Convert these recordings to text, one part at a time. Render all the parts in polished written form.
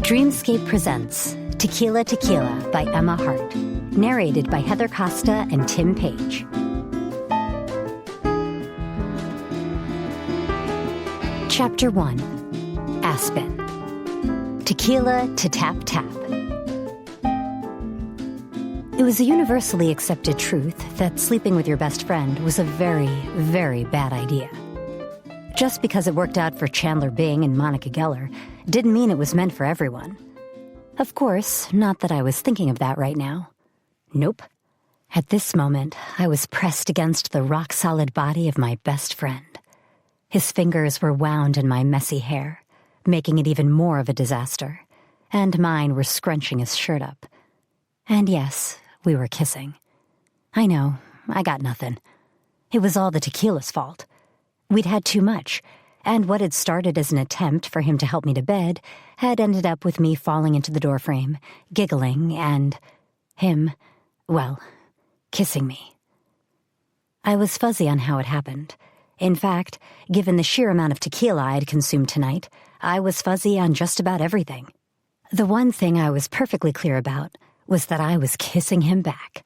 Dreamscape presents Tequila Tequila by Emma Hart, narrated by Heather Costa and Tim Page. Chapter 1, Aspen. Tequila to tap-tap. It was a universally accepted truth that sleeping with your best friend was a very, very bad idea. Just because it worked out for Chandler Bing and Monica Geller didn't mean it was meant for everyone. Of course, not that I was thinking of that right now. Nope. At this moment, I was pressed against the rock-solid body of my best friend. His fingers were wound in my messy hair, making it even more of a disaster, and mine were scrunching his shirt up. And yes, we were kissing. I know, I got nothing. It was all the tequila's fault. We'd had too much, and what had started as an attempt for him to help me to bed had ended up with me falling into the doorframe, giggling, and him, well, kissing me. I was fuzzy on how it happened. In fact, given the sheer amount of tequila I had consumed tonight, I was fuzzy on just about everything. The one thing I was perfectly clear about was that I was kissing him back,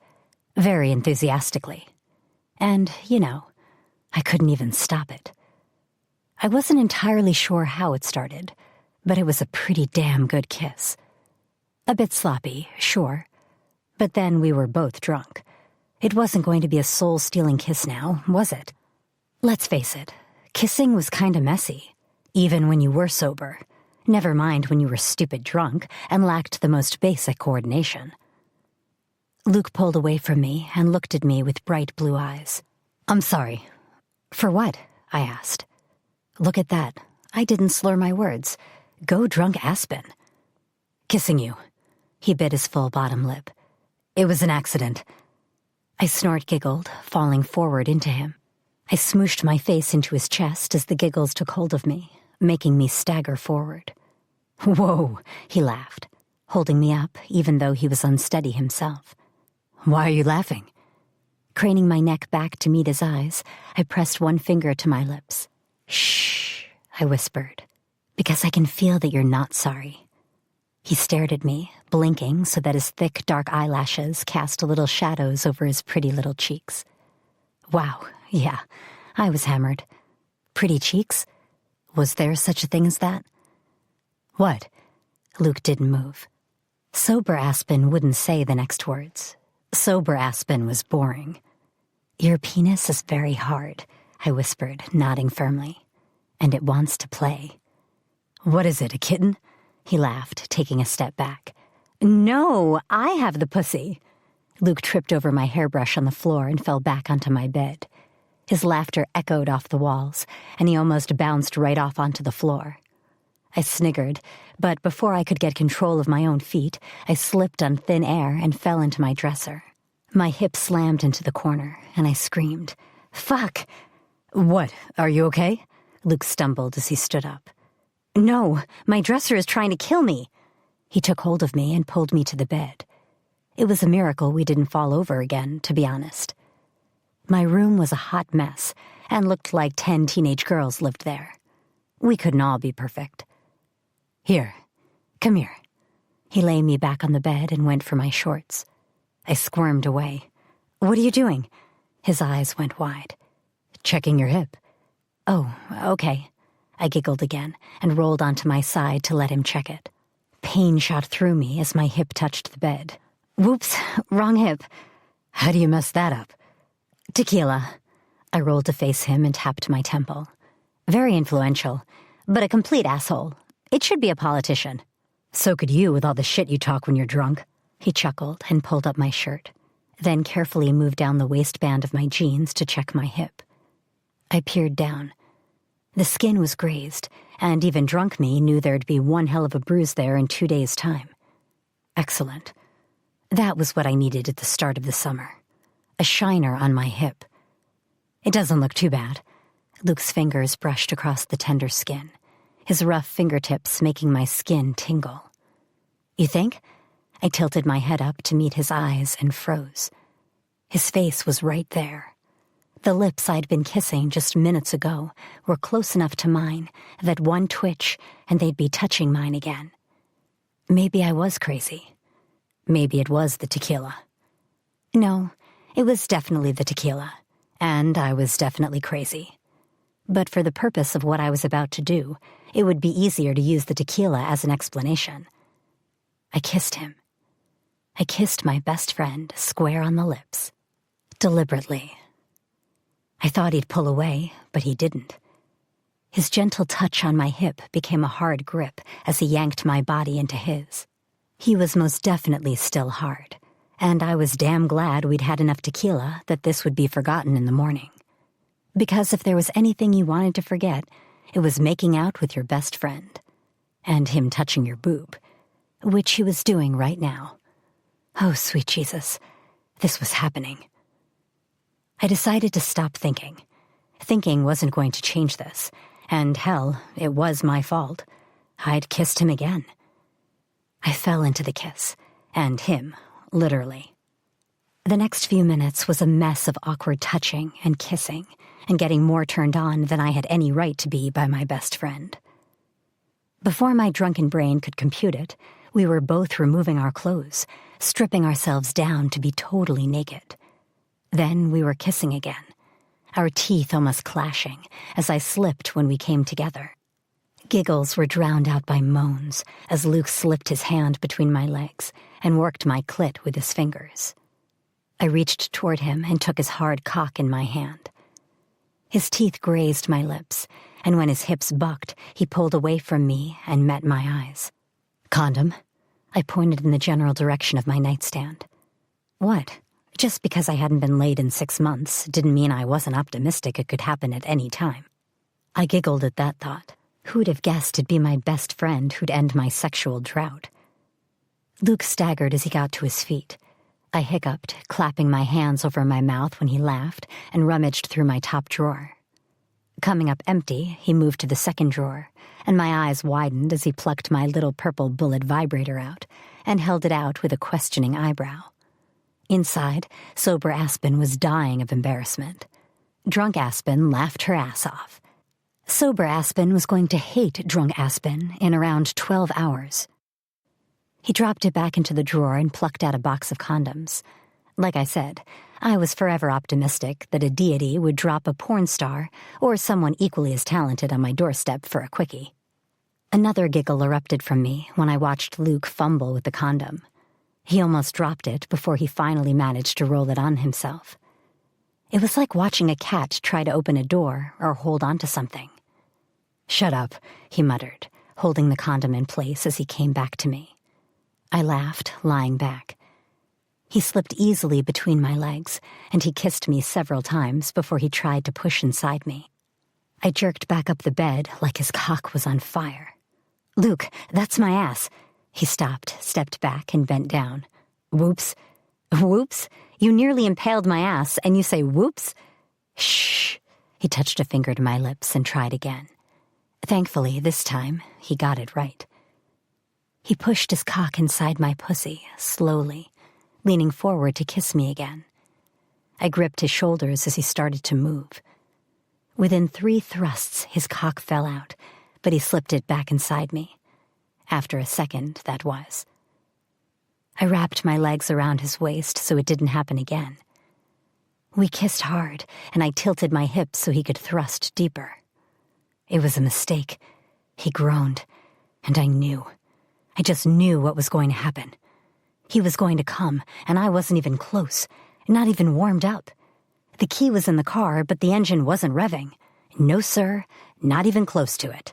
very enthusiastically. And, I couldn't even stop it. I wasn't entirely sure how it started, but it was a pretty damn good kiss. A bit sloppy, sure, but then we were both drunk. It wasn't going to be a soul-stealing kiss now, was it? Let's face it, kissing was kinda messy, even when you were sober. Never mind when you were stupid drunk and lacked the most basic coordination. Luke pulled away from me and looked at me with bright blue eyes. "I'm sorry." "For what?" I asked. "Look at that. I didn't slur my words. Go drunk Aspen." "Kissing you." He bit his full bottom lip. "It was an accident." I snort-giggled, falling forward into him. I smooshed my face into his chest as the giggles took hold of me, making me stagger forward. "Whoa," he laughed, holding me up even though he was unsteady himself. "Why are you laughing?" Craning my neck back to meet his eyes, I pressed one finger to my lips. "Shh," I whispered, "because I can feel that you're not sorry." He stared at me, blinking so that his thick, dark eyelashes cast little shadows over his pretty little cheeks. Wow, yeah, I was hammered. Pretty cheeks? Was there such a thing as that? "What?" Luke didn't move. Sober Aspen wouldn't say the next words. Sober Aspen was boring. "Your penis is very hard," I whispered, nodding firmly. "And it wants to play." "What is it, a kitten?" He laughed, taking a step back. "No, I have the pussy." Luke tripped over my hairbrush on the floor and fell back onto my bed. His laughter echoed off the walls, and he almost bounced right off onto the floor. I sniggered, but before I could get control of my own feet, I slipped on thin air and fell into my dresser. My hip slammed into the corner, and I screamed, "Fuck!" "What? Are you okay?" Luke stumbled as he stood up. "No, my dresser is trying to kill me." He took hold of me and pulled me to the bed. It was a miracle we didn't fall over again, to be honest. My room was a hot mess and looked like 10 teenage girls lived there. We couldn't all be perfect. "Here, come here." He lay me back on the bed and went for my shorts. I squirmed away. "What are you doing?" His eyes went wide. "Checking your hip." "Oh, okay." I giggled again and rolled onto my side to let him check it. Pain shot through me as my hip touched the bed. "Whoops, wrong hip." "How do you mess that up?" "Tequila." I rolled to face him and tapped my temple. "Very influential, but a complete asshole. It should be a politician." "So could you with all the shit you talk when you're drunk." He chuckled and pulled up my shirt, then carefully moved down the waistband of my jeans to check my hip. I peered down. The skin was grazed, and even drunk me knew there'd be one hell of a bruise there in 2 days' time. Excellent. That was what I needed at the start of the summer. A shiner on my hip. It doesn't look too bad. Luke's fingers brushed across the tender skin, his rough fingertips making my skin tingle. "You think?" I tilted my head up to meet his eyes and froze. His face was right there. The lips I'd been kissing just minutes ago were close enough to mine that one twitch and they'd be touching mine again. Maybe I was crazy. Maybe it was the tequila. No, it was definitely the tequila, and I was definitely crazy. But for the purpose of what I was about to do, it would be easier to use the tequila as an explanation. I kissed him. I kissed my best friend square on the lips. Deliberately. I thought he'd pull away, but he didn't. His gentle touch on my hip became a hard grip as he yanked my body into his. He was most definitely still hard, and I was damn glad we'd had enough tequila that this would be forgotten in the morning. Because if there was anything you wanted to forget, it was making out with your best friend. And him touching your boob, which he was doing right now. Oh, sweet Jesus, this was happening. I decided to stop thinking. Thinking wasn't going to change this, and hell, it was my fault. I'd kissed him again. I fell into the kiss, and him, literally. The next few minutes was a mess of awkward touching and kissing, and getting more turned on than I had any right to be by my best friend. Before my drunken brain could compute it, we were both removing our clothes, stripping ourselves down to be totally naked. Then we were kissing again, our teeth almost clashing as I slipped when we came together. Giggles were drowned out by moans as Luke slipped his hand between my legs and worked my clit with his fingers. I reached toward him and took his hard cock in my hand. His teeth grazed my lips, and when his hips bucked, he pulled away from me and met my eyes. Condom? I pointed in the general direction of my nightstand. What? Just because I hadn't been laid in 6 months didn't mean I wasn't optimistic it could happen at any time. I giggled at that thought. Who'd have guessed it'd be my best friend who'd end my sexual drought? Luke staggered as he got to his feet. I hiccuped, clapping my hands over my mouth when he laughed and rummaged through my top drawer. Coming up empty, he moved to the second drawer, and my eyes widened as he plucked my little purple bullet vibrator out and held it out with a questioning eyebrow. Inside, sober Aspen was dying of embarrassment. Drunk Aspen laughed her ass off. Sober Aspen was going to hate drunk Aspen in around 12 hours. He dropped it back into the drawer and plucked out a box of condoms. Like I said, I was forever optimistic that a deity would drop a porn star or someone equally as talented on my doorstep for a quickie. Another giggle erupted from me when I watched Luke fumble with the condom. He almost dropped it before he finally managed to roll it on himself. It was like watching a cat try to open a door or hold onto something. "Shut up," he muttered, holding the condom in place as he came back to me. I laughed, lying back. He slipped easily between my legs, and he kissed me several times before he tried to push inside me. I jerked back up the bed like his cock was on fire. "Luke, that's my ass." He stopped, stepped back, and bent down. "Whoops. Whoops? You nearly impaled my ass, and you say whoops?" "Shh." He touched a finger to my lips and tried again. Thankfully, this time, he got it right. He pushed his cock inside my pussy, slowly, leaning forward to kiss me again. I gripped his shoulders as he started to move. Within 3 thrusts, his cock fell out, but he slipped it back inside me. After a second, that was. I wrapped my legs around his waist so it didn't happen again. We kissed hard, and I tilted my hips so he could thrust deeper. It was a mistake. He groaned, and I knew. I just knew what was going to happen. He was going to come, and I wasn't even close, not even warmed up. The key was in the car, but the engine wasn't revving. No, sir, not even close to it.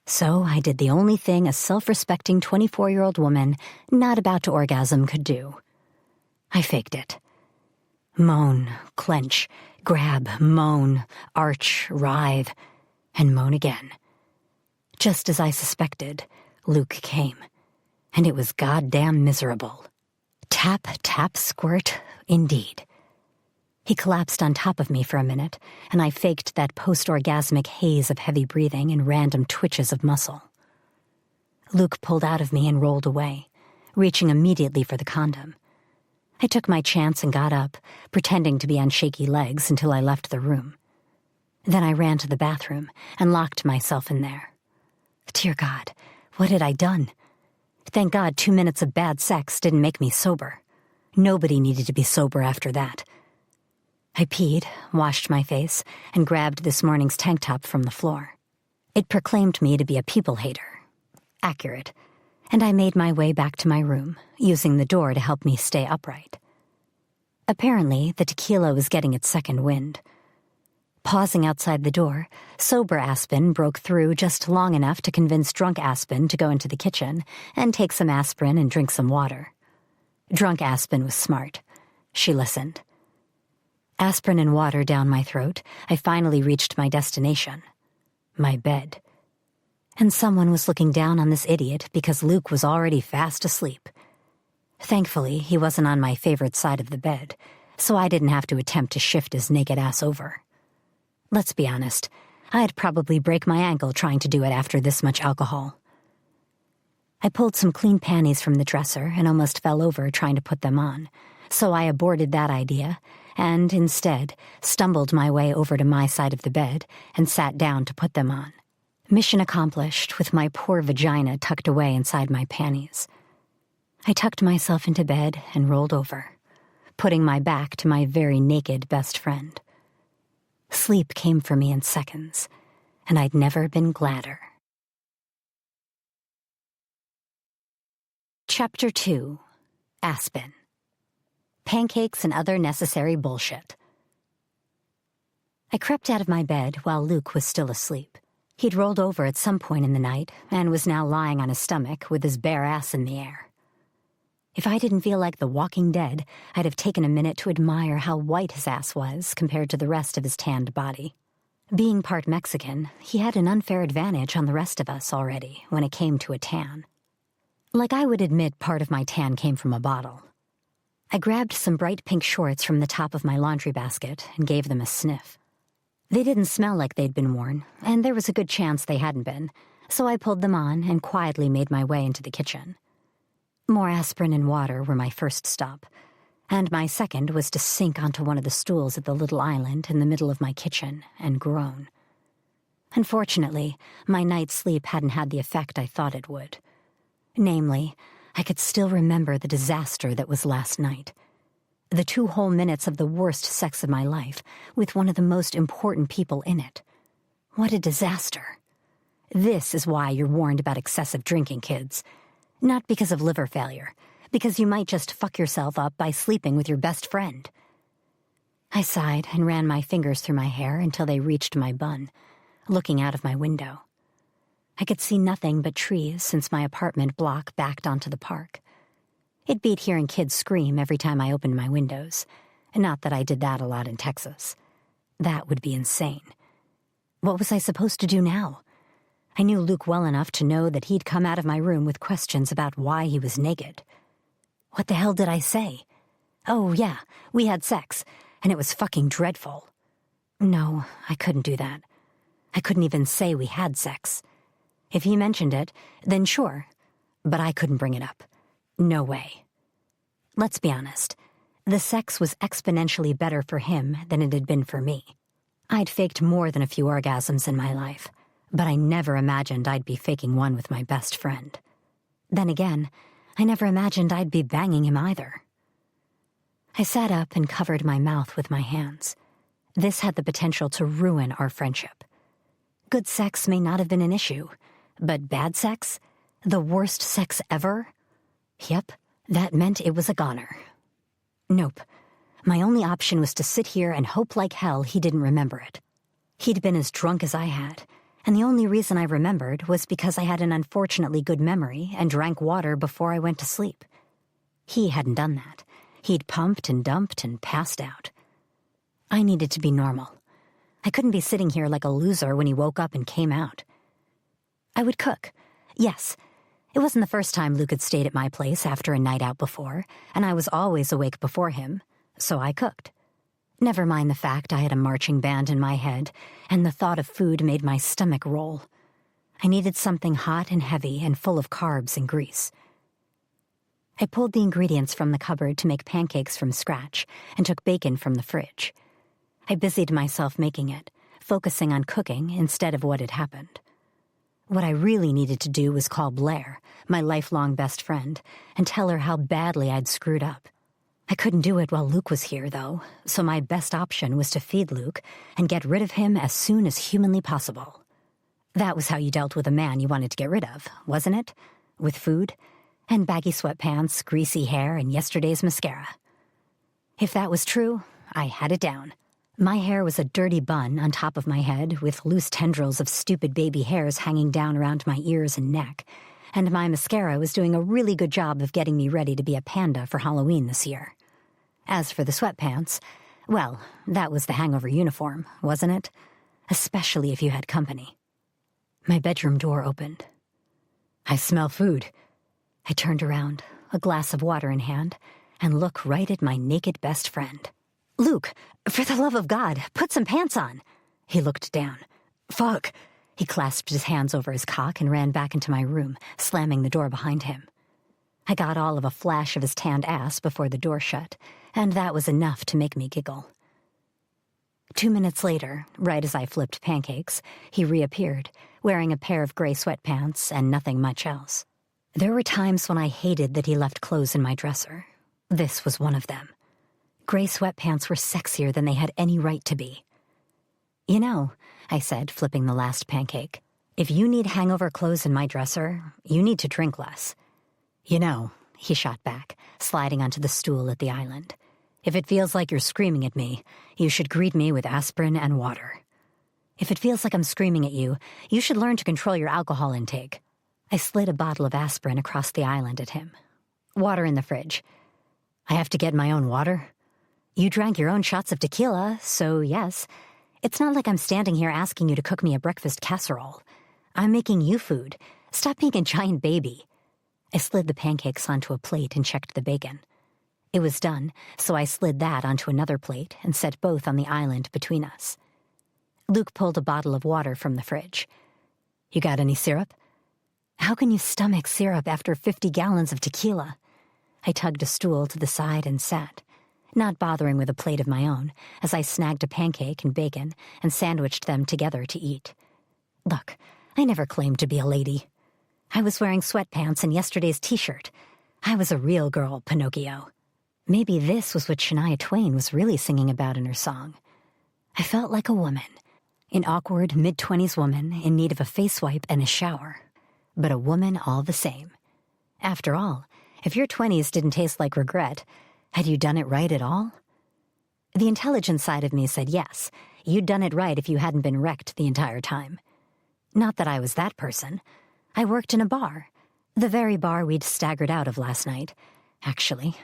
So I did the only thing a self-respecting 24-year-old woman not about to orgasm could do. I faked it. Moan, clench, grab, moan, arch, writhe, and moan again. Just as I suspected, Luke came, and it was goddamn miserable. Tap-tap-squirt, indeed. He collapsed on top of me for a minute, and I faked that post-orgasmic haze of heavy breathing and random twitches of muscle. Luke pulled out of me and rolled away, reaching immediately for the condom. I took my chance and got up, pretending to be on shaky legs until I left the room. Then I ran to the bathroom and locked myself in there. Dear God, what had I done? Thank God 2 minutes of bad sex didn't make me sober. Nobody needed to be sober after that. I peed, washed my face, and grabbed this morning's tank top from the floor. It proclaimed me to be a people hater. Accurate. And I made my way back to my room, using the door to help me stay upright. Apparently, the tequila was getting its second wind. Pausing outside the door, sober Aspen broke through just long enough to convince drunk Aspen to go into the kitchen and take some aspirin and drink some water. Drunk Aspen was smart. She listened. Aspirin and water down my throat, I finally reached my destination. My bed. And someone was looking down on this idiot because Luke was already fast asleep. Thankfully, he wasn't on my favorite side of the bed, so I didn't have to attempt to shift his naked ass over. Let's be honest, I'd probably break my ankle trying to do it after this much alcohol. I pulled some clean panties from the dresser and almost fell over trying to put them on, so I aborted that idea and, instead, stumbled my way over to my side of the bed and sat down to put them on. Mission accomplished, with my poor vagina tucked away inside my panties. I tucked myself into bed and rolled over, putting my back to my very naked best friend. Sleep came for me in seconds, and I'd never been gladder. Chapter 2. Aspen. Pancakes and other necessary bullshit. I crept out of my bed while Luke was still asleep. He'd rolled over at some point in the night and was now lying on his stomach with his bare ass in the air. If I didn't feel like the Walking Dead, I'd have taken a minute to admire how white his ass was compared to the rest of his tanned body. Being part Mexican, he had an unfair advantage on the rest of us already when it came to a tan. Like I would admit part of my tan came from a bottle. I grabbed some bright pink shorts from the top of my laundry basket and gave them a sniff. They didn't smell like they'd been worn, and there was a good chance they hadn't been, so I pulled them on and quietly made my way into the kitchen. More aspirin and water were my first stop, and my second was to sink onto one of the stools at the little island in the middle of my kitchen and groan. Unfortunately, my night's sleep hadn't had the effect I thought it would. Namely, I could still remember the disaster that was last night. The 2 whole minutes of the worst sex of my life with one of the most important people in it. What a disaster. This is why you're warned about excessive drinking, kids. Not because of liver failure, because you might just fuck yourself up by sleeping with your best friend. I sighed and ran my fingers through my hair until they reached my bun, looking out of my window. I could see nothing but trees since my apartment block backed onto the park. It beat hearing kids scream every time I opened my windows. Not that I did that a lot in Texas. That would be insane. What was I supposed to do now? I knew Luke well enough to know that he'd come out of my room with questions about why he was naked. What the hell did I say? Oh, yeah, we had sex, and it was fucking dreadful. No, I couldn't do that. I couldn't even say we had sex. If he mentioned it, then sure, but I couldn't bring it up. No way. Let's be honest. The sex was exponentially better for him than it had been for me. I'd faked more than a few orgasms in my life, but I never imagined I'd be faking one with my best friend. Then again, I never imagined I'd be banging him either. I sat up and covered my mouth with my hands. This had the potential to ruin our friendship. Good sex may not have been an issue, but bad sex? The worst sex ever? Yep, that meant it was a goner. Nope. My only option was to sit here and hope like hell he didn't remember it. He'd been as drunk as I had, and the only reason I remembered was because I had an unfortunately good memory and drank water before I went to sleep. He hadn't done that. He'd pumped and dumped and passed out. I needed to be normal. I couldn't be sitting here like a loser when he woke up and came out. I would cook. Yes. It wasn't the first time Luke had stayed at my place after a night out before, and I was always awake before him, so I cooked. Never mind the fact I had a marching band in my head, and the thought of food made my stomach roll. I needed something hot and heavy and full of carbs and grease. I pulled the ingredients from the cupboard to make pancakes from scratch and took bacon from the fridge. I busied myself making it, focusing on cooking instead of what had happened. What I really needed to do was call Blair, my lifelong best friend, and tell her how badly I'd screwed up. I couldn't do it while Luke was here, though, so my best option was to feed Luke and get rid of him as soon as humanly possible. That was how you dealt with a man you wanted to get rid of, wasn't it? With food, and baggy sweatpants, greasy hair, and yesterday's mascara. If that was true, I had it down. My hair was a dirty bun on top of my head, with loose tendrils of stupid baby hairs hanging down around my ears and neck, and my mascara was doing a really good job of getting me ready to be a panda for Halloween this year. As for the sweatpants, well, that was the hangover uniform, wasn't it? Especially if you had company. My bedroom door opened. I smell food. I turned around, a glass of water in hand, and look right at my naked best friend. "Luke, for the love of God, put some pants on." He looked down. "Fuck." He clasped his hands over his cock and ran back into my room, slamming the door behind him. I got all of a flash of his tanned ass before the door shut, and that was enough to make me giggle. 2 minutes later, right as I flipped pancakes, he reappeared, wearing a pair of gray sweatpants and nothing much else. There were times when I hated that he left clothes in my dresser. This was one of them. Gray sweatpants were sexier than they had any right to be. "You know," I said, flipping the last pancake, "if you need hangover clothes in my dresser, you need to drink less." "You know," he shot back, sliding onto the stool at the island, "if it feels like you're screaming at me, you should greet me with aspirin and water. If it feels like I'm screaming at you, you should learn to control your alcohol intake." I slid a bottle of aspirin across the island at him. "Water in the fridge." "I have to get my own water?" "You drank your own shots of tequila, so yes. It's not like I'm standing here asking you to cook me a breakfast casserole. I'm making you food. Stop being a giant baby." I slid the pancakes onto a plate and checked the bacon. It was done, so I slid that onto another plate and set both on the island between us. Luke pulled a bottle of water from the fridge. "You got any syrup?" "How can you stomach syrup after 50 gallons of tequila?" I tugged a stool to the side and sat, not bothering with a plate of my own, as I snagged a pancake and bacon and sandwiched them together to eat. Look, I never claimed to be a lady. I was wearing sweatpants and yesterday's t-shirt. I was a real girl, Pinocchio. Maybe this was what Shania Twain was really singing about in her song. I felt like a woman, an awkward mid-20s woman in need of a face wipe and a shower, but a woman all the same. After all, if your 20s didn't taste like regret, had you done it right at all? The intelligent side of me said yes, you'd done it right if you hadn't been wrecked the entire time. Not that I was that person. I worked in a bar, the very bar we'd staggered out of last night, actually.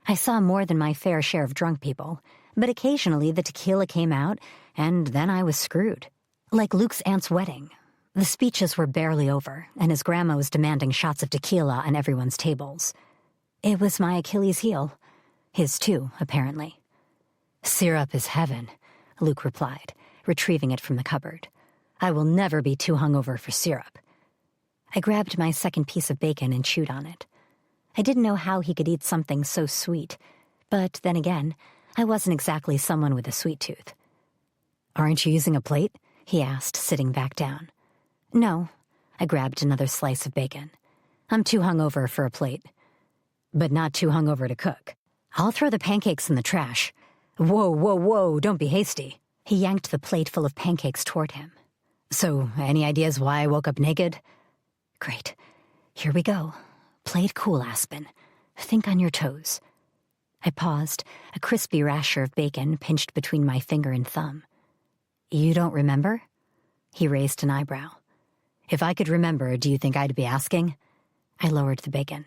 I saw more than my fair share of drunk people, but occasionally the tequila came out, and then I was screwed. Like Luke's aunt's wedding. The speeches were barely over, and his grandma was demanding shots of tequila on everyone's tables. It was my Achilles heel. His too, apparently. "Syrup is heaven," Luke replied, retrieving it from the cupboard. "I will never be too hungover for syrup." I grabbed my second piece of bacon and chewed on it. I didn't know how he could eat something so sweet, but then again, I wasn't exactly someone with a sweet tooth. "Aren't you using a plate?" he asked, sitting back down. "No." I grabbed another slice of bacon. "I'm too hungover for a plate." "But not too hungover to cook." "I'll throw the pancakes in the trash." "Whoa, whoa, whoa, don't be hasty." He yanked the plate full of pancakes toward him. "So, any ideas why I woke up naked?" "Great. Here we go. Play it cool, Aspen. Think on your toes." I paused, a crispy rasher of bacon pinched between my finger and thumb. "You don't remember?" He raised an eyebrow. "If I could remember, do you think I'd be asking?" I lowered the bacon.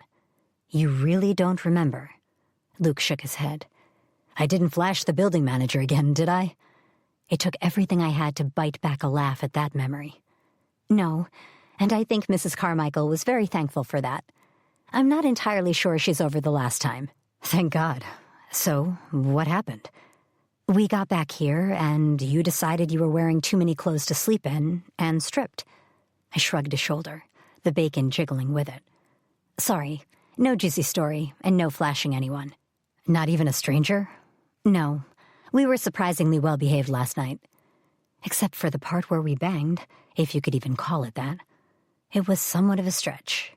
"You really don't remember?" Luke shook his head. "I didn't flash the building manager again, did I?" It took everything I had to bite back a laugh at that memory. "No, and I think Mrs. Carmichael was very thankful for that. I'm not entirely sure she's over the last time." "Thank God. So, what happened?" "We got back here, and you decided you were wearing too many clothes to sleep in, and stripped." I shrugged a shoulder, the bacon jiggling with it. "Sorry, no juicy story, and no flashing anyone." "Not even a stranger?" "No. We were surprisingly well-behaved last night. Except for the part where we banged, if you could even call it that." It was somewhat of a stretch.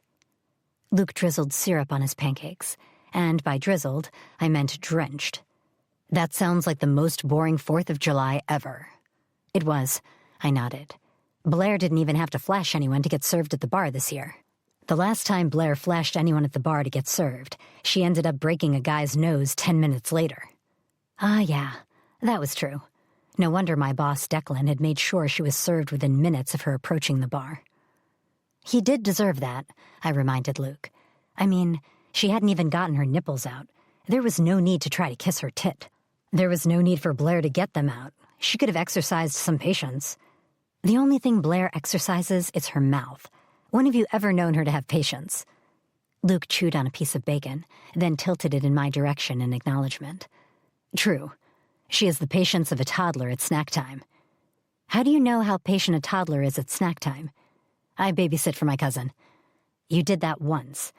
Luke drizzled syrup on his pancakes, and by drizzled, I meant drenched. That sounds like the most boring 4th of July ever. It was. I nodded. Blair didn't even have to flash anyone to get served at the bar this year. The last time Blair flashed anyone at the bar to get served, she ended up breaking a guy's nose 10 minutes later. Ah, yeah, that was true. No wonder my boss, Declan, had made sure she was served within minutes of her approaching the bar. He did deserve that, I reminded Luke. I mean, she hadn't even gotten her nipples out. There was no need to try to kiss her tit. There was no need for Blair to get them out. She could have exercised some patience. The only thing Blair exercises is her mouth. When have you ever known her to have patience? Luke chewed on a piece of bacon, then tilted it in my direction in acknowledgement. True. She has the patience of a toddler at snack time. How do you know how patient a toddler is at snack time? I babysit for my cousin. You did that once.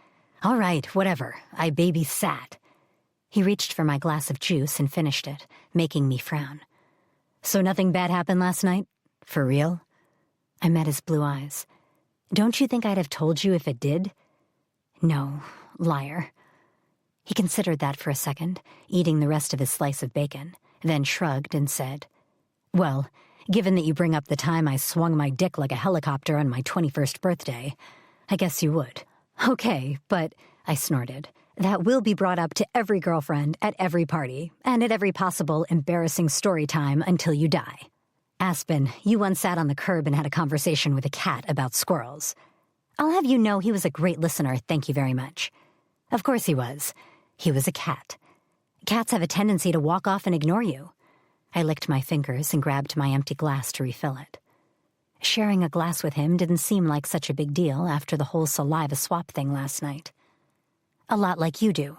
All right, whatever. I babysat. He reached for my glass of juice and finished it, making me frown. So nothing bad happened last night? For real? I met his blue eyes. Don't you think I'd have told you if it did? No, liar. He considered that for a second, eating the rest of his slice of bacon, then shrugged and said, Well, given that you bring up the time I swung my dick like a helicopter on my 21st birthday, I guess you would. Okay, but, I snorted, that will be brought up to every girlfriend at every party and at every possible embarrassing story time until you die. Aspen, you once sat on the curb and had a conversation with a cat about squirrels. I'll have you know he was a great listener, thank you very much. Of course he was. He was a cat. Cats have a tendency to walk off and ignore you. I licked my fingers and grabbed my empty glass to refill it. Sharing a glass with him didn't seem like such a big deal after the whole saliva swap thing last night. A lot like you do.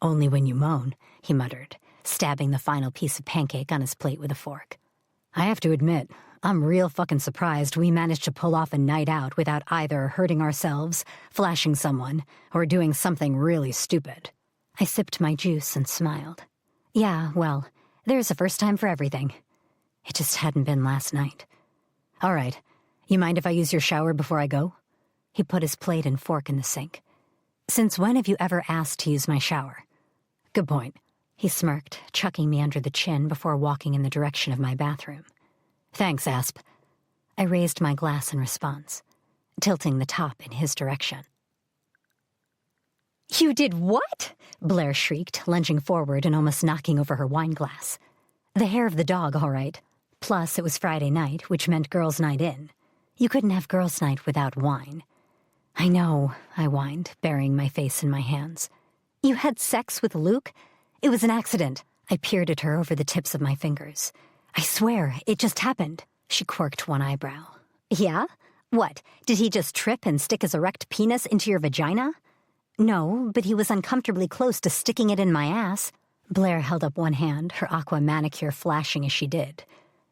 Only when you moan, he muttered, stabbing the final piece of pancake on his plate with a fork. I have to admit, I'm real fucking surprised we managed to pull off a night out without either hurting ourselves, flashing someone, or doing something really stupid. I sipped my juice and smiled. Yeah, well, there's a first time for everything. It just hadn't been last night. All right, you mind if I use your shower before I go? He put his plate and fork in the sink. Since when have you ever asked to use my shower? Good point. He smirked, chucking me under the chin before walking in the direction of my bathroom. Thanks, Asp. I raised my glass in response, tilting the top in his direction. You did what? Blair shrieked, lunging forward and almost knocking over her wine glass. The hair of the dog, all right. Plus, it was Friday night, which meant girls' night in. You couldn't have girls' night without wine. I know, I whined, burying my face in my hands. You had sex with Luke? It was an accident. I peered at her over the tips of my fingers. I swear, it just happened. She quirked one eyebrow. Yeah? What, did he just trip and stick his erect penis into your vagina? No, but he was uncomfortably close to sticking it in my ass. Blair held up one hand, her aqua manicure flashing as she did.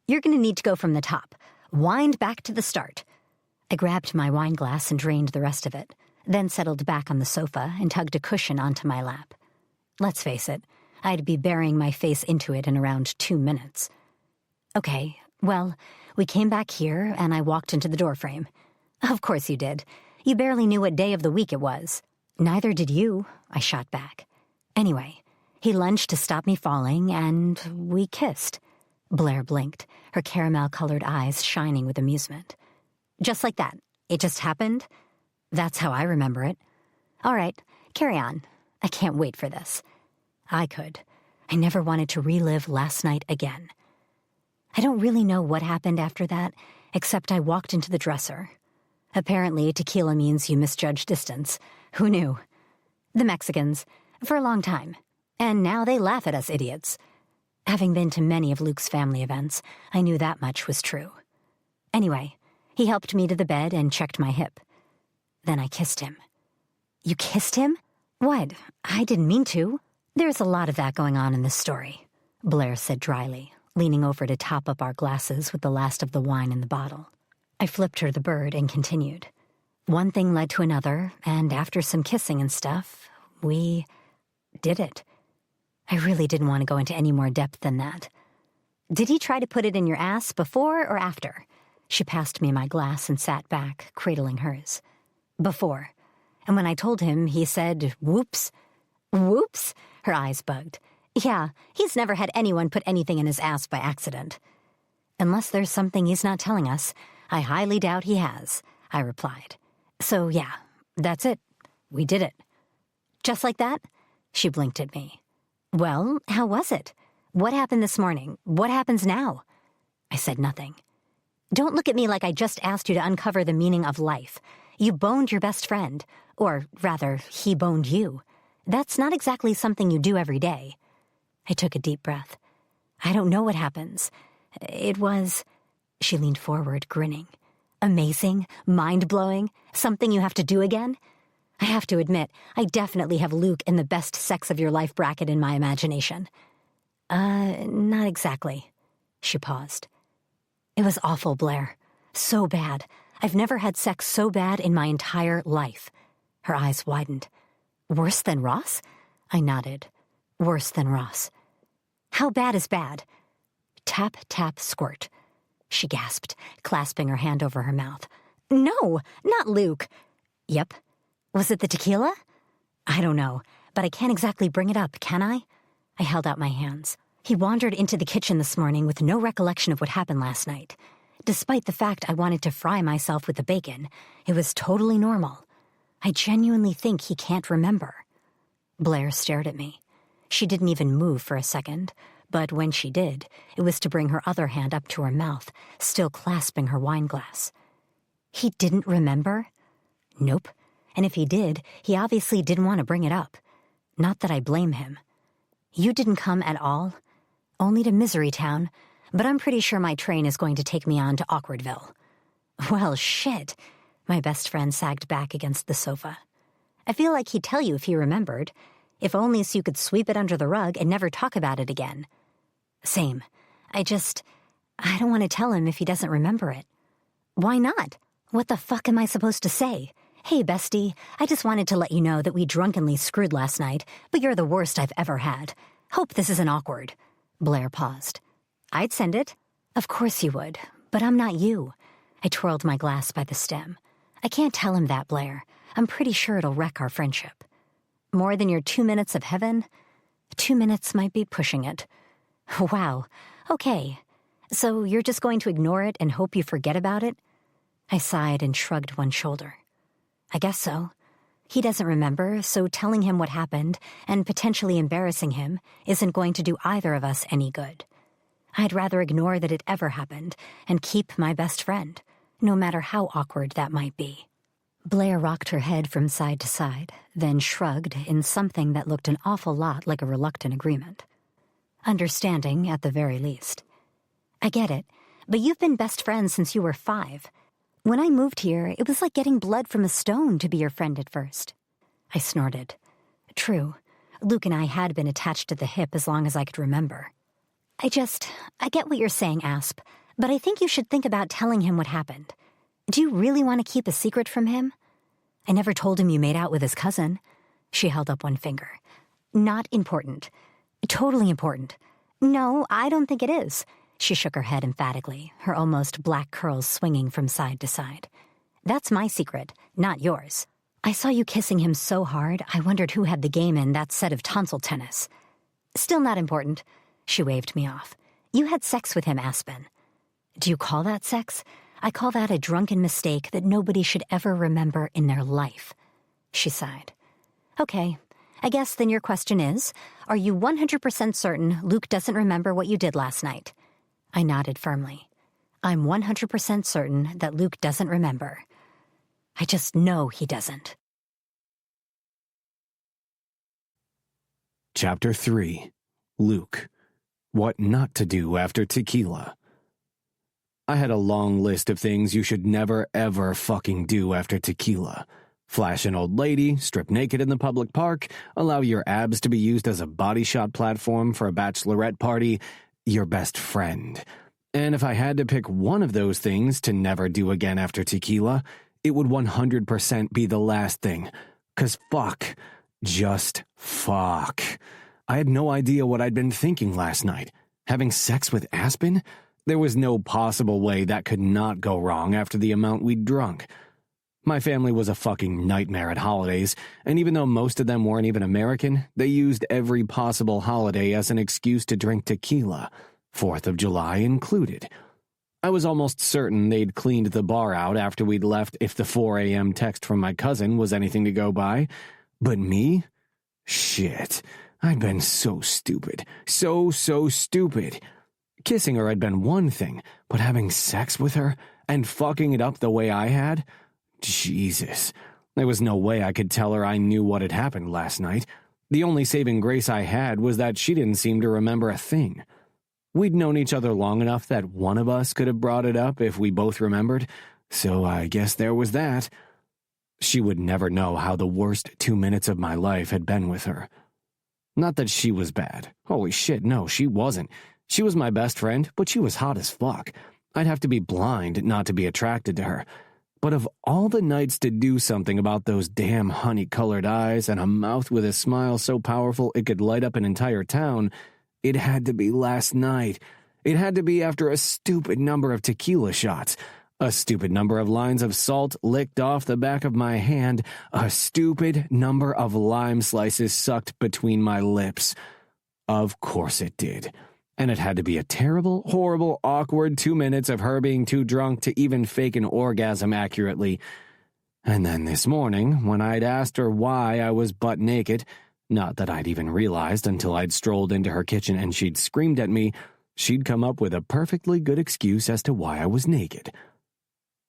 You're going to need to go from the top. Wind back to the start. I grabbed my wine glass and drained the rest of it, then settled back on the sofa and tugged a cushion onto my lap. Let's face it, I'd be burying my face into it in around 2 minutes. Okay, well, we came back here and I walked into the doorframe. Of course you did. You barely knew what day of the week it was. Neither did you, I shot back. Anyway, he lunged to stop me falling and we kissed. Blair blinked, her caramel-colored eyes shining with amusement. Just like that. It just happened? That's how I remember it. All right, carry on. I can't wait for this. I could. I never wanted to relive last night again. I don't really know what happened after that, except I walked into the dresser. Apparently, tequila means you misjudge distance. Who knew? The Mexicans, for a long time. And now they laugh at us idiots. Having been to many of Luke's family events, I knew that much was true. Anyway, he helped me to the bed and checked my hip. Then I kissed him. You kissed him? What? I didn't mean to. There's a lot of that going on in this story, Blair said dryly, leaning over to top up our glasses with the last of the wine in the bottle. I flipped her the bird and continued. One thing led to another, and after some kissing and stuff, we did it. I really didn't want to go into any more depth than that. Did he try to put it in your ass before or after? She passed me my glass and sat back, cradling hers. Before. And when I told him, he said, "Whoops." "Whoops?" Her eyes bugged. "Yeah, he's never had anyone put anything in his ass by accident." "Unless there's something he's not telling us, I highly doubt he has," I replied. "So yeah, that's it. We did it." "Just like that?" She blinked at me. "Well, how was it? What happened this morning? What happens now?" I said nothing. "Don't look at me like I just asked you to uncover the meaning of life. You boned your best friend. Or, rather, he boned you. That's not exactly something you do every day." I took a deep breath. "I don't know what happens. It was..." She leaned forward, grinning. "Amazing, mind-blowing, something you have to do again?" I have to admit, I definitely have Luke in the best sex of your life bracket in my imagination. Not exactly." She paused. "It was awful, Blair. So bad. I've never had sex so bad in my entire life." Her eyes widened. "Worse than Ross?" I nodded. "Worse than Ross." "How bad is bad?" "Tap-tap-squirt," she gasped, clasping her hand over her mouth. "No, not Luke." "Yep." "Was it the tequila?" "I don't know, but I can't exactly bring it up, can I?" I held out my hands. "He wandered into the kitchen this morning with no recollection of what happened last night. Despite the fact I wanted to fry myself with the bacon, it was totally normal. I genuinely think he can't remember." Blair stared at me. She didn't even move for a second, but when she did, it was to bring her other hand up to her mouth, still clasping her wine glass. "He didn't remember?" "Nope. And if he did, he obviously didn't want to bring it up. Not that I blame him. You didn't come at all? Only to Misery Town, but I'm pretty sure my train is going to take me on to Awkwardville." "Well, shit." My best friend sagged back against the sofa. "I feel like he'd tell you if he remembered. If only so you could sweep it under the rug and never talk about it again." "Same. I don't want to tell him if he doesn't remember it." "Why not? What the fuck am I supposed to say? Hey, bestie, I just wanted to let you know that we drunkenly screwed last night, but you're the worst I've ever had. Hope this isn't awkward." Blair paused. "I'd send it." "Of course you would, but I'm not you." I twirled my glass by the stem. "I can't tell him that, Blair. I'm pretty sure it'll wreck our friendship." "More than your 2 minutes of heaven?" 2 minutes might be pushing it." "Wow. Okay. So you're just going to ignore it and hope you forget about it?" I sighed and shrugged one shoulder. "I guess so. He doesn't remember, so telling him what happened and potentially embarrassing him isn't going to do either of us any good. I'd rather ignore that it ever happened and keep my best friend, no matter how awkward that might be." Blair rocked her head from side to side, then shrugged in something that looked an awful lot like a reluctant agreement. Understanding, at the very least. "I get it, but you've been best friends since you were 5. When I moved here, it was like getting blood from a stone to be your friend at first." I snorted. "True. Luke and I had been attached to the hip as long as I could remember. I get what you're saying, Asp, but I think you should think about telling him what happened. Do you really want to keep a secret from him?" "I never told him you made out with his cousin." She held up one finger. "Not important." "Totally important." "No, I don't think it is." She shook her head emphatically, her almost black curls swinging from side to side. "That's my secret, not yours. I saw you kissing him so hard, I wondered who had the game in that set of tonsil tennis." "Still not important." She waved me off. "You had sex with him, Aspen." "Do you call that sex? I call that a drunken mistake that nobody should ever remember in their life." She sighed. "Okay, I guess then your question is, are you 100% certain Luke doesn't remember what you did last night?" I nodded firmly. "I'm 100% certain that Luke doesn't remember. I just know he doesn't." Chapter 3. Luke. What not to do after tequila. I had a long list of things you should never ever fucking do after tequila. Flash an old lady, strip naked in the public park, allow your abs to be used as a body shot platform for a bachelorette party, your best friend. And if I had to pick one of those things to never do again after tequila, it would 100% be the last thing. 'Cause fuck. Just fuck. I had no idea what I'd been thinking last night. Having sex with Aspen? There was no possible way that could not go wrong after the amount we'd drunk. My family was a fucking nightmare at holidays, and even though most of them weren't even American, they used every possible holiday as an excuse to drink tequila, 4th of July included. I was almost certain they'd cleaned the bar out after we'd left if the 4 a.m. text from my cousin was anything to go by. But me? Shit. I'd been so stupid. So stupid. Kissing her had been one thing, but having sex with her and fucking it up the way I had? Jesus. There was no way I could tell her I knew what had happened last night. The only saving grace I had was that she didn't seem to remember a thing. We'd known each other long enough that one of us could have brought it up if we both remembered, so I guess there was that. She would never know how the worst 2 minutes of my life had been with her. Not that she was bad. Holy shit, no, she wasn't. She was my best friend, but she was hot as fuck. I'd have to be blind not to be attracted to her. But of all the nights to do something about those damn honey-colored eyes and a mouth with a smile so powerful it could light up an entire town, it had to be last night. It had to be after a stupid number of tequila shots, a stupid number of lines of salt licked off the back of my hand, a stupid number of lime slices sucked between my lips. Of course it did. And it had to be a terrible, horrible, awkward 2 minutes of her being too drunk to even fake an orgasm accurately. And then this morning, when I'd asked her why I was butt naked, not that I'd even realized until I'd strolled into her kitchen and she'd screamed at me, she'd come up with a perfectly good excuse as to why I was naked.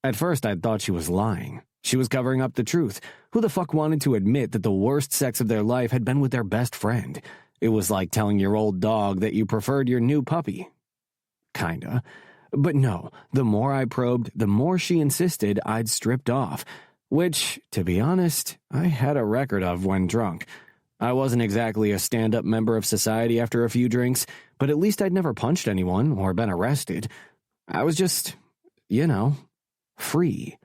At first, I'd thought she was lying. She was covering up the truth. Who the fuck wanted to admit that the worst sex of their life had been with their best friend? It was like telling your old dog that you preferred your new puppy. Kinda. But no, the more I probed, the more she insisted I'd stripped off, which, to be honest, I had a record of when drunk. I wasn't exactly a stand-up member of society after a few drinks, but at least I'd never punched anyone or been arrested. I was just, free.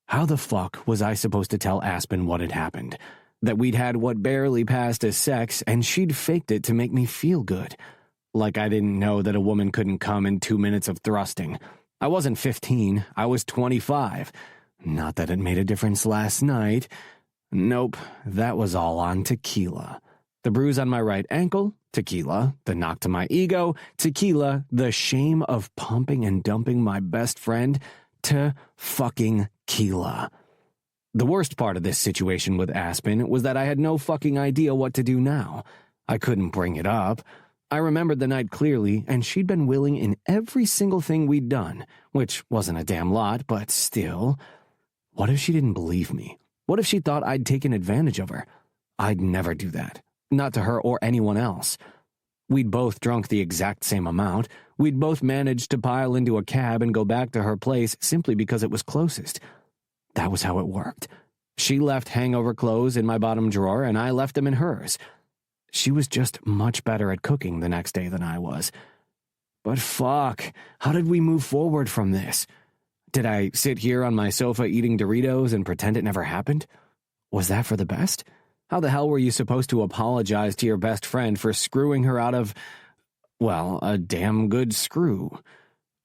How the fuck was I supposed to tell Aspen what had happened? That we'd had what barely passed as sex, and she'd faked it to make me feel good. Like I didn't know that a woman couldn't come in 2 minutes of thrusting. I wasn't 15, I was 25. Not that it made a difference last night. Nope, that was all on tequila. The bruise on my right ankle, tequila. The knock to my ego, tequila. The shame of pumping and dumping my best friend, fucking tequila. The worst part of this situation with Aspen was that I had no fucking idea what to do now. I couldn't bring it up. I remembered the night clearly, and she'd been willing in every single thing we'd done, which wasn't a damn lot, but still. What if she didn't believe me? What if she thought I'd taken advantage of her? I'd never do that. Not to her or anyone else. We'd both drunk the exact same amount. We'd both managed to pile into a cab and go back to her place simply because it was closest. That was how it worked. She left hangover clothes in my bottom drawer, and I left them in hers. She was just much better at cooking the next day than I was. But fuck, how did we move forward from this? Did I sit here on my sofa eating Doritos and pretend it never happened? Was that for the best? How the hell were you supposed to apologize to your best friend for screwing her out of, well, a damn good screw?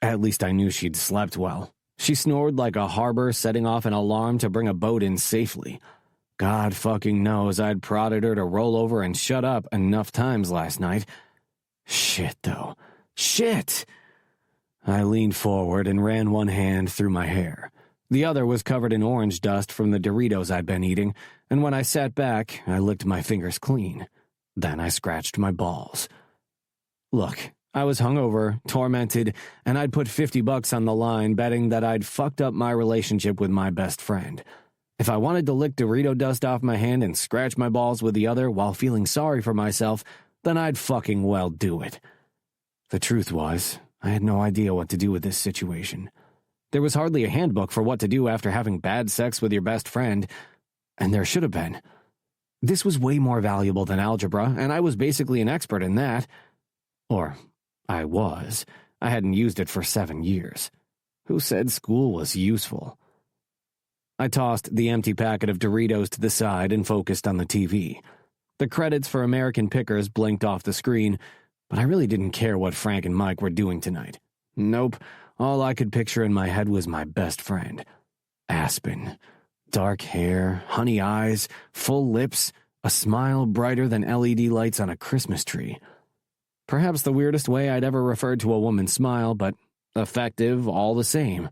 At least I knew she'd slept well. She snored like a harbor setting off an alarm to bring a boat in safely. God fucking knows I'd prodded her to roll over and shut up enough times last night. Shit, though. Shit! I leaned forward and ran one hand through my hair. The other was covered in orange dust from the Doritos I'd been eating, and when I sat back, I licked my fingers clean. Then I scratched my balls. Look, I was hungover, tormented, and I'd put $50 on the line betting that I'd fucked up my relationship with my best friend. If I wanted to lick Dorito dust off my hand and scratch my balls with the other while feeling sorry for myself, then I'd fucking well do it. The truth was, I had no idea what to do with this situation. There was hardly a handbook for what to do after having bad sex with your best friend, and there should have been. This was way more valuable than algebra, and I was basically an expert in that. Or, I was. I hadn't used it for 7 years. Who said school was useful? I tossed the empty packet of Doritos to the side and focused on the TV. The credits for American Pickers blinked off the screen, but I really didn't care what Frank and Mike were doing tonight. Nope. All I could picture in my head was my best friend. Aspen. Dark hair, honey eyes, full lips, a smile brighter than LED lights on a Christmas tree. Perhaps the weirdest way I'd ever referred to a woman's smile, but effective all the same.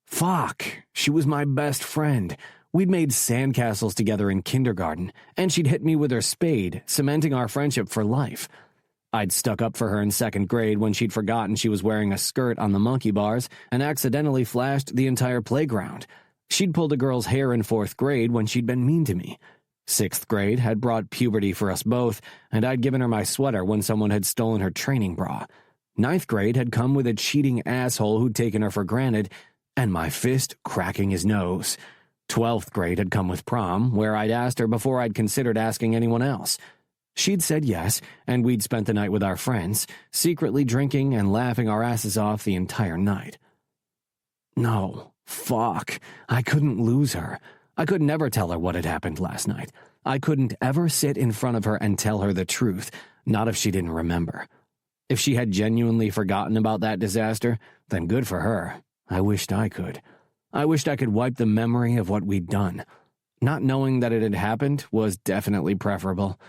Fuck, she was my best friend. We'd made sandcastles together in kindergarten, and she'd hit me with her spade, cementing our friendship for life. I'd stuck up for her in second grade when she'd forgotten she was wearing a skirt on the monkey bars and accidentally flashed the entire playground. She'd pulled a girl's hair in fourth grade when she'd been mean to me. Sixth grade had brought puberty for us both, and I'd given her my sweater when someone had stolen her training bra. Ninth grade had come with a cheating asshole who'd taken her for granted, and my fist cracking his nose. 12th grade had come with prom, where I'd asked her before I'd considered asking anyone else. She'd said yes, and we'd spent the night with our friends, secretly drinking and laughing our asses off the entire night. No, fuck. I couldn't lose her. I could never tell her what had happened last night. I couldn't ever sit in front of her and tell her the truth, not if she didn't remember. If she had genuinely forgotten about that disaster, then good for her. I wished I could. I wished I could wipe the memory of what we'd done. Not knowing that it had happened was definitely preferable.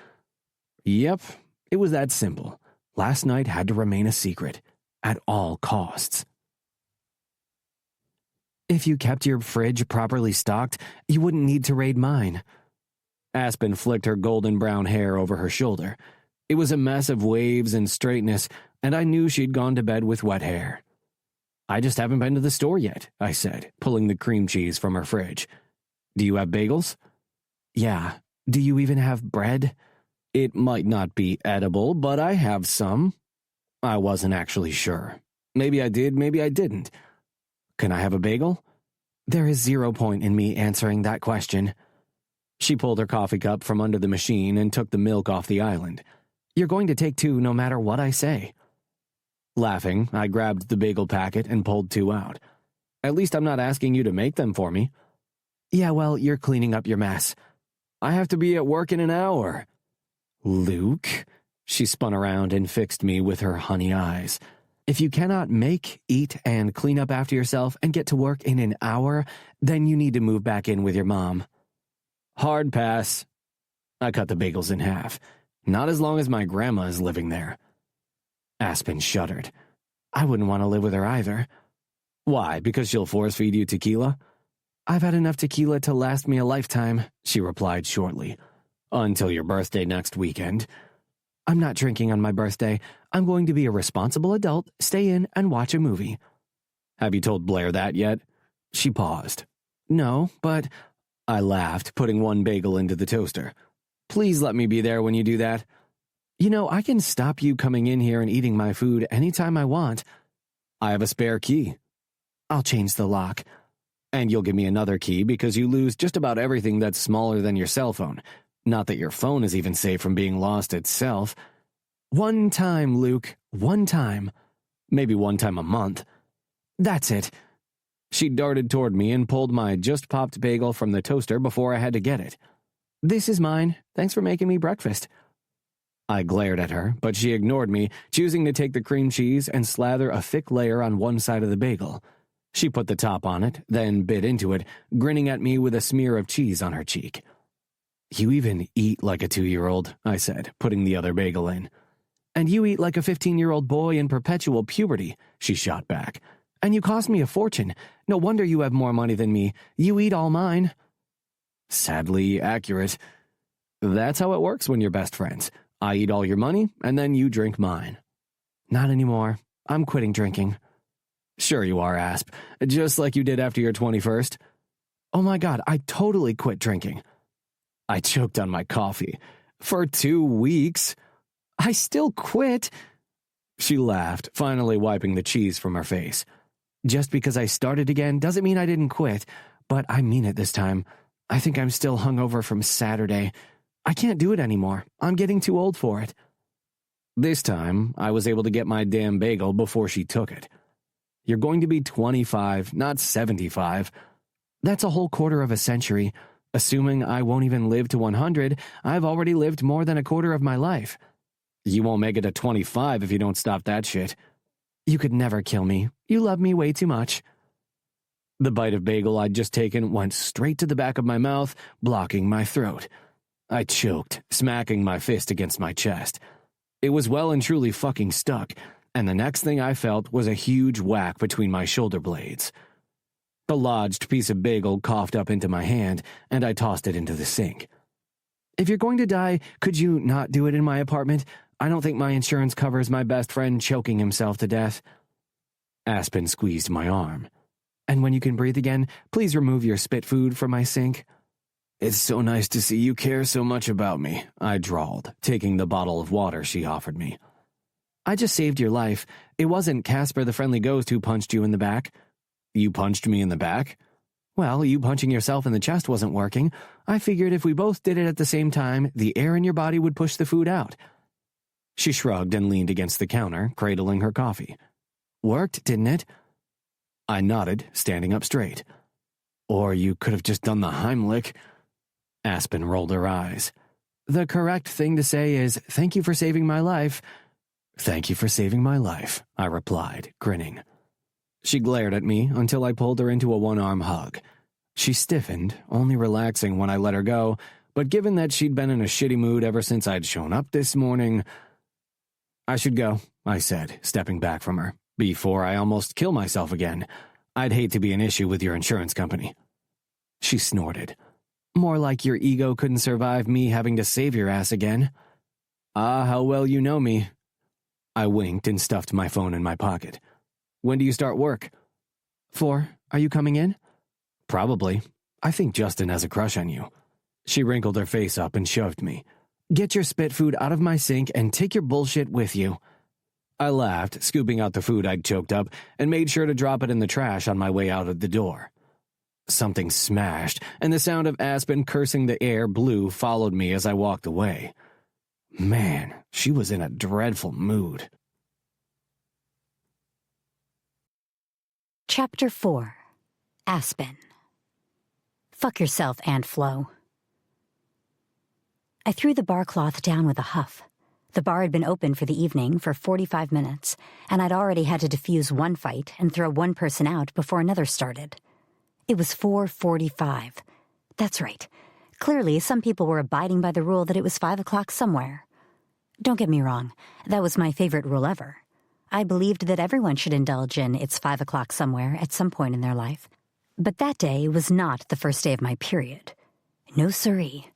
Yep, it was that simple. Last night had to remain a secret, at all costs. If you kept your fridge properly stocked, you wouldn't need to raid mine. Aspen flicked her golden brown hair over her shoulder. It was a mess of waves and straightness, and I knew she'd gone to bed with wet hair. I just haven't been to the store yet, I said, pulling the cream cheese from her fridge. Do you have bagels? Yeah. Do you even have bread? It might not be edible, but I have some. I wasn't actually sure. Maybe I did, maybe I didn't. Can I have a bagel? There is 0 point in me answering that question. She pulled her coffee cup from under the machine and took the milk off the island. You're going to take 2 no matter what I say. Laughing, I grabbed the bagel packet and pulled 2 out. At least I'm not asking you to make them for me. Yeah, well, you're cleaning up your mess. I have to be at work in an hour. Luke? She spun around and fixed me with her honey eyes. If you cannot make, eat, and clean up after yourself and get to work in an hour, then you need to move back in with your mom. Hard pass. I cut the bagels in half. Not as long as my grandma is living there. Aspen shuddered. I wouldn't want to live with her either. Why, because she'll force-feed you tequila? I've had enough tequila to last me a lifetime, she replied shortly. Until your birthday next weekend. I'm not drinking on my birthday. I'm going to be a responsible adult, stay in, and watch a movie. Have you told Blair that yet? She paused. No, but... I laughed, putting 1 bagel into the toaster. Please let me be there when you do that. You know, I can stop you coming in here and eating my food anytime I want. I have a spare key. I'll change the lock. And you'll give me another key because you lose just about everything that's smaller than your cell phone. Not that your phone is even safe from being lost itself. 1 time, Luke. 1 time. Maybe 1 time a month. That's it. She darted toward me and pulled my just-popped bagel from the toaster before I had to get it. This is mine. Thanks for making me breakfast. I glared at her, but she ignored me, choosing to take the cream cheese and slather a thick layer on one side of the bagel. She put the top on it, then bit into it, grinning at me with a smear of cheese on her cheek. You even eat like a 2-year-old, I said, putting the other bagel in. And you eat like a 15-year-old boy in perpetual puberty, she shot back. And you cost me a fortune. No wonder you have more money than me. You eat all mine. Sadly accurate. That's how it works when you're best friends. I eat all your money, and then you drink mine. Not anymore. I'm quitting drinking. Sure you are, Asp. Just like you did after your 21st. Oh my God, I totally quit drinking. I choked on my coffee. For 2 weeks. I still quit. She laughed, finally wiping the cheese from her face. Just because I started again doesn't mean I didn't quit, but I mean it this time. I think I'm still hungover from Saturday. I can't do it anymore. I'm getting too old for it. This time, I was able to get my damn bagel before she took it. You're going to be 25, not 75. That's a whole quarter of a century. Assuming I won't even live to 100, I've already lived more than a quarter of my life. You won't make it to 25 if you don't stop that shit. You could never kill me. You love me way too much. The bite of bagel I'd just taken went straight to the back of my mouth, blocking my throat. I choked, smacking my fist against my chest. It was well and truly fucking stuck, and the next thing I felt was a huge whack between my shoulder blades. The lodged piece of bagel coughed up into my hand, and I tossed it into the sink. If you're going to die, could you not do it in my apartment? I don't think my insurance covers my best friend choking himself to death. Aspen squeezed my arm. And when you can breathe again, please remove your spit food from my sink. It's so nice to see you care so much about me, I drawled, taking the bottle of water she offered me. I just saved your life. It wasn't Casper the Friendly Ghost who punched you in the back. You punched me in the back? Well, you punching yourself in the chest wasn't working. I figured if we both did it at the same time, the air in your body would push the food out. She shrugged and leaned against the counter, cradling her coffee. Worked, didn't it? I nodded, standing up straight. Or you could have just done the Heimlich. Aspen rolled her eyes. The correct thing to say is, thank you for saving my life. Thank you for saving my life, I replied, grinning. She glared at me until I pulled her into a one-arm hug. She stiffened, only relaxing when I let her go, but given that she'd been in a shitty mood ever since I'd shown up this morning... I should go, I said, stepping back from her, before I almost kill myself again. I'd hate to be an issue with your insurance company. She snorted. More like your ego couldn't survive me having to save your ass again. Ah, how well you know me. I winked and stuffed my phone in my pocket. When do you start work? 4. Are you coming in? Probably. I think Justin has a crush on you. She wrinkled her face up and shoved me. Get your spit food out of my sink and take your bullshit with you. I laughed, scooping out the food I'd choked up, and made sure to drop it in the trash on my way out of the door. Something smashed, and the sound of Aspen cursing the air blue followed me as I walked away. Man, she was in a dreadful mood. Chapter 4. Aspen. Fuck yourself, Aunt Flo. I threw the bar cloth down with a huff. The bar had been open for the evening for 45 minutes, and I'd already had to defuse one fight and throw one person out before another started. It was 4:45. That's right. Clearly, some people were abiding by the rule that it was 5 o'clock somewhere. Don't get me wrong, that was my favorite rule ever. I believed that everyone should indulge in it's 5 o'clock somewhere at some point in their life. But that day was not the first day of my period. No siree.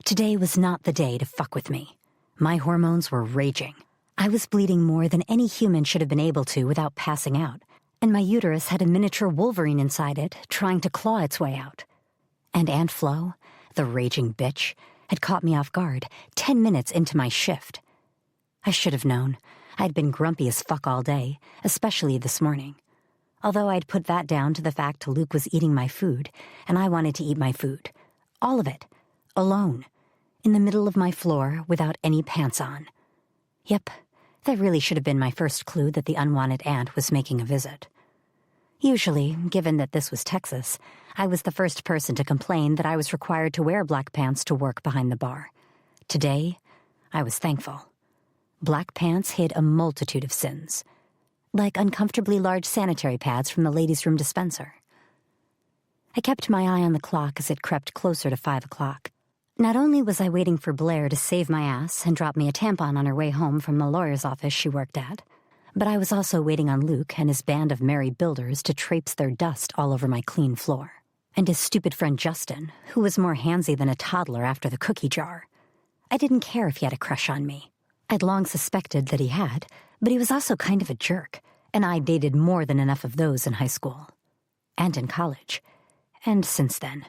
Today was not the day to fuck with me. My hormones were raging. I was bleeding more than any human should have been able to without passing out, and my uterus had a miniature Wolverine inside it trying to claw its way out. And Aunt Flo, the raging bitch, had caught me off guard 10 minutes into my shift. I should have known. I'd been grumpy as fuck all day, especially this morning. Although I'd put that down to the fact Luke was eating my food, and I wanted to eat my food. All of it. Alone. In the middle of my floor, without any pants on. Yep, that really should have been my first clue that the unwanted aunt was making a visit. Usually, given that this was Texas, I was the first person to complain that I was required to wear black pants to work behind the bar. Today, I was thankful. Black pants hid a multitude of sins, like uncomfortably large sanitary pads from the ladies' room dispenser. I kept my eye on the clock as it crept closer to 5 o'clock. Not only was I waiting for Blair to save my ass and drop me a tampon on her way home from the lawyer's office she worked at, but I was also waiting on Luke and his band of merry builders to traipse their dust all over my clean floor, and his stupid friend Justin, who was more handsy than a toddler after the cookie jar. I didn't care if he had a crush on me. I'd long suspected that he had, but he was also kind of a jerk, and I dated more than enough of those in high school. And in college. And since then.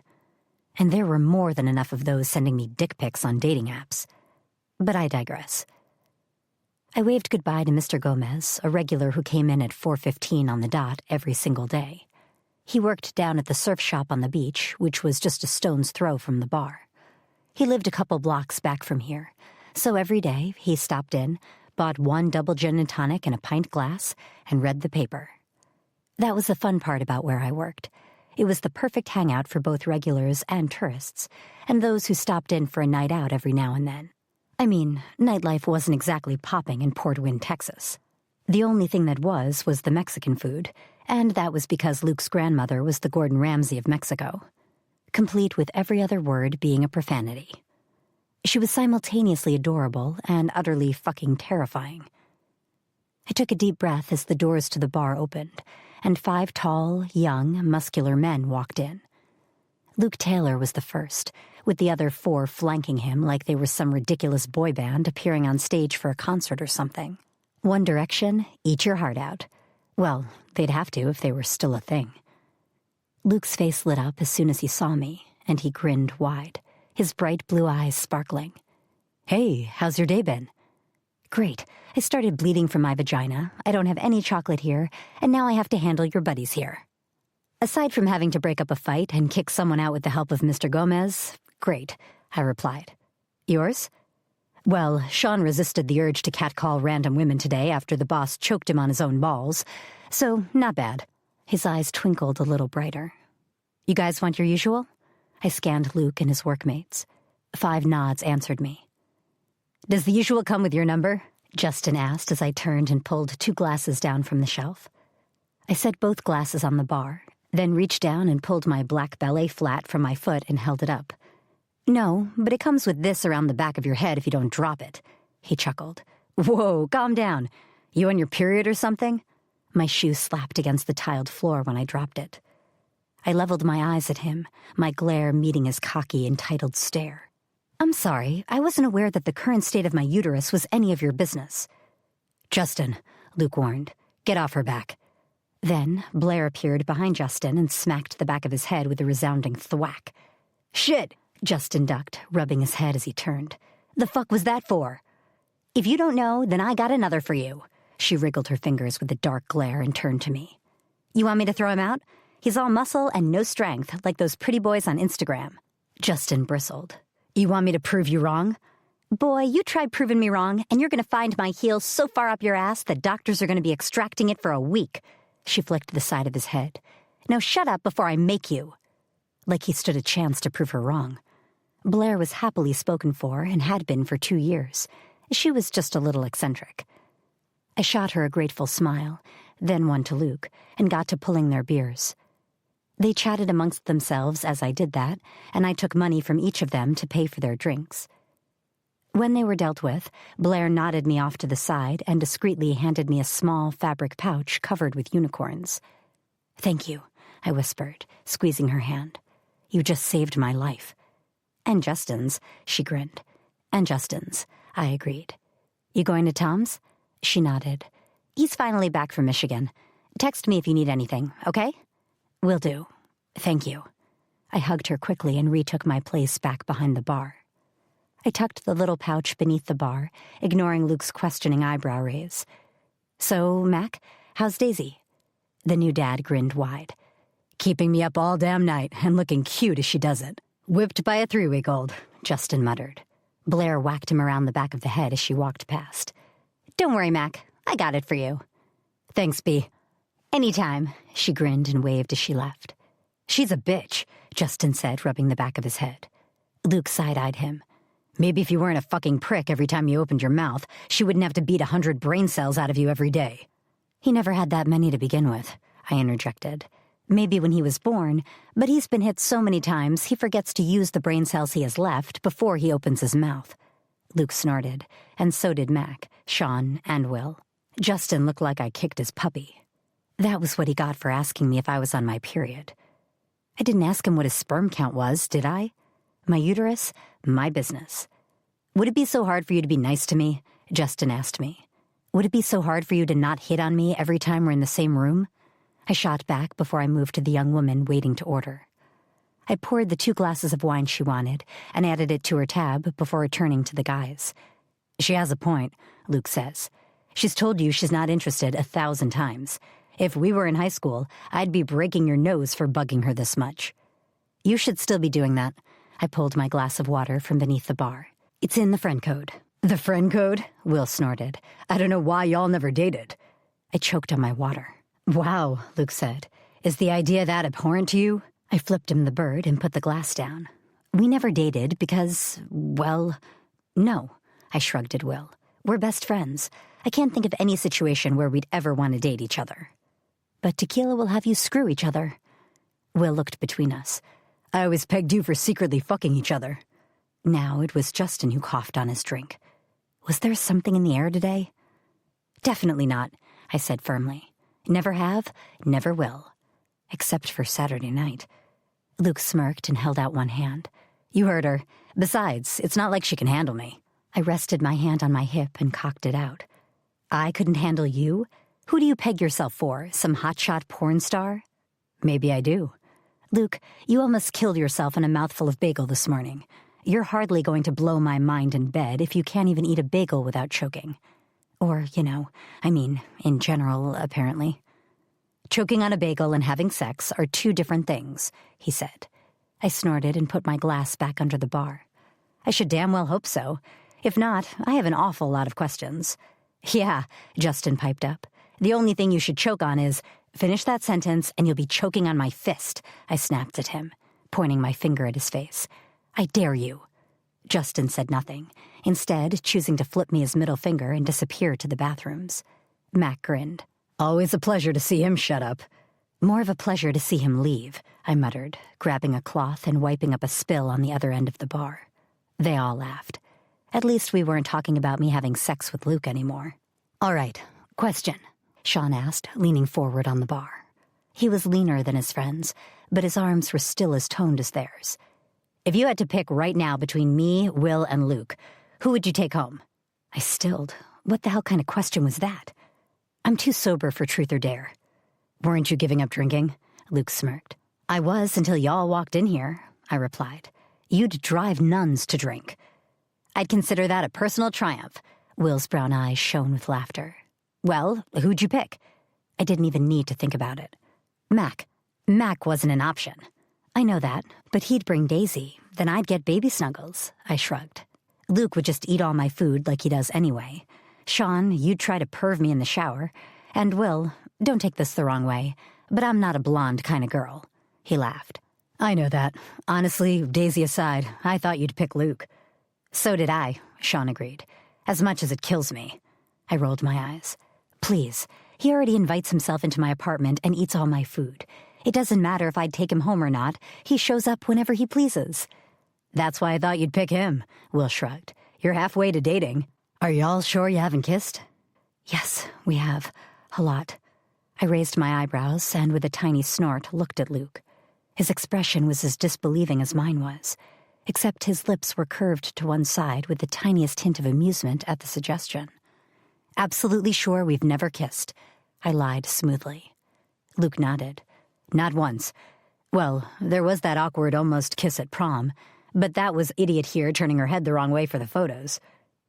And there were more than enough of those sending me dick pics on dating apps. But I digress. I waved goodbye to Mr. Gomez, a regular who came in at 4:15 on the dot every single day. He worked down at the surf shop on the beach, which was just a stone's throw from the bar. He lived a couple blocks back from here, so every day he stopped in, bought one double gin and tonic and a pint glass, and read the paper. That was the fun part about where I worked. It was the perfect hangout for both regulars and tourists, and those who stopped in for a night out every now and then. I mean, nightlife wasn't exactly popping in Port Wynne, Texas. The only thing that was the Mexican food, and that was because Luke's grandmother was the Gordon Ramsay of Mexico, complete with every other word being a profanity. She was simultaneously adorable and utterly fucking terrifying. I took a deep breath as the doors to the bar opened, and 5 tall, young, muscular men walked in. Luke Taylor was the first, with the other 4 flanking him like they were some ridiculous boy band appearing on stage for a concert or something. One Direction, eat your heart out. Well, they'd have to if they were still a thing. Luke's face lit up as soon as he saw me, and he grinned wide, his bright blue eyes sparkling. "Hey, how's your day been?" "Great. I started bleeding from my vagina. I don't have any chocolate here, and now I have to handle your buddies here." "Aside from having to break up a fight and kick someone out with the help of Mr. Gomez, great," I replied. "Yours?" "Well, Sean resisted the urge to catcall random women today after the boss choked him on his own balls, so not bad." His eyes twinkled a little brighter. "You guys want your usual?" I scanned Luke and his workmates. 5 nods answered me. "Does the usual come with your number?" Justin asked as I turned and pulled 2 glasses down from the shelf. I set both glasses on the bar, then reached down and pulled my black ballet flat from my foot and held it up. "No, but it comes with this around the back of your head if you don't drop it," he chuckled. "Whoa, calm down. You on your period or something?" My shoe slapped against the tiled floor when I dropped it. I leveled my eyes at him, my glare meeting his cocky, entitled stare. "I'm sorry, I wasn't aware that the current state of my uterus was any of your business." "Justin," Luke warned, "get off her back." Then Blair appeared behind Justin and smacked the back of his head with a resounding thwack. "Shit!" Justin ducked, rubbing his head as he turned. "The fuck was that for?" "If you don't know, then I got another for you." She wriggled her fingers with a dark glare and turned to me. "You want me to throw him out? He's all muscle and no strength, like those pretty boys on Instagram." Justin bristled. "You want me to prove you wrong?" "Boy, you tried proving me wrong, and you're going to find my heel so far up your ass that doctors are going to be extracting it for a week." She flicked the side of his head. "Now shut up before I make you." Like he stood a chance to prove her wrong. Blair was happily spoken for and had been for 2 years. She was just a little eccentric. I shot her a grateful smile, then one to Luke, and got to pulling their beers. They chatted amongst themselves as I did that, and I took money from each of them to pay for their drinks. When they were dealt with, Blair nodded me off to the side and discreetly handed me a small fabric pouch covered with unicorns. "Thank you," I whispered, squeezing her hand. "You just saved my life." "And Justin's," she grinned. "And Justin's," I agreed. "You going to Tom's?" She nodded. "He's finally back from Michigan. Text me if you need anything, okay?" "Will do. Thank you." I hugged her quickly and retook my place back behind the bar. I tucked the little pouch beneath the bar, ignoring Luke's questioning eyebrow raise. "So, Mac, how's Daisy?" The new dad grinned wide. "Keeping me up all damn night and looking cute as she does it. Whipped by a 3-week-old, Justin muttered. Blair whacked him around the back of the head as she walked past. "Don't worry, Mac. I got it for you." "Thanks, B." "Anytime," she grinned and waved as she left. "She's a bitch," Justin said, rubbing the back of his head. Luke side-eyed him. "Maybe if you weren't a fucking prick every time you opened your mouth, she wouldn't have to beat 100 brain cells out of you every day." "He never had that many to begin with," I interjected. "Maybe when he was born, but he's been hit so many times he forgets to use the brain cells he has left before he opens his mouth." Luke snorted, and so did Mac, Sean, and Will. Justin looked like I kicked his puppy. That was what he got for asking me if I was on my period. I didn't ask him what his sperm count was, did I? My uterus? My business. "Would it be so hard for you to be nice to me?" Justin asked me. "Would it be so hard for you to not hit on me every time we're in the same room?" I shot back before I moved to the young woman waiting to order. I poured the 2 glasses of wine she wanted and added it to her tab before returning to the guys. "She has a point," Luke says. "She's told you she's not interested 1,000 times. If we were in high school, I'd be breaking your nose for bugging her this much." "You should still be doing that." I pulled my glass of water from beneath the bar. "It's in the friend code." "The friend code?" Will snorted. "I don't know why y'all never dated." I choked on my water. "Wow," Luke said. "Is the idea that abhorrent to you?" I flipped him the bird and put the glass down. "We never dated because, well, no." I shrugged at Will. "We're best friends. I can't think of any situation where we'd ever want to date each other. But tequila will have you screw each other. Will looked between us. I always pegged you for secretly fucking each other. Now it was Justin who coughed on his drink. Was there something in the air today? Definitely not, I said firmly. Never have, never will. Except for Saturday night. Luke smirked and held out one hand. You heard her. Besides, it's not like she can handle me. I rested my hand on my hip and cocked it out. I couldn't handle you? Who do you peg yourself for, some hotshot porn star? Maybe I do. Luke, you almost killed yourself on a mouthful of bagel this morning. You're hardly going to blow my mind in bed if you can't even eat a bagel without choking. Or, in general, apparently. Choking on a bagel and having sex are two different things, he said. I snorted and put my glass back under the bar. I should damn well hope so. If not, I have an awful lot of questions. Yeah, Justin piped up. The only thing you should choke on is, finish that sentence and you'll be choking on my fist, I snapped at him, pointing my finger at his face. I dare you. Justin said nothing, instead choosing to flip me his middle finger and disappear to the bathrooms. Mac grinned. Always a pleasure to see him shut up. More of a pleasure to see him leave, I muttered, grabbing a cloth and wiping up a spill on the other end of the bar. They all laughed. At least we weren't talking about me having sex with Luke anymore. All right, question, Sean asked, leaning forward on the bar. He was leaner than his friends, but his arms were still as toned as theirs. If you had to pick right now between me, Will, and Luke, who would you take home? I stilled. What the hell kind of question was that? I'm too sober for truth or dare. Weren't you giving up drinking? Luke smirked. I was until y'all walked in here, I replied. You'd drive nuns to drink. I'd consider that a personal triumph. Will's brown eyes shone with laughter. Well, who'd you pick? I didn't even need to think about it. Mac. Mac wasn't an option. I know that, but he'd bring Daisy. Then I'd get baby snuggles, I shrugged. Luke would just eat all my food like he does anyway. Sean, you'd try to perv me in the shower. And Will, don't take this the wrong way, but I'm not a blonde kind of girl. He laughed. I know that. Honestly, Daisy aside, I thought you'd pick Luke. So did I, Sean agreed. As much as it kills me. I rolled my eyes. Please, he already invites himself into my apartment and eats all my food. It doesn't matter if I'd take him home or not. He shows up whenever he pleases. That's why I thought you'd pick him, Will shrugged. You're halfway to dating. Are y'all sure you haven't kissed? Yes, we have. A lot. I raised my eyebrows and with a tiny snort looked at Luke. His expression was as disbelieving as mine was, except his lips were curved to one side with the tiniest hint of amusement at the suggestion. Absolutely sure we've never kissed, I lied smoothly. Luke nodded. Not once. Well, there was that awkward almost kiss at prom, but that was idiot here turning her head the wrong way for the photos.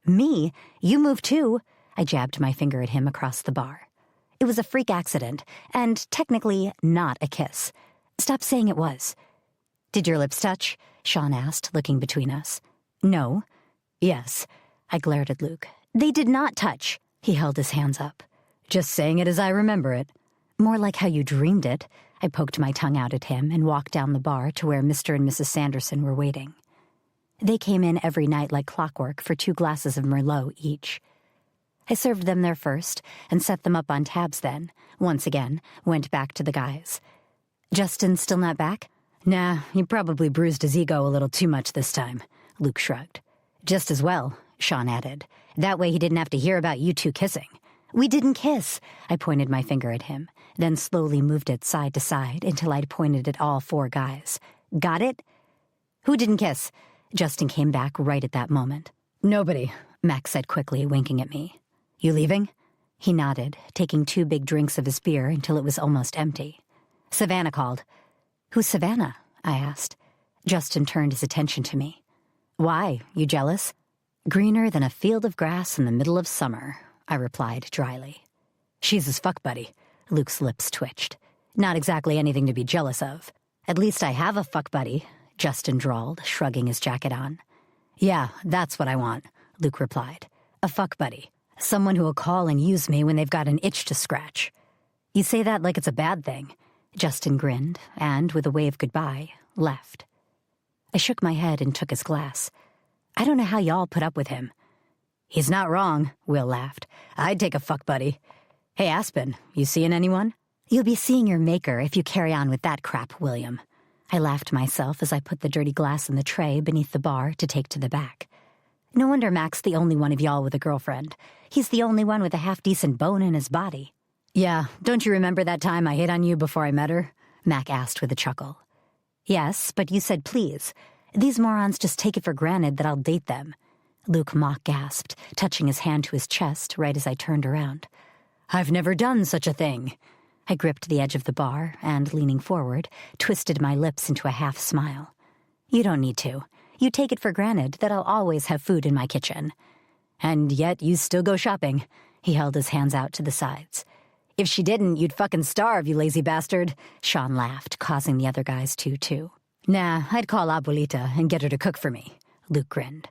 Me? You moved too? I jabbed my finger at him across the bar. It was a freak accident, and technically not a kiss. Stop saying it was. Did your lips touch? Sean asked, looking between us. No. Yes. I glared at Luke. They did not touch. He held his hands up. Just saying it as I remember it. More like how you dreamed it. I poked my tongue out at him and walked down the bar to where Mr. and Mrs. Sanderson were waiting. They came in every night like clockwork for 2 glasses of Merlot each. I served them their first and set them up on tabs then, once again, went back to the guys. Justin still not back? Nah, he probably bruised his ego a little too much this time, Luke shrugged. Just as well, Sean added. That way he didn't have to hear about you two kissing. We didn't kiss, I pointed my finger at him, then slowly moved it side to side until I'd pointed at all 4 guys. Got it? Who didn't kiss? Justin came back right at that moment. Nobody, Max said quickly, winking at me. You leaving? He nodded, taking 2 big drinks of his beer until it was almost empty. Savannah called. Who's Savannah? I asked. Justin turned his attention to me. Why, you jealous? Greener than a field of grass in the middle of summer, I replied dryly. She's his fuck buddy. Luke's lips twitched. Not exactly anything to be jealous of. At least I have a fuck buddy, Justin drawled, shrugging his jacket on. Yeah, that's what I want, Luke replied. A fuck buddy. Someone who will call and use me when they've got an itch to scratch. You say that like it's a bad thing. Justin grinned, and, with a wave goodbye, left. I shook my head and took his glass. I don't know how y'all put up with him. He's not wrong, Will laughed. I'd take a fuck buddy. Hey, Aspen, you seeing anyone? You'll be seeing your maker if you carry on with that crap, William. I laughed myself as I put the dirty glass in the tray beneath the bar to take to the back. No wonder Mac's the only one of y'all with a girlfriend. He's the only one with a half-decent bone in his body. Yeah, don't you remember that time I hit on you before I met her? Mac asked with a chuckle. Yes, but you said please. These morons just take it for granted that I'll date them. Luke mock gasped, touching his hand to his chest right as I turned around. I've never done such a thing. I gripped the edge of the bar and, leaning forward, twisted my lips into a half-smile. You don't need to. You take it for granted that I'll always have food in my kitchen. And yet you still go shopping. He held his hands out to the sides. If she didn't, you'd fucking starve, you lazy bastard. Sean laughed, causing the other guys to, too. Nah, I'd call Abuelita and get her to cook for me. Luke grinned.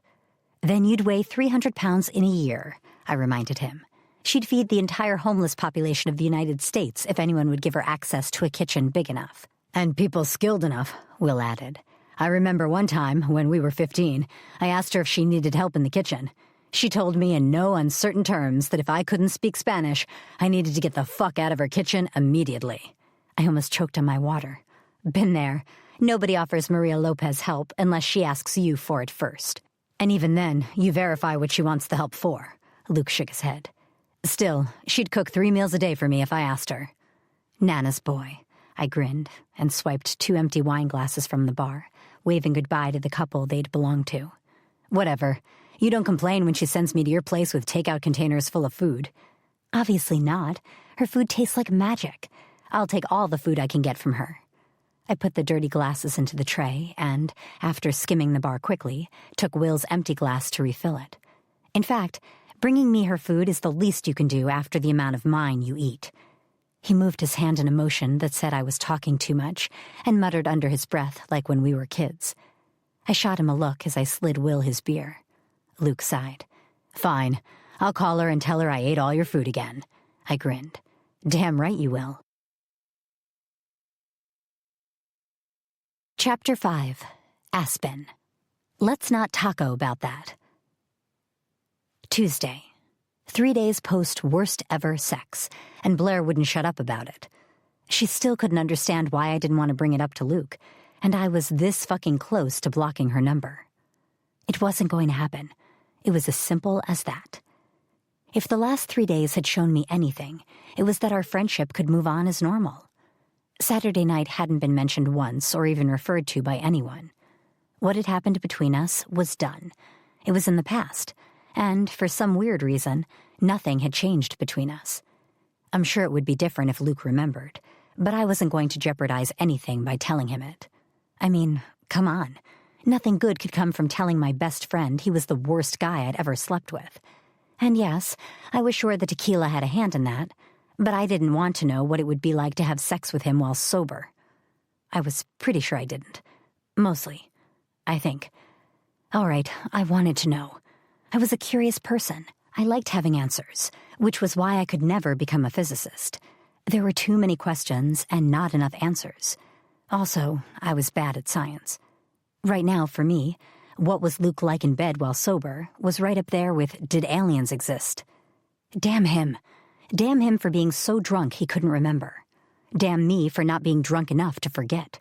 Then you'd weigh 300 pounds in a year, I reminded him. She'd feed the entire homeless population of the United States if anyone would give her access to a kitchen big enough. And people skilled enough, Will added. I remember one time, when we were 15, I asked her if she needed help in the kitchen. She told me in no uncertain terms that if I couldn't speak Spanish, I needed to get the fuck out of her kitchen immediately. I almost choked on my water. Been there. Nobody offers Maria Lopez help unless she asks you for it first. And even then, you verify what she wants the help for. Luke shook his head. Still, she'd cook 3 meals a day for me if I asked her. Nana's boy. I grinned and swiped 2 empty wine glasses from the bar, waving goodbye to the couple they'd belonged to. Whatever. You don't complain when she sends me to your place with takeout containers full of food. Obviously not. Her food tastes like magic. I'll take all the food I can get from her. I put the dirty glasses into the tray and, after skimming the bar quickly, took Will's empty glass to refill it. In fact, bringing me her food is the least you can do after the amount of mine you eat. He moved his hand in a motion that said I was talking too much and muttered under his breath like when we were kids. I shot him a look as I slid Will his beer. Luke sighed. Fine. I'll call her and tell her I ate all your food again. I grinned. Damn right you will. Chapter 5. Aspen. Let's not taco about that. Tuesday. 3 days post-worst ever sex, and Blair wouldn't shut up about it. She still couldn't understand why I didn't want to bring it up to Luke, and I was this fucking close to blocking her number. It wasn't going to happen. It was as simple as that. If the last 3 days had shown me anything, it was that our friendship could move on as normal. Saturday night hadn't been mentioned once or even referred to by anyone. What had happened between us was done. It was in the past, and, for some weird reason, nothing had changed between us. I'm sure it would be different if Luke remembered, but I wasn't going to jeopardize anything by telling him it. I mean, come on. Nothing good could come from telling my best friend he was the worst guy I'd ever slept with. And yes, I was sure the tequila had a hand in that, but I didn't want to know what it would be like to have sex with him while sober. I was pretty sure I didn't. Mostly, I think. All right, I wanted to know. I was a curious person. I liked having answers, which was why I could never become a physicist. There were too many questions and not enough answers. Also, I was bad at science. Right now, for me, what was Luke like in bed while sober was right up there with did aliens exist? Damn him. Damn him for being so drunk he couldn't remember. Damn me for not being drunk enough to forget.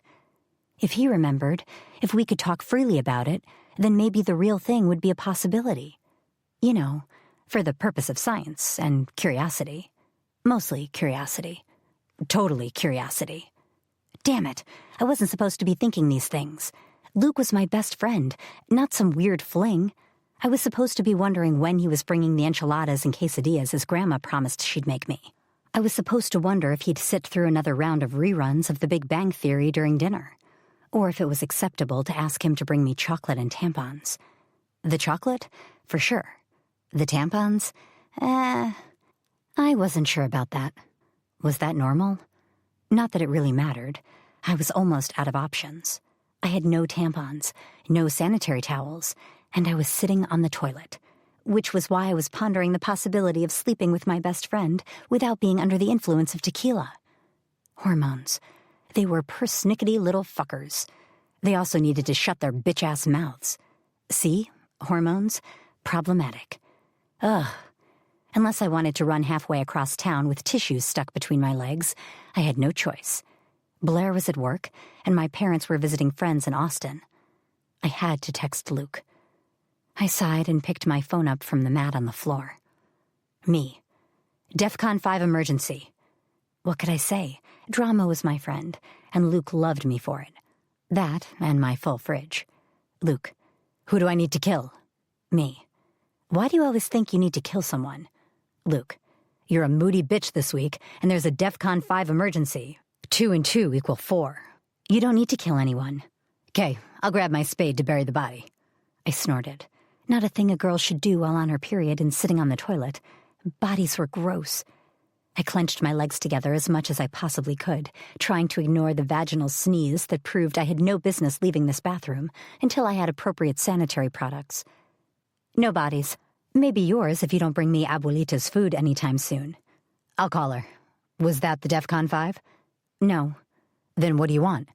If he remembered, if we could talk freely about it, then maybe the real thing would be a possibility. You know, for the purpose of science and curiosity. Mostly curiosity. Totally curiosity. Damn it, I wasn't supposed to be thinking these things. Luke was my best friend, not some weird fling. I was supposed to be wondering when he was bringing the enchiladas and quesadillas his grandma promised she'd make me. I was supposed to wonder if he'd sit through another round of reruns of The Big Bang Theory during dinner, or if it was acceptable to ask him to bring me chocolate and tampons. The chocolate? For sure. The tampons? I wasn't sure about that. Was that normal? Not that it really mattered. I was almost out of options. I had no tampons, no sanitary towels, and I was sitting on the toilet, which was why I was pondering the possibility of sleeping with my best friend without being under the influence of tequila. Hormones. They were persnickety little fuckers. They also needed to shut their bitch-ass mouths. See? Hormones? Problematic. Ugh. Unless I wanted to run halfway across town with tissues stuck between my legs, I had no choice. Blair was at work, and my parents were visiting friends in Austin. I had to text Luke. I sighed and picked my phone up from the mat on the floor. Me. DEFCON 5 emergency. What could I say? Drama was my friend, and Luke loved me for it. That and my full fridge. Luke. Who do I need to kill? Me. Why do you always think you need to kill someone? Luke. You're a moody bitch this week, and there's a DEFCON 5 emergency. 2 and 2 equal 4. You don't need to kill anyone. Okay, I'll grab my spade to bury the body. I snorted. Not a thing a girl should do while on her period and sitting on the toilet. Bodies were gross. I clenched my legs together as much as I possibly could, trying to ignore the vaginal sneeze that proved I had no business leaving this bathroom until I had appropriate sanitary products. No bodies. Maybe yours if you don't bring me Abuelita's food anytime soon. I'll call her. Was that the DEFCON 5? No. Then what do you want?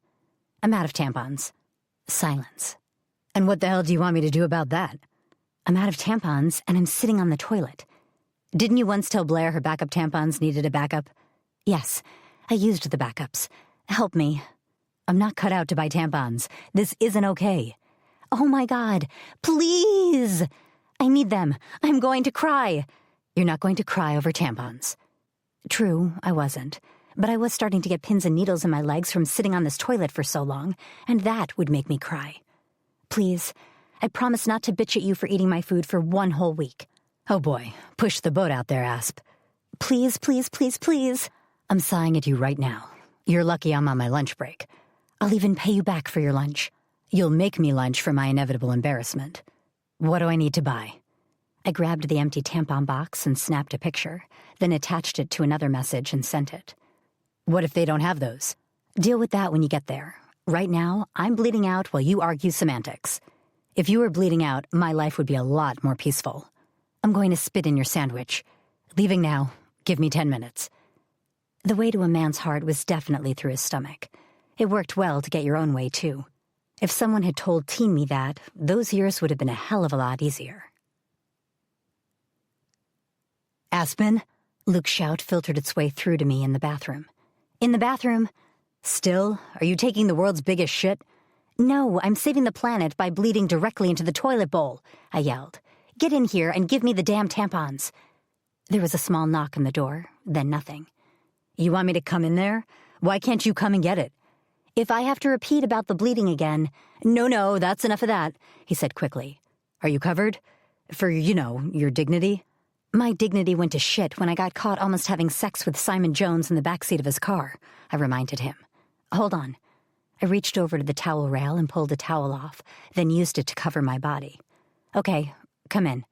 I'm out of tampons. Silence. And what the hell do you want me to do about that? I'm out of tampons, and I'm sitting on the toilet. Didn't you once tell Blair her backup tampons needed a backup? Yes, I used the backups. Help me. I'm not cut out to buy tampons. This isn't okay. Oh my God, please! I need them. I'm going to cry. You're not going to cry over tampons. True, I wasn't. But I was starting to get pins and needles in my legs from sitting on this toilet for so long, and that would make me cry. Please, I promise not to bitch at you for eating my food for 1 whole week. Oh boy, push the boat out there, Asp. Please, please, please, please. I'm sighing at you right now. You're lucky I'm on my lunch break. I'll even pay you back for your lunch. You'll make me lunch for my inevitable embarrassment. What do I need to buy? I grabbed the empty tampon box and snapped a picture, then attached it to another message and sent it. What if they don't have those? Deal with that when you get there. Right now, I'm bleeding out while you argue semantics. If you were bleeding out, my life would be a lot more peaceful. I'm going to spit in your sandwich. Leaving now. Give me 10 minutes. The way to a man's heart was definitely through his stomach. It worked well to get your own way, too. If someone had told teen me that, those years would have been a hell of a lot easier. Aspen? Luke's shout filtered its way through to me in the bathroom. In the bathroom? Still? Are you taking the world's biggest shit? No, I'm saving the planet by bleeding directly into the toilet bowl, I yelled. Get in here and give me the damn tampons. There was a small knock on the door, then nothing. You want me to come in there? Why can't you come and get it? If I have to repeat about the bleeding again... No, that's enough of that, he said quickly. Are you covered? For, your dignity? My dignity went to shit when I got caught almost having sex with Simon Jones in the backseat of his car, I reminded him. Hold on. I reached over to the towel rail and pulled a towel off, then used it to cover my body. Okay, come in.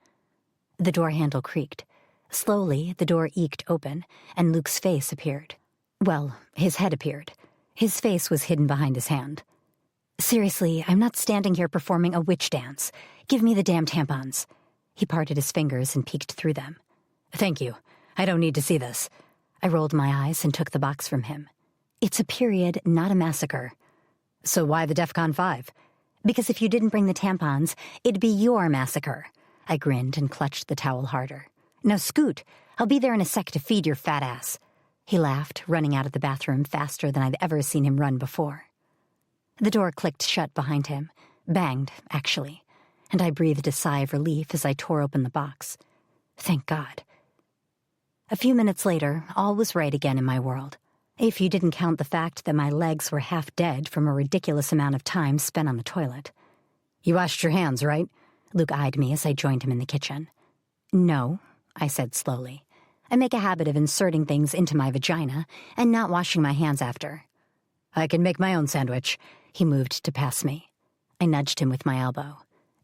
The door handle creaked. Slowly, the door eked open, and Luke's face appeared. Well, his head appeared. His face was hidden behind his hand. Seriously, I'm not standing here performing a witch dance. Give me the damn tampons. He parted his fingers and peeked through them. Thank you. I don't need to see this. I rolled my eyes and took the box from him. It's a period, not a massacre. So why the DEFCON 5? Because if you didn't bring the tampons, it'd be your massacre. I grinned and clutched the towel harder. Now scoot. I'll be there in a sec to feed your fat ass. He laughed, running out of the bathroom faster than I'd ever seen him run before. The door clicked shut behind him. Banged, actually. And I breathed a sigh of relief as I tore open the box. Thank God. A few minutes later, all was right again in my world. If you didn't count the fact that my legs were half dead from a ridiculous amount of time spent on the toilet. You washed your hands, right? Luke eyed me as I joined him in the kitchen. No, I said slowly. I make a habit of inserting things into my vagina and not washing my hands after. I can make my own sandwich. He moved to pass me. I nudged him with my elbow.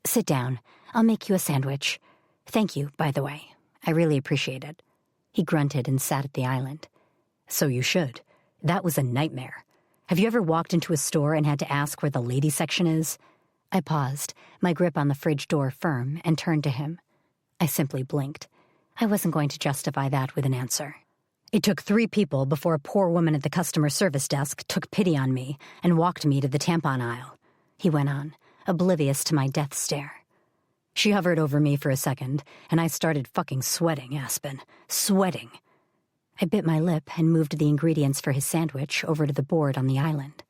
Sit down. I'll make you a sandwich. Thank you, by the way. I really appreciate it. He grunted and sat at the island. So you should. That was a nightmare. Have you ever walked into a store and had to ask where the lady section is? I paused, my grip on the fridge door firm, and turned to him. I simply blinked. I wasn't going to justify that with an answer. It took 3 people before a poor woman at the customer service desk took pity on me and walked me to the tampon aisle. He went on, oblivious to my death stare. She hovered over me for a second, and I started fucking sweating, Aspen. Sweating. I bit my lip and moved the ingredients for his sandwich over to the board on the island.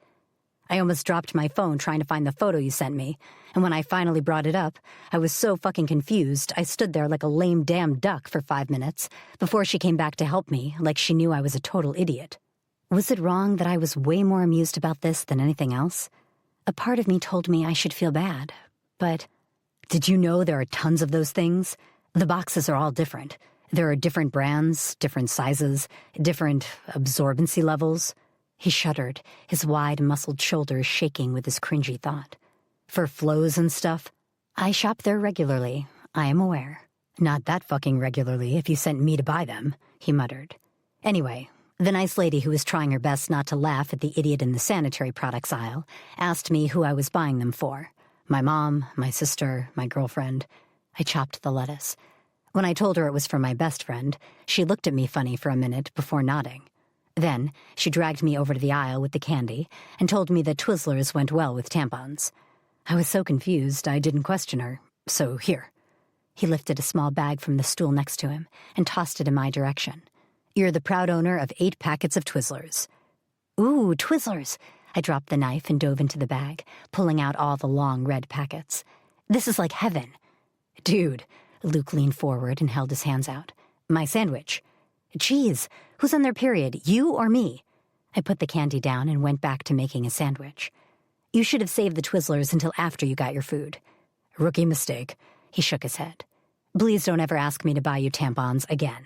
I almost dropped my phone trying to find the photo you sent me, and when I finally brought it up, I was so fucking confused I stood there like a lame damn duck for 5 minutes before she came back to help me like she knew I was a total idiot. Was it wrong that I was way more amused about this than anything else? A part of me told me I should feel bad, but did you know there are tons of those things? The boxes are all different. There are different brands, different sizes, different absorbency levels. He shuddered, his wide, muscled shoulders shaking with his cringy thought. For flows and stuff? I shop there regularly, I am aware. Not that fucking regularly if you sent me to buy them, he muttered. Anyway, the nice lady who was trying her best not to laugh at the idiot in the sanitary products aisle asked me who I was buying them for. My mom, my sister, my girlfriend. I chopped the lettuce. When I told her it was for my best friend, she looked at me funny for a minute before nodding. Then, she dragged me over to the aisle with the candy and told me that Twizzlers went well with tampons. I was so confused I didn't question her, so here. He lifted a small bag from the stool next to him and tossed it in my direction. You're the proud owner of 8 packets of Twizzlers. Ooh, Twizzlers! I dropped the knife and dove into the bag, pulling out all the long red packets. This is like heaven. Dude, Luke leaned forward and held his hands out. My sandwich. Geez, who's on their period, you or me? I put the candy down and went back to making a sandwich. You should have saved the Twizzlers until after you got your food. Rookie mistake. He shook his head. Please don't ever ask me to buy you tampons again.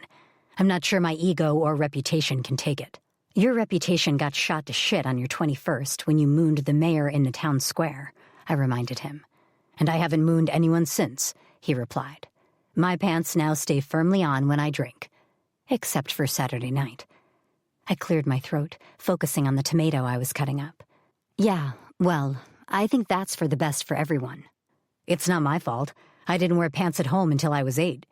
I'm not sure my ego or reputation can take it. Your reputation got shot to shit on your 21st when you mooned the mayor in the town square, I reminded him. And I haven't mooned anyone since, he replied. My pants now stay firmly on when I drink. Except for Saturday night. I cleared my throat, focusing on the tomato I was cutting up. Yeah, well, I think that's for the best for everyone. It's not my fault. I didn't wear pants at home until I was 8.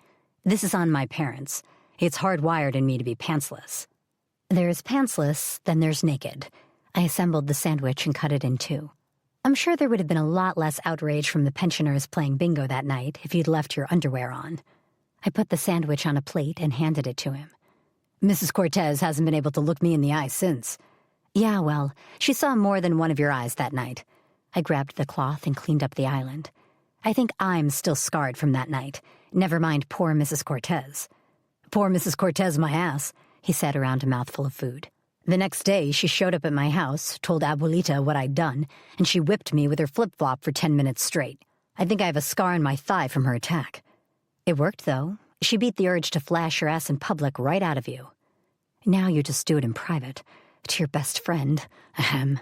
This is on my parents. It's hardwired in me to be pantsless. There's pantsless, then there's naked. I assembled the sandwich and cut it in 2. I'm sure there would have been a lot less outrage from the pensioners playing bingo that night if you'd left your underwear on. I put the sandwich on a plate and handed it to him. Mrs. Cortez hasn't been able to look me in the eye since. Yeah, well, she saw more than one of your eyes that night. I grabbed the cloth and cleaned up the island. I think I'm still scarred from that night. Never mind poor Mrs. Cortez. Poor Mrs. Cortez my ass, he said around a mouthful of food. The next day, she showed up at my house, told Abuelita what I'd done, and she whipped me with her flip-flop for 10 minutes straight. I think I have a scar on my thigh from her attack. It worked, though. She beat the urge to flash your ass in public right out of you. Now you just do it in private. To your best friend. Ahem.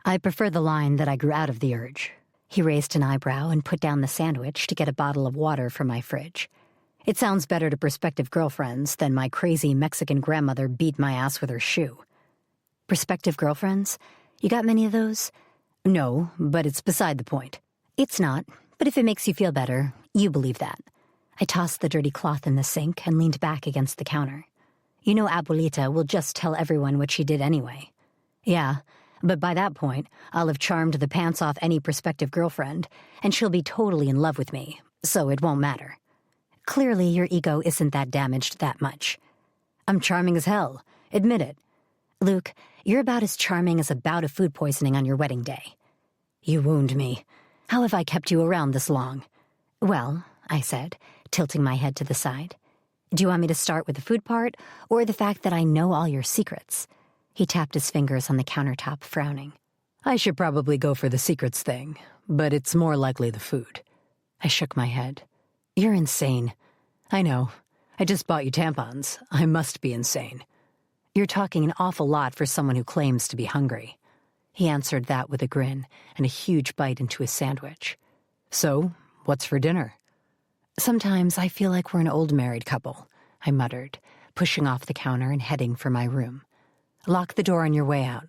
I prefer the line that I grew out of the urge. He raised an eyebrow and put down the sandwich to get a bottle of water from my fridge. It sounds better to prospective girlfriends than my crazy Mexican grandmother beat my ass with her shoe. Prospective girlfriends? You got many of those? No, but it's beside the point. It's not, but if it makes you feel better, you believe that. I tossed the dirty cloth in the sink and leaned back against the counter. You know Abuelita will just tell everyone what she did anyway. Yeah, but by that point, I'll have charmed the pants off any prospective girlfriend, and she'll be totally in love with me, so it won't matter. Clearly, your ego isn't that damaged that much. I'm charming as hell. Admit it. Luke, you're about as charming as a bout of food poisoning on your wedding day. You wound me. How have I kept you around this long? Well, I said, tilting my head to the side. Do you want me to start with the food part, or the fact that I know all your secrets? He tapped his fingers on the countertop, frowning. I should probably go for the secrets thing, but it's more likely the food. I shook my head. You're insane. I know. I just bought you tampons. I must be insane. You're talking an awful lot for someone who claims to be hungry. He answered that with a grin and a huge bite into his sandwich. So, what's for dinner? Sometimes I feel like we're an old married couple, I muttered, pushing off the counter and heading for my room. Lock the door on your way out.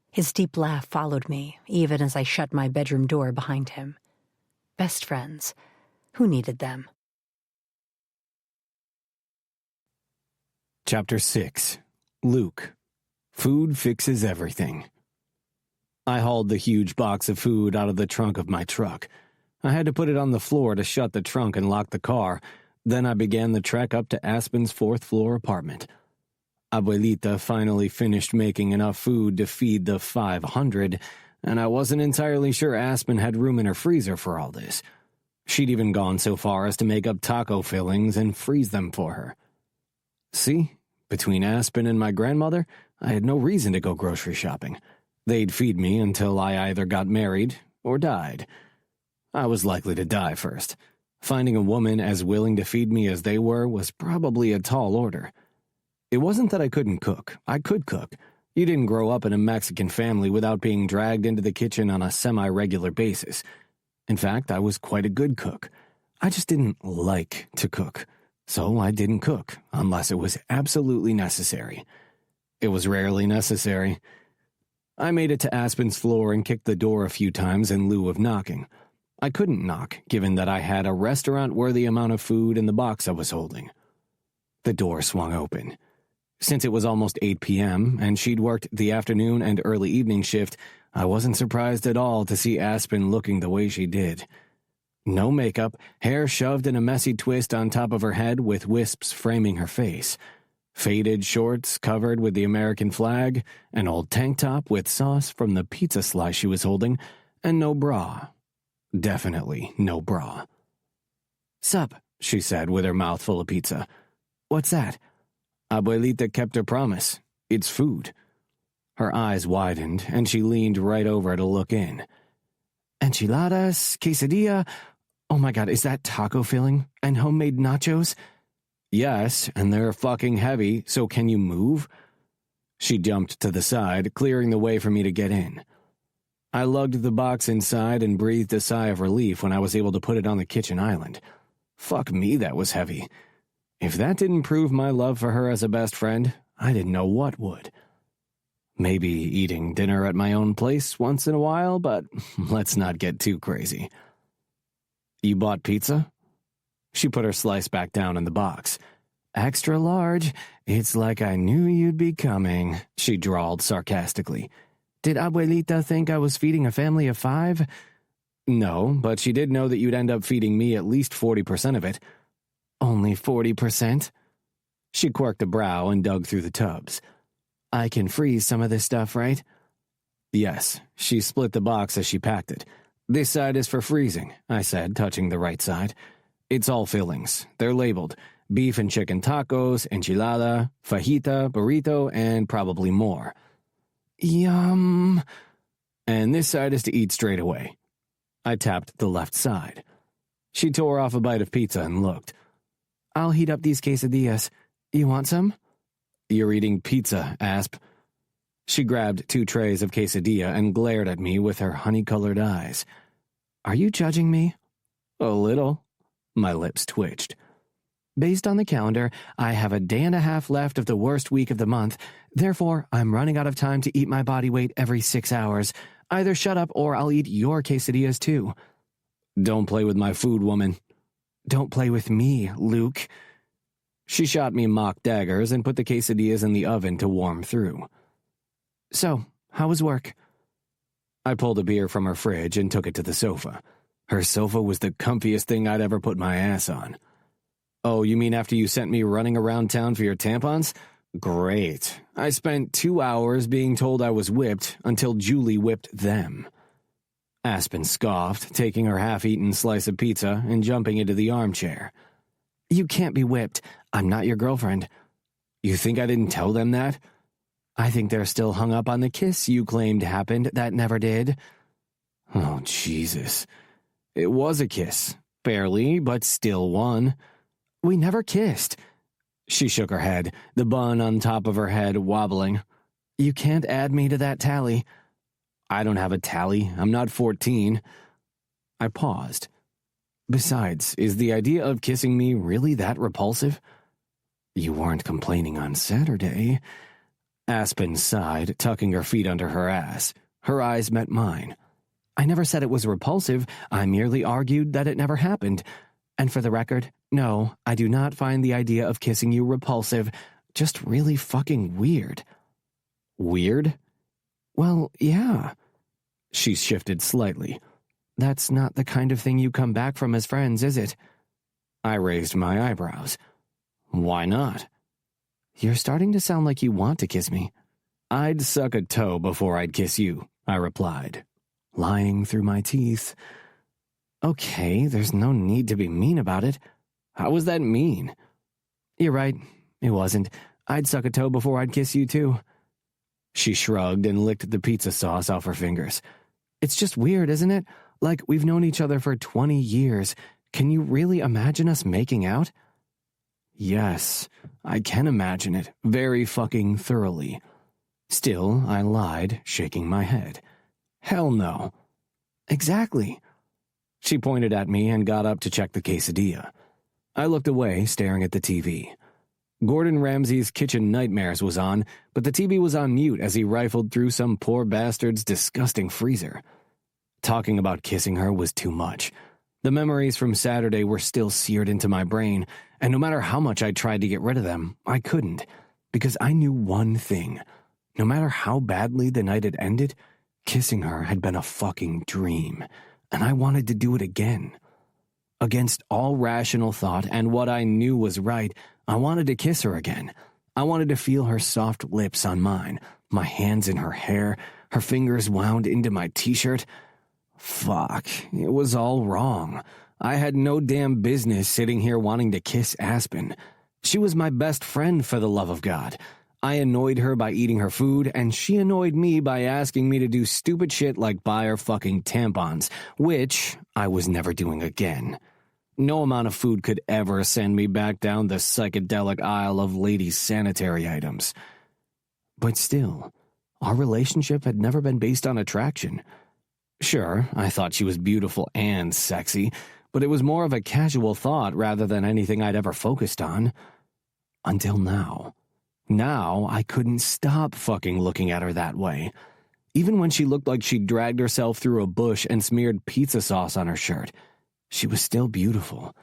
His deep laugh followed me, even as I shut my bedroom door behind him. Best friends. Who needed them? Chapter 6. Luke. Food fixes everything. I hauled the huge box of food out of the trunk of my truck. I had to put it on the floor to shut the trunk and lock the car. Then I began the trek up to Aspen's fourth-floor apartment. Abuelita finally finished making enough food to feed the 500, and I wasn't entirely sure Aspen had room in her freezer for all this. She'd even gone so far as to make up taco fillings and freeze them for her. See, between Aspen and my grandmother, I had no reason to go grocery shopping. They'd feed me until I either got married or died. I was likely to die first. Finding a woman as willing to feed me as they were was probably a tall order. It wasn't that I couldn't cook. I could cook. You didn't grow up in a Mexican family without being dragged into the kitchen on a semi-regular basis. In fact, I was quite a good cook. I just didn't like to cook. So I didn't cook, unless it was absolutely necessary. It was rarely necessary. I made it to Aspen's floor and kicked the door a few times in lieu of knocking. I couldn't knock, given that I had a restaurant-worthy amount of food in the box I was holding. The door swung open. Since it was almost 8 p.m., and she'd worked the afternoon and early evening shift, I wasn't surprised at all to see Aspen looking the way she did. No makeup, hair shoved in a messy twist on top of her head with wisps framing her face. Faded shorts covered with the American flag, an old tank top with sauce from the pizza slice she was holding, and no bra. Definitely no bra. "Sup," she said with her mouth full of pizza. "What's that?" Abuelita kept her promise. It's food. Her eyes widened, and she leaned right over to look in. "Enchiladas, quesadilla. Oh my God, is that taco filling? And homemade nachos?" "Yes, and they're fucking heavy, so can you move?" She jumped to the side, clearing the way for me to get in. I lugged the box inside and breathed a sigh of relief when I was able to put it on the kitchen island. Fuck me, that was heavy. If that didn't prove my love for her as a best friend, I didn't know what would. Maybe eating dinner at my own place once in a while, but let's not get too crazy. "You bought pizza?" She put her slice back down in the box. "Extra large. It's like I knew you'd be coming," she drawled sarcastically. "Did Abuelita think I was feeding a family of 5? "No, but she did know that you'd end up feeding me at least 40% of it." "Only 40%? She quirked a brow and dug through the tubs. "I can freeze some of this stuff, right?" "Yes." She split the box as she packed it. "This side is for freezing," I said, touching the right side. "It's all fillings. They're labeled. Beef and chicken tacos, enchilada, fajita, burrito, and probably more." "Yum." "And this side is to eat straight away." I tapped the left side. She tore off a bite of pizza and looked. "I'll heat up these quesadillas. You want some?" "You're eating pizza, Asp." She grabbed 2 trays of quesadilla and glared at me with her honey-colored eyes. "Are you judging me?" "A little." My lips twitched. "Based on the calendar, I have a day and a half left of the worst week of the month. Therefore, I'm running out of time to eat my body weight every 6 hours. Either shut up or I'll eat your quesadillas too." "Don't play with my food, woman." "Don't play with me, Luke." She shot me mock daggers and put the quesadillas in the oven to warm through. "So, how was work?" I pulled a beer from her fridge and took it to the sofa. Her sofa was the comfiest thing I'd ever put my ass on. "Oh, you mean after you sent me running around town for your tampons? Great. I spent 2 hours being told I was whipped until Julie whipped them." Aspen scoffed, taking her half-eaten slice of pizza and jumping into the armchair. "You can't be whipped. I'm not your girlfriend." "You think I didn't tell them that?" "I think they're still hung up on the kiss you claimed happened that never did." Oh, Jesus. It was a kiss. Barely, but still one. "We never kissed." She shook her head, the bun on top of her head wobbling. "You can't add me to that tally." "I don't have a tally. I'm not 14. I paused. Besides, is the idea of kissing me really that repulsive? "You weren't complaining on Saturday." Aspen sighed, tucking her feet under her ass. Her eyes met mine. "I never said it was repulsive. I merely argued that it never happened. And for the record, no, I do not find the idea of kissing you repulsive. Just really fucking weird." "Weird?" "Well, yeah." She shifted slightly. That's not the kind of thing you come back from as friends, is it? I raised my eyebrows. Why not? You're starting to sound like you want to kiss me. I'd suck a toe before I'd kiss you, I replied, lying through my teeth. Okay, there's no need to be mean about it. How was that mean? You're right, it wasn't. I'd suck a toe before I'd kiss you too. She shrugged and licked the pizza sauce off her fingers. It's just weird, isn't it? Like we've known each other for 20 years. Can you really imagine us making out? Yes, I can imagine it very fucking thoroughly. Still, I lied, shaking my head. Hell no. Exactly. She pointed at me and got up to check the quesadilla. I looked away, staring at the TV. Gordon Ramsay's Kitchen Nightmares was on, but the TV was on mute as he rifled through some poor bastard's disgusting freezer. Talking about kissing her was too much. The memories from Saturday were still seared into my brain, and no matter how much I tried to get rid of them, I couldn't, because I knew one thing. No matter how badly the night had ended, kissing her had been a fucking dream, and I wanted to do it again. Against all rational thought and what I knew was right, I wanted to kiss her again. I wanted to feel her soft lips on mine, my hands in her hair, her fingers wound into my t-shirt. Fuck, it was all wrong. I had no damn business sitting here wanting to kiss Aspen. She was my best friend, for the love of God. I annoyed her by eating her food, and she annoyed me by asking me to do stupid shit like buy her fucking tampons, which I was never doing again. No amount of food could ever send me back down the psychedelic aisle of ladies' sanitary items. But still, our relationship had never been based on attraction. Sure, I thought she was beautiful and sexy, but it was more of a casual thought rather than anything I'd ever focused on. Until now. Now, I couldn't stop fucking looking at her that way. Even when she looked like she'd dragged herself through a bush and smeared pizza sauce on her shirt, she was still beautiful.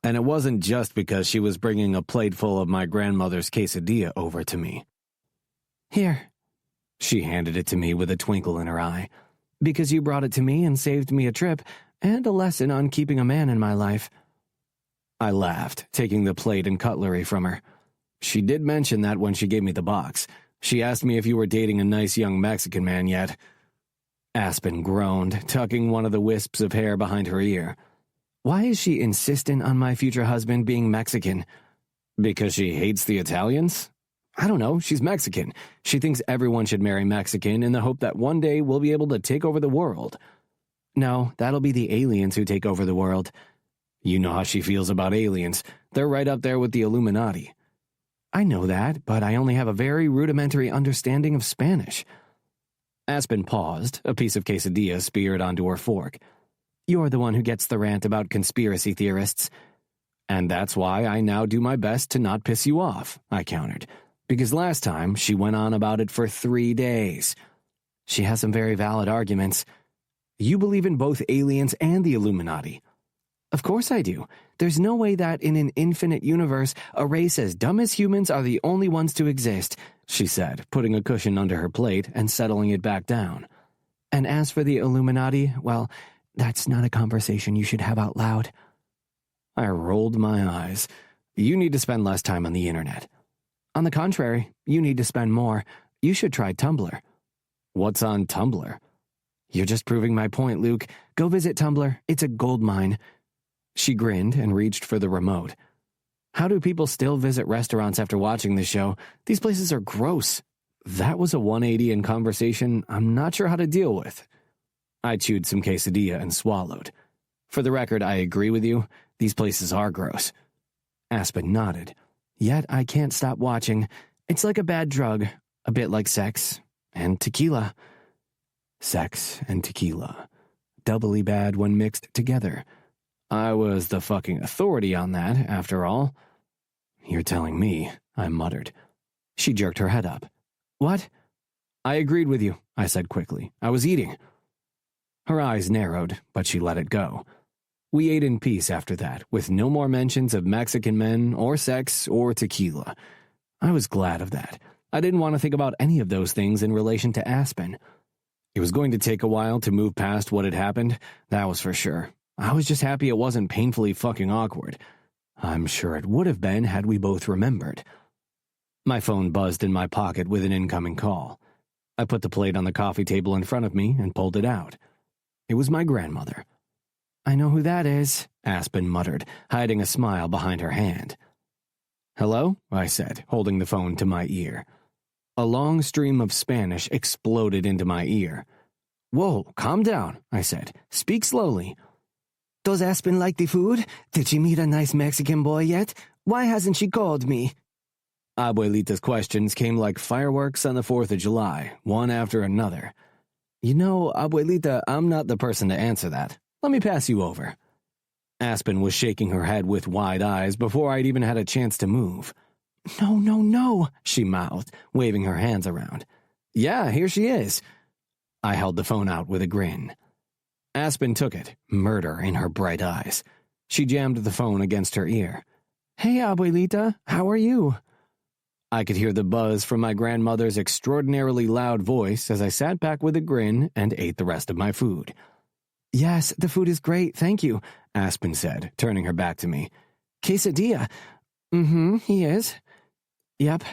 And it wasn't just because she was bringing a plate full of my grandmother's quesadilla over to me. Here. She handed it to me with a twinkle in her eye. Because you brought it to me and saved me a trip and a lesson on keeping a man in my life. I laughed, taking the plate and cutlery from her. She did mention that when she gave me the box. She asked me if you were dating a nice young Mexican man yet. Aspen groaned, tucking one of the wisps of hair behind her ear. Why is she insistent on my future husband being Mexican? Because she hates the Italians? I don't know, she's Mexican. She thinks everyone should marry Mexican in the hope that one day we'll be able to take over the world. No, that'll be the aliens who take over the world. You know how she feels about aliens. They're right up there with the Illuminati. I know that, but I only have a very rudimentary understanding of Spanish. Aspen paused, a piece of quesadilla speared onto her fork. You're the one who gets the rant about conspiracy theorists. And that's why I now do my best to not piss you off, I countered. Because last time, she went on about it for 3 days. She has some very valid arguments. You believe in both aliens and the Illuminati. Of course I do. There's no way that in an infinite universe, a race as dumb as humans are the only ones to exist, she said, putting a cushion under her plate and settling it back down. And as for the Illuminati, well, that's not a conversation you should have out loud. I rolled my eyes. You need to spend less time on the internet. On the contrary, you need to spend more. You should try Tumblr. What's on Tumblr? You're just proving my point, Luke. Go visit Tumblr. It's a gold mine. She grinned and reached for the remote. How do people still visit restaurants after watching this show? These places are gross. That was a 180 in conversation I'm not sure how to deal with. I chewed some quesadilla and swallowed. For the record, I agree with you. These places are gross. Aspen nodded. Yet I can't stop watching. It's like a bad drug, a bit like sex and tequila. Sex and tequila. Doubly bad when mixed together. I was the fucking authority on that, after all. You're telling me, I muttered. She jerked her head up. What? I agreed with you, I said quickly. I was eating. Her eyes narrowed, but she let it go. We ate in peace after that, with no more mentions of Mexican men, or sex, or tequila. I was glad of that. I didn't want to think about any of those things in relation to Aspen. It was going to take a while to move past what had happened, that was for sure. I was just happy it wasn't painfully fucking awkward. I'm sure it would have been had we both remembered. My phone buzzed in my pocket with an incoming call. I put the plate on the coffee table in front of me and pulled it out. It was my grandmother. "I know who that is," Aspen muttered, hiding a smile behind her hand. "Hello?" I said, holding the phone to my ear. A long stream of Spanish exploded into my ear. "Whoa, calm down," I said. "Speak slowly." "Does Aspen like the food? Did she meet a nice Mexican boy yet? Why hasn't she called me?" Abuelita's questions came like fireworks on the 4th of July, one after another. "You know, Abuelita, I'm not the person to answer that. Let me pass you over." Aspen was shaking her head with wide eyes before I'd even had a chance to move. "No, no, no," she mouthed, waving her hands around. "Yeah, here she is." I held the phone out with a grin. Aspen took it, murder in her bright eyes. She jammed the phone against her ear. "Hey, Abuelita, how are you?" I could hear the buzz from my grandmother's extraordinarily loud voice as I sat back with a grin and ate the rest of my food. "Yes, the food is great, thank you," Aspen said, turning her back to me. "Quesadilla." "Mm-hmm, he is." "Yep."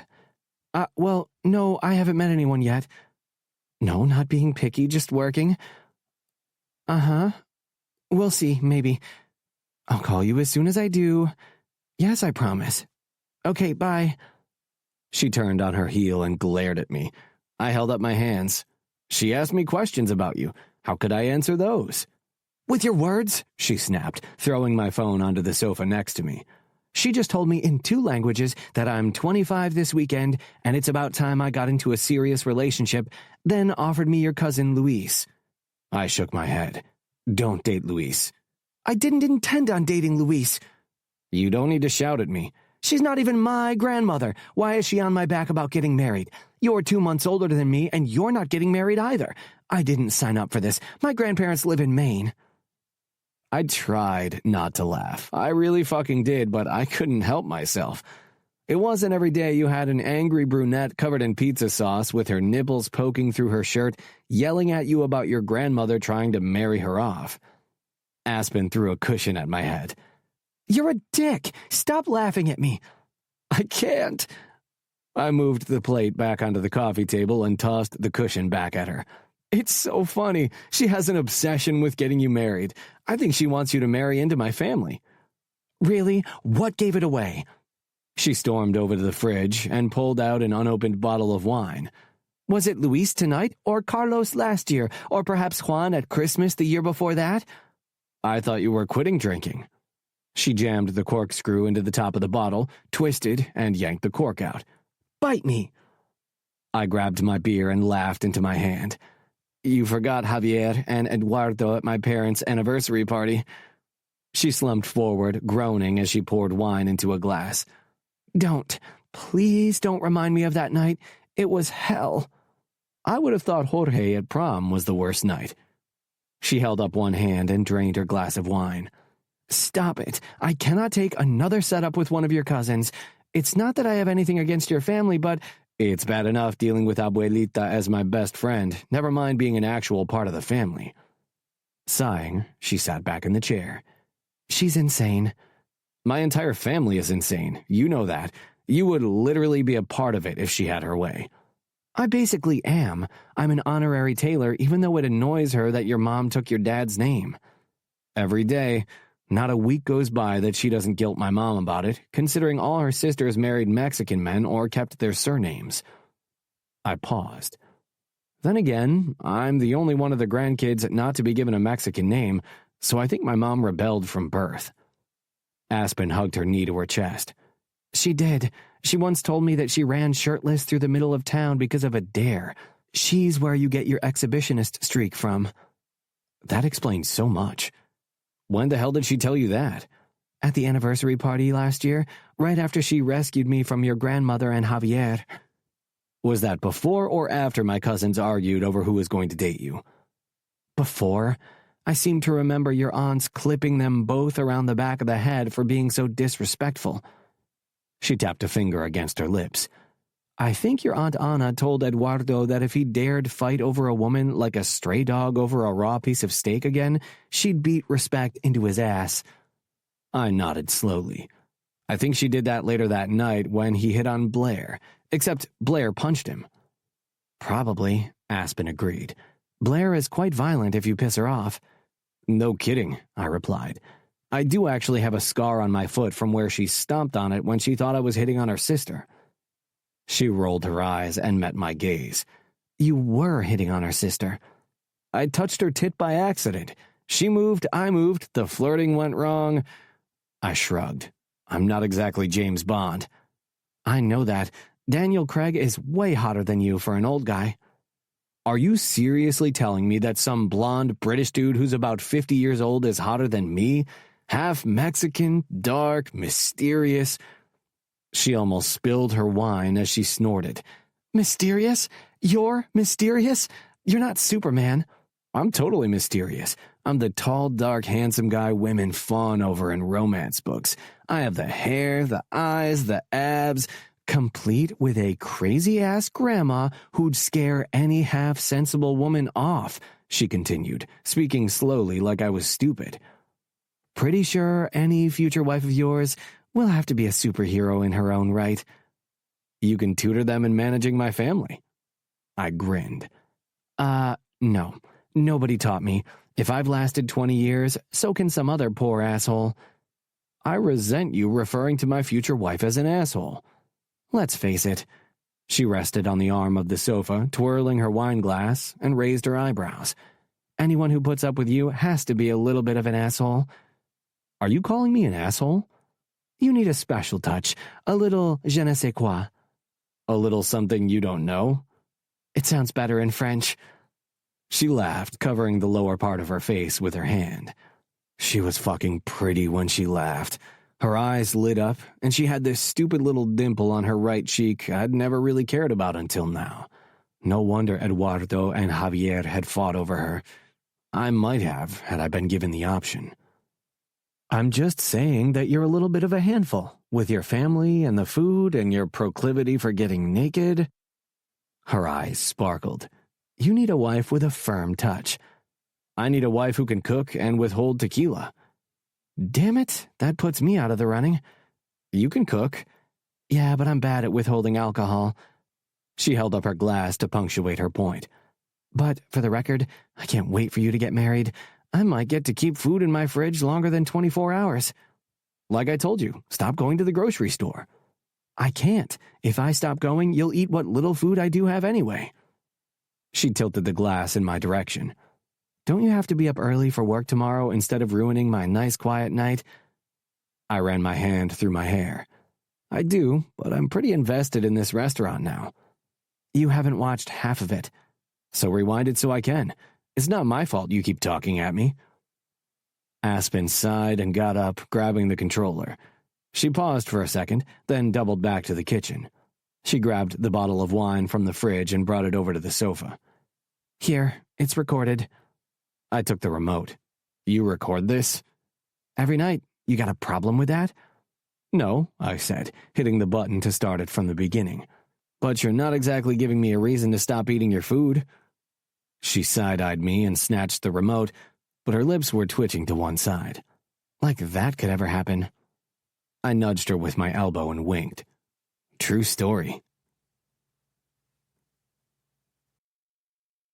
Well, no, I haven't met anyone yet." "No, not being picky, just working." "Uh-huh. We'll see, maybe. I'll call you as soon as I do." "Yes, I promise." "Okay, bye." She turned on her heel and glared at me. I held up my hands. "She asked me questions about you. How could I answer those?" "With your words?" she snapped, throwing my phone onto the sofa next to me. "She just told me in 2 languages that I'm 25 this weekend, and it's about time I got into a serious relationship, then offered me your cousin Luis." I shook my head. "Don't date Luis." "I didn't intend on dating Luis." "You don't need to shout at me." "She's not even my grandmother. Why is she on my back about getting married? You're 2 months older than me, and you're not getting married either. I didn't sign up for this. My grandparents live in Maine." I tried not to laugh. I really fucking did, but I couldn't help myself. It wasn't every day you had an angry brunette covered in pizza sauce with her nipples poking through her shirt, yelling at you about your grandmother trying to marry her off. Aspen threw a cushion at my head. "You're a dick! Stop laughing at me!" "I can't." I moved the plate back onto the coffee table and tossed the cushion back at her. "It's so funny. She has an obsession with getting you married. I think she wants you to marry into my family." "Really? What gave it away?" She stormed over to the fridge and pulled out an unopened bottle of wine. "Was it Luis tonight, or Carlos last year, or perhaps Juan at Christmas the year before that?" "I thought you were quitting drinking." She jammed the corkscrew into the top of the bottle, twisted, and yanked the cork out. "Bite me." I grabbed my beer and laughed into my hand. "You forgot Javier and Eduardo at my parents' anniversary party." She slumped forward, groaning as she poured wine into a glass. Please don't remind me of that night. It was hell." I would have thought Jorge at prom was the worst night. She held up one hand and drained her glass of wine. "Stop it. I cannot take another setup with one of your cousins. It's not that I have anything against your family, but it's bad enough dealing with Abuelita as my best friend, never mind being an actual part of the family." Sighing, she sat back in the chair. "She's insane." "My entire family is insane. You know that. You would literally be a part of it if she had her way." "I basically am. I'm an honorary Taylor, even though it annoys her that your mom took your dad's name." "Every day. Not a week goes by that she doesn't guilt my mom about it, considering all her sisters married Mexican men or kept their surnames." I paused. Then again, I'm the only one of the grandkids not to be given a Mexican name, so I think my mom rebelled from birth. Aspen hugged her knee to her chest. "She did. She once told me that she ran shirtless through the middle of town because of a dare. She's where you get your exhibitionist streak from." That explains so much. When the hell did she tell you that? "At the anniversary party last year, right after she rescued me from your grandmother and Javier." "Was that before or after my cousins argued over who was going to date you?" "Before. I seem to remember your aunts clipping them both around the back of the head for being so disrespectful." She tapped a finger against her lips. I think your Aunt Anna told Eduardo that if he dared fight over a woman like a stray dog over a raw piece of steak again, she'd beat respect into his ass. I nodded slowly. I think she did that later that night when he hit on Blair, except Blair punched him. Probably, Aspen agreed. Blair is quite violent if you piss her off. No kidding, I replied. I do actually have a scar on my foot from where she stomped on it when she thought I was hitting on her sister. She rolled her eyes and met my gaze. You were hitting on her sister. I touched her tit by accident. She moved, I moved, the flirting went wrong. I shrugged. I'm not exactly James Bond. I know that. Daniel Craig is way hotter than you for an old guy. Are you seriously telling me that some blonde British dude who's about 50 years old is hotter than me? Half Mexican, dark, mysterious. She almost spilled her wine as she snorted. Mysterious? You're mysterious? You're not Superman. I'm totally mysterious. I'm the tall, dark, handsome guy women fawn over in romance books. I have the hair, the eyes, the abs, complete with a crazy-ass grandma who'd scare any half-sensible woman off, she continued, speaking slowly like I was stupid. Pretty sure any future wife of yours will have to be a superhero in her own right. You can tutor them in managing my family. I grinned. No. Nobody taught me. If I've lasted 20 years, so can some other poor asshole. I resent you referring to my future wife as an asshole. Let's face it. She rested on the arm of the sofa, twirling her wine glass, and raised her eyebrows. Anyone who puts up with you has to be a little bit of an asshole. Are you calling me an asshole? You need a special touch, a little je ne sais quoi. A little something you don't know? It sounds better in French. She laughed, covering the lower part of her face with her hand. She was fucking pretty when she laughed. Her eyes lit up, and she had this stupid little dimple on her right cheek I'd never really cared about until now. No wonder Eduardo and Javier had fought over her. I might have, had I been given the option. I'm just saying that you're a little bit of a handful, with your family and the food and your proclivity for getting naked. Her eyes sparkled. You need a wife with a firm touch. I need a wife who can cook and withhold tequila. Damn it, that puts me out of the running. You can cook. Yeah, but I'm bad at withholding alcohol. She held up her glass to punctuate her point. But, for the record, I can't wait for you to get married. I might get to keep food in my fridge longer than 24 hours. Like I told you, stop going to the grocery store. I can't. If I stop going, you'll eat what little food I do have anyway. She tilted the glass in my direction. Don't you have to be up early for work tomorrow instead of ruining my nice quiet night? I ran my hand through my hair. I do, but I'm pretty invested in this restaurant now. You haven't watched half of it. So rewind it so I can. It's not my fault you keep talking at me. Aspen sighed and got up, grabbing the controller. She paused for a second, then doubled back to the kitchen. She grabbed the bottle of wine from the fridge and brought it over to the sofa. Here, it's recorded. I took the remote. You record this? Every night. You got a problem with that? No, I said, hitting the button to start it from the beginning. But you're not exactly giving me a reason to stop eating your food. She side-eyed me and snatched the remote, but her lips were twitching to one side. Like that could ever happen. I nudged her with my elbow and winked. True story.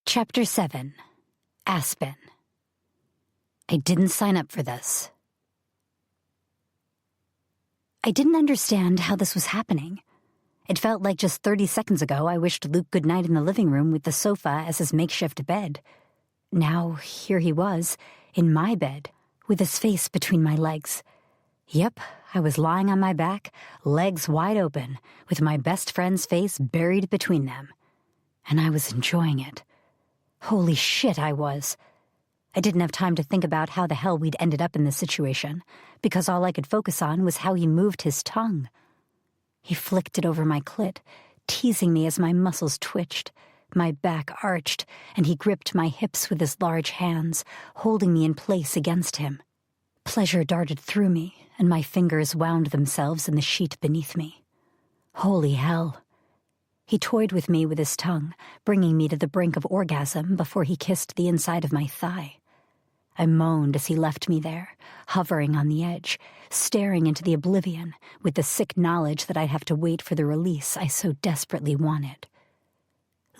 Chapter 7. Aspen. I didn't sign up for this. I didn't understand how this was happening. It felt like just 30 seconds ago I wished Luke good night in the living room with the sofa as his makeshift bed. Now here he was, in my bed, with his face between my legs. Yep, I was lying on my back, legs wide open, with my best friend's face buried between them. And I was enjoying it. Holy shit, I was. I didn't have time to think about how the hell we'd ended up in this situation, because all I could focus on was how he moved his tongue. He flicked it over my clit, teasing me as my muscles twitched, my back arched, and he gripped my hips with his large hands, holding me in place against him. Pleasure darted through me, and my fingers wound themselves in the sheet beneath me. Holy hell. He toyed with me with his tongue, bringing me to the brink of orgasm before he kissed the inside of my thigh. I moaned as he left me there, hovering on the edge, staring into the oblivion with the sick knowledge that I'd have to wait for the release I so desperately wanted.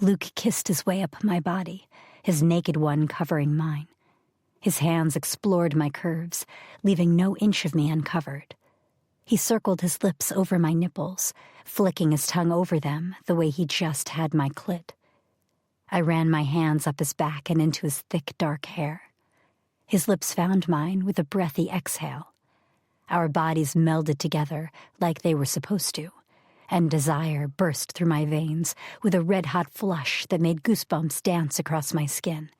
Luke kissed his way up my body, his naked one covering mine. His hands explored my curves, leaving no inch of me uncovered. He circled his lips over my nipples, flicking his tongue over them the way he just had my clit. I ran my hands up his back and into his thick, dark hair. His lips found mine with a breathy exhale. Our bodies melded together like they were supposed to, and desire burst through my veins with a red-hot flush that made goosebumps dance across my skin.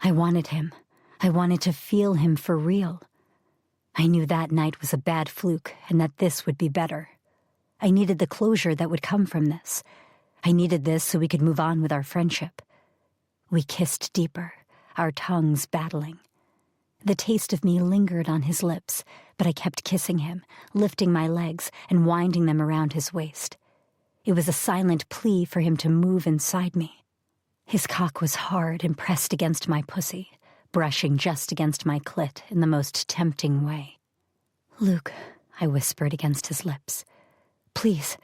I wanted him. I wanted to feel him for real. I knew that night was a bad fluke and that this would be better. I needed the closure that would come from this. I needed this so we could move on with our friendship. We kissed deeper, our tongues battling. The taste of me lingered on his lips, but I kept kissing him, lifting my legs and winding them around his waist. It was a silent plea for him to move inside me. His cock was hard and pressed against my pussy, brushing just against my clit in the most tempting way. "Luke," I whispered against his lips. "Please."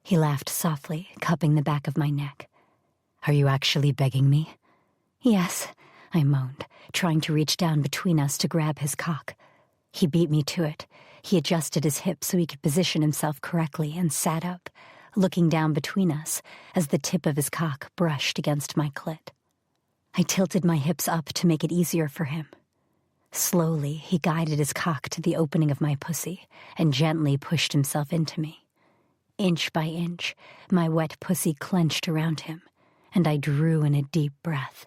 He laughed softly, cupping the back of my neck. "Are you actually begging me?" "Yes," I moaned, trying to reach down between us to grab his cock. He beat me to it. He adjusted his hips so he could position himself correctly and sat up, looking down between us as the tip of his cock brushed against my clit. I tilted my hips up to make it easier for him. Slowly, he guided his cock to the opening of my pussy and gently pushed himself into me. Inch by inch, my wet pussy clenched around him, and I drew in a deep breath.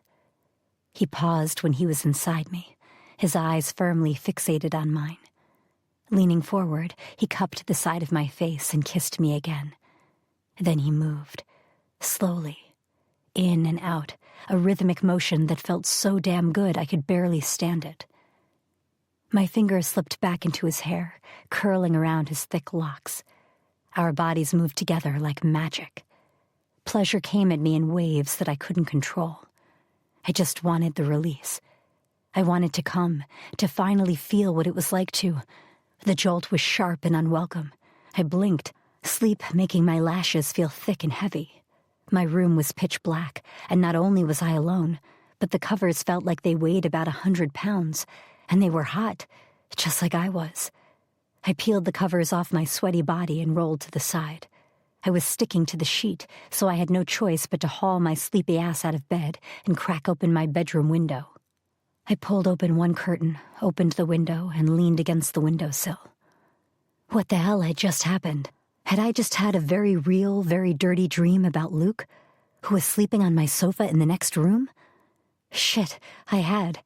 He paused when he was inside me, his eyes firmly fixated on mine. Leaning forward, he cupped the side of my face and kissed me again. Then he moved, slowly, in and out, a rhythmic motion that felt so damn good I could barely stand it. My fingers slipped back into his hair, curling around his thick locks. Our bodies moved together like magic. Pleasure came at me in waves that I couldn't control. I just wanted the release. I wanted to come, to finally feel what it was like to. The jolt was sharp and unwelcome. I blinked, sleep making my lashes feel thick and heavy. My room was pitch black, and not only was I alone, but the covers felt like they weighed about 100 pounds, and they were hot, just like I was. I peeled the covers off my sweaty body and rolled to the side. I was sticking to the sheet, so I had no choice but to haul my sleepy ass out of bed and crack open my bedroom window. I pulled open one curtain, opened the window, and leaned against the windowsill. What the hell had just happened? Had I just had a very real, very dirty dream about Luke, who was sleeping on my sofa in the next room? Shit, I had.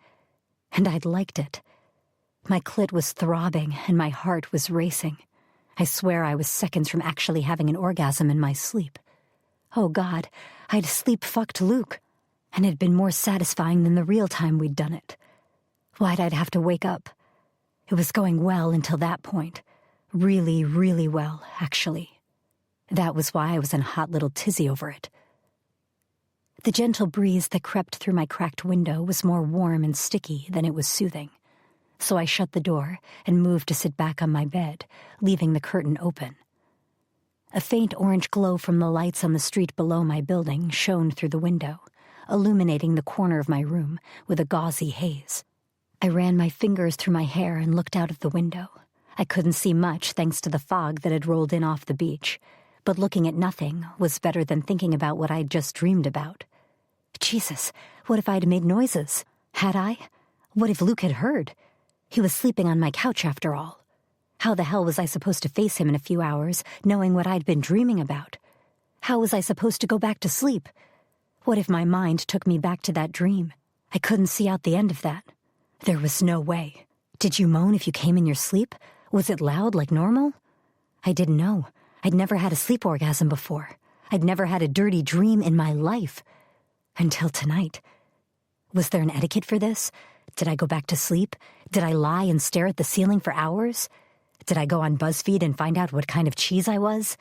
And I'd liked it. My clit was throbbing, and my heart was racing. I swear I was seconds from actually having an orgasm in my sleep. Oh God, I'd sleep-fucked Luke, and it'd been more satisfying than the real time we'd done it. Why'd I have to wake up? It was going well until that point. Really, really well, actually. That was why I was in a hot little tizzy over it. The gentle breeze that crept through my cracked window was more warm and sticky than it was soothing. So I shut the door and moved to sit back on my bed, leaving the curtain open. A faint orange glow from the lights on the street below my building shone through the window, illuminating the corner of my room with a gauzy haze. I ran my fingers through my hair and looked out of the window. I couldn't see much thanks to the fog that had rolled in off the beach, but looking at nothing was better than thinking about what I'd just dreamed about. Jesus, what if I'd made noises? Had I? What if Luke had heard? He was sleeping on my couch after all. How the hell was I supposed to face him in a few hours, knowing what I'd been dreaming about? How was I supposed to go back to sleep? What if my mind took me back to that dream? I couldn't see out the end of that. There was no way. Did you moan if you came in your sleep? Was it loud like normal? I didn't know. I'd never had a sleep orgasm before. I'd never had a dirty dream in my life. Until tonight. Was there an etiquette for this? Did I go back to sleep? Did I lie and stare at the ceiling for hours? Did I go on BuzzFeed and find out what kind of cheese I was?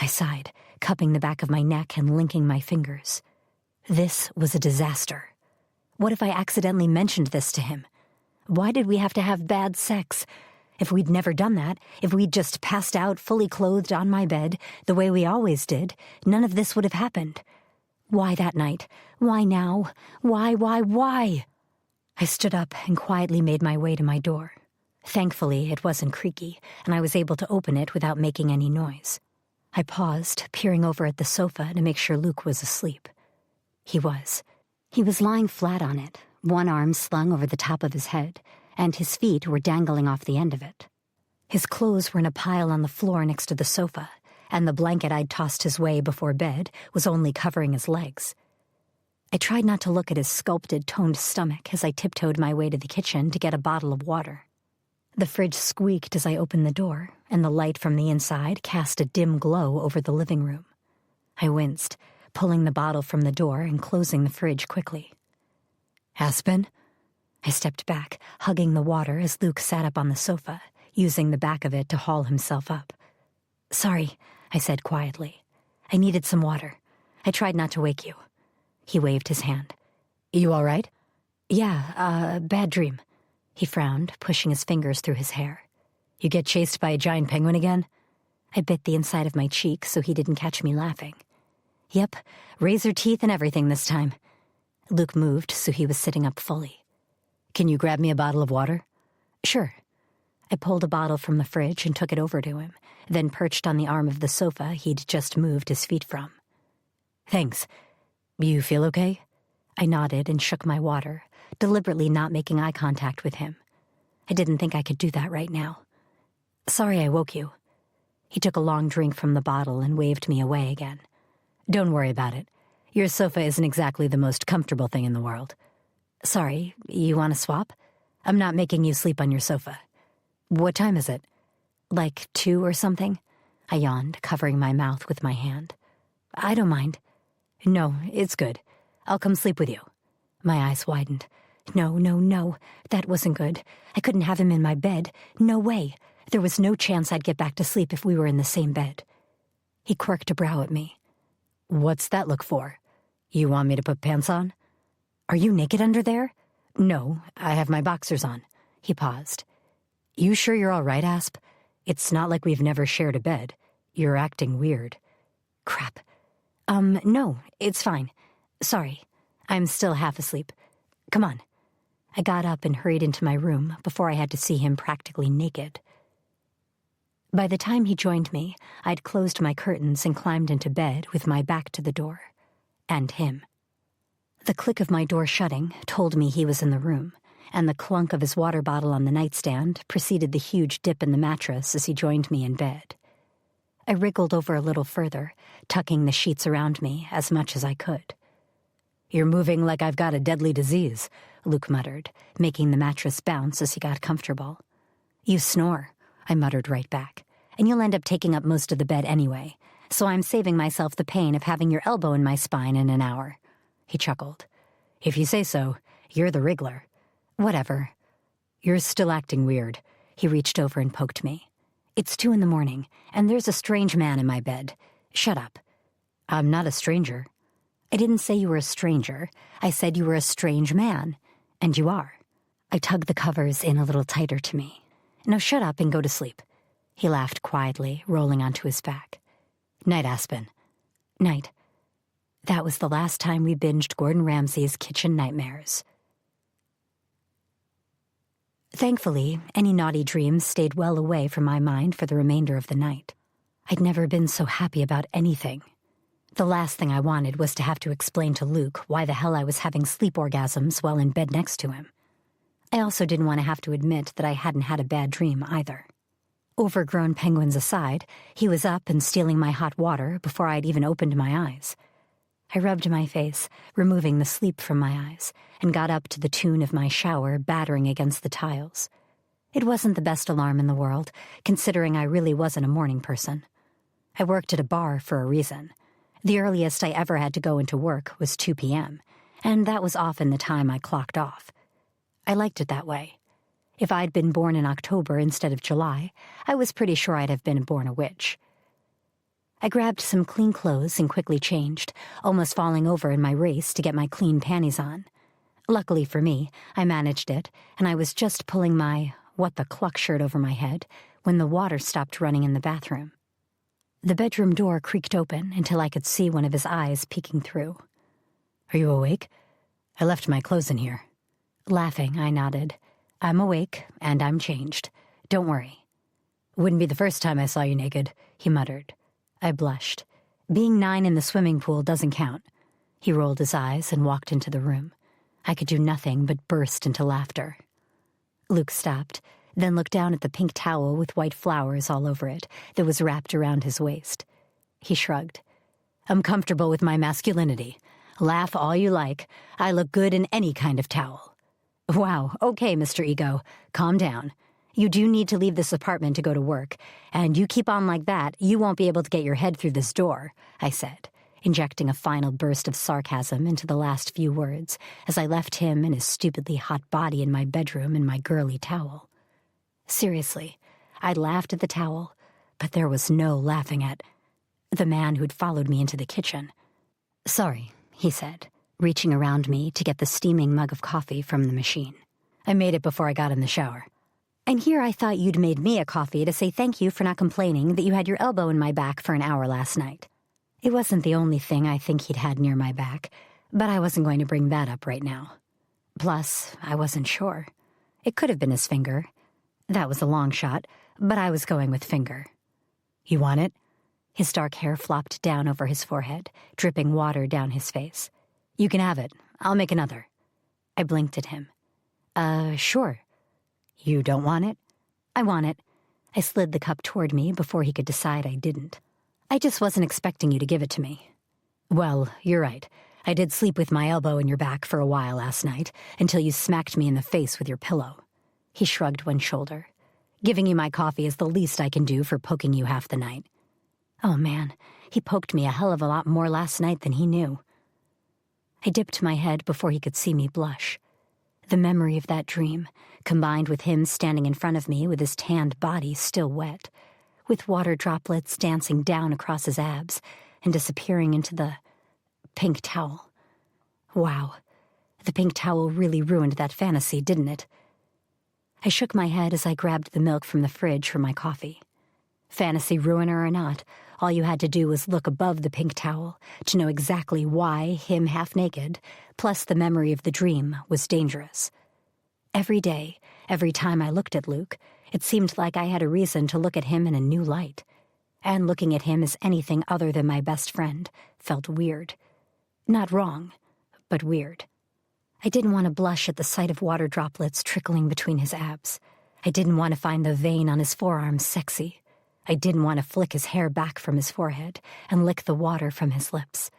I sighed, cupping the back of my neck and linking my fingers. This was a disaster. What if I accidentally mentioned this to him? Why did we have to have bad sex? If we'd never done that, if we'd just passed out fully clothed on my bed, the way we always did, none of this would have happened. Why that night? Why now? Why? I stood up and quietly made my way to my door. Thankfully, it wasn't creaky, and I was able to open it without making any noise. I paused, peering over at the sofa to make sure Luke was asleep. He was. He was lying flat on it, one arm slung over the top of his head, and his feet were dangling off the end of it. His clothes were in a pile on the floor next to the sofa, and the blanket I'd tossed his way before bed was only covering his legs. I tried not to look at his sculpted, toned stomach as I tiptoed my way to the kitchen to get a bottle of water. The fridge squeaked as I opened the door, and the light from the inside cast a dim glow over the living room. I winced, pulling the bottle from the door and closing the fridge quickly. "Aspen?" I stepped back, hugging the water as Luke sat up on the sofa, using the back of it to haul himself up. "Sorry," I said quietly. "I needed some water. I tried not to wake you." He waved his hand. "You all right?" "Yeah, bad dream." He frowned, pushing his fingers through his hair. "You get chased by a giant penguin again?" I bit the inside of my cheek so he didn't catch me laughing. "Yep, razor teeth and everything this time." Luke moved so he was sitting up fully. "Can you grab me a bottle of water?" "Sure." I pulled a bottle from the fridge and took it over to him, then perched on the arm of the sofa he'd just moved his feet from. "Thanks. You feel okay?" I nodded and shook my water, deliberately not making eye contact with him. I didn't think I could do that right now. "Sorry I woke you." He took a long drink from the bottle and waved me away again. "Don't worry about it. Your sofa isn't exactly the most comfortable thing in the world." "Sorry, you want to swap? I'm not making you sleep on your sofa." "What time is it?" "Like 2 or something?" I yawned, covering my mouth with my hand. "I don't mind." "No, it's good. I'll come sleep with you." My eyes widened. No. That wasn't good. I couldn't have him in my bed. No way. There was no chance I'd get back to sleep if we were in the same bed. He quirked a brow at me. "What's that look for? You want me to put pants on?" "Are you naked under there?" "No, I have my boxers on." He paused. "You sure you're all right, Asp? It's not like we've never shared a bed. You're acting weird." "Crap. No, it's fine. Sorry. I'm still half asleep. Come on." I got up and hurried into my room before I had to see him practically naked. By the time he joined me, I'd closed my curtains and climbed into bed with my back to the door. And him. The click of my door shutting told me he was in the room, and the clunk of his water bottle on the nightstand preceded the huge dip in the mattress as he joined me in bed. I wriggled over a little further, tucking the sheets around me as much as I could. "You're moving like I've got a deadly disease," Luke muttered, making the mattress bounce as he got comfortable. "You snore," I muttered right back, "and you'll end up taking up most of the bed anyway, so I'm saving myself the pain of having your elbow in my spine in an hour." He chuckled. "If you say so, you're the wriggler." "Whatever." "You're still acting weird." He reached over and poked me. "It's 2 a.m, and there's a strange man in my bed. Shut up." "I'm not a stranger." "I didn't say you were a stranger. I said you were a strange man. And you are." I tugged the covers in a little tighter to me. "Now shut up and go to sleep." He laughed quietly, rolling onto his back. "Night, Aspen." "Night." That was the last time we binged Gordon Ramsay's Kitchen Nightmares. Thankfully, any naughty dreams stayed well away from my mind for the remainder of the night. I'd never been so happy about anything. The last thing I wanted was to have to explain to Luke why the hell I was having sleep orgasms while in bed next to him. I also didn't want to have to admit that I hadn't had a bad dream either. Overgrown penguins aside, he was up and stealing my hot water before I'd even opened my eyes. I rubbed my face, removing the sleep from my eyes, and got up to the tune of my shower battering against the tiles. It wasn't the best alarm in the world, considering I really wasn't a morning person. I worked at a bar for a reason. The earliest I ever had to go into work was 2 p.m., and that was often the time I clocked off. I liked it that way. If I'd been born in October instead of July, I was pretty sure I'd have been born a witch. I grabbed some clean clothes and quickly changed, almost falling over in my race to get my clean panties on. Luckily for me, I managed it, and I was just pulling my what-the-cluck shirt over my head when the water stopped running in the bathroom. The bedroom door creaked open until I could see one of his eyes peeking through. "Are you awake? I left my clothes in here." Laughing, I nodded. "I'm awake, and I'm changed. Don't worry." "Wouldn't be the first time I saw you naked," he muttered. I blushed. Being 9 in the swimming pool doesn't count. He rolled his eyes and walked into the room. I could do nothing but burst into laughter. Luke stopped, then looked down at the pink towel with white flowers all over it that was wrapped around his waist. He shrugged. "I'm comfortable with my masculinity. Laugh all you like. I look good in any kind of towel." "Wow, okay, Mr. Ego. Calm down. You do need to leave this apartment to go to work, and you keep on like that, you won't be able to get your head through this door," I said, injecting a final burst of sarcasm into the last few words as I left him and his stupidly hot body in my bedroom in my girly towel. Seriously, I laughed at the towel, but there was no laughing at the man who'd followed me into the kitchen. "Sorry," he said, reaching around me to get the steaming mug of coffee from the machine. "I made it before I got in the shower. And here I thought you'd made me a coffee to say thank you for not complaining that you had your elbow in my back for an hour last night." It wasn't the only thing I think he'd had near my back, but I wasn't going to bring that up right now. Plus, I wasn't sure. It could have been his finger. That was a long shot, but I was going with finger. "You want it?" His dark hair flopped down over his forehead, dripping water down his face. "You can have it. I'll make another." I blinked at him. Sure." "You don't want it?" "I want it." I slid the cup toward me before he could decide I didn't. "I just wasn't expecting you to give it to me." "Well, you're right. I did sleep with my elbow in your back for a while last night, until you smacked me in the face with your pillow." He shrugged one shoulder. "Giving you my coffee is the least I can do for poking you half the night." Oh man, he poked me a hell of a lot more last night than he knew. I dipped my head before he could see me blush. The memory of that dream, combined with him standing in front of me with his tanned body still wet, with water droplets dancing down across his abs and disappearing into the pink towel. Wow, the pink towel really ruined that fantasy, didn't it? I shook my head as I grabbed the milk from the fridge for my coffee. Fantasy ruiner or not, all you had to do was look above the pink towel to know exactly why him half naked, plus the memory of the dream, was dangerous. Every day, every time I looked at Luke, it seemed like I had a reason to look at him in a new light. And looking at him as anything other than my best friend felt weird. Not wrong, but weird. I didn't want to blush at the sight of water droplets trickling between his abs. I didn't want to find the vein on his forearm sexy. I didn't want to flick his hair back from his forehead and lick the water from his lips.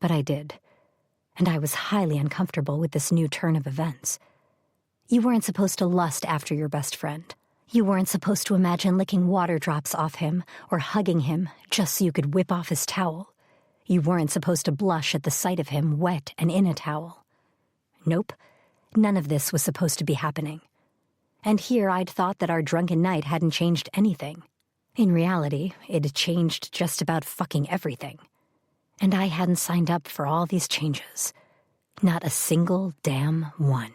But I did, and I was highly uncomfortable with this new turn of events. You weren't supposed to lust after your best friend. You weren't supposed to imagine licking water drops off him or hugging him just so you could whip off his towel. You weren't supposed to blush at the sight of him wet and in a towel. Nope, none of this was supposed to be happening. And here I'd thought that our drunken night hadn't changed anything. In reality, it had changed just about fucking everything. And I hadn't signed up for all these changes. Not a single damn one.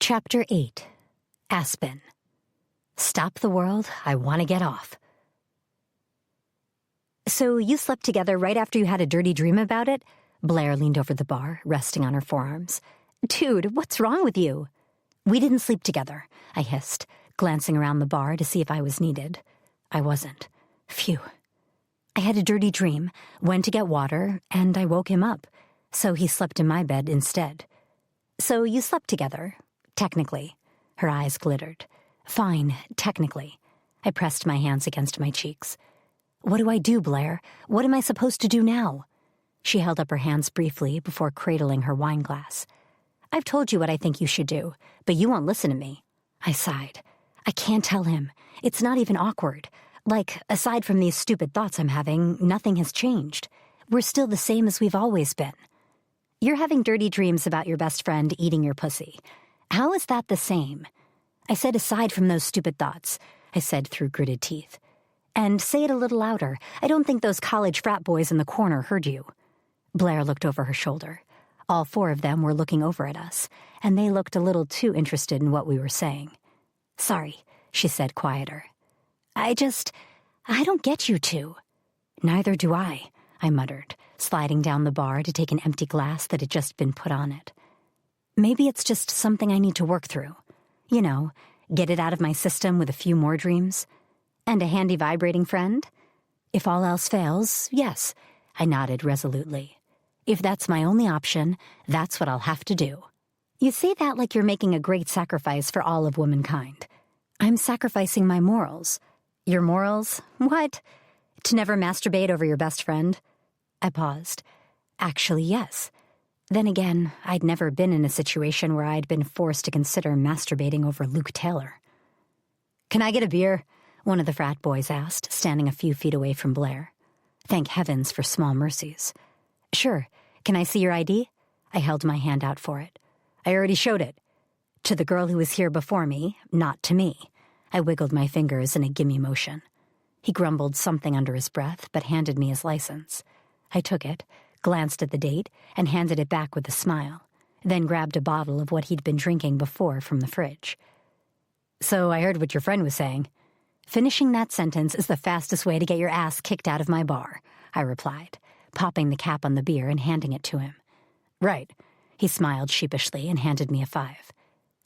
Chapter 8. Aspen. Stop the world, I want to get off. "So you slept together right after you had a dirty dream about it?" Blair leaned over the bar, resting on her forearms. "Dude, what's wrong with you?" "We didn't sleep together," I hissed, glancing around the bar to see if I was needed. I wasn't. Phew. "I had a dirty dream, went to get water, and I woke him up, so he slept in my bed instead." "So you slept together, technically." Her eyes glittered. "Fine, technically." I pressed my hands against my cheeks. "What do I do, Blair? What am I supposed to do now?" She held up her hands briefly before cradling her wine glass. "I've told you what I think you should do, but you won't listen to me." I sighed. I can't tell him. It's not even awkward. Like, aside from these stupid thoughts I'm having, nothing has changed. We're still the same as we've always been. You're having dirty dreams about your best friend eating your pussy. How is that the same? I said aside from those stupid thoughts. I said through gritted teeth. And say it a little louder. I don't think those college frat boys in the corner heard you. Blair looked over her shoulder. All 4 of them were looking over at us, and they looked a little too interested in what we were saying. Sorry, she said quieter. I don't get you two. Neither do I muttered, sliding down the bar to take an empty glass that had just been put on it. Maybe it's just something I need to work through. You know, get it out of my system with a few more dreams. And a handy vibrating friend? If all else fails, yes, I nodded resolutely. If that's my only option, that's what I'll have to do. You say that like you're making a great sacrifice for all of womankind. I'm sacrificing my morals. Your morals? What? To never masturbate over your best friend? I paused. Actually, yes. Then again, I'd never been in a situation where I'd been forced to consider masturbating over Luke Taylor. Can I get a beer? One of the frat boys asked, standing a few feet away from Blair. Thank heavens for small mercies. Sure. Can I see your ID? I held my hand out for it. I already showed it. To the girl who was here before me, not to me. I wiggled my fingers in a gimme motion. He grumbled something under his breath, but handed me his license. I took it, glanced at the date, and handed it back with a smile, then grabbed a bottle of what he'd been drinking before from the fridge. So I heard what your friend was saying. Finishing that sentence is the fastest way to get your ass kicked out of my bar, I replied, popping the cap on the beer and handing it to him. Right. He smiled sheepishly and handed me a 5.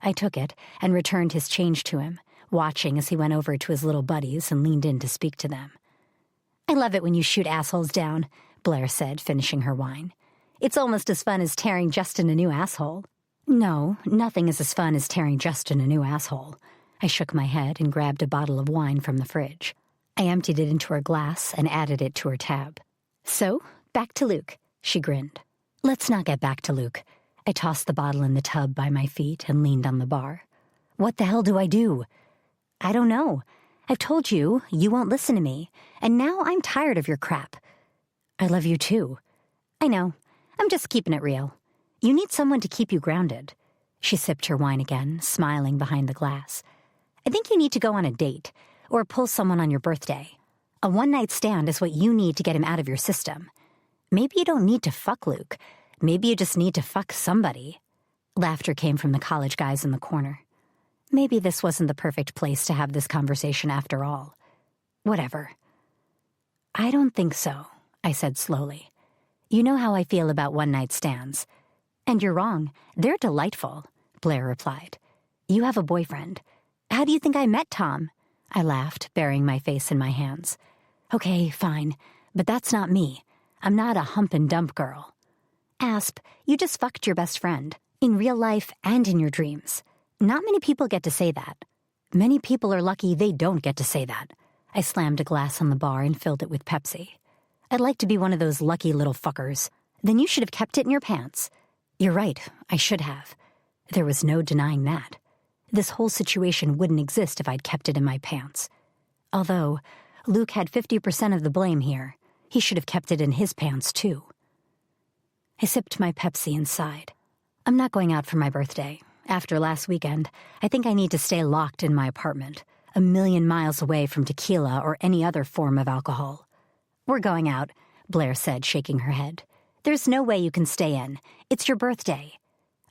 I took it and returned his change to him, watching as he went over to his little buddies and leaned in to speak to them. I love it when you shoot assholes down, Blair said, finishing her wine. It's almost as fun as tearing Justin a new asshole. No, nothing is as fun as tearing Justin a new asshole. I shook my head and grabbed a bottle of wine from the fridge. I emptied it into her glass and added it to her tab. So, back to Luke, she grinned. Let's not get back to Luke. I tossed the bottle in the tub by my feet and leaned on the bar. What the hell do I do? I don't know. I've told you, you won't listen to me, and now I'm tired of your crap. I love you too. I know. I'm just keeping it real. You need someone to keep you grounded. She sipped her wine again, smiling behind the glass. I think you need to go on a date, or pull someone on your birthday. A one-night stand is what you need to get him out of your system. Maybe you don't need to fuck Luke. Maybe you just need to fuck somebody. Laughter came from the college guys in the corner. Maybe this wasn't the perfect place to have this conversation after all. Whatever. I don't think so, I said slowly. You know how I feel about one-night stands. And you're wrong. They're delightful, Blair replied. You have a boyfriend. How do you think I met Tom? I laughed, burying my face in my hands. Okay, fine, but that's not me. I'm not a hump and dump girl. Asp, you just fucked your best friend, in real life and in your dreams. Not many people get to say that. Many people are lucky they don't get to say that. I slammed a glass on the bar and filled it with Pepsi. I'd like to be one of those lucky little fuckers. Then you should have kept it in your pants. You're right, I should have. There was no denying that. This whole situation wouldn't exist if I'd kept it in my pants. Although, Luke had 50% of the blame here. He should have kept it in his pants, too. I sipped my Pepsi and sighed. I'm not going out for my birthday. After last weekend, I think I need to stay locked in my apartment, 1,000,000 miles away from tequila or any other form of alcohol. We're going out, Blair said, shaking her head. There's no way you can stay in. It's your birthday.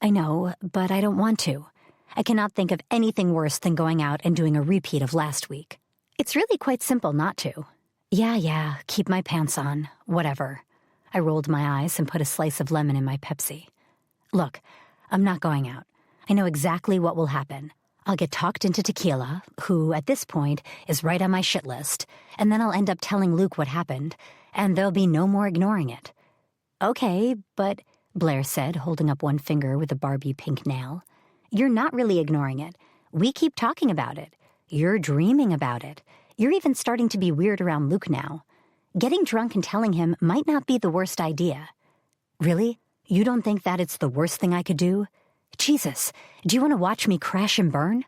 I know, but I don't want to. I cannot think of anything worse than going out and doing a repeat of last week. It's really quite simple not to. Yeah, keep my pants on. Whatever. I rolled my eyes and put a slice of lemon in my Pepsi. Look, I'm not going out. I know exactly what will happen. I'll get talked into Tequila, who, at this point, is right on my shit list, and then I'll end up telling Luke what happened, and there'll be no more ignoring it. Okay, but, Blair said, holding up one finger with a Barbie pink nail, you're not really ignoring it. We keep talking about it. You're dreaming about it. You're even starting to be weird around Luke now. Getting drunk and telling him might not be the worst idea. Really? You don't think that it's the worst thing I could do? Jesus, do you want to watch me crash and burn?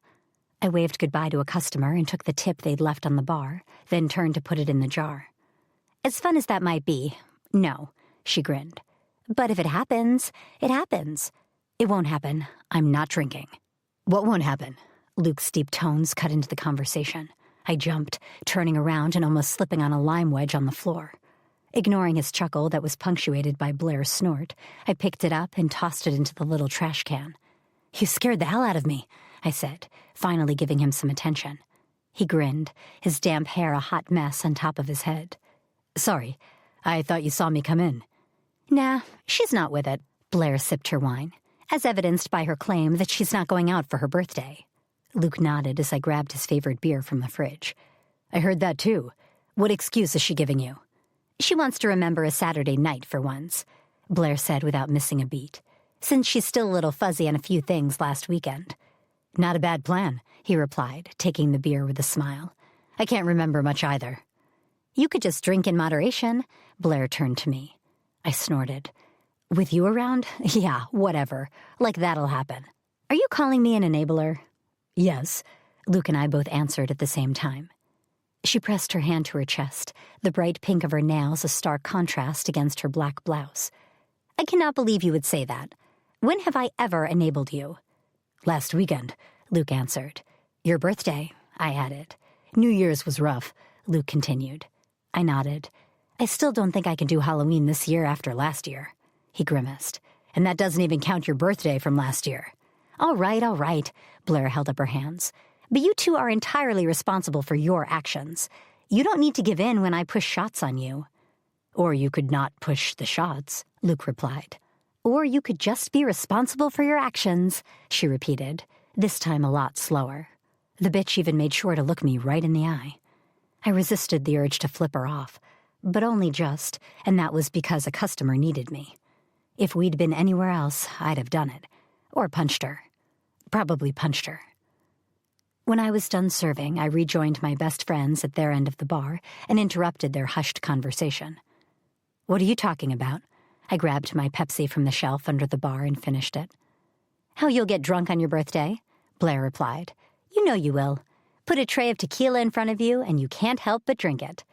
I waved goodbye to a customer and took the tip they'd left on the bar, then turned to put it in the jar. As fun as that might be, no, she grinned. But if it happens, it happens. It won't happen. I'm not drinking. What won't happen? Luke's deep tones cut into the conversation. I jumped, turning around and almost slipping on a lime wedge on the floor. Ignoring his chuckle that was punctuated by Blair's snort, I picked it up and tossed it into the little trash can. "You scared the hell out of me," I said, finally giving him some attention. He grinned, his damp hair a hot mess on top of his head. "Sorry, I thought you saw me come in." "Nah, she's not with it." Blair sipped her wine, as evidenced by her claim that she's not going out for her birthday. Luke nodded as I grabbed his favorite beer from the fridge. "I heard that too. What excuse is she giving you?" "She wants to remember a Saturday night for once," Blair said without missing a beat, "since she's still a little fuzzy on a few things last weekend." "Not a bad plan," he replied, taking the beer with a smile. "I can't remember much either." "You could just drink in moderation." Blair turned to me. I snorted. "With you around? Yeah, whatever. Like that'll happen. Are you calling me an enabler?" "Yes," Luke and I both answered at the same time. She pressed her hand to her chest, the bright pink of her nails a stark contrast against her black blouse. "I cannot believe you would say that. When have I ever enabled you?" "Last weekend," Luke answered. "Your birthday," I added. "New Year's was rough," Luke continued. I nodded. "I still don't think I can do Halloween this year after last year." He grimaced. "And that doesn't even count your birthday from last year." All right, Blair held up her hands. "But you two are entirely responsible for your actions. You don't need to give in when I push shots on you." "Or you could not push the shots," Luke replied. "Or you could just be responsible for your actions," she repeated, this time a lot slower. The bitch even made sure to look me right in the eye. I resisted the urge to flip her off, but only just, and that was because a customer needed me. If we'd been anywhere else, I'd have done it. Or punched her. Probably punched her. When I was done serving, I rejoined my best friends at their end of the bar and interrupted their hushed conversation. "What are you talking about?" I grabbed my Pepsi from the shelf under the bar and finished it. "How you'll get drunk on your birthday," Blair replied. "You know you will. Put a tray of tequila in front of you and you can't help but drink it."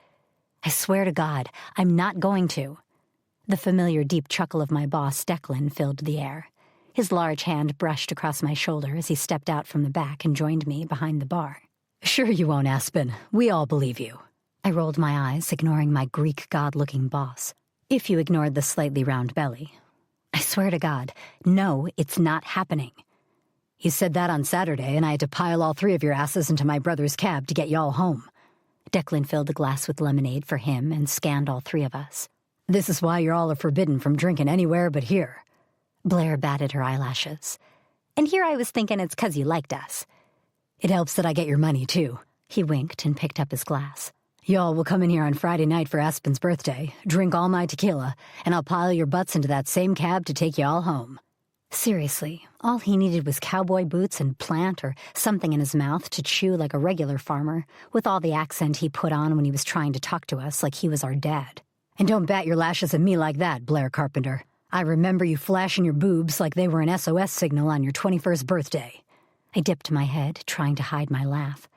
"I swear to God, I'm not going to." The familiar deep chuckle of my boss, Declan, filled the air. His large hand brushed across my shoulder as he stepped out from the back and joined me behind the bar. "Sure you won't, Aspen. We all believe you." I rolled my eyes, ignoring my Greek god-looking boss. If you ignored the slightly round belly. "I swear to God, no, it's not happening." "He said that on Saturday, and I had to pile all three of your asses into my brother's cab to get y'all home." Declan filled a glass with lemonade for him and scanned all three of us. "This is why you're all forbidden from drinking anywhere but here." Blair batted her eyelashes. "And here I was thinking it's 'cause you liked us." "It helps that I get your money, too." He winked and picked up his glass. "Y'all will come in here on Friday night for Aspen's birthday, drink all my tequila, and I'll pile your butts into that same cab to take y'all home." Seriously, all he needed was cowboy boots and plant or something in his mouth to chew like a regular farmer, with all the accent he put on when he was trying to talk to us like he was our dad. "And don't bat your lashes at me like that, Blair Carpenter. I remember you flashing your boobs like they were an SOS signal on your 21st birthday." I dipped my head, trying to hide my laugh.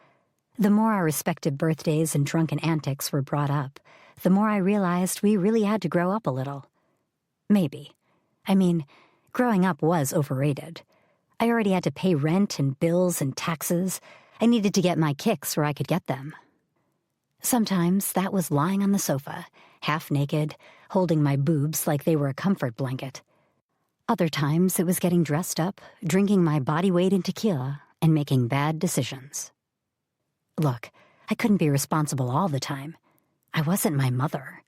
The more our respective birthdays and drunken antics were brought up, the more I realized we really had to grow up a little. Maybe. I mean, growing up was overrated. I already had to pay rent and bills and taxes. I needed to get my kicks where I could get them. Sometimes that was lying on the sofa, half naked, holding my boobs like they were a comfort blanket. Other times it was getting dressed up, drinking my body weight in tequila, and making bad decisions. Look, I couldn't be responsible all the time. I wasn't my mother.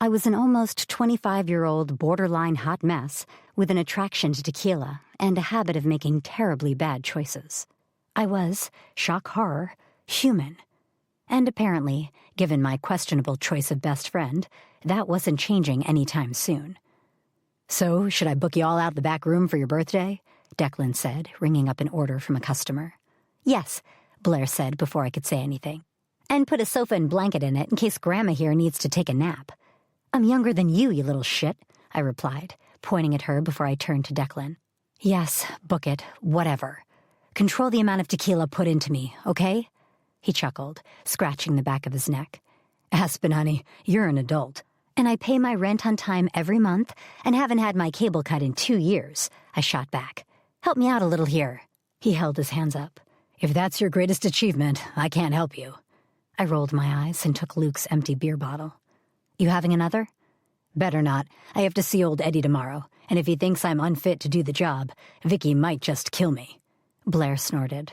I was an almost 25-year-old borderline hot mess with an attraction to tequila and a habit of making terribly bad choices. I was, shock horror, human. And apparently, given my questionable choice of best friend, that wasn't changing anytime soon. "So, should I book you all out the back room for your birthday?" Declan said, ringing up an order from a customer. "Yes," Blair said before I could say anything. "And put a sofa and blanket in it in case Grandma here needs to take a nap." "I'm younger than you little shit," I replied, pointing at her before I turned to Declan. "Yes, book it, whatever. Control the amount of tequila put into me, okay?" He chuckled, scratching the back of his neck. "Aspen, honey, you're an adult." "And I pay my rent on time every month and haven't had my cable cut in 2 years," I shot back. "Help me out a little here." He held his hands up. "If that's your greatest achievement, I can't help you." I rolled my eyes and took Luke's empty beer bottle. You having another? Better not. I have to see old Eddie tomorrow, and if he thinks I'm unfit to do the job, Vicky might just kill me. Blair snorted.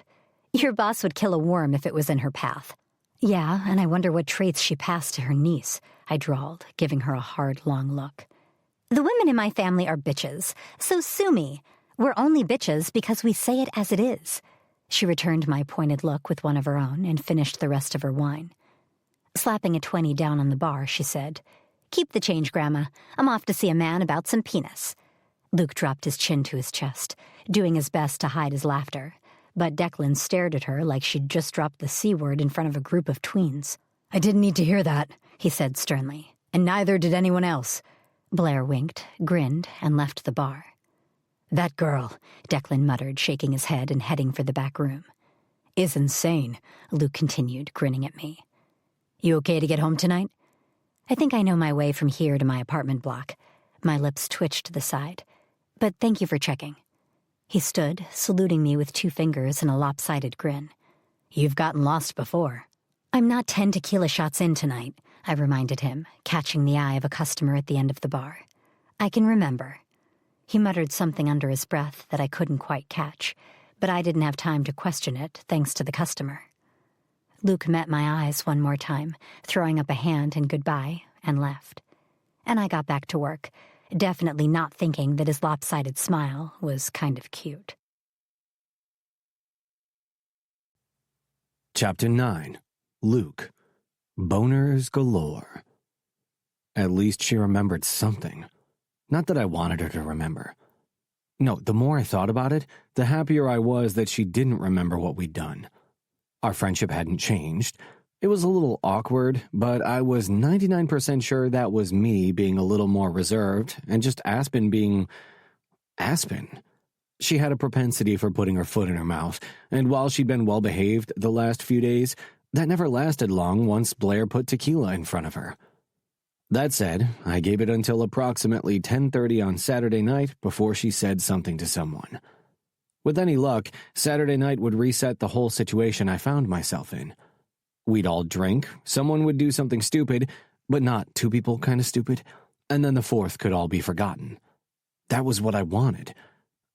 Your boss would kill a worm if it was in her path. Yeah, and I wonder what traits she passed to her niece, I drawled, giving her a hard, long look. The women in my family are bitches, so sue me. We're only bitches because we say it as it is. She returned my pointed look with one of her own and finished the rest of her wine. Slapping a 20 down on the bar, she said, Keep the change, Grandma. I'm off to see a man about some penis. Luke dropped his chin to his chest, doing his best to hide his laughter, but Declan stared at her like she'd just dropped the C word in front of a group of tweens. I didn't need to hear that, he said sternly, and neither did anyone else. Blair winked, grinned, and left the bar. That girl, Declan muttered, shaking his head and heading for the back room. Is insane, Luke continued, grinning at me. You okay to get home tonight? I think I know my way from here to my apartment block. My lips twitched to the side. But thank you for checking. He stood, saluting me with 2 fingers and a lopsided grin. You've gotten lost before. I'm not 10 tequila shots in tonight, I reminded him, catching the eye of a customer at the end of the bar. I can remember. He muttered something under his breath that I couldn't quite catch, but I didn't have time to question it, thanks to the customer. Luke met my eyes one more time, throwing up a hand in goodbye, and left. And I got back to work, definitely not thinking that his lopsided smile was kind of cute. Chapter 9. Luke. Boners galore. At least she remembered something. Not that I wanted her to remember. No, the more I thought about it, the happier I was that she didn't remember what we'd done. Our friendship hadn't changed. It was a little awkward, but I was 99% sure that was me being a little more reserved and just Aspen being Aspen. She had a propensity for putting her foot in her mouth, and while she'd been well-behaved the last few days, that never lasted long once Blair put tequila in front of her. That said, I gave it until approximately 10:30 on Saturday night before she said something to someone. With any luck, Saturday night would reset the whole situation I found myself in. We'd all drink, someone would do something stupid, but not 2 people kind of stupid, and then the 4th could all be forgotten. That was what I wanted.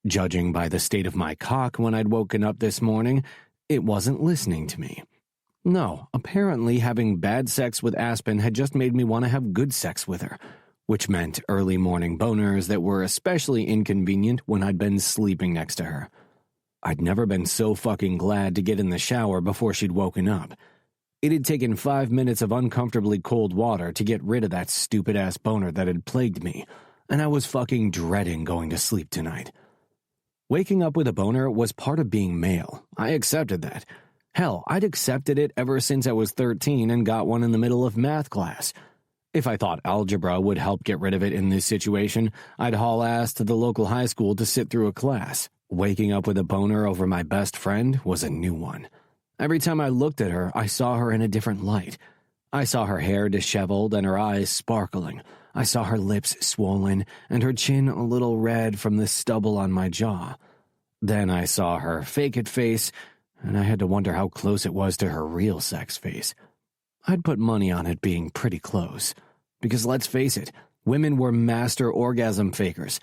Judging by the state of my cock when I'd woken up this morning, it wasn't listening to me. No, apparently having bad sex with Aspen had just made me want to have good sex with her, which meant early morning boners that were especially inconvenient when I'd been sleeping next to her. I'd never been so fucking glad to get in the shower before she'd woken up. It had taken 5 minutes of uncomfortably cold water to get rid of that stupid-ass boner that had plagued me, and I was fucking dreading going to sleep tonight. Waking up with a boner was part of being male. I accepted that. Hell, I'd accepted it ever since I was 13 and got one in the middle of math class. If I thought algebra would help get rid of it in this situation, I'd haul ass to the local high school to sit through a class. Waking up with a boner over my best friend was a new one. Every time I looked at her, I saw her in a different light. I saw her hair disheveled and her eyes sparkling. I saw her lips swollen and her chin a little red from the stubble on my jaw. Then I saw her fake-it face, and I had to wonder how close it was to her real sex face. I'd put money on it being pretty close. Because let's face it, women were master orgasm fakers.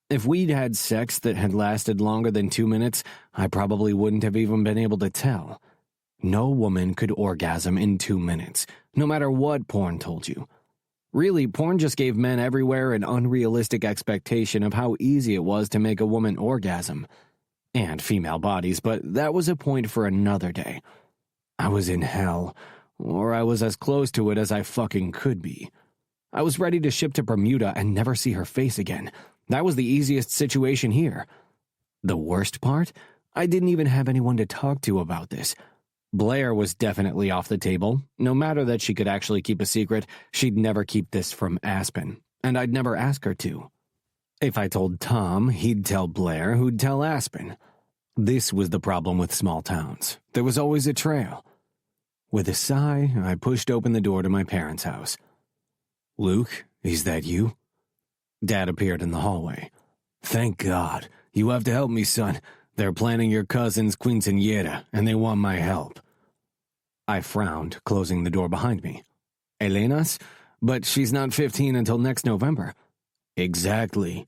If we'd had sex that had lasted longer than 2 minutes, I probably wouldn't have even been able to tell. No woman could orgasm in 2 minutes, no matter what porn told you. Really, porn just gave men everywhere an unrealistic expectation of how easy it was to make a woman orgasm. And female bodies, but that was a point for another day. I was in hell, or I was as close to it as I fucking could be. I was ready to ship to Bermuda and never see her face again. That was the easiest situation here. The worst part? I didn't even have anyone to talk to about this. Blair was definitely off the table. No matter that she could actually keep a secret, she'd never keep this from Aspen, and I'd never ask her to. If I told Tom, he'd tell Blair, who'd tell Aspen. This was the problem with small towns. There was always a trail. With a sigh, I pushed open the door to my parents' house. Luke, is that you? Dad appeared in the hallway. Thank God. You have to help me, son. They're planning your cousin's quinceañera, and they want my help. I frowned, closing the door behind me. Elena's? But she's not 15 until next November. Exactly.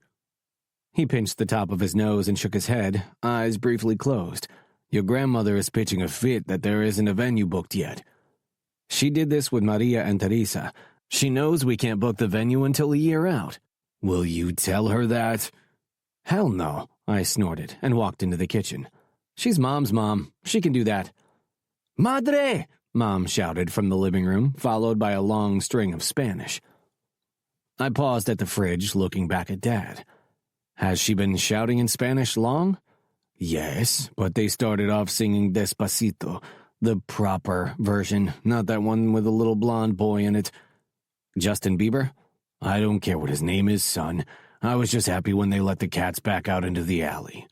He pinched the top of his nose and shook his head, eyes briefly closed. Your grandmother is pitching a fit that there isn't a venue booked yet. She did this with Maria and Teresa. She knows we can't book the venue until a year out. Will you tell her that? Hell no, I snorted and walked into the kitchen. She's Mom's mom. She can do that. Madre! Mom shouted from the living room, followed by a long string of Spanish. I paused at the fridge, looking back at Dad. Has she been shouting in Spanish long? Yes, but they started off singing Despacito, the proper version, not that one with a little blonde boy in it. Justin Bieber? I don't care what his name is, son. I was just happy when they let the cats back out into the alley.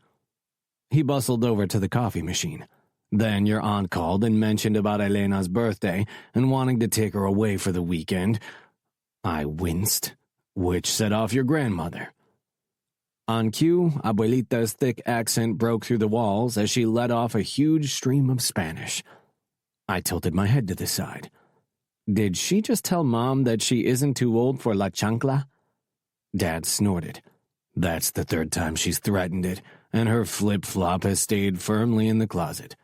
He bustled over to the coffee machine. Then your aunt called and mentioned about Elena's birthday and wanting to take her away for the weekend. I winced, which set off your grandmother. On cue, Abuelita's thick accent broke through the walls as she let off a huge stream of Spanish. I tilted my head to the side. Did she just tell Mom that she isn't too old for la chancla? Dad snorted. That's the third time she's threatened it, and her flip-flop has stayed firmly in the closet.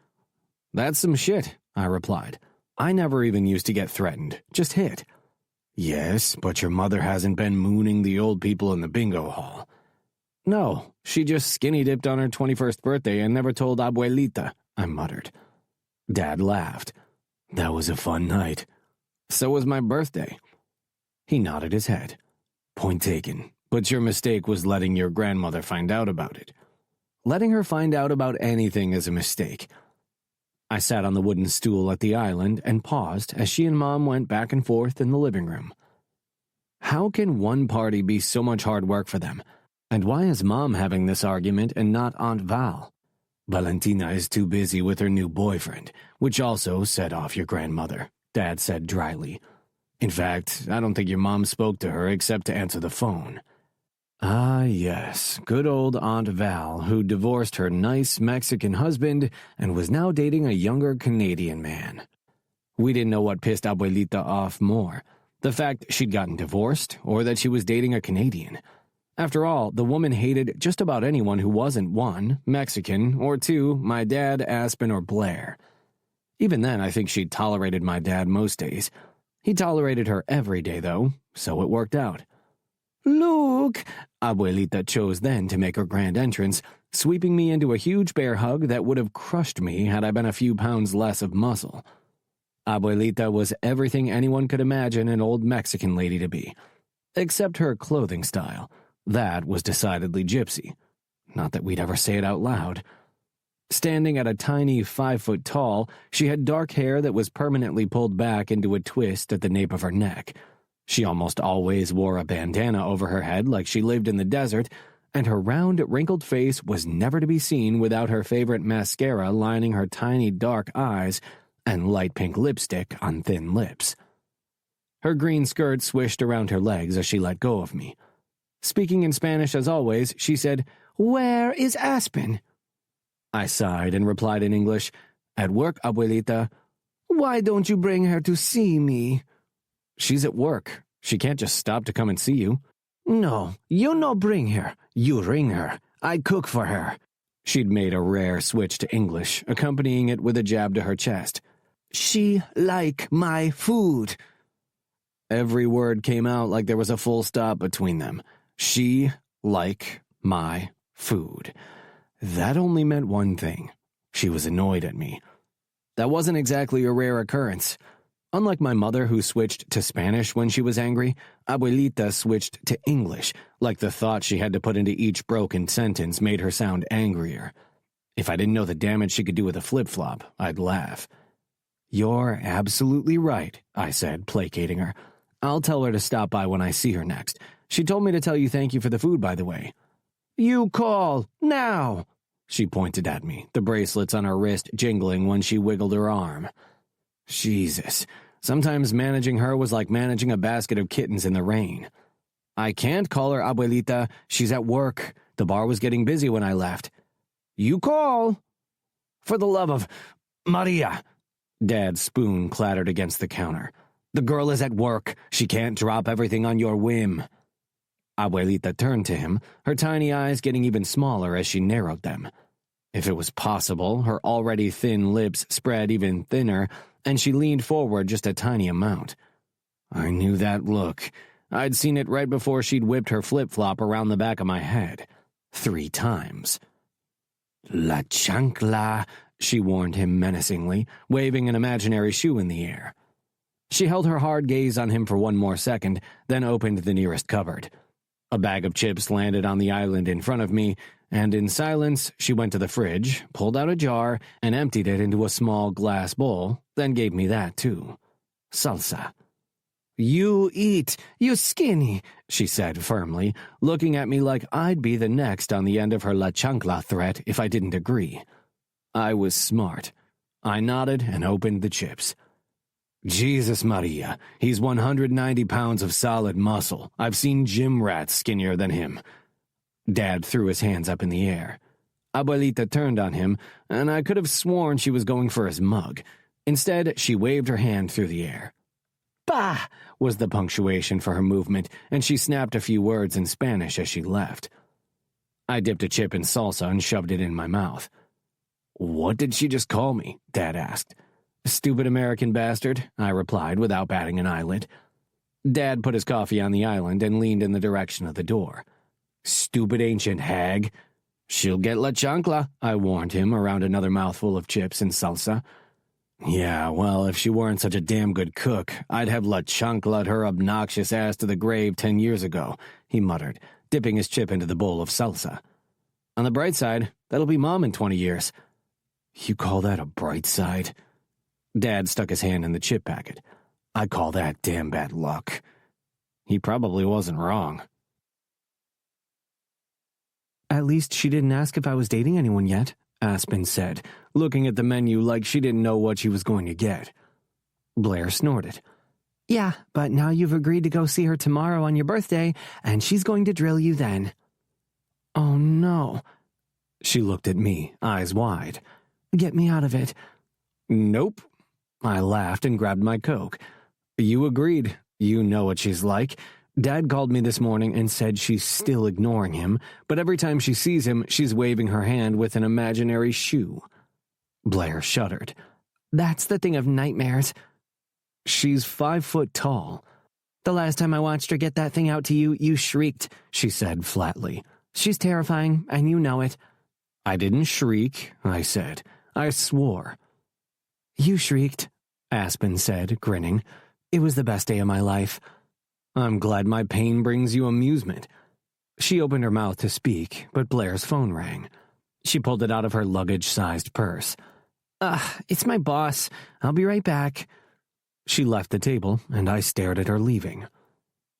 That's some shit, I replied. I never even used to get threatened, just hit. Yes, but your mother hasn't been mooning the old people in the bingo hall. No, she just skinny-dipped on her 21st birthday and never told Abuelita, I muttered. Dad laughed. That was a fun night. So was my birthday. He nodded his head. Point taken, but your mistake was letting your grandmother find out about it. Letting her find out about anything is a mistake. I sat on the wooden stool at the island and paused as she and Mom went back and forth in the living room. How can one party be so much hard work for them? And why is Mom having this argument and not Aunt Val? Valentina is too busy with her new boyfriend, which also set off your grandmother, Dad said dryly. In fact, I don't think your mom spoke to her except to answer the phone. Ah, yes, good old Aunt Val, who divorced her nice Mexican husband and was now dating a younger Canadian man. We didn't know what pissed Abuelita off more, the fact she'd gotten divorced or that she was dating a Canadian. After all, the woman hated just about anyone who wasn't, one, Mexican, or two, my dad, Aspen, or Blair. Even then, I think she'd tolerated my dad most days. He tolerated her every day, though, so it worked out. Luke! Abuelita chose then to make her grand entrance, sweeping me into a huge bear hug that would have crushed me had I been a few pounds less of muscle. Abuelita was everything anyone could imagine an old Mexican lady to be, except her clothing style. That was decidedly gypsy. Not that we'd ever say it out loud. Standing at a tiny 5 foot tall, she had dark hair that was permanently pulled back into a twist at the nape of her neck. She almost always wore a bandana over her head like she lived in the desert, and her round, wrinkled face was never to be seen without her favorite mascara lining her tiny dark eyes and light pink lipstick on thin lips. Her green skirt swished around her legs as she let go of me. Speaking in Spanish as always, she said, "Where is Aspen?" I sighed and replied in English, "At work, Abuelita." "Why don't you bring her to see me?" "She's at work. She can't just stop to come and see you." "No, you no bring her. You ring her. I cook for her." She'd made a rare switch to English, accompanying it with a jab to her chest. "She like my food." Every word came out like there was a full stop between them. She like my food. That only meant one thing. She was annoyed at me. That wasn't exactly a rare occurrence. Unlike my mother, who switched to Spanish when she was angry, Abuelita switched to English, like the thought she had to put into each broken sentence made her sound angrier. If I didn't know the damage she could do with a flip-flop, I'd laugh. "You're absolutely right," I said, placating her. "I'll tell her to stop by when I see her next. She told me to tell you thank you for the food, by the way." "You call, now!" She pointed at me, the bracelets on her wrist jingling when she wiggled her arm. Jesus, sometimes managing her was like managing a basket of kittens in the rain. "I can't call her, Abuelita. She's at work. The bar was getting busy when I left." "You call." "For the love of Maria." Dad's spoon clattered against the counter. The girl is at work. She can't drop everything on your whim. Abuelita turned to him, her tiny eyes getting even smaller as she narrowed them. If it was possible, her already thin lips spread even thinner, and she leaned forward just a tiny amount. I knew that look. I'd seen it right before she'd whipped her flip-flop around the back of my head. 3 times. La chancla, she warned him menacingly, waving an imaginary shoe in the air. She held her hard gaze on him for 1 more second, then opened the nearest cupboard. A bag of chips landed on the island in front of me, and in silence, she went to the fridge, pulled out a jar, and emptied it into a small glass bowl, then gave me that, too. Salsa. You eat, you skinny, she said firmly, looking at me like I'd be the next on the end of her La Chancla threat if I didn't agree. I was smart. I nodded and opened the chips. Jesus Maria, he's 190 pounds of solid muscle. I've seen gym rats skinnier than him. Dad threw his hands up in the air. Abuelita turned on him, and I could have sworn she was going for his mug. Instead, she waved her hand through the air. Bah! Was the punctuation for her movement, and she snapped a few words in Spanish as she left. I dipped a chip in salsa and shoved it in my mouth. What did she just call me? Dad asked. Stupid American bastard, I replied without batting an eyelid. Dad put his coffee on the island and leaned in the direction of the door. Stupid ancient hag. She'll get la chancla, I warned him around another mouthful of chips and salsa. Yeah, well, if she weren't such a damn good cook, I'd have la chancla'd her obnoxious ass to the grave 10 years ago, he muttered, dipping his chip into the bowl of salsa. On the bright side, that'll be Mom in 20 years. You call that a bright side? Dad stuck his hand in the chip packet. I call that damn bad luck. He probably wasn't wrong. At least she didn't ask if I was dating anyone yet, Aspen said, looking at the menu like she didn't know what she was going to get. Blair snorted. Yeah, but now you've agreed to go see her tomorrow on your birthday, and she's going to drill you then. Oh, no. She looked at me, eyes wide. Get me out of it. Nope. I laughed and grabbed my Coke. You agreed. You know what she's like. Dad called me this morning and said she's still ignoring him, but every time she sees him, she's waving her hand with an imaginary shoe. Blair shuddered. That's the thing of nightmares. She's 5 foot tall. The last time I watched her get that thing out to you, you shrieked, she said flatly. She's terrifying, and you know it. I didn't shriek, I said. I swore. You shrieked, Aspen said, grinning. It was the best day of my life. I'm glad my pain brings you amusement. She opened her mouth to speak, but Blair's phone rang. She pulled it out of her luggage-sized purse. It's my boss. I'll be right back. She left the table, and I stared at her leaving.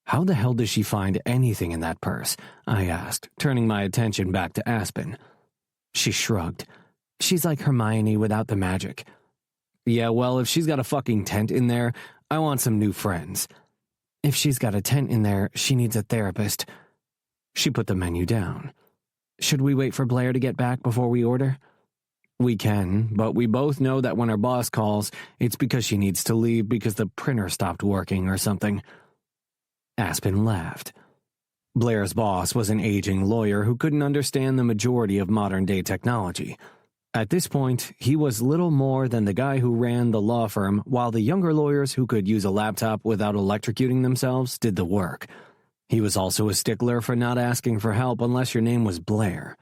How the hell does she find anything in that purse? I asked, turning my attention back to Aspen. She shrugged. She's like Hermione without the magic. Yeah, well, if she's got a fucking tent in there, I want some new friends. If she's got a tent in there, she needs a therapist. She put the menu down. Should we wait for Blair to get back before we order? We can, but we both know that when her boss calls, it's because she needs to leave because the printer stopped working or something. Aspen laughed. Blair's boss was an aging lawyer who couldn't understand the majority of modern-day technology. At this point, he was little more than the guy who ran the law firm, while the younger lawyers who could use a laptop without electrocuting themselves did the work. He was also a stickler for not asking for help unless your name was Blair.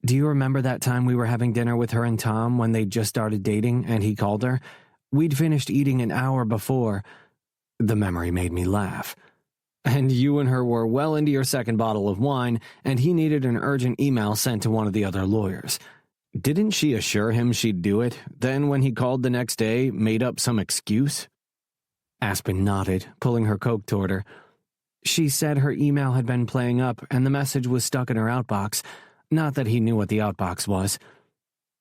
Do you remember that time we were having dinner with her and Tom when they'd just started dating and he called her? We'd finished eating an hour before. The memory made me laugh. And you and her were well into your second bottle of wine, and he needed an urgent email sent to one of the other lawyers. Didn't she assure him she'd do it, then when he called the next day, made up some excuse? Aspen nodded, pulling her Coke toward her. She said her email had been playing up and the message was stuck in her outbox. Not that he knew what the outbox was.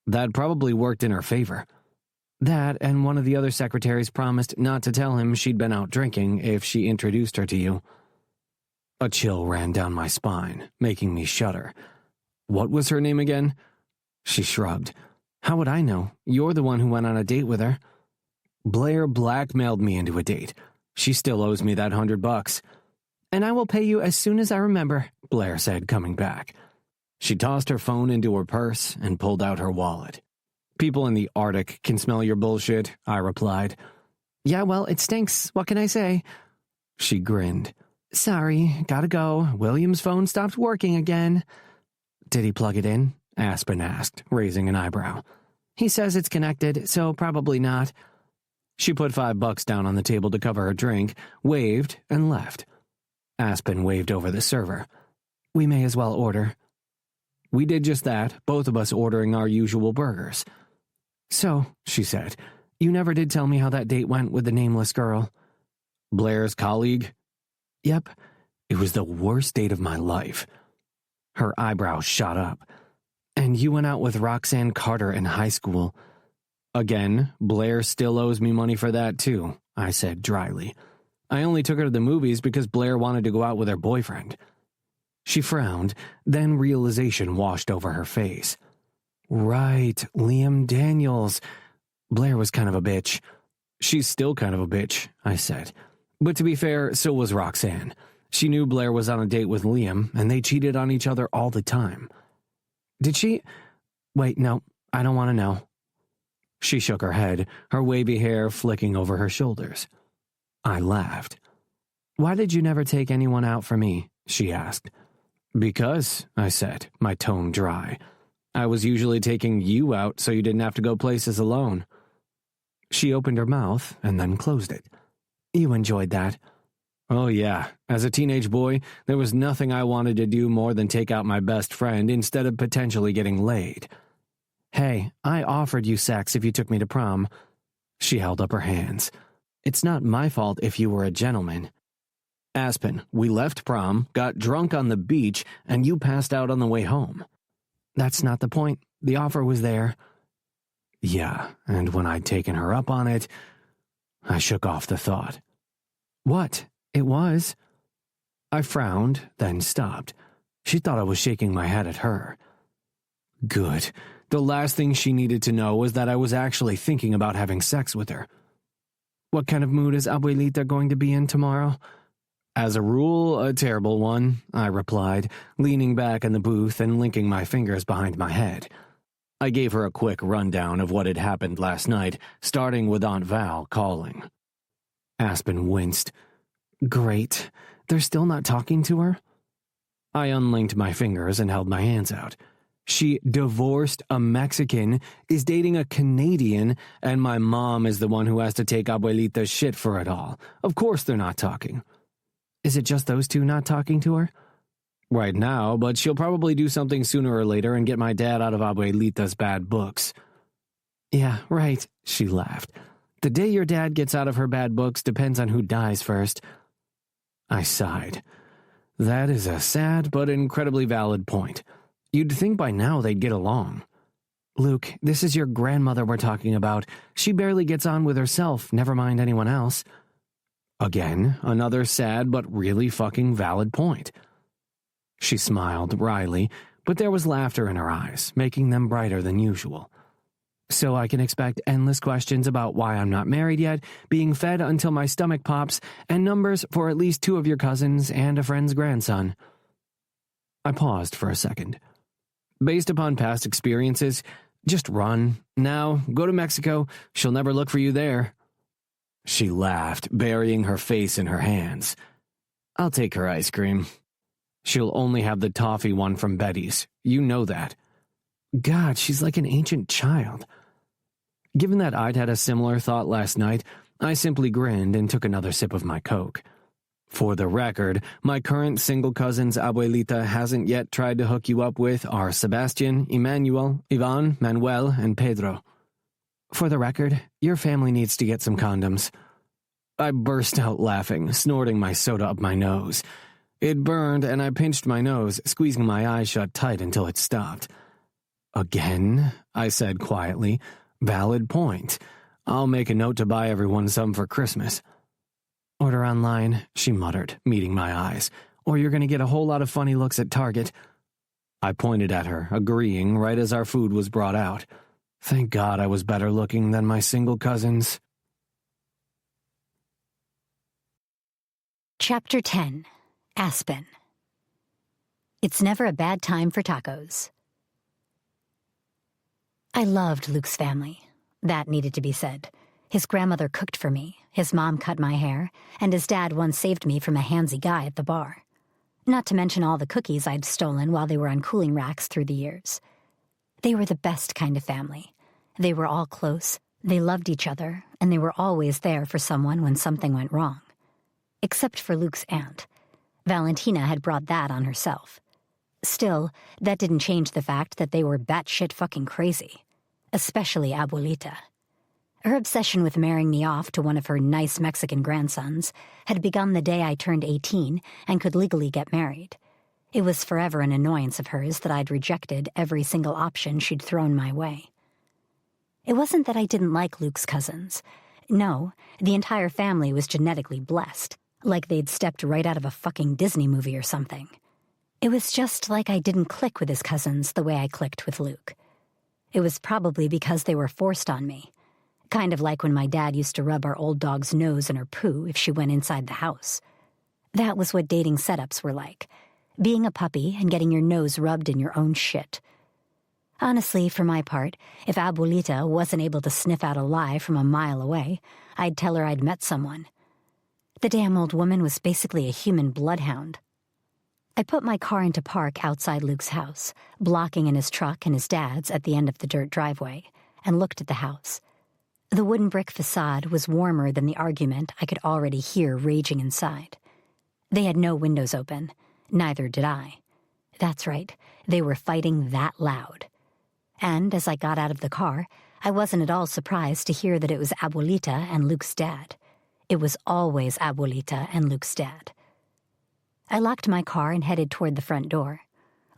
That probably worked in her favor. That and one of the other secretaries promised not to tell him she'd been out drinking if she introduced her to you. A chill ran down my spine, making me shudder. What was her name again? She shrugged. How would I know? You're the one who went on a date with her. Blair blackmailed me into a date. She still owes me that $100. And I will pay you as soon as I remember, Blair said, coming back. She tossed her phone into her purse and pulled out her wallet. People in the Arctic can smell your bullshit, I replied. Yeah, well, it stinks. What can I say? She grinned. Sorry, gotta go. William's phone stopped working again. Did he plug it in? Aspen asked, raising an eyebrow. He says it's connected, so probably not. She put $5 down on the table to cover her drink, waved, and left. Aspen waved over the server. We may as well order. We did just that, both of us ordering our usual burgers. So, she said, you never did tell me how that date went with the nameless girl. Blair's colleague? Yep, it was the worst date of my life. Her eyebrows shot up. And you went out with Roxanne Carter in high school. Again, Blair still owes me money for that too, I said dryly. I only took her to the movies because Blair wanted to go out with her boyfriend. She frowned, then realization washed over her face. Right, Liam Daniels. Blair was kind of a bitch. She's still kind of a bitch, I said. But to be fair, so was Roxanne. She knew Blair was on a date with Liam, and they cheated on each other all the time. Did she? Wait, no, I don't want to know. She shook her head, her wavy hair flicking over her shoulders. I laughed. Why did you never take anyone out for me? She asked. Because, I said, my tone dry. I was usually taking you out so you didn't have to go places alone. She opened her mouth and then closed it. You enjoyed that. Oh yeah, as a teenage boy, there was nothing I wanted to do more than take out my best friend instead of potentially getting laid. Hey, I offered you sex if you took me to prom. She held up her hands. It's not my fault if you were a gentleman. Aspen, we left prom, got drunk on the beach, and you passed out on the way home. That's not the point. The offer was there. Yeah, and when I'd taken her up on it, I shook off the thought. What? It was. I frowned, then stopped. She thought I was shaking my head at her. Good. The last thing she needed to know was that I was actually thinking about having sex with her. What kind of mood is Abuelita going to be in tomorrow? As a rule, a terrible one, I replied, leaning back in the booth and linking my fingers behind my head. I gave her a quick rundown of what had happened last night, starting with Aunt Val calling. Aspen winced. Great. They're still not talking to her? I unlinked my fingers and held my hands out. She divorced a Mexican, is dating a Canadian, and my mom is the one who has to take Abuelita's shit for it all. Of course they're not talking. Is it just those two not talking to her? Right now, but she'll probably do something sooner or later and get my dad out of Abuelita's bad books. Yeah, right, she laughed. The day your dad gets out of her bad books depends on who dies first. I sighed. That is a sad but incredibly valid point. You'd think by now they'd get along. Luke, this is your grandmother we're talking about. She barely gets on with herself, never mind anyone else. Again, another sad but really fucking valid point. She smiled wryly, but there was laughter in her eyes, making them brighter than usual. So I can expect endless questions about why I'm not married yet, being fed until my stomach pops, and numbers for at least 2 of your cousins and a friend's grandson. I paused for a second. Based upon past experiences, just run. Now, go to Mexico. She'll never look for you there. She laughed, burying her face in her hands. I'll take her ice cream. She'll only have the toffee one from Betty's. You know that. God, she's like an ancient child. Given that I'd had a similar thought last night, I simply grinned and took another sip of my Coke. For the record, my current single cousin's abuelita hasn't yet tried to hook you up with are Sebastian, Emmanuel, Ivan, Manuel, and Pedro. For the record, your family needs to get some condoms. I burst out laughing, snorting my soda up my nose. It burned, and I pinched my nose, squeezing my eyes shut tight until it stopped. Again, I said quietly, valid point. I'll make a note to buy everyone some for Christmas. Order online, she muttered, meeting my eyes, or you're going to get a whole lot of funny looks at Target. I pointed at her, agreeing right as our food was brought out. Thank God I was better looking than my single cousins. Chapter 10. Aspen. It's never a bad time for tacos. I loved Luke's family. That needed to be said. His grandmother cooked for me, his mom cut my hair, and his dad once saved me from a handsy guy at the bar. Not to mention all the cookies I'd stolen while they were on cooling racks through the years. They were the best kind of family. They were all close, they loved each other, and they were always there for someone when something went wrong. Except for Luke's aunt. Valentina had brought that on herself. Still, that didn't change the fact that they were batshit fucking crazy. Especially Abuelita. Her obsession with marrying me off to one of her nice Mexican grandsons had begun the day I turned 18 and could legally get married. It was forever an annoyance of hers that I'd rejected every single option she'd thrown my way. It wasn't that I didn't like Luke's cousins. No, the entire family was genetically blessed, like they'd stepped right out of a fucking Disney movie or something. It was just like I didn't click with his cousins the way I clicked with Luke. It was probably because they were forced on me. Kind of like when my dad used to rub our old dog's nose in her poo if she went inside the house. That was what dating setups were like. Being a puppy and getting your nose rubbed in your own shit. Honestly, for my part, if Abuelita wasn't able to sniff out a lie from a mile away, I'd tell her I'd met someone. The damn old woman was basically a human bloodhound. I put my car into park outside Luke's house, blocking in his truck and his dad's at the end of the dirt driveway, and looked at the house. The wooden brick facade was warmer than the argument I could already hear raging inside. They had no windows open. Neither did I. That's right, they were fighting that loud. And as I got out of the car, I wasn't at all surprised to hear that it was Abuelita and Luke's dad. It was always Abuelita and Luke's dad. I locked my car and headed toward the front door.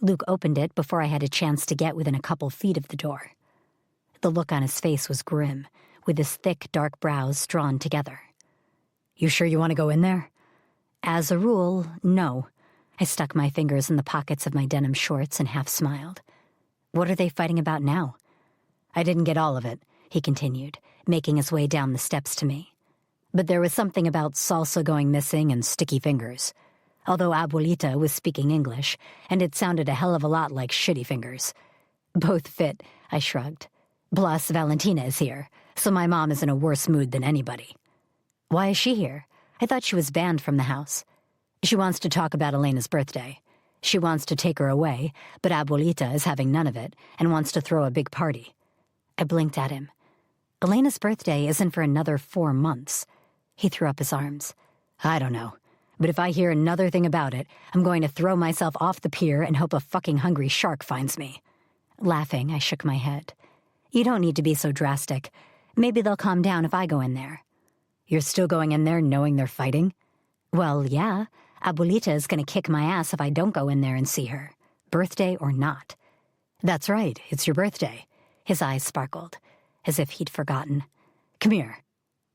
Luke opened it before I had a chance to get within a couple feet of the door. The look on his face was grim, with his thick, dark brows drawn together. "You sure you want to go in there?" As a rule, no. I stuck my fingers in the pockets of my denim shorts and half smiled. What are they fighting about now? I didn't get all of it, he continued, making his way down the steps to me. But there was something about salsa going missing and sticky fingers. Although Abuelita was speaking English, and it sounded a hell of a lot like shitty fingers. Both fit, I shrugged. Plus, Valentina is here, so my mom is in a worse mood than anybody. Why is she here? I thought she was banned from the house. She wants to talk about Elena's birthday. She wants to take her away, but Abuelita is having none of it and wants to throw a big party. I blinked at him. Elena's birthday isn't for another 4 months. He threw up his arms. I don't know. But if I hear another thing about it, I'm going to throw myself off the pier and hope a fucking hungry shark finds me. Laughing, I shook my head. You don't need to be so drastic. Maybe they'll calm down if I go in there. You're still going in there knowing they're fighting? Well, yeah. Abuelita is going to kick my ass if I don't go in there and see her. Birthday or not. That's right, it's your birthday. His eyes sparkled, as if he'd forgotten. Come here.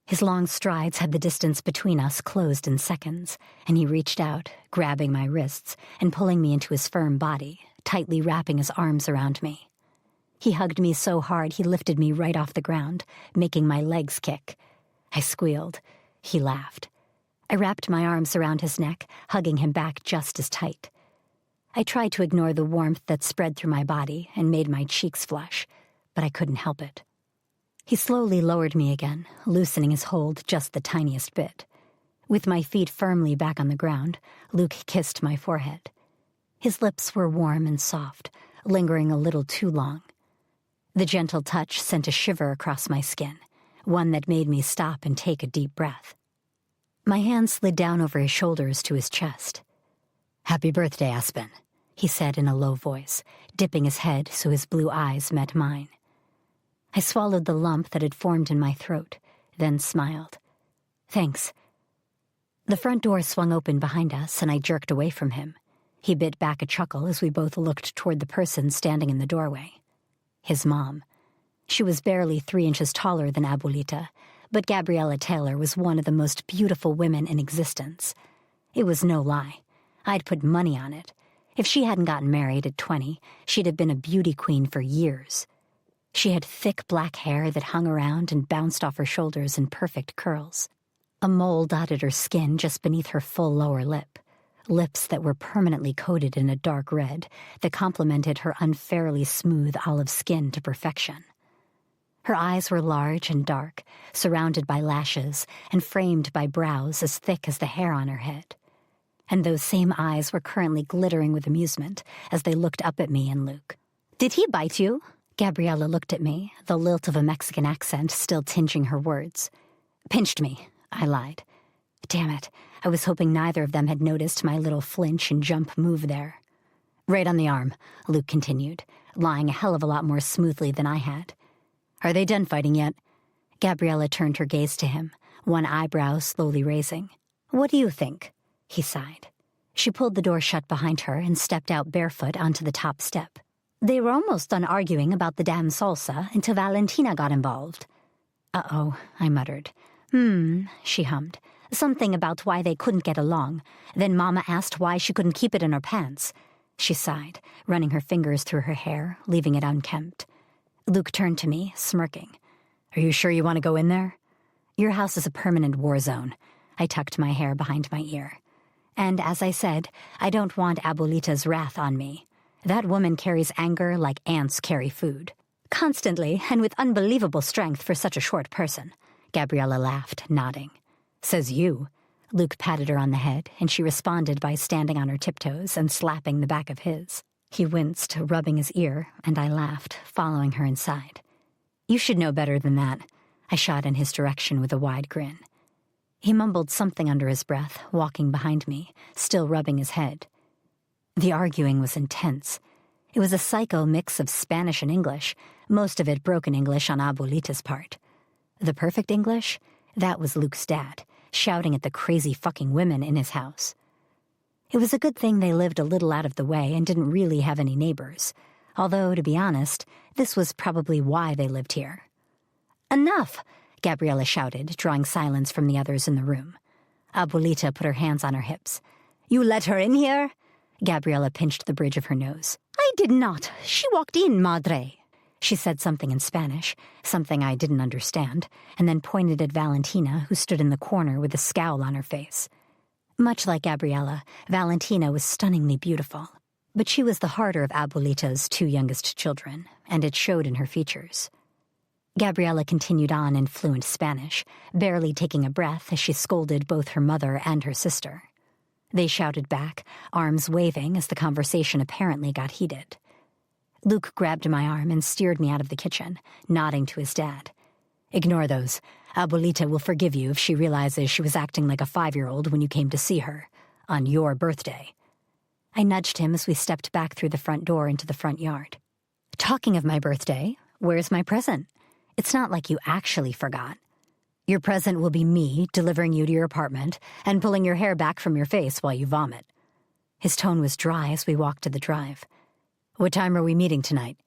His long strides had the distance between us closed in seconds, and he reached out, grabbing my wrists and pulling me into his firm body, tightly wrapping his arms around me. He hugged me so hard he lifted me right off the ground, making my legs kick. I squealed. He laughed. I wrapped my arms around his neck, hugging him back just as tight. I tried to ignore the warmth that spread through my body and made my cheeks flush, but I couldn't help it. He slowly lowered me again, loosening his hold just the tiniest bit. With my feet firmly back on the ground, Luke kissed my forehead. His lips were warm and soft, lingering a little too long. The gentle touch sent a shiver across my skin, one that made me stop and take a deep breath. My hand slid down over his shoulders to his chest. "Happy birthday, Aspen," he said in a low voice, dipping his head so his blue eyes met mine. I swallowed the lump that had formed in my throat, then smiled. Thanks. The front door swung open behind us, and I jerked away from him. He bit back a chuckle as we both looked toward the person standing in the doorway. His mom. She was barely 3 inches taller than Abuelita, but Gabriella Taylor was one of the most beautiful women in existence. It was no lie. I'd put money on it. If she hadn't gotten married at 20, she'd have been a beauty queen for years. She had thick black hair that hung around and bounced off her shoulders in perfect curls. A mole dotted her skin just beneath her full lower lip, lips that were permanently coated in a dark red that complemented her unfairly smooth olive skin to perfection. Her eyes were large and dark, surrounded by lashes and framed by brows as thick as the hair on her head. And those same eyes were currently glittering with amusement as they looked up at me and Luke. "Did he bite you?" Gabriella looked at me, the lilt of a Mexican accent still tinging her words. "Pinched me," I lied. Damn it, I was hoping neither of them had noticed my little flinch and jump move there. "Right on the arm," Luke continued, lying a hell of a lot more smoothly than I had. "Are they done fighting yet?" Gabriella turned her gaze to him, one eyebrow slowly raising. "What do you think?" He sighed. She pulled the door shut behind her and stepped out barefoot onto the top step. "They were almost done arguing about the damn salsa until Valentina got involved." "Uh-oh," I muttered. She hummed. "Something about why they couldn't get along. Then Mama asked why she couldn't keep it in her pants." She sighed, running her fingers through her hair, leaving it unkempt. Luke turned to me, smirking. "Are you sure you want to go in there?" "Your house is a permanent war zone." I tucked my hair behind my ear. "And as I said, I don't want Abuelita's wrath on me. That woman carries anger like ants carry food. Constantly, and with unbelievable strength for such a short person." Gabriella laughed, nodding. "Says you." Luke patted her on the head, and she responded by standing on her tiptoes and slapping the back of his. He winced, rubbing his ear, and I laughed, following her inside. "You should know better than that." I shot in his direction with a wide grin. He mumbled something under his breath, walking behind me, still rubbing his head. The arguing was intense. It was a psycho mix of Spanish and English, most of it broken English on Abuelita's part. The perfect English? That was Luke's dad, shouting at the crazy fucking women in his house. It was a good thing they lived a little out of the way and didn't really have any neighbors, although, to be honest, this was probably why they lived here. "Enough!" Gabriella shouted, drawing silence from the others in the room. Abuelita put her hands on her hips. "You let her in here?" Gabriella pinched the bridge of her nose. "I did not. She walked in, madre." She said something in Spanish, something I didn't understand, and then pointed at Valentina, who stood in the corner with a scowl on her face. Much like Gabriella, Valentina was stunningly beautiful, but she was the harder of Abuelita's two youngest children, and it showed in her features. Gabriella continued on in fluent Spanish, barely taking a breath as she scolded both her mother and her sister. They shouted back, arms waving as the conversation apparently got heated. Luke grabbed my arm and steered me out of the kitchen, nodding to his dad. "Ignore those. Abuelita will forgive you if she realizes she was acting like a 5-year-old when you came to see her, on your birthday." I nudged him as we stepped back through the front door into the front yard. "Talking of my birthday, where's my present? It's not like you actually forgot. Your present will be me delivering you to your apartment and pulling your hair back from your face while you vomit." His tone was dry as we walked to the drive. "What time are we meeting tonight?"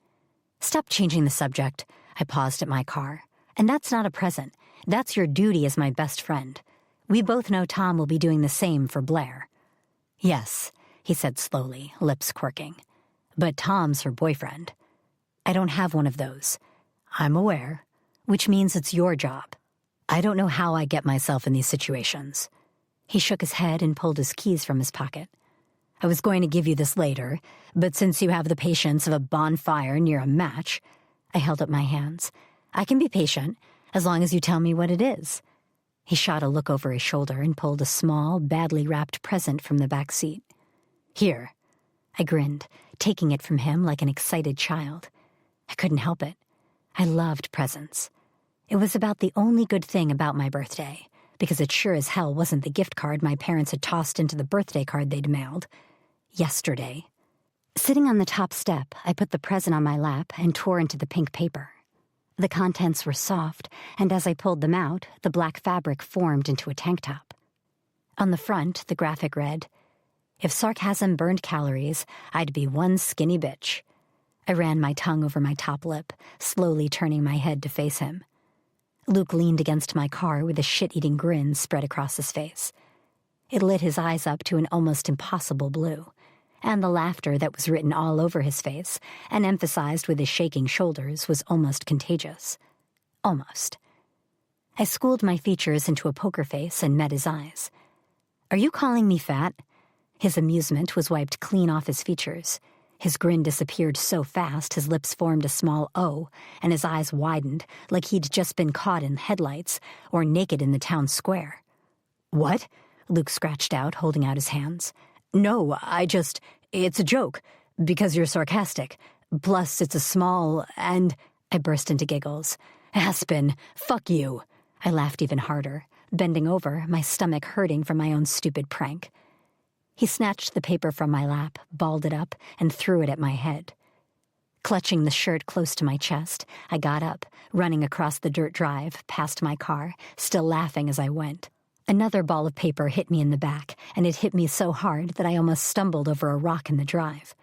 "Stop changing the subject." I paused at my car. "And that's not a present. That's your duty as my best friend. We both know Tom will be doing the same for Blair." "Yes," he said slowly, lips quirking. "But Tom's her boyfriend." "I don't have one of those." "I'm aware. Which means it's your job." "I don't know how I get myself in these situations." He shook his head and pulled his keys from his pocket. "I was going to give you this later, but since you have the patience of a bonfire near a match," I held up my hands. "I can be patient, as long as you tell me what it is." He shot a look over his shoulder and pulled a small, badly wrapped present from the back seat. "Here." I grinned, taking it from him like an excited child. I couldn't help it. I loved presents. It was about the only good thing about my birthday, because it sure as hell wasn't the gift card my parents had tossed into the birthday card they'd mailed. Yesterday. Sitting on the top step, I put the present on my lap and tore into the pink paper. The contents were soft, and as I pulled them out, the black fabric formed into a tank top. On the front, the graphic read, "If sarcasm burned calories, I'd be one skinny bitch." I ran my tongue over my top lip, slowly turning my head to face him. Luke leaned against my car with a shit-eating grin spread across his face. It lit his eyes up to an almost impossible blue, and the laughter that was written all over his face and emphasized with his shaking shoulders was almost contagious. Almost. I schooled my features into a poker face and met his eyes. "Are you calling me fat?" His amusement was wiped clean off his features. His grin disappeared so fast his lips formed a small O, and his eyes widened like he'd just been caught in headlights or naked in the town square. "What?" Luke scratched out, holding out his hands. "No, it's a joke, because you're sarcastic. Plus, it's a small, and—" I burst into giggles. "Aspen, fuck you." I laughed even harder, bending over, my stomach hurting from my own stupid prank. He snatched the paper from my lap, balled it up, and threw it at my head. Clutching the shirt close to my chest, I got up, running across the dirt drive, past my car, still laughing as I went. Another ball of paper hit me in the back, and it hit me so hard that I almost stumbled over a rock in the drive.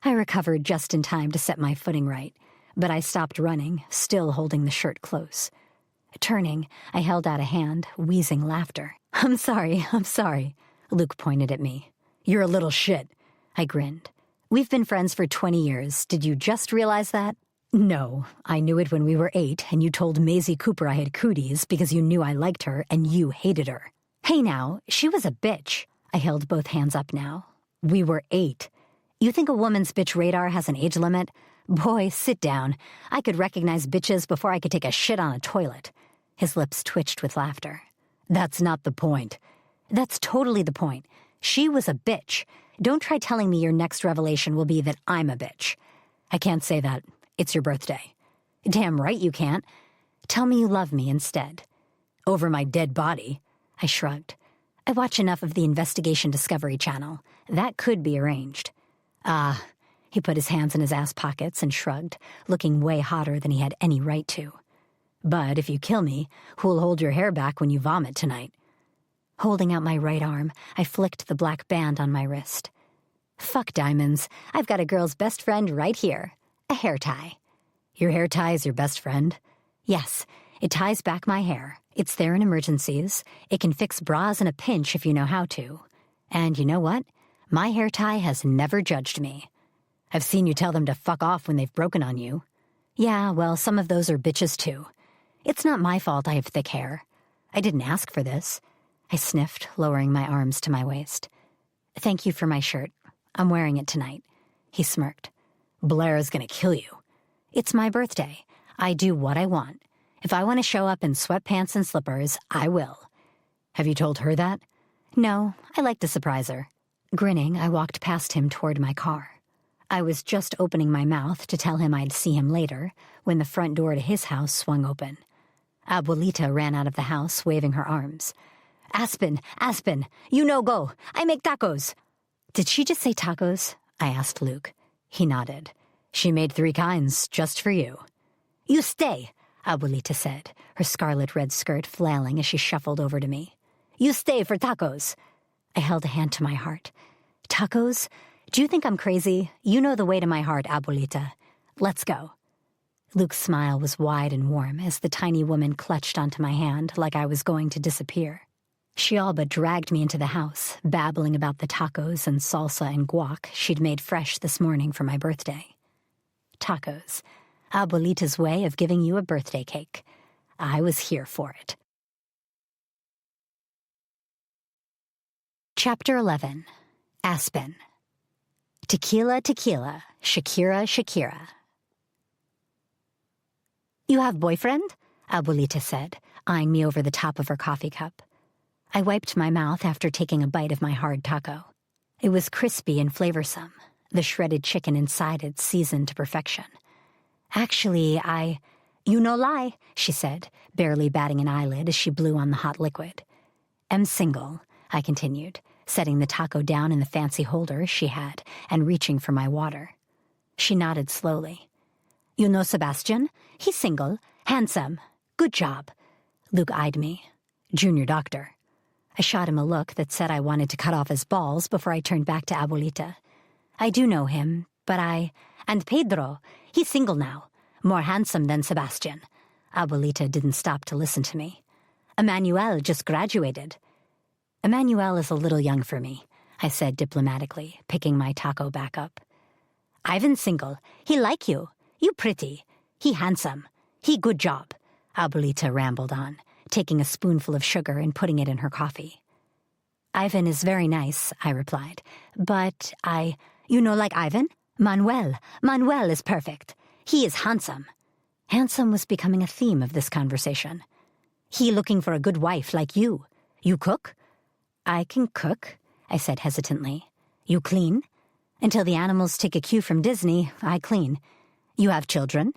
I recovered just in time to set my footing right, but I stopped running, still holding the shirt close. Turning, I held out a hand, wheezing laughter. I'm sorry. Luke pointed at me. "You're a little shit." I grinned. "We've been friends for 20 years. Did you just realize that?" "No. I knew it when we were 8, and you told Maisie Cooper I had cooties because you knew I liked her and you hated her." "Hey now, she was a bitch." I held both hands up now. "We were 8. You think a woman's bitch radar has an age limit? Boy, sit down. I could recognize bitches before I could take a shit on a toilet." His lips twitched with laughter. "That's not the point." "That's totally the point. She was a bitch. Don't try telling me your next revelation will be that I'm a bitch." "I can't say that. It's your birthday." "Damn right you can't. Tell me you love me instead." "Over my dead body." I shrugged. I watch enough of the Investigation Discovery Channel. That could be arranged. "Ah." He put his hands in his ass pockets and shrugged, looking way hotter than he had any right to. "But if you kill me, who'll hold your hair back when you vomit tonight?" Holding out my right arm, I flicked the black band on my wrist. "Fuck diamonds. I've got a girl's best friend right here. A hair tie." "Your hair tie is your best friend?" "Yes. It ties back my hair. It's there in emergencies. It can fix bras in a pinch if you know how to. And you know what? My hair tie has never judged me." "I've seen you tell them to fuck off when they've broken on you." "Yeah, well, some of those are bitches too. It's not my fault I have thick hair. I didn't ask for this." I sniffed, lowering my arms to my waist. "Thank you for my shirt. I'm wearing it tonight." He smirked. "Blair's gonna kill you." "It's my birthday. I do what I want. If I want to show up in sweatpants and slippers, I will." "Have you told her that?" "No, I like to surprise her." Grinning, I walked past him toward my car. I was just opening my mouth to tell him I'd see him later when the front door to his house swung open. Abuelita ran out of the house, waving her arms. Aspen, you no go. I make tacos." "Did she just say tacos?" I asked Luke. He nodded. "She made 3 kinds, just for you." "You stay," Abuelita said, her scarlet red skirt flailing as she shuffled over to me. "You stay for tacos." I held a hand to my heart. "Tacos? Do you think I'm crazy? You know the way to my heart, Abuelita. Let's go." Luke's smile was wide and warm as the tiny woman clutched onto my hand like I was going to disappear. She all but dragged me into the house, babbling about the tacos and salsa and guac she'd made fresh this morning for my birthday. Tacos. Abuelita's way of giving you a birthday cake. I was here for it. Chapter 11. Aspen. Tequila, tequila, Shakira, Shakira. "You have boyfriend?" Abuelita said, eyeing me over the top of her coffee cup. I wiped my mouth after taking a bite of my hard taco. It was crispy and flavorsome, the shredded chicken inside it seasoned to perfection. "Actually, You no lie," she said, barely batting an eyelid as she blew on the hot liquid. "Am single," I continued, setting the taco down in the fancy holder she had and reaching for my water. She nodded slowly. "You know Sebastian? He's single, handsome. Good job." Luke eyed me. "Junior doctor." I shot him a look that said I wanted to cut off his balls before I turned back to Abuelita. "I do know him, but And Pedro, he's single now. More handsome than Sebastian." Abuelita didn't stop to listen to me. "Emmanuel just graduated." "Emmanuel is a little young for me," I said diplomatically, picking my taco back up. Ivan's single. He like you. You pretty. He handsome. He good job, Abuelita rambled on, taking a spoonful of sugar and putting it in her coffee. Ivan is very nice, I replied, but you know like Ivan? Manuel is perfect. He is handsome. Handsome was becoming a theme of this conversation. He looking for a good wife like you. You cook? I can cook, I said hesitantly. You clean? Until the animals take a cue from Disney, I clean. You have children?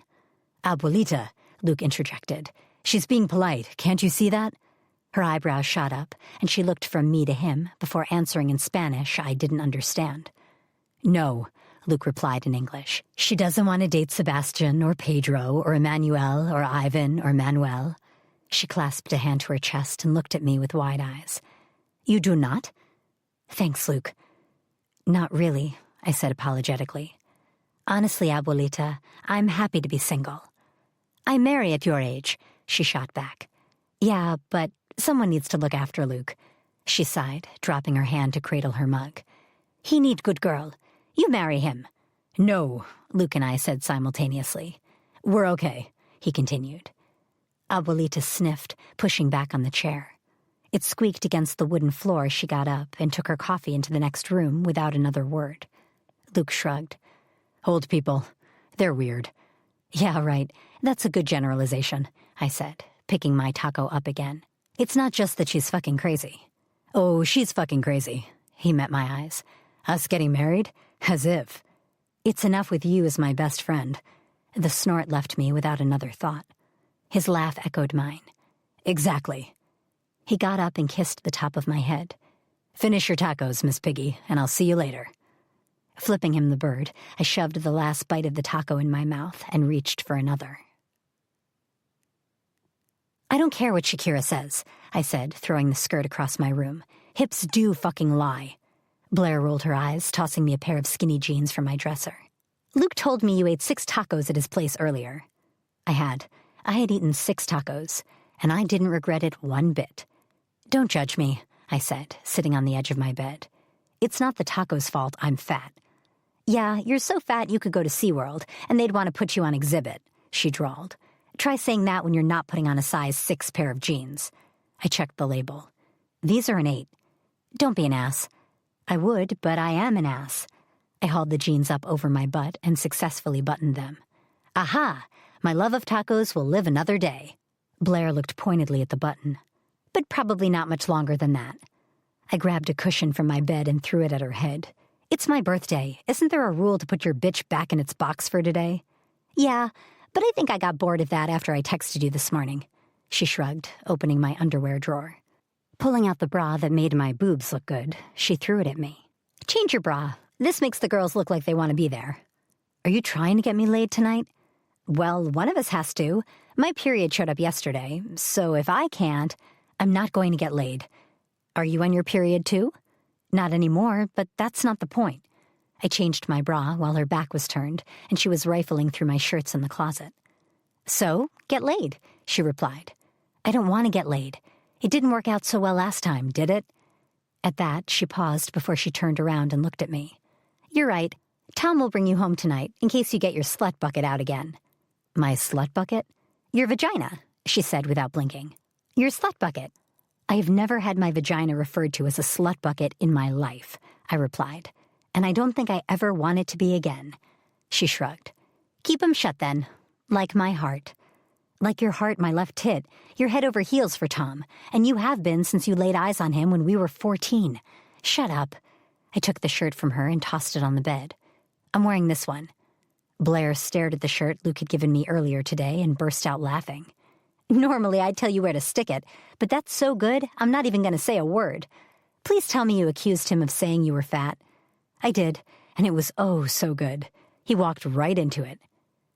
Abuelita, Luke interjected. She's being polite, can't you see that? Her eyebrows shot up, and she looked from me to him before answering in Spanish I didn't understand. No, Luke replied in English. She doesn't want to date Sebastian or Pedro or Emmanuel or Ivan or Manuel. She clasped a hand to her chest and looked at me with wide eyes. You do not? Thanks, Luke. Not really, I said apologetically. Honestly, Abuelita, I'm happy to be single. I marry at your age, she shot back. Yeah, but someone needs to look after Luke, she sighed, dropping her hand to cradle her mug. He need good girl. You marry him. No, Luke and I said simultaneously. We're okay, he continued. Abuelita sniffed, pushing back on the chair. It squeaked against the wooden floor as she got up and took her coffee into the next room without another word. Luke shrugged. Old people. They're weird. Yeah, right. That's a good generalization, I said, picking my taco up again. It's not just that she's fucking crazy. Oh, she's fucking crazy. He met my eyes. Us getting married? As if. It's enough with you as my best friend. The snort left me without another thought. His laugh echoed mine. Exactly. He got up and kissed the top of my head. Finish your tacos, Miss Piggy, and I'll see you later. Flipping him the bird, I shoved the last bite of the taco in my mouth and reached for another. I don't care what Shakira says, I said, throwing the skirt across my room. Hips do fucking lie. Blair rolled her eyes, tossing me a pair of skinny jeans from my dresser. Luke told me you ate 6 tacos at his place earlier. I had eaten 6 tacos, and I didn't regret it one bit. Don't judge me, I said, sitting on the edge of my bed. It's not the tacos' fault I'm fat. Yeah, you're so fat you could go to SeaWorld, and they'd want to put you on exhibit, she drawled. Try saying that when you're not putting on a size 6 pair of jeans. I checked the label. These are an 8. Don't be an ass. I would, but I am an ass. I hauled the jeans up over my butt and successfully buttoned them. Aha! My love of tacos will live another day. Blair looked pointedly at the button. But probably not much longer than that. I grabbed a cushion from my bed and threw it at her head. It's my birthday. Isn't there a rule to put your bitch back in its box for today? Yeah, but I think I got bored of that after I texted you this morning. She shrugged, opening my underwear drawer. Pulling out the bra that made my boobs look good, she threw it at me. Change your bra. This makes the girls look like they want to be there. Are you trying to get me laid tonight? Well, one of us has to. My period showed up yesterday, so if I can't, I'm not going to get laid. Are you on your period too? Not anymore, but that's not the point. I changed my bra while her back was turned, and she was rifling through my shirts in the closet. So, get laid, she replied. I don't want to get laid. It didn't work out so well last time, did it? At that, she paused before she turned around and looked at me. You're right. Tom will bring you home tonight, in case you get your slut bucket out again. My slut bucket? Your vagina, she said without blinking. Your slut bucket. I have never had my vagina referred to as a slut bucket in my life, I replied, and I don't think I ever want it to be again. She shrugged. Keep 'em shut then, like my heart. Like your heart, my left tit, you're head over heels for Tom, and you have been since you laid eyes on him when we were 14. Shut up. I took the shirt from her and tossed it on the bed. I'm wearing this one. Blair stared at the shirt Luke had given me earlier today and burst out laughing. Normally I'd tell you where to stick it, but that's so good I'm not even going to say a word. Please tell me you accused him of saying you were fat. I did, and it was oh so good. He walked right into it.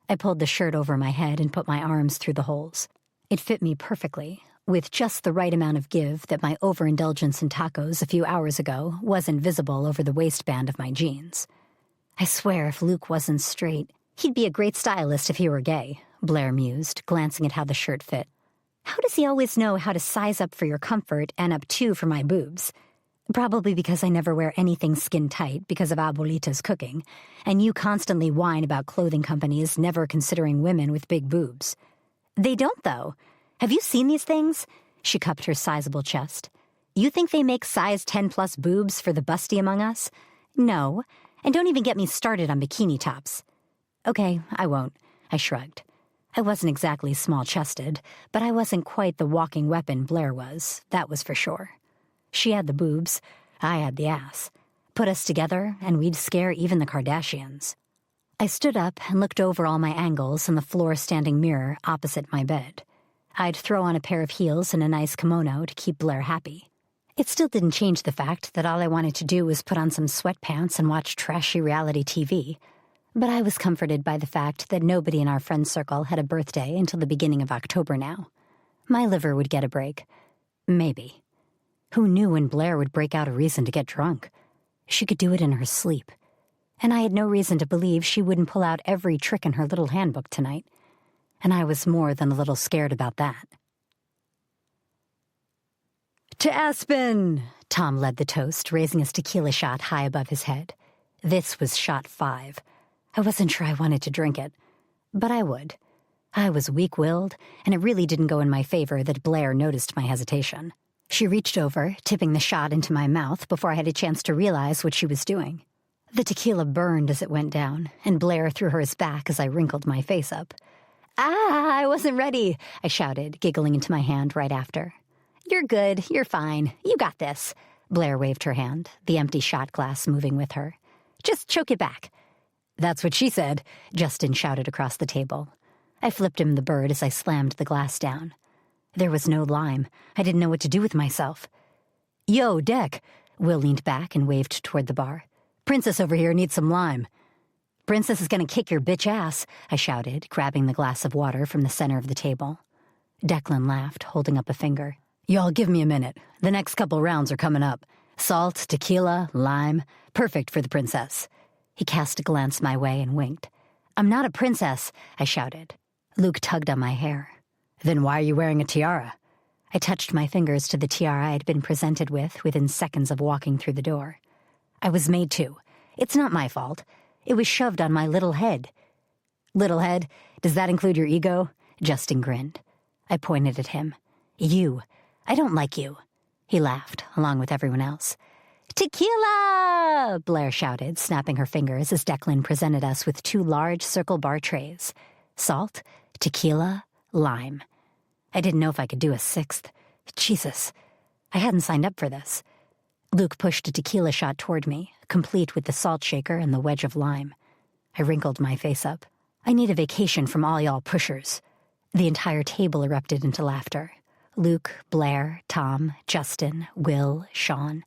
I pulled the shirt over my head and put my arms through the holes. It fit me perfectly, with just the right amount of give that my overindulgence in tacos a few hours ago wasn't visible over the waistband of my jeans. I swear if Luke wasn't straight, he'd be a great stylist if he were gay, Blair mused, glancing at how the shirt fit. How does he always know how to size up for your comfort and up too for my boobs? Probably because I never wear anything skin-tight because of Abuelita's cooking, and you constantly whine about clothing companies never considering women with big boobs. They don't, though. Have you seen these things? She cupped her sizable chest. You think they make size 10-plus boobs for the busty among us? No, and don't even get me started on bikini tops. Okay, I won't. I shrugged. I wasn't exactly small-chested, but I wasn't quite the walking weapon Blair was, that was for sure. She had the boobs, I had the ass. Put us together, and we'd scare even the Kardashians. I stood up and looked over all my angles in the floor-standing mirror opposite my bed. I'd throw on a pair of heels and a nice kimono to keep Blair happy. It still didn't change the fact that all I wanted to do was put on some sweatpants and watch trashy reality TV. But I was comforted by the fact that nobody in our friend circle had a birthday until the beginning of October now. My liver would get a break. Maybe. Who knew when Blair would break out a reason to get drunk? She could do it in her sleep. And I had no reason to believe she wouldn't pull out every trick in her little handbook tonight. And I was more than a little scared about that. To Aspen! Tom led the toast, raising his tequila shot high above his head. This was shot 5. I wasn't sure I wanted to drink it, but I would. I was weak-willed, and it really didn't go in my favor that Blair noticed my hesitation. She reached over, tipping the shot into my mouth before I had a chance to realize what she was doing. The tequila burned as it went down, and Blair threw hers back as I wrinkled my face up. Ah, I wasn't ready, I shouted, giggling into my hand right after. You're good, you're fine, you got this. Blair waved her hand, the empty shot glass moving with her. Just choke it back. That's what she said, Justin shouted across the table. I flipped him the bird as I slammed the glass down. There was no lime. I didn't know what to do with myself. Yo, Deck! Will leaned back and waved toward the bar. Princess over here needs some lime. Princess is gonna kick your bitch ass, I shouted, grabbing the glass of water from the center of the table. Declan laughed, holding up a finger. Y'all give me a minute. The next couple rounds are coming up. Salt, tequila, lime. Perfect for the princess. He cast a glance my way and winked. I'm not a princess, I shouted. Luke tugged on my hair. Then why are you wearing a tiara? I touched my fingers to the tiara I'd been presented with within seconds of walking through the door. I was made to. It's not my fault. It was shoved on my little head. Little head? Does that include your ego? Justin grinned. I pointed at him. You. I don't like you. He laughed, along with everyone else. Tequila! Blair shouted, snapping her fingers as Declan presented us with 2 large circle bar trays. Salt, tequila, lime. I didn't know if I could do a 6th. Jesus. I hadn't signed up for this. Luke pushed a tequila shot toward me, complete with the salt shaker and the wedge of lime. I wrinkled my face up. I need a vacation from all y'all pushers. The entire table erupted into laughter. Luke, Blair, Tom, Justin, Will, Sean.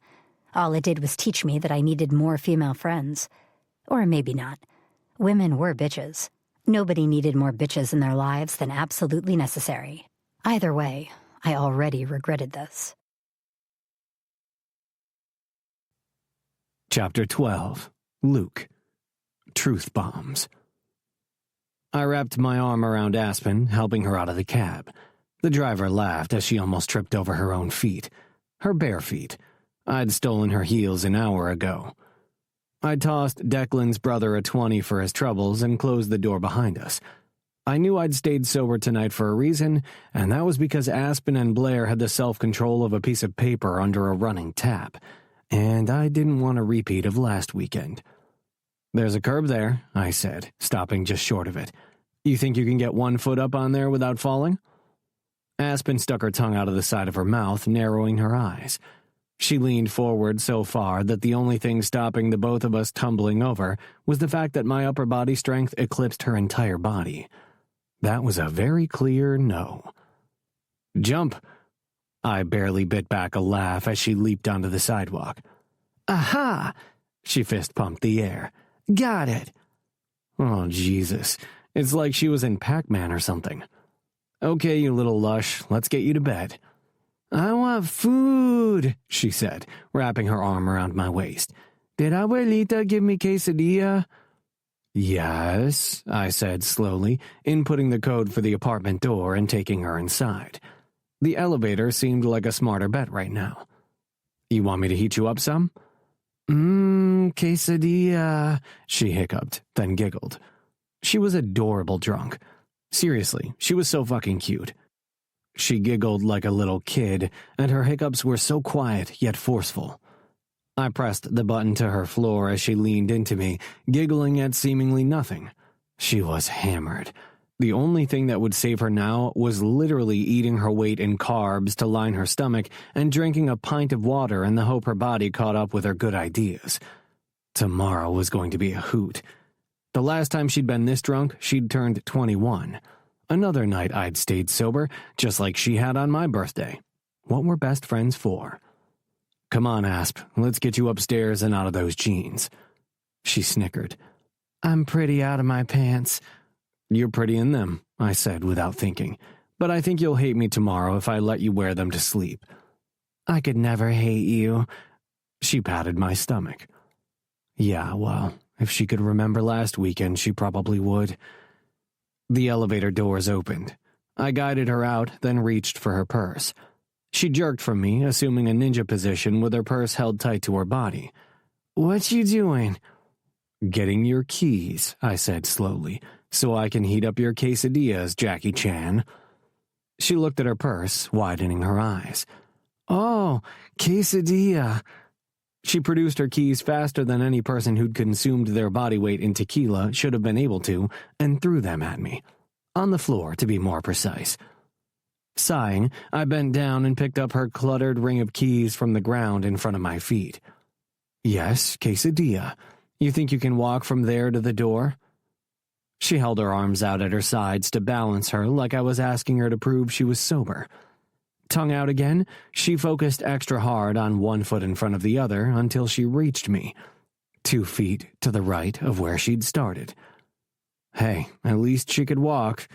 All it did was teach me that I needed more female friends. Or maybe not. Women were bitches. Nobody needed more bitches in their lives than absolutely necessary. Either way, I already regretted this. Chapter 12. Luke. Truth Bombs. I wrapped my arm around Aspen, helping her out of the cab. The driver laughed as she almost tripped over her own feet. Her bare feet. I'd stolen her heels an hour ago. I tossed Declan's brother a 20 for his troubles and closed the door behind us. I knew I'd stayed sober tonight for a reason, and that was because Aspen and Blair had the self-control of a piece of paper under a running tap, and I didn't want a repeat of last weekend. There's a curb there, I said, stopping just short of it. You think you can get 1 foot up on there without falling? Aspen stuck her tongue out of the side of her mouth, narrowing her eyes. She leaned forward so far that the only thing stopping the both of us tumbling over was the fact that my upper body strength eclipsed her entire body. That was a very clear no. Jump! I barely bit back a laugh as she leaped onto the sidewalk. Aha! She fist-pumped the air. Got it! Oh, Jesus. It's like she was in Pac-Man or something. Okay, you little lush, let's get you to bed. I want food, she said, wrapping her arm around my waist. Did Abuelita give me quesadilla? Yes, I said slowly, inputting the code for the apartment door and taking her inside. The elevator seemed like a smarter bet right now. You want me to heat you up some? Quesadilla, she hiccuped, then giggled. She was adorable drunk. Seriously, she was so fucking cute. She giggled like a little kid, and her hiccups were so quiet yet forceful. I pressed the button to her floor as she leaned into me, giggling at seemingly nothing. She was hammered. The only thing that would save her now was literally eating her weight in carbs to line her stomach and drinking a pint of water in the hope her body caught up with her good ideas. Tomorrow was going to be a hoot. The last time she'd been this drunk, she'd turned 21. Another night I'd stayed sober, just like she had on my birthday. What were best friends for? Come on, Asp, let's get you upstairs and out of those jeans. She snickered. I'm pretty out of my pants. You're pretty in them, I said without thinking, but I think you'll hate me tomorrow if I let you wear them to sleep. I could never hate you. She patted my stomach. Yeah, well, if she could remember last weekend, she probably would. The elevator doors opened. I guided her out, then reached for her purse. She jerked from me, assuming a ninja position with her purse held tight to her body. What you doing? Getting your keys, I said slowly, so I can heat up your quesadillas, Jackie Chan. She looked at her purse, widening her eyes. Oh, quesadilla. She produced her keys faster than any person who'd consumed their body weight in tequila should have been able to, and threw them at me. On the floor, to be more precise. Sighing, I bent down and picked up her cluttered ring of keys from the ground in front of my feet. Yes, quesadilla. You think you can walk from there to the door? She held her arms out at her sides to balance her like I was asking her to prove she was sober. Tongue out again, she focused extra hard on one foot in front of the other until she reached me, 2 feet to the right of where she'd started. Hey, at least she could walk.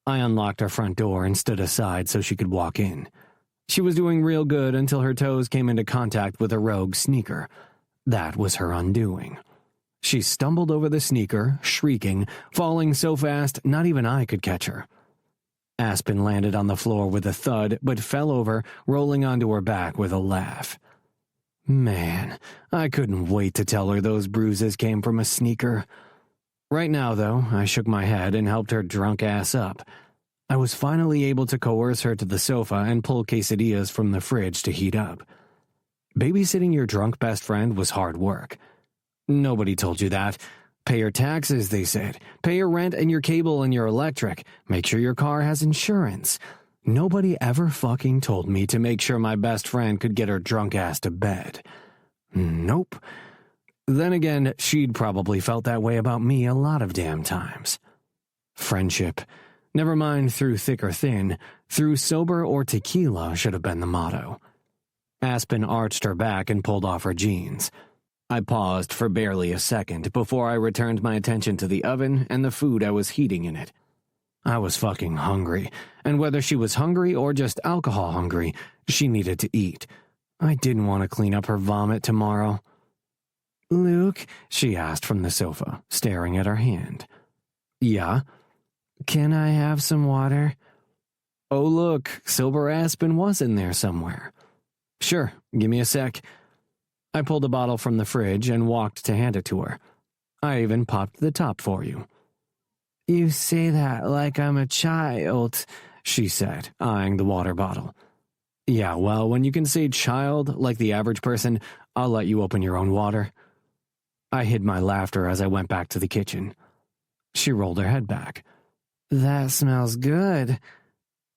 I unlocked her front door and stood aside so she could walk in. She was doing real good until her toes came into contact with a rogue sneaker. That was her undoing. She stumbled over the sneaker, shrieking, falling so fast not even I could catch her. Aspen landed on the floor with a thud, but fell over, rolling onto her back with a laugh. Man, I couldn't wait to tell her those bruises came from a sneaker. Right now, though, I shook my head and helped her drunk ass up. I was finally able to coerce her to the sofa and pull quesadillas from the fridge to heat up. Babysitting your drunk best friend was hard work. Nobody told you that. Pay your taxes, they said. Pay your rent and your cable and your electric. Make sure your car has insurance. Nobody ever fucking told me to make sure my best friend could get her drunk ass to bed. Nope. Then again, she'd probably felt that way about me a lot of damn times. Friendship. Never mind through thick or thin, through sober or tequila should have been the motto. Aspen arched her back and pulled off her jeans. I paused for barely a second before I returned my attention to the oven and the food I was heating in it. I was fucking hungry, and whether she was hungry or just alcohol hungry, she needed to eat. I didn't want to clean up her vomit tomorrow. Luke, she asked from the sofa, staring at her hand. Yeah? Can I have some water? Oh look, Silver Aspen was in there somewhere. Sure, give me a sec. I pulled a bottle from the fridge and walked to hand it to her. I even popped the top for you. You say that like I'm a child, she said, eyeing the water bottle. Yeah, well, when you can say child like the average person, I'll let you open your own water. I hid my laughter as I went back to the kitchen. She rolled her head back. That smells good.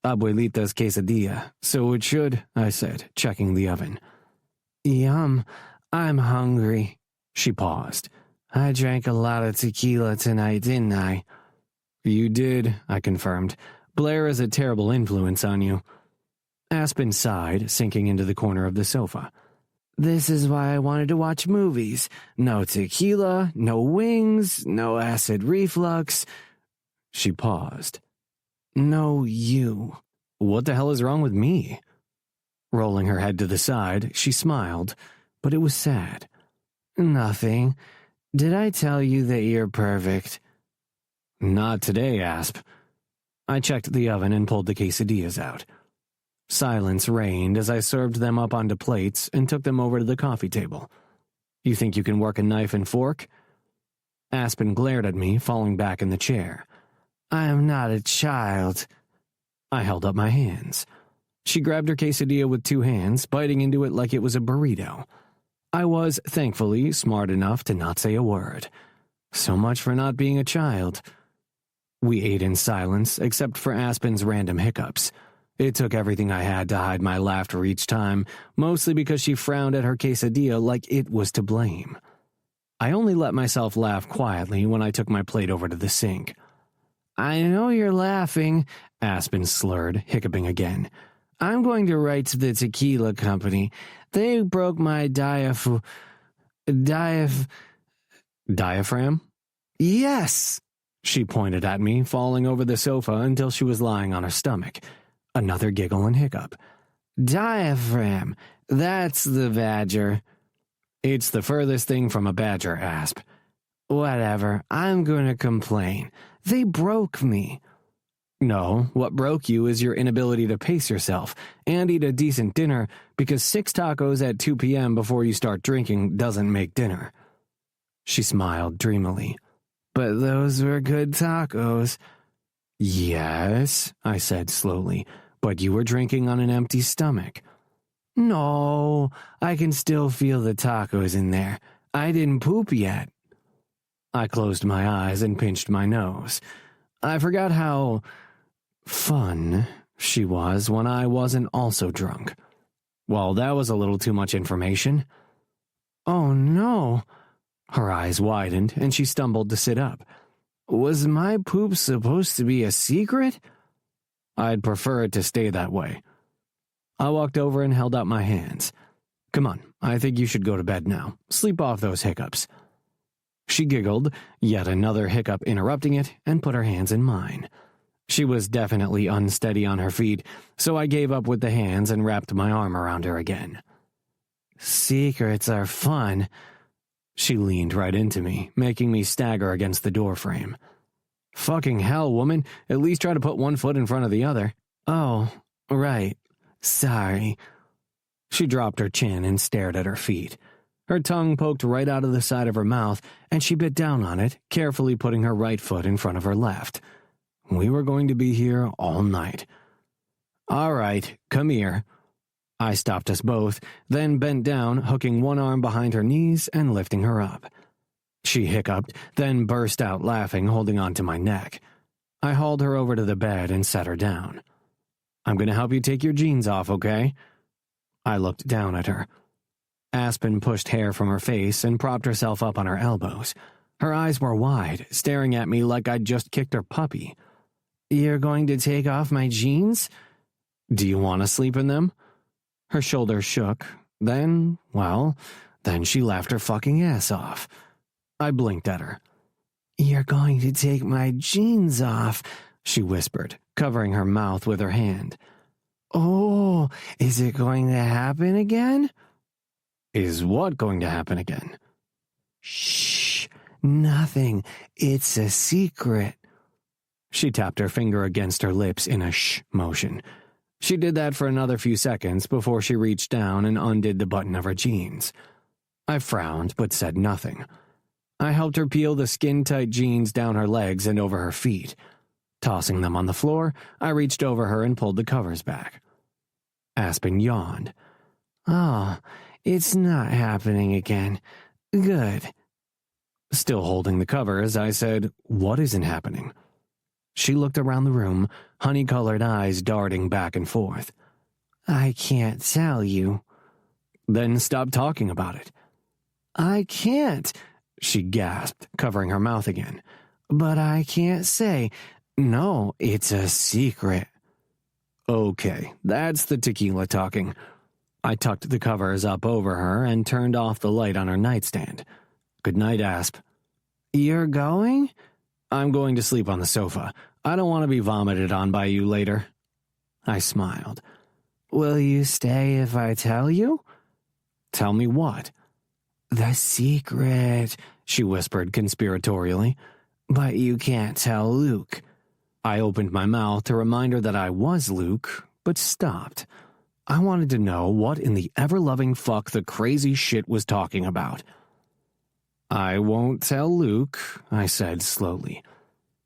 Abuelita's quesadilla, so it should, I said, checking the oven. Yum, I'm hungry. She paused. I drank a lot of tequila tonight, didn't I? You did, I confirmed. Blair is a terrible influence on you. Aspen sighed, sinking into the corner of the sofa. This is why I wanted to watch movies. No tequila, no wings, no acid reflux. She paused. No you. What the hell is wrong with me? Rolling her head to the side, she smiled, but it was sad. Nothing. Did I tell you that you're perfect? Not today, Asp. I checked the oven and pulled the quesadillas out. Silence reigned as I served them up onto plates and took them over to the coffee table. You think you can work a knife and fork? Aspen glared at me, falling back in the chair. I am not a child. I held up my hands. She grabbed her quesadilla with 2 hands, biting into it like it was a burrito. I was, thankfully, smart enough to not say a word. So much for not being a child. We ate in silence, except for Aspen's random hiccups. It took everything I had to hide my laughter each time, mostly because she frowned at her quesadilla like it was to blame. I only let myself laugh quietly when I took my plate over to the sink. I know you're laughing, Aspen slurred, hiccuping again. I'm going to write to the tequila company. They broke my diaphragm? Yes! She pointed at me, falling over the sofa until she was lying on her stomach. Another giggle and hiccup. Diaphragm. That's the badger. It's the furthest thing from a badger, Asp. Whatever, I'm gonna complain. They broke me. No, what broke you is your inability to pace yourself and eat a decent dinner, because 6 tacos at 2 p.m. before you start drinking doesn't make dinner. She smiled dreamily. But those were good tacos. Yes, I said slowly, but you were drinking on an empty stomach. No, I can still feel the tacos in there. I didn't poop yet. I closed my eyes and pinched my nose. I forgot how fun she was when I wasn't also drunk. Well, that was a little too much information. Oh no. Her eyes widened and she stumbled to sit up. Was my poop supposed to be a secret? I'd prefer it to stay that way. I walked over and held out my hands. Come on, I think you should go to bed now. Sleep off those hiccups. She giggled, yet another hiccup interrupting it, and put her hands in mine. She was definitely unsteady on her feet, so I gave up with the hands and wrapped my arm around her again. Secrets are fun. She leaned right into me, making me stagger against the doorframe. Fucking hell, woman. At least try to put one foot in front of the other. Oh, right. Sorry. She dropped her chin and stared at her feet. Her tongue poked right out of the side of her mouth, and she bit down on it, carefully putting her right foot in front of her left. We were going to be here all night. All right, come here. I stopped us both, then bent down, hooking one arm behind her knees and lifting her up. She hiccuped, then burst out laughing, holding onto my neck. I hauled her over to the bed and set her down. I'm going to help you take your jeans off, okay? I looked down at her. Aspen pushed hair from her face and propped herself up on her elbows. Her eyes were wide, staring at me like I'd just kicked her puppy. You're going to take off my jeans? Do you want to sleep in them? Her shoulders shook. Then she laughed her fucking ass off. I blinked at her. You're going to take my jeans off, she whispered, covering her mouth with her hand. Oh, is it going to happen again? Is what going to happen again? Shh, nothing. It's a secret. She tapped her finger against her lips in a shh motion. She did that for another few seconds before she reached down and undid the button of her jeans. I frowned but said nothing. I helped her peel the skin-tight jeans down her legs and over her feet. Tossing them on the floor, I reached over her and pulled the covers back. Aspen yawned. Oh, it's not happening again. Good. Still holding the covers, I said, What isn't happening? She looked around the room, honey-colored eyes darting back and forth. I can't tell you. Then stop talking about it. I can't, she gasped, covering her mouth again. But I can't say. No, it's a secret. Okay, that's the tequila talking. I tucked the covers up over her and turned off the light on her nightstand. Good night, Asp. You're going? I'm going to sleep on the sofa. I don't want to be vomited on by you later. I smiled. Will you stay if I tell you? Tell me what? The secret, she whispered conspiratorially. But you can't tell Luke. I opened my mouth to remind her that I was Luke, but stopped. I wanted to know what in the ever-loving fuck the crazy shit was talking about. "I won't tell Luke," I said slowly.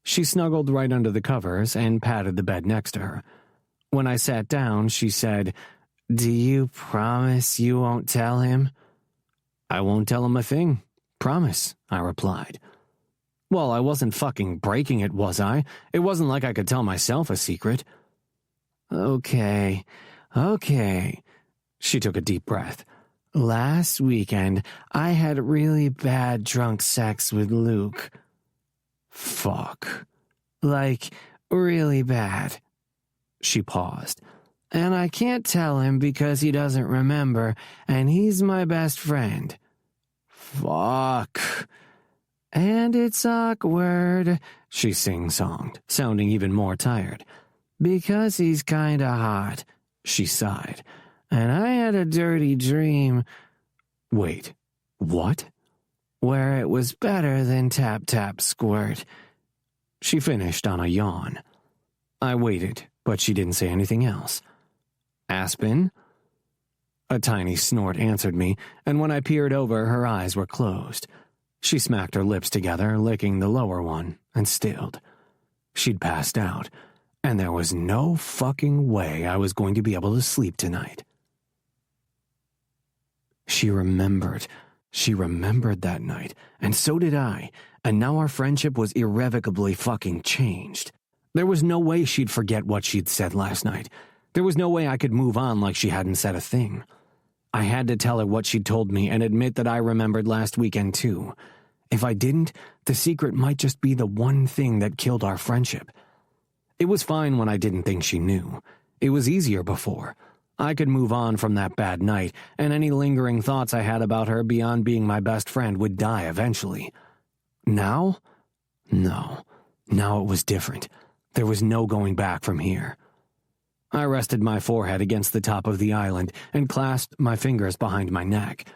She snuggled right under the covers and patted the bed next to her. When I sat down, she said, "Do you promise you won't tell him?" "I won't tell him a thing. Promise," I replied. Well, I wasn't fucking breaking it, was I? It wasn't like I could tell myself a secret. Okay. She took a deep breath. "Last weekend, I had really bad drunk sex with Luke." Fuck. Like, really bad. She paused. "And I can't tell him because he doesn't remember, and he's my best friend." Fuck. "And it's awkward," she sing-songed, sounding even more tired. "Because he's kinda hot," she sighed. "And I had a dirty dream." Wait, what? "Where it was better than tap-tap-squirt." She finished on a yawn. I waited, but she didn't say anything else. "Aspen?" A tiny snort answered me, and when I peered over, her eyes were closed. She smacked her lips together, licking the lower one, and stilled. She'd passed out, and there was no fucking way I was going to be able to sleep tonight. She remembered that night, and so did I, and now our friendship was irrevocably fucking changed. There was no way she'd forget what she'd said last night. There was no way I could move on like she hadn't said a thing. I had to tell her what she'd told me and admit that I remembered last weekend too. If I didn't, the secret might just be the one thing that killed our friendship. It was fine when I didn't think she knew. It was easier before. I could move on from that bad night, and any lingering thoughts I had about her beyond being my best friend would die eventually. Now? No. Now it was different. There was no going back from here. I rested my forehead against the top of the island and clasped my fingers behind my neck.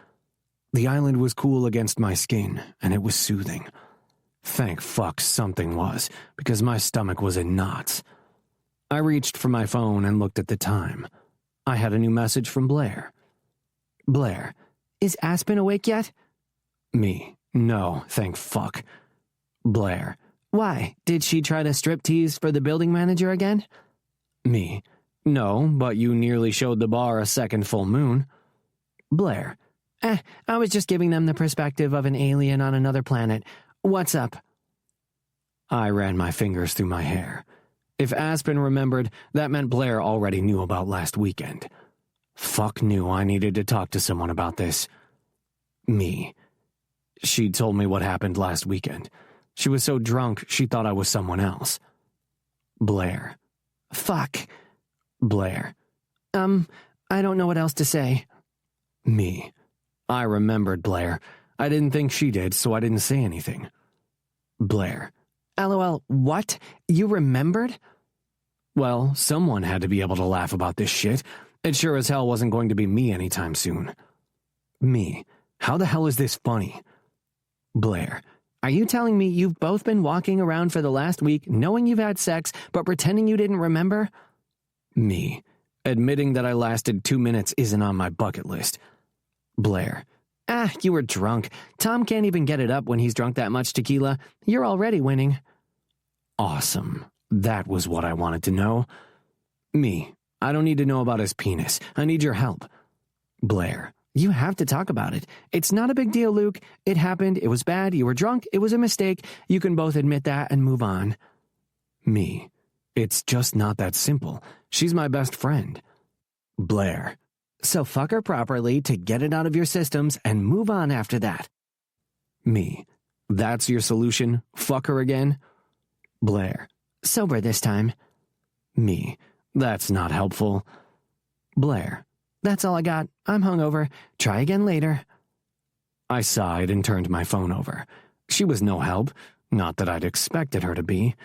The island was cool against my skin, and it was soothing. Thank fuck something was, because my stomach was in knots. I reached for my phone and looked at the time. I had a new message from Blair. "Blair, is Aspen awake yet?" Me, "No, thank fuck." Blair, "Why, did she try to striptease for the building manager again?" Me, "No, but you nearly showed the bar a second full moon." Blair, I was just giving them the perspective of an alien on another planet. What's up?" I ran my fingers through my hair. If Aspen remembered, that meant Blair already knew about last weekend. Fuck knew I needed to talk to someone about this. Me. She told me what happened last weekend. She was so drunk she thought I was someone else. Blair. Fuck. Blair. I don't know what else to say. Me. I remembered Blair. I didn't think she did, so I didn't say anything. Blair. LOL, what? You remembered? Well, someone had to be able to laugh about this shit. It sure as hell wasn't going to be me anytime soon. Me. How the hell is this funny? Blair. Are you telling me you've both been walking around for the last week knowing you've had sex but pretending you didn't remember? Me. Admitting that I lasted 2 minutes isn't on my bucket list. Blair. You were drunk. Tom can't even get it up when he's drunk that much tequila. You're already winning. Awesome. That was what I wanted to know. Me. I don't need to know about his penis. I need your help. Blair. You have to talk about it. It's not a big deal, Luke. It happened. It was bad. You were drunk. It was a mistake. You can both admit that and move on. Me. It's just not that simple. She's my best friend. Blair. So fuck her properly to get it out of your systems and move on after that. Me. That's your solution? Fuck her again? Blair. Sober this time. Me. That's not helpful. Blair. That's all I got. I'm hungover. Try again later. I sighed and turned my phone over. She was no help. Not that I'd expected her to be.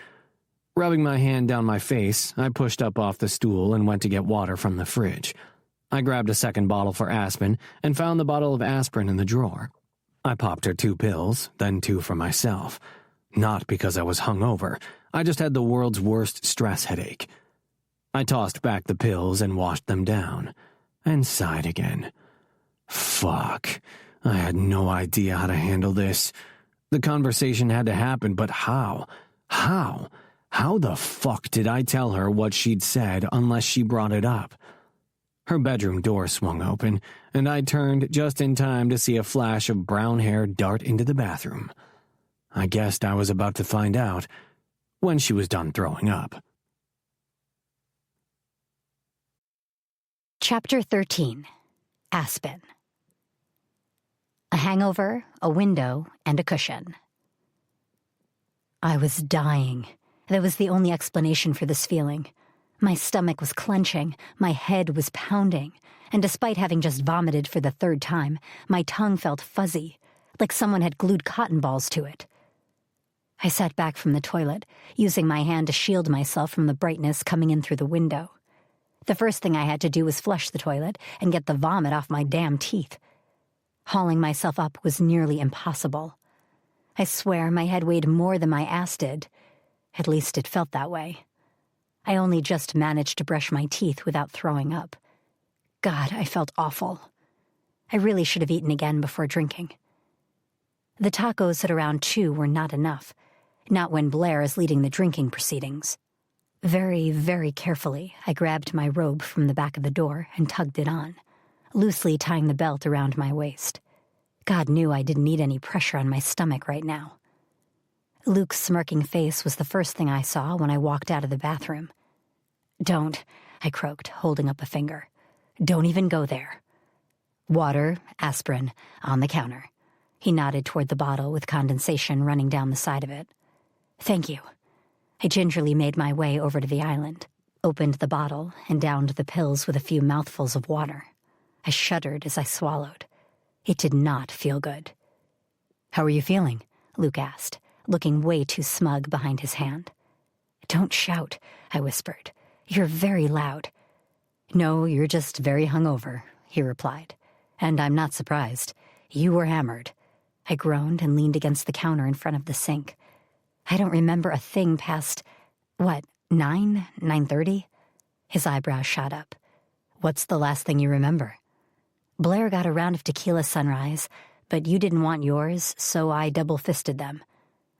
Rubbing my hand down my face, I pushed up off the stool and went to get water from the fridge. I grabbed a second bottle for Aspen and found the bottle of aspirin in the drawer. I popped her 2 pills, then 2 for myself. Not because I was hungover. I just had the world's worst stress headache. I tossed back the pills and washed them down, and sighed again. Fuck. I had no idea how to handle this. The conversation had to happen, but how? How? How the fuck did I tell her what she'd said unless she brought it up? Her bedroom door swung open, and I turned just in time to see a flash of brown hair dart into the bathroom. I guessed I was about to find out when she was done throwing up. Chapter 13. Aspen. A hangover, a window, and a cushion. I was dying. That was the only explanation for this feeling. My stomach was clenching, my head was pounding, and despite having just vomited for the third time, my tongue felt fuzzy, like someone had glued cotton balls to it. I sat back from the toilet, using my hand to shield myself from the brightness coming in through the window. The first thing I had to do was flush the toilet and get the vomit off my damn teeth. Hauling myself up was nearly impossible. I swear my head weighed more than my ass did. At least it felt that way. I only just managed to brush my teeth without throwing up. God, I felt awful. I really should have eaten again before drinking. The tacos at around 2 were not enough, not when Blair is leading the drinking proceedings. Very, very carefully, I grabbed my robe from the back of the door and tugged it on, loosely tying the belt around my waist. God knew I didn't need any pressure on my stomach right now. Luke's smirking face was the first thing I saw when I walked out of the bathroom. "Don't," I croaked, holding up a finger. "Don't even go there." "Water, aspirin, on the counter." He nodded toward the bottle with condensation running down the side of it. "Thank you." I gingerly made my way over to the island, opened the bottle, and downed the pills with a few mouthfuls of water. I shuddered as I swallowed. It did not feel good. "How are you feeling?" Luke asked, looking way too smug behind his hand. "Don't shout," I whispered. "You're very loud." "No, you're just very hungover," he replied. "And I'm not surprised. You were hammered." I groaned and leaned against the counter in front of the sink. I don't remember a thing past, 9:30? His eyebrows shot up. "What's the last thing you remember?" "Blair got a round of tequila sunrise, but you didn't want yours, so I double-fisted them."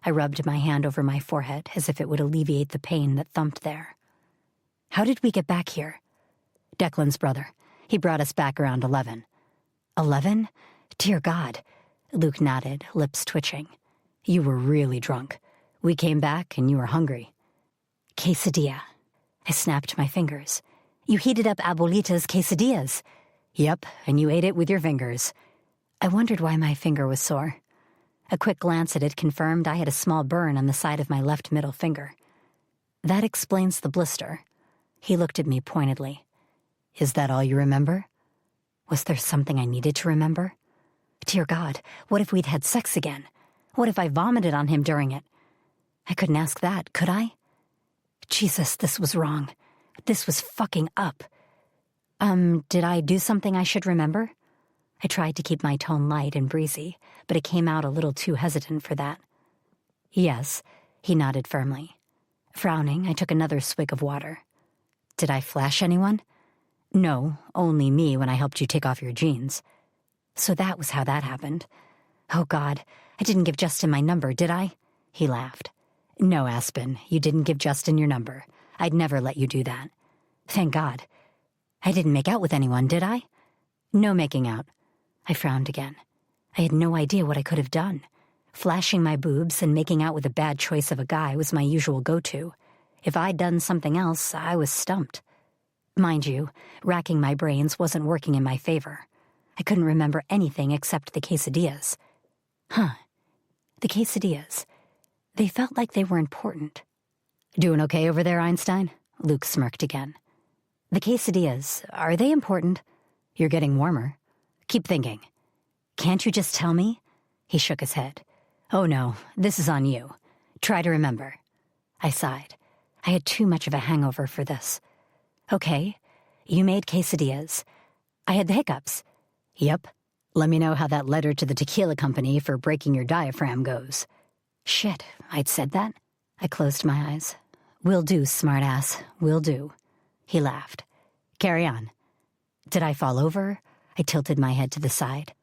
I rubbed my hand over my forehead as if it would alleviate the pain that thumped there. "How did we get back here?" "Declan's brother. He brought us back around 11. 11? Dear God." Luke nodded, lips twitching. "You were really drunk. We came back and you were hungry." "Quesadilla." I snapped my fingers. "You heated up Abuelita's quesadillas." "Yep, and you ate it with your fingers." I wondered why my finger was sore. A quick glance at it confirmed I had a small burn on the side of my left middle finger. "That explains the blister." He looked at me pointedly. "Is that all you remember?" Was there something I needed to remember? Dear God, what if we'd had sex again? What if I vomited on him during it? I couldn't ask that, could I? Jesus, this was wrong. This was fucking up. Did I do something I should remember? I tried to keep my tone light and breezy, but it came out a little too hesitant for that. "Yes," he nodded firmly. Frowning, I took another swig of water. "Did I flash anyone?" "No, only me when I helped you take off your jeans." So that was how that happened. Oh God, I didn't give Justin my number, did I? He laughed. "No, Aspen, you didn't give Justin your number. I'd never let you do that." "Thank God. I didn't make out with anyone, did I?" "No making out." I frowned again. I had no idea what I could have done. Flashing my boobs and making out with a bad choice of a guy was my usual go-to. If I'd done something else, I was stumped. Mind you, racking my brains wasn't working in my favor. I couldn't remember anything except the quesadillas. The quesadillas. They felt like they were important. "Doing okay over there, Einstein?" Luke smirked again. "The quesadillas, are they important?" "You're getting warmer. Keep thinking." "Can't you just tell me?" He shook his head. "Oh no, this is on you. Try to remember." I sighed. I had too much of a hangover for this. "Okay, you made quesadillas. I had the hiccups." "Yep. Let me know how that letter to the tequila company for breaking your diaphragm goes." Shit, I'd said that? I closed my eyes. "Will do, smartass, will do." He laughed. Carry on. Did I fall over? I tilted my head to the side.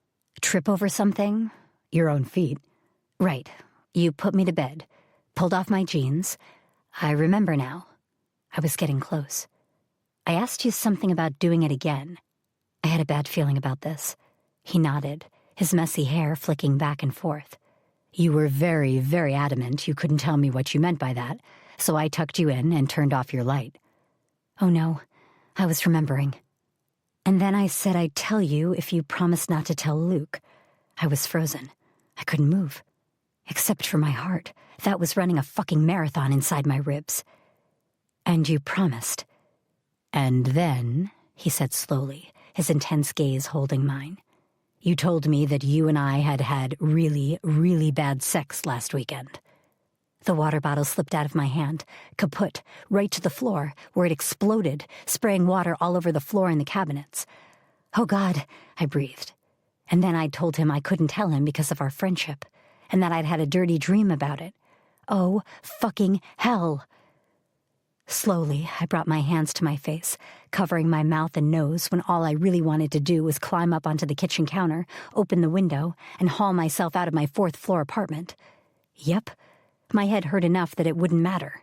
Trip over something? Your own feet. Right. You put me to bed. Pulled off my jeans. I remember now. I was getting close. I asked you something about doing it again. I had a bad feeling about this. He nodded, his messy hair flicking back and forth. You were very, very adamant you couldn't tell me what you meant by that, so I tucked you in and turned off your light. Oh no, I was remembering. And then I said I'd tell you if you promised not to tell Luke. I was frozen. I couldn't move. Except for my heart. That was running a fucking marathon inside my ribs. And you promised. And then, he said slowly, his intense gaze holding mine, you told me that you and I had had really, really bad sex last weekend. The water bottle slipped out of my hand, kaput, right to the floor, where it exploded, spraying water all over the floor and the cabinets. Oh God, I breathed. And then I told him I couldn't tell him because of our friendship, and that I'd had a dirty dream about it. Oh, fucking hell. Slowly, I brought my hands to my face, covering my mouth and nose when all I really wanted to do was climb up onto the kitchen counter, open the window, and haul myself out of my fourth-floor apartment. Yep, my head hurt enough that it wouldn't matter.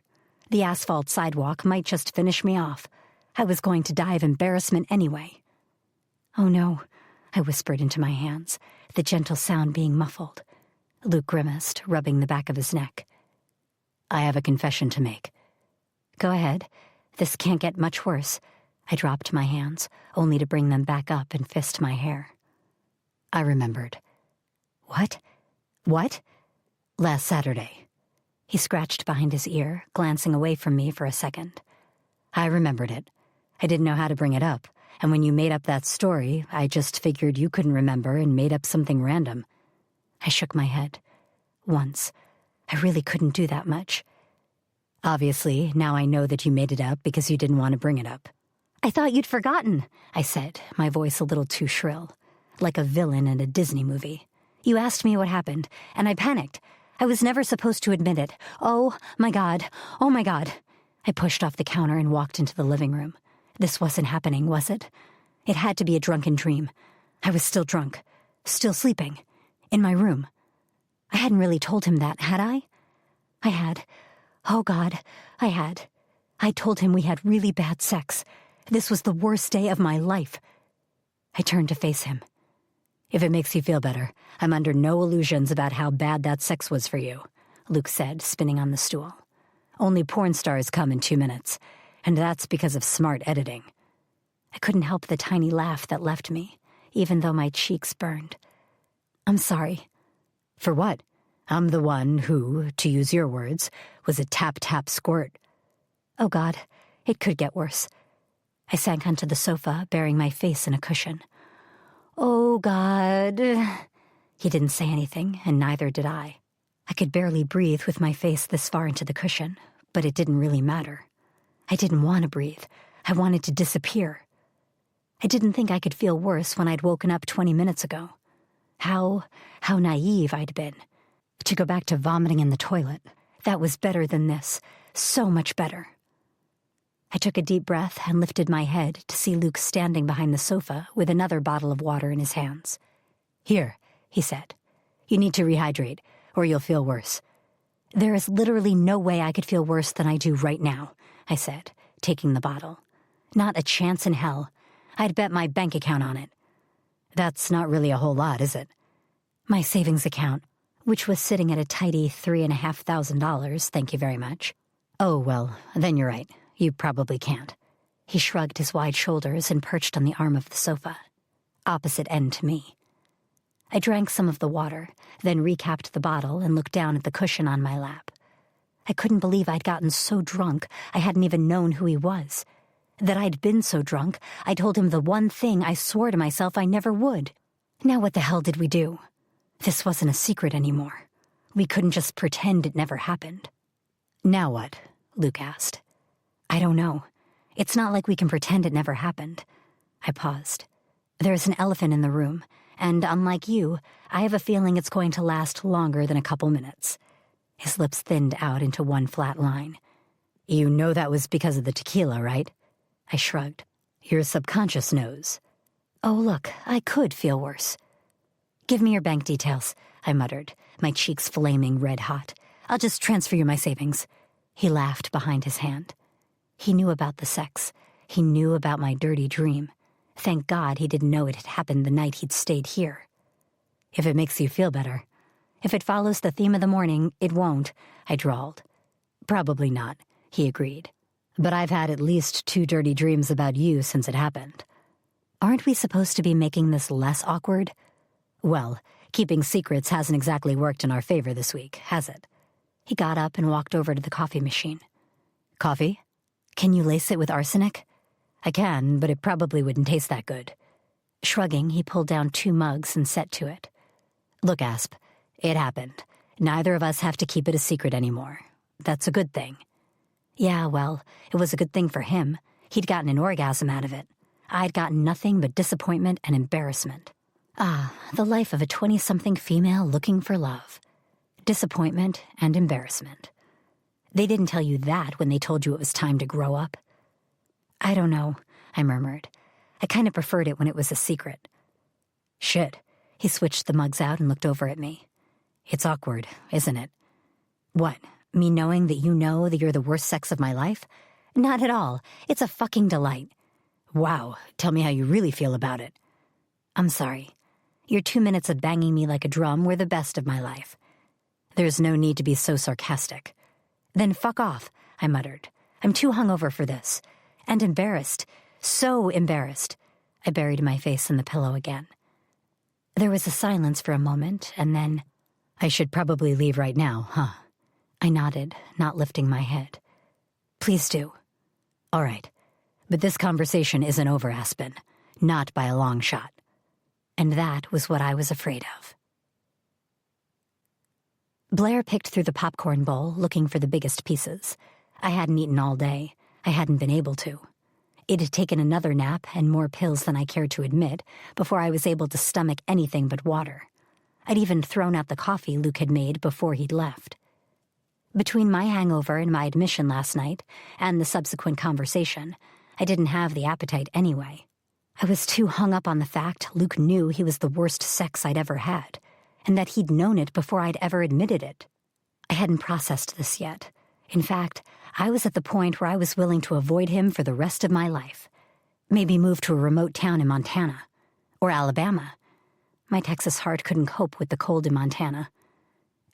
The asphalt sidewalk might just finish me off. I was going to die of embarrassment anyway. Oh no, I whispered into my hands, the gentle sound being muffled. Luke grimaced, rubbing the back of his neck. I have a confession to make. Go ahead. This can't get much worse. I dropped my hands, only to bring them back up and fist my hair. I remembered. What? What? Last Saturday. He scratched behind his ear, glancing away from me for a second. I remembered it. I didn't know how to bring it up, and when you made up that story, I just figured you couldn't remember and made up something random. I shook my head. Once. I really couldn't do that much. Obviously, now I know that you made it up because you didn't want to bring it up. I thought you'd forgotten, I said, my voice a little too shrill, like a villain in a Disney movie. You asked me what happened, and I panicked. I was never supposed to admit it. Oh, my God. Oh, my God. I pushed off the counter and walked into the living room. This wasn't happening, was it? It had to be a drunken dream. I was still drunk, still sleeping, in my room. I hadn't really told him that, had I? I had. Oh, God, I had. I told him we had really bad sex. This was the worst day of my life. I turned to face him. If it makes you feel better, I'm under no illusions about how bad that sex was for you, Luke said, spinning on the stool. Only porn stars come in 2 minutes, and that's because of smart editing. I couldn't help the tiny laugh that left me, even though my cheeks burned. I'm sorry. For what? I'm the one who, to use your words, was a tap-tap-squirt. Oh, God, it could get worse. I sank onto the sofa, burying my face in a cushion. Oh, God. He didn't say anything, and neither did I. I could barely breathe with my face this far into the cushion, but it didn't really matter. I didn't want to breathe. I wanted to disappear. I didn't think I could feel worse when I'd woken up 20 minutes ago. How naive I'd been. To go back to vomiting in the toilet. That was better than this. So much better. I took a deep breath and lifted my head to see Luke standing behind the sofa with another bottle of water in his hands. Here, he said. You need to rehydrate, or you'll feel worse. There is literally no way I could feel worse than I do right now, I said, taking the bottle. Not a chance in hell. I'd bet my bank account on it. That's not really a whole lot, is it? My savings account, which was sitting at a tidy $3,500, thank you very much. Oh, well, then you're right. You probably can't. He shrugged his wide shoulders and perched on the arm of the sofa, opposite end to me. I drank some of the water, then recapped the bottle and looked down at the cushion on my lap. I couldn't believe I'd gotten so drunk I hadn't even known who he was. That I'd been so drunk, I told him the one thing I swore to myself I never would. Now what the hell did we do? This wasn't a secret anymore. We couldn't just pretend it never happened. Now what? Luke asked. I don't know. It's not like we can pretend it never happened. I paused. There's an elephant in the room, and unlike you, I have a feeling it's going to last longer than a couple minutes. His lips thinned out into one flat line. You know that was because of the tequila, right? I shrugged. Your subconscious knows. Oh, look, I could feel worse. Give me your bank details, I muttered, my cheeks flaming red hot. I'll just transfer you my savings. He laughed behind his hand. He knew about the sex. He knew about my dirty dream. Thank God he didn't know it had happened the night he'd stayed here. If it makes you feel better. If it follows the theme of the morning, it won't, I drawled. Probably not, he agreed. But I've had at least 2 dirty dreams about you since it happened. Aren't we supposed to be making this less awkward? Well, keeping secrets hasn't exactly worked in our favor this week, has it? He got up and walked over to the coffee machine. Coffee? Can you lace it with arsenic? I can, but it probably wouldn't taste that good. Shrugging, he pulled down 2 mugs and set to it. Look, Asp, it happened. Neither of us have to keep it a secret anymore. That's a good thing. Yeah, well, it was a good thing for him. He'd gotten an orgasm out of it. I'd gotten nothing but disappointment and embarrassment. Ah, the life of a 20-something female looking for love. Disappointment and embarrassment. They didn't tell you that when they told you it was time to grow up. I don't know, I murmured. I kind of preferred it when it was a secret. Shit. He switched the mugs out and looked over at me. It's awkward, isn't it? What, me knowing that you know that you're the worst sex of my life? Not at all. It's a fucking delight. Wow, tell me how you really feel about it. I'm sorry. Your 2 minutes of banging me like a drum were the best of my life. There's no need to be so sarcastic. Then fuck off, I muttered. I'm too hungover for this. And embarrassed. So embarrassed. I buried my face in the pillow again. There was a silence for a moment, and then, I should probably leave right now, huh? I nodded, not lifting my head. Please do. All right. But this conversation isn't over, Aspen. Not by a long shot. And that was what I was afraid of. Blair picked through the popcorn bowl, looking for the biggest pieces. I hadn't eaten all day. I hadn't been able to. It had taken another nap and more pills than I cared to admit before I was able to stomach anything but water. I'd even thrown out the coffee Luke had made before he'd left. Between my hangover and my admission last night and the subsequent conversation, I didn't have the appetite anyway. I was too hung up on the fact Luke knew he was the worst sex I'd ever had, and that he'd known it before I'd ever admitted it. I hadn't processed this yet. In fact, I was at the point where I was willing to avoid him for the rest of my life. Maybe move to a remote town in Montana. Or Alabama. My Texas heart couldn't cope with the cold in Montana.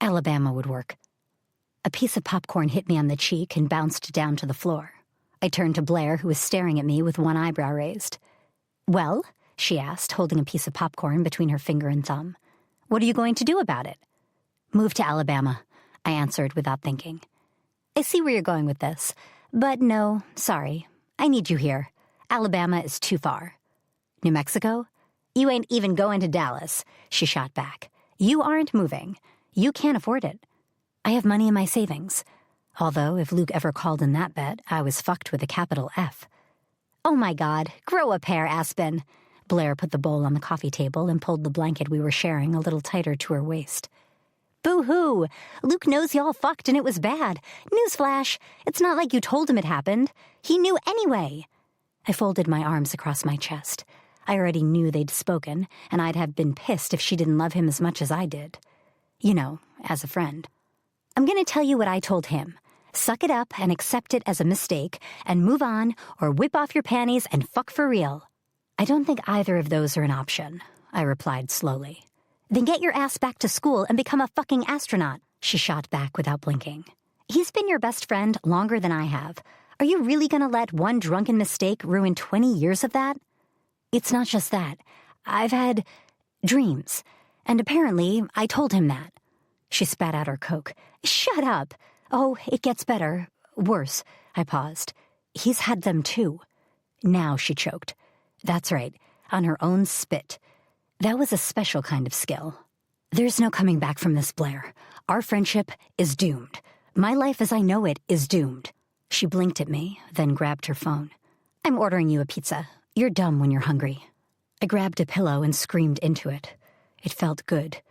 Alabama would work. A piece of popcorn hit me on the cheek and bounced down to the floor. I turned to Blair, who was staring at me with one eyebrow raised. Well, she asked, holding a piece of popcorn between her finger and thumb. What are you going to do about it? Move to Alabama, I answered without thinking. I see where you're going with this, but no, sorry. I need you here. Alabama is too far. New Mexico? You ain't even going to Dallas, she shot back. You aren't moving. You can't afford it. I have money in my savings. Although, if Luke ever called in that bet, I was fucked with a capital F. Oh my God, grow a pair, Aspen. Blair put the bowl on the coffee table and pulled the blanket we were sharing a little tighter to her waist. Boo-hoo! Luke knows y'all fucked and it was bad. Newsflash, it's not like you told him it happened. He knew anyway. I folded my arms across my chest. I already knew they'd spoken, and I'd have been pissed if she didn't love him as much as I did. You know, as a friend. I'm going to tell you what I told him. Suck it up and accept it as a mistake, and move on, or whip off your panties and fuck for real. I don't think either of those are an option, I replied slowly. Then get your ass back to school and become a fucking astronaut, she shot back without blinking. He's been your best friend longer than I have. Are you really going to let one drunken mistake ruin 20 years of that? It's not just that. I've had dreams, and apparently I told him that. She spat out her Coke. Shut up. Oh, it gets better. Worse. I paused. He's had them too. Now, she choked. That's right, on her own spit. That was a special kind of skill. There's no coming back from this, Blair. Our friendship is doomed. My life as I know it is doomed. She blinked at me, then grabbed her phone. I'm ordering you a pizza. You're dumb when you're hungry. I grabbed a pillow and screamed into it. It felt good.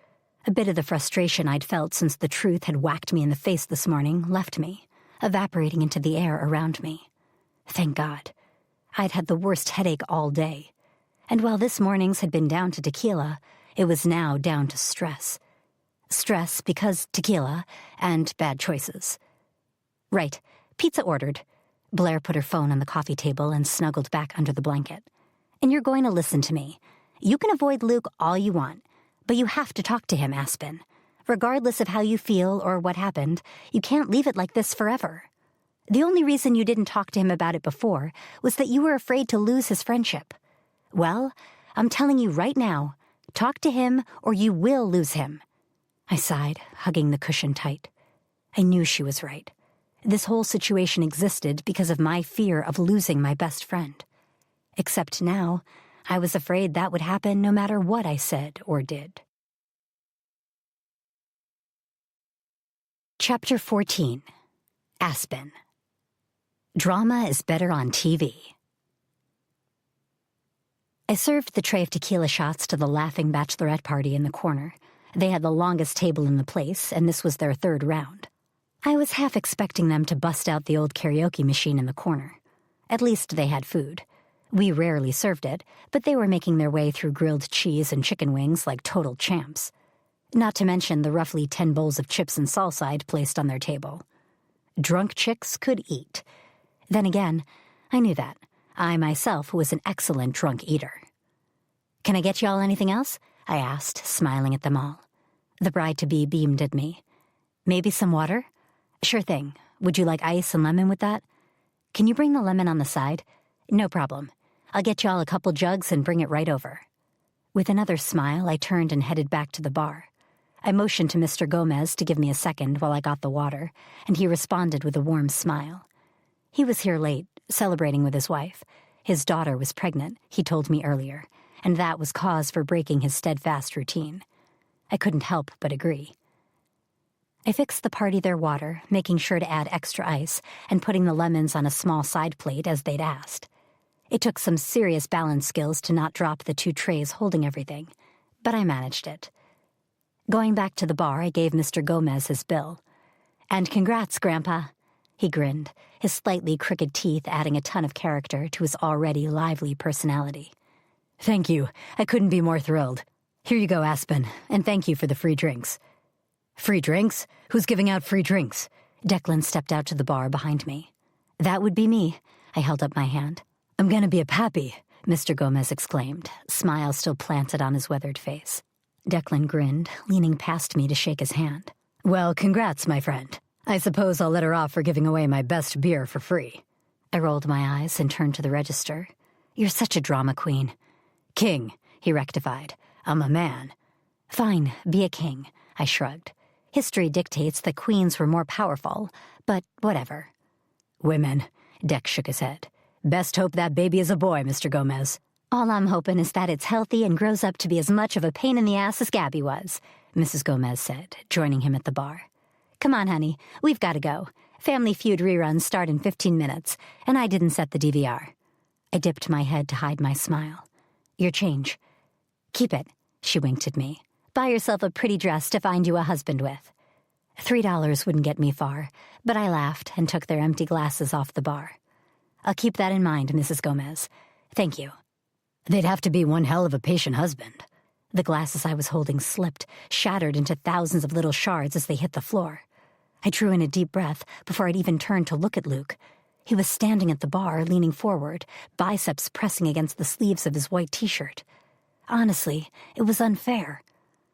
A bit of the frustration I'd felt since the truth had whacked me in the face this morning left me, evaporating into the air around me. Thank God. I'd had the worst headache all day. And while this morning's had been down to tequila, it was now down to stress. Stress because tequila and bad choices. Right, pizza ordered. Blair put her phone on the coffee table and snuggled back under the blanket. And you're going to listen to me. You can avoid Luke all you want, but you have to talk to him, Aspen. Regardless of how you feel or what happened, you can't leave it like this forever. The only reason you didn't talk to him about it before was that you were afraid to lose his friendship. Well, I'm telling you right now, talk to him or you will lose him. I sighed, hugging the cushion tight. I knew she was right. This whole situation existed because of my fear of losing my best friend. Except now, I was afraid that would happen no matter what I said or did. Chapter 14. Aspen. Drama is better on TV. I served the tray of tequila shots to the laughing bachelorette party in the corner. They had the longest table in the place, and this was their third round. I was half expecting them to bust out the old karaoke machine in the corner. At least they had food. We rarely served it, but they were making their way through grilled cheese and chicken wings like total champs. Not to mention the roughly 10 bowls of chips and salsa I'd placed on their table. Drunk chicks could eat. Then again, I knew that. I myself was an excellent drunk eater. "Can I get y'all anything else?" I asked, smiling at them all. The bride-to-be beamed at me. "Maybe some water?" "Sure thing. Would you like ice and lemon with that?" "Can you bring the lemon on the side?" "No problem. I'll get y'all a couple jugs and bring it right over." With another smile, I turned and headed back to the bar. I motioned to Mr. Gomez to give me a second while I got the water, and he responded with a warm smile. He was here late, celebrating with his wife. His daughter was pregnant, he told me earlier, and that was cause for breaking his steadfast routine. I couldn't help but agree. I fixed the party their water, making sure to add extra ice and putting the lemons on a small side plate as they'd asked. It took some serious balance skills to not drop the 2 trays holding everything, but I managed it. Going back to the bar, I gave Mr. Gomez his bill. "And congrats, Grandpa." He grinned, his slightly crooked teeth adding a ton of character to his already lively personality. "Thank you. I couldn't be more thrilled. Here you go, Aspen, and thank you for the free drinks." "Free drinks? Who's giving out free drinks?" Declan stepped out to the bar behind me. "That would be me." I held up my hand. "I'm gonna be a pappy," Mr. Gomez exclaimed, smile still planted on his weathered face. Declan grinned, leaning past me to shake his hand. "Well, congrats, my friend. I suppose I'll let her off for giving away my best beer for free." I rolled my eyes and turned to the register. "You're such a drama queen." "King," he rectified. "I'm a man." "Fine, be a king," I shrugged. History dictates that queens were more powerful, but whatever. "Women," Deck shook his head. "Best hope that baby is a boy, Mr. Gomez." "All I'm hoping is that it's healthy and grows up to be as much of a pain in the ass as Gabby was," Mrs. Gomez said, joining him at the bar. "Come on, honey, we've got to go. Family Feud reruns start in 15 minutes, and I didn't set the DVR. I dipped my head to hide my smile. "Your change." "Keep it," she winked at me. "Buy yourself a pretty dress to find you a husband with." $3 wouldn't get me far, but I laughed and took their empty glasses off the bar. "I'll keep that in mind, Mrs. Gomez. Thank you." "They'd have to be one hell of a patient husband." The glasses I was holding slipped, shattered into thousands of little shards as they hit the floor. I drew in a deep breath before I'd even turned to look at Luke. He was standing at the bar, leaning forward, biceps pressing against the sleeves of his white t-shirt. Honestly, it was unfair.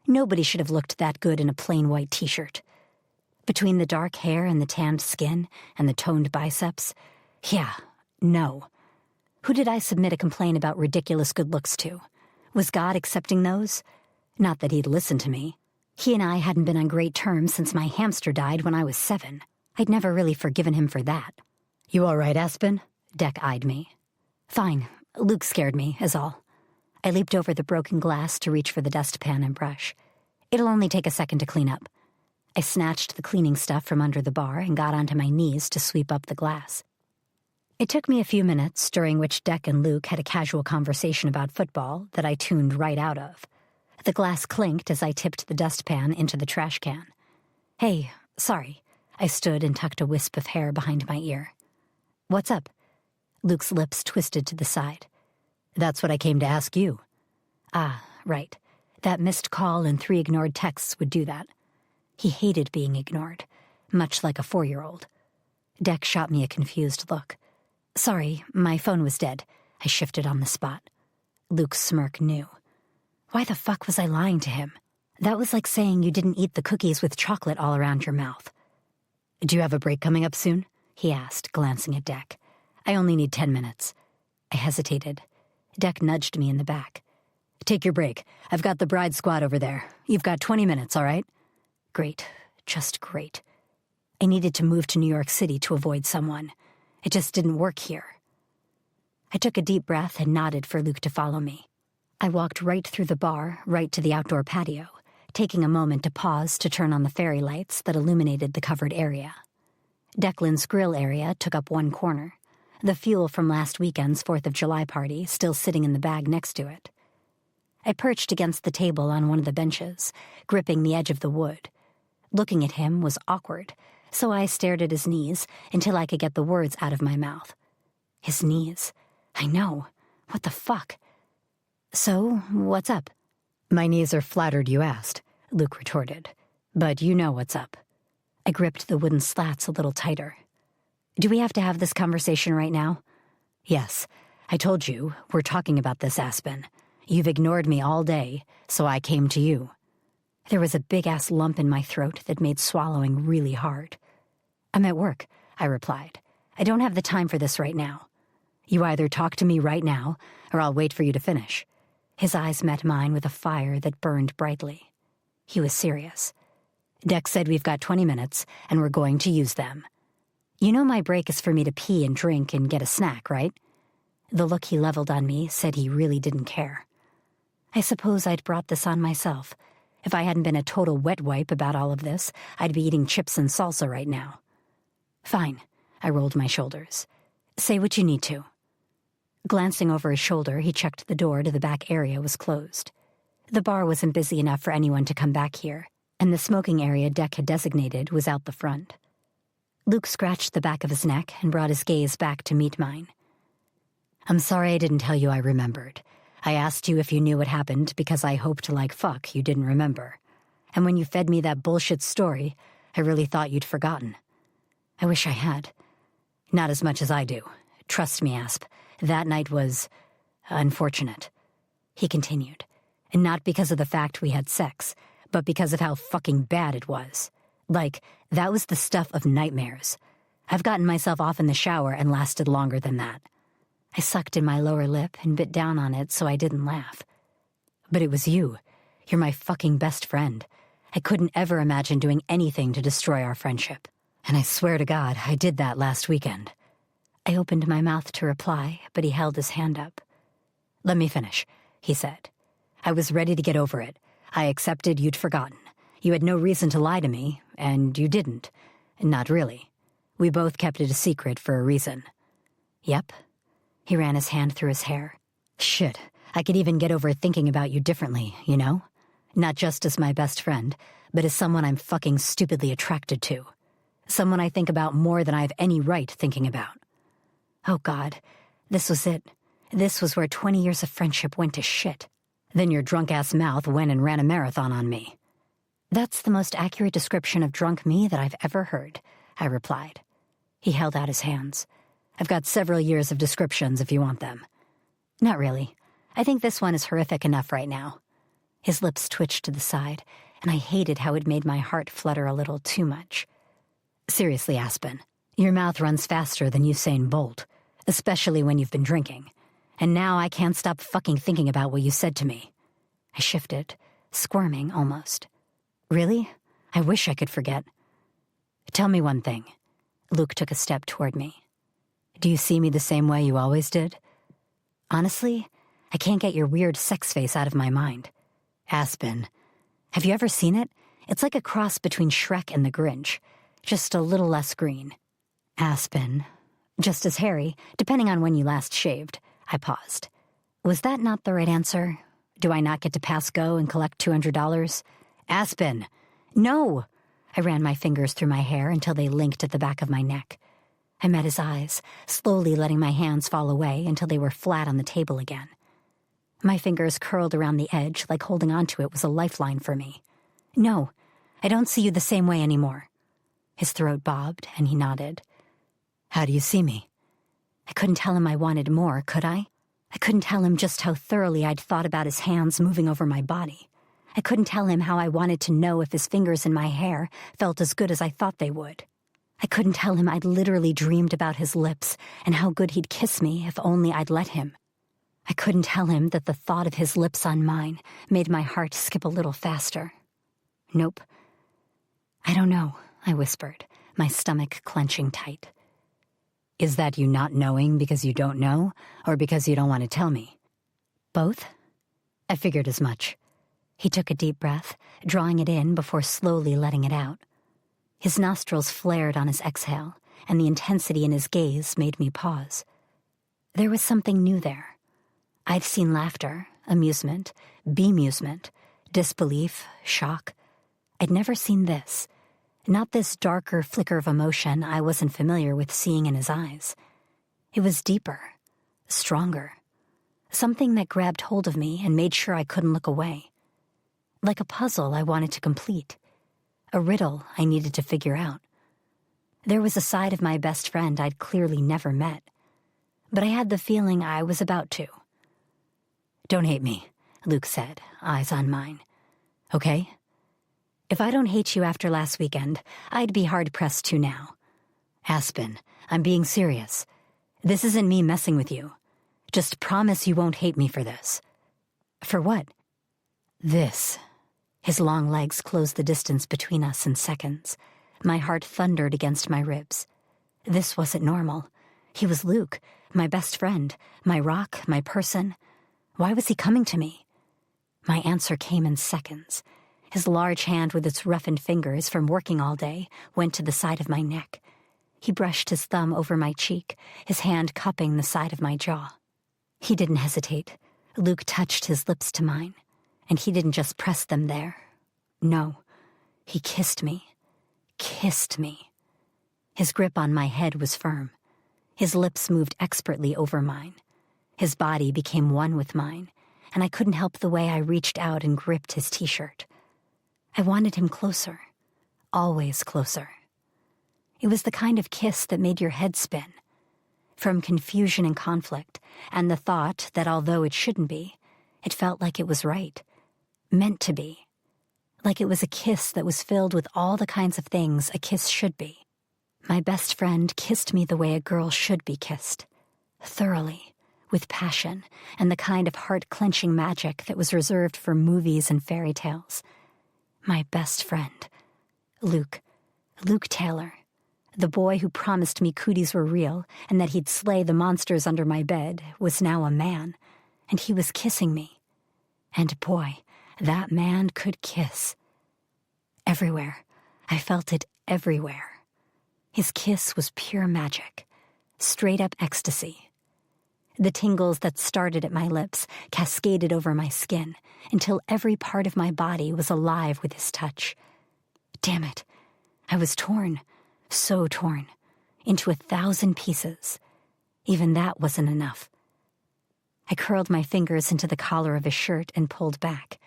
Nobody should have looked that good in a plain white t-shirt. Between the dark hair and the tanned skin and the toned biceps, yeah, no. Who did I submit a complaint about ridiculous good looks to? Was God accepting those? Not that he'd listen to me. He and I hadn't been on great terms since my hamster died when I was 7. I'd never really forgiven him for that. "You all right, Aspen?" Deck eyed me. "Fine. Luke scared me, is all." I leaped over the broken glass to reach for the dustpan and brush. "It'll only take a second to clean up." I snatched the cleaning stuff from under the bar and got onto my knees to sweep up the glass. It took me a few minutes, during which Deck and Luke had a casual conversation about football that I tuned right out of. The glass clinked as I tipped the dustpan into the trash can. "Hey, sorry." I stood and tucked a wisp of hair behind my ear. "What's up?" Luke's lips twisted to the side. That's what I came to ask you. Ah, right. That missed call and 3 ignored texts would do that. He hated being ignored, much like a 4-year-old. Deck shot me a confused look. Sorry, my phone was dead. I shifted on the spot. Luke's smirk knew. Why the fuck was I lying to him? That was like saying you didn't eat the cookies with chocolate all around your mouth. Do you have a break coming up soon? He asked, glancing at Deck. I only need 10 minutes. I hesitated. Deck nudged me in the back. Take your break. I've got the bride squad over there. You've got 20 minutes, all right? Great. Just great. I needed to move to New York City to avoid someone. It just didn't work here. I took a deep breath and nodded for Luke to follow me. I walked right through the bar, right to the outdoor patio, taking a moment to pause to turn on the fairy lights that illuminated the covered area. Declan's grill area took up one corner, the fuel from last weekend's 4th of July party still sitting in the bag next to it. I perched against the table on one of the benches, gripping the edge of the wood. Looking at him was awkward, so I stared at his knees until I could get the words out of my mouth. His knees. I know. What the fuck? So, what's up? My knees are flattered you asked, Luke retorted. But you know what's up. I gripped the wooden slats a little tighter. Do we have to have this conversation right now? Yes. I told you, we're talking about this, Aspen. You've ignored me all day, so I came to you. There was a big-ass lump in my throat that made swallowing really hard. I'm at work, I replied. I don't have the time for this right now. You either talk to me right now, or I'll wait for you to finish. His eyes met mine with a fire that burned brightly. He was serious. Deck said we've got 20 minutes, and we're going to use them. You know my break is for me to pee and drink and get a snack, right? The look he leveled on me said he really didn't care. I suppose I'd brought this on myself. If I hadn't been a total wet wipe about all of this, I'd be eating chips and salsa right now. Fine, I rolled my shoulders. Say what you need to. Glancing over his shoulder, he checked the door to the back area was closed. The bar wasn't busy enough for anyone to come back here, and the smoking area Deck had designated was out the front. Luke scratched the back of his neck and brought his gaze back to meet mine. I'm sorry I didn't tell you I remembered. I asked you if you knew what happened because I hoped like fuck you didn't remember. And when you fed me that bullshit story, I really thought you'd forgotten. I wish I had. Not as much as I do. Trust me, Asp. That night was unfortunate. He continued. And not because of the fact we had sex, but because of how fucking bad it was. Like, that was the stuff of nightmares. I've gotten myself off in the shower and lasted longer than that. I sucked in my lower lip and bit down on it so I didn't laugh. But it was you. You're my fucking best friend. I couldn't ever imagine doing anything to destroy our friendship. And I swear to God, I did that last weekend. I opened my mouth to reply, but he held his hand up. Let me finish, he said. I was ready to get over it. I accepted you'd forgotten. You had no reason to lie to me, and you didn't. Not really. We both kept it a secret for a reason. Yep. He ran his hand through his hair. Shit, I could even get over thinking about you differently, you know? Not just as my best friend, but as someone I'm fucking stupidly attracted to. Someone I think about more than I have any right thinking about. Oh God, this was it. This was where 20 years of friendship went to shit. Then your drunk-ass mouth went and ran a marathon on me. That's the most accurate description of drunk me that I've ever heard, I replied. He held out his hands. I've got several years of descriptions if you want them. Not really. I think this one is horrific enough right now. His lips twitched to the side, and I hated how it made my heart flutter a little too much. Seriously, Aspen, your mouth runs faster than Usain Bolt, especially when you've been drinking. And now I can't stop fucking thinking about what you said to me. I shifted, squirming almost. Really? I wish I could forget. Tell me one thing. Luke took a step toward me. Do you see me the same way you always did? Honestly, I can't get your weird sex face out of my mind. Aspen. Have you ever seen it? It's like a cross between Shrek and the Grinch, just a little less green. Aspen. Just as hairy, depending on when you last shaved. I paused. Was that not the right answer? Do I not get to pass go and collect $200? Aspen! No! I ran my fingers through my hair until they linked at the back of my neck. I met his eyes, slowly letting my hands fall away until they were flat on the table again. My fingers curled around the edge like holding onto it was a lifeline for me. "No, I don't see you the same way anymore." His throat bobbed, and he nodded. "How do you see me?" I couldn't tell him I wanted more, could I? I couldn't tell him just how thoroughly I'd thought about his hands moving over my body. I couldn't tell him how I wanted to know if his fingers in my hair felt as good as I thought they would. I couldn't tell him I'd literally dreamed about his lips and how good he'd kiss me if only I'd let him. I couldn't tell him that the thought of his lips on mine made my heart skip a little faster. "Nope. I don't know," I whispered, my stomach clenching tight. "Is that you not knowing because you don't know, or because you don't want to tell me?" "Both?" I figured as much. He took a deep breath, drawing it in before slowly letting it out. His nostrils flared on his exhale, and the intensity in his gaze made me pause. There was something new there. I'd seen laughter, amusement, bemusement, disbelief, shock. I'd never seen this. Not this darker flicker of emotion I wasn't familiar with seeing in his eyes. It was deeper, stronger. Something that grabbed hold of me and made sure I couldn't look away. Like a puzzle I wanted to complete. A riddle I needed to figure out. There was a side of my best friend I'd clearly never met. But I had the feeling I was about to. "Don't hate me," Luke said, eyes on mine. "Okay? If I don't hate you after last weekend, I'd be hard-pressed to now. Aspen, I'm being serious. This isn't me messing with you. Just promise you won't hate me for this." "For what?" "This." His long legs closed the distance between us in seconds. My heart thundered against my ribs. This wasn't normal. He was Luke, my best friend, my rock, my person. Why was he coming to me? My answer came in seconds. His large hand with its roughened fingers from working all day went to the side of my neck. He brushed his thumb over my cheek, his hand cupping the side of my jaw. He didn't hesitate. Luke touched his lips to mine, and he didn't just press them there. No, he kissed me. Kissed me. His grip on my head was firm. His lips moved expertly over mine. His body became one with mine, and I couldn't help the way I reached out and gripped his t-shirt. I wanted him closer, always closer. It was the kind of kiss that made your head spin. From confusion and conflict, and the thought that although it shouldn't be, it felt like it was right, meant to be. Like it was a kiss that was filled with all the kinds of things a kiss should be. My best friend kissed me the way a girl should be kissed. Thoroughly, with passion, and the kind of heart-clenching magic that was reserved for movies and fairy tales. My best friend. Luke Taylor. The boy who promised me cooties were real and that he'd slay the monsters under my bed was now a man, and he was kissing me. And boy, that man could kiss. Everywhere. I felt it everywhere. His kiss was pure magic, straight-up ecstasy. The tingles that started at my lips cascaded over my skin until every part of my body was alive with his touch. Damn it, I was torn, so torn, into 1,000 pieces. Even that wasn't enough. I curled my fingers into the collar of his shirt and pulled back.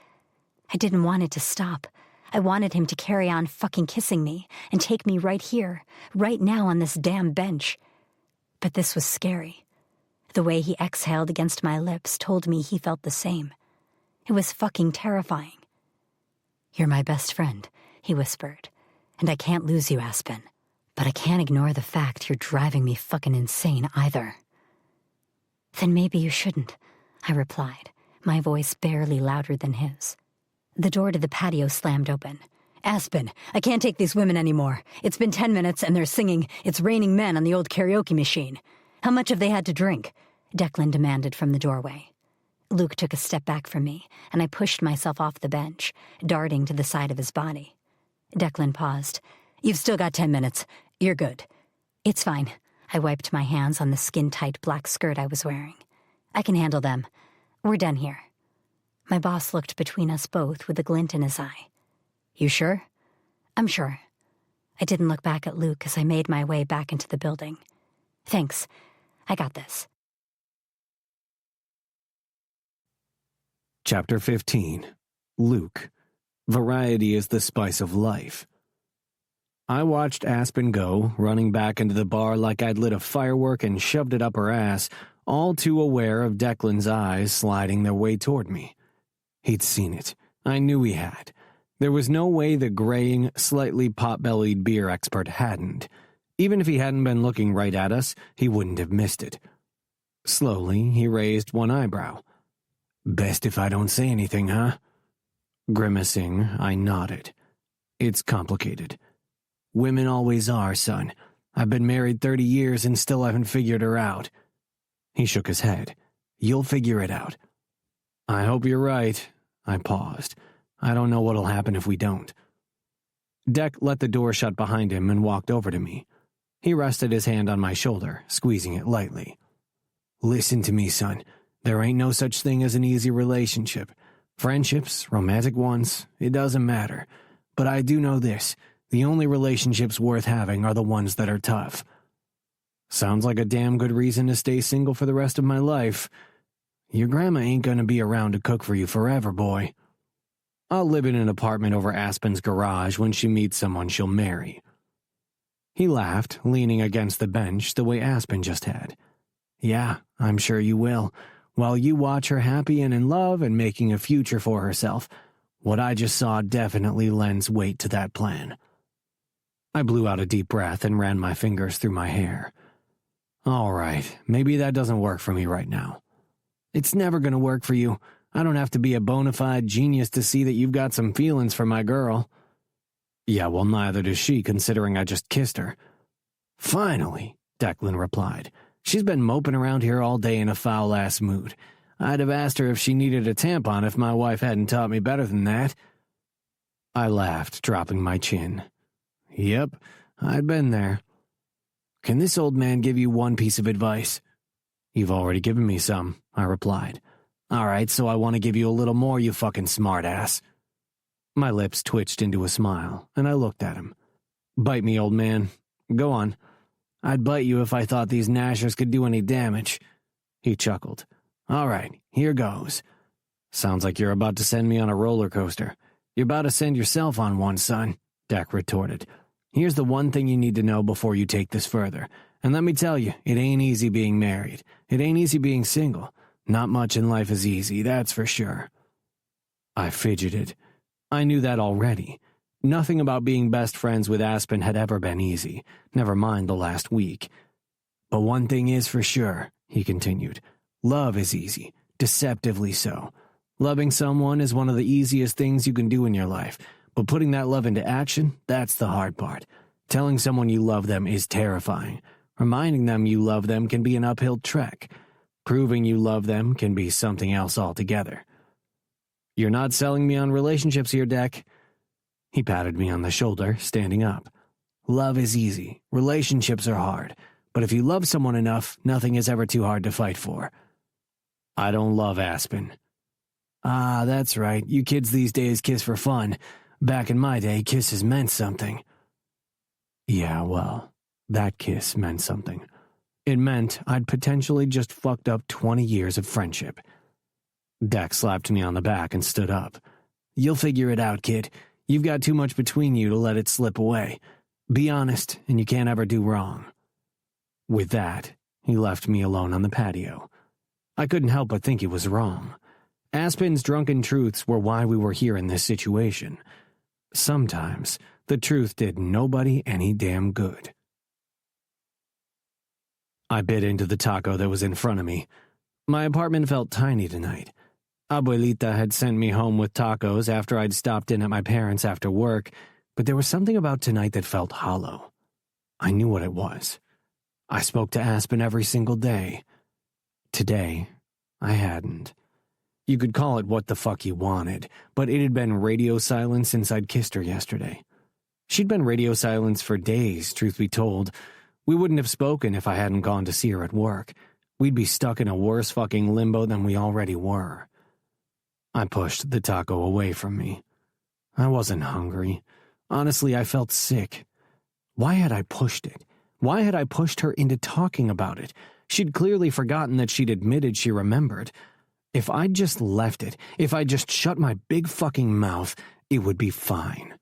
I didn't want it to stop. I wanted him to carry on fucking kissing me and take me right here, right now on this damn bench. But this was scary. The way he exhaled against my lips told me he felt the same. It was fucking terrifying. "You're my best friend," he whispered, "and I can't lose you, Aspen. But I can't ignore the fact you're driving me fucking insane either." "Then maybe you shouldn't," I replied, my voice barely louder than his. The door to the patio slammed open. "Aspen, I can't take these women anymore. It's been 10 minutes and they're singing 'It's Raining Men' on the old karaoke machine. How much have they had to drink?" Declan demanded from the doorway. Luke took a step back from me, and I pushed myself off the bench, darting to the side of his body. Declan paused. "You've still got 10 minutes. You're good." "It's fine." I wiped my hands on the skin-tight black skirt I was wearing. "I can handle them. We're done here." My boss looked between us both with a glint in his eye. "You sure?" "I'm sure." I didn't look back at Luke as I made my way back into the building. Thanks. I got this. Chapter 15. Luke. Variety is the spice of life. I watched Aspen go, running back into the bar like I'd lit a firework and shoved it up her ass, all too aware of Declan's eyes sliding their way toward me. He'd seen it. I knew he had. There was no way the graying, slightly pot-bellied beer expert hadn't. Even if he hadn't been looking right at us, he wouldn't have missed it. Slowly, he raised one eyebrow. "Best if I don't say anything, huh?" Grimacing, I nodded. "It's complicated. Women always are, son. I've been married 30 years and still haven't figured her out." He shook his head. "You'll figure it out." "I hope you're right." I paused. "I don't know what'll happen if we don't." Deck let the door shut behind him and walked over to me. He rested his hand on my shoulder, squeezing it lightly. "Listen to me, son. There ain't no such thing as an easy relationship. Friendships, romantic ones, it doesn't matter. But I do know this. The only relationships worth having are the ones that are tough." Sounds like a damn good reason to stay single for the rest of my life. Your grandma ain't gonna be around to cook for you forever, boy. I'll live in an apartment over Aspen's garage when she meets someone she'll marry. He laughed, leaning against the bench the way Aspen just had. "Yeah, I'm sure you will. While you watch her happy and in love and making a future for herself, what I just saw definitely lends weight to that plan." I blew out a deep breath and ran my fingers through my hair. "All right, maybe that doesn't work for me right now." "It's never gonna work for you. I don't have to be a bona fide genius to see that you've got some feelings for my girl." "Yeah, well, neither does she, considering I just kissed her." "Finally," Declan replied. "She's been moping around here all day in a foul-ass mood. I'd have asked her if she needed a tampon if my wife hadn't taught me better than that." I laughed, dropping my chin. "Yep, I'd been there." "Can this old man give you one piece of advice?" "You've already given me some," I replied. "All right, so I want to give you a little more, you fucking smartass." My lips twitched into a smile, and I looked at him. "Bite me, old man. Go on." "I'd bite you if I thought these gnashers could do any damage." He chuckled. "All right, here goes." "Sounds like you're about to send me on a roller coaster." "You're about to send yourself on one, son," Dak retorted. "Here's the one thing you need to know before you take this further. And let me tell you, it ain't easy being married. It ain't easy being single. Not much in life is easy, that's for sure." I fidgeted. I knew that already. Nothing about being best friends with Aspen had ever been easy, never mind the last week. "But one thing is for sure," he continued. "Love is easy, deceptively so. Loving someone is one of the easiest things you can do in your life, but putting that love into action, that's the hard part. Telling someone you love them is terrifying. Reminding them you love them can be an uphill trek. Proving you love them can be something else altogether." "You're not selling me on relationships here, Deck." He patted me on the shoulder, standing up. "Love is easy. Relationships are hard. But if you love someone enough, nothing is ever too hard to fight for." "I don't love Aspen." "Ah, that's right. You kids these days kiss for fun. Back in my day, kisses meant something." Yeah, well, that kiss meant something. It meant I'd potentially just fucked up 20 years of friendship. Dak slapped me on the back and stood up. "You'll figure it out, kid. You've got too much between you to let it slip away. Be honest, and you can't ever do wrong." With that, he left me alone on the patio. I couldn't help but think he was wrong. Aspen's drunken truths were why we were here in this situation. Sometimes, the truth did nobody any damn good. I bit into the taco that was in front of me. My apartment felt tiny tonight. Abuelita had sent me home with tacos after I'd stopped in at my parents' after work, but there was something about tonight that felt hollow. I knew what it was. I spoke to Aspen every single day. Today, I hadn't. You could call it what the fuck you wanted, but it had been radio silence since I'd kissed her yesterday. She'd been radio silence for days, truth be told. We wouldn't have spoken if I hadn't gone to see her at work. We'd be stuck in a worse fucking limbo than we already were. I pushed the taco away from me. I wasn't hungry. Honestly, I felt sick. Why had I pushed it? Why had I pushed her into talking about it? She'd clearly forgotten that she'd admitted she remembered. If I'd just left it, if I'd just shut my big fucking mouth, it would be fine.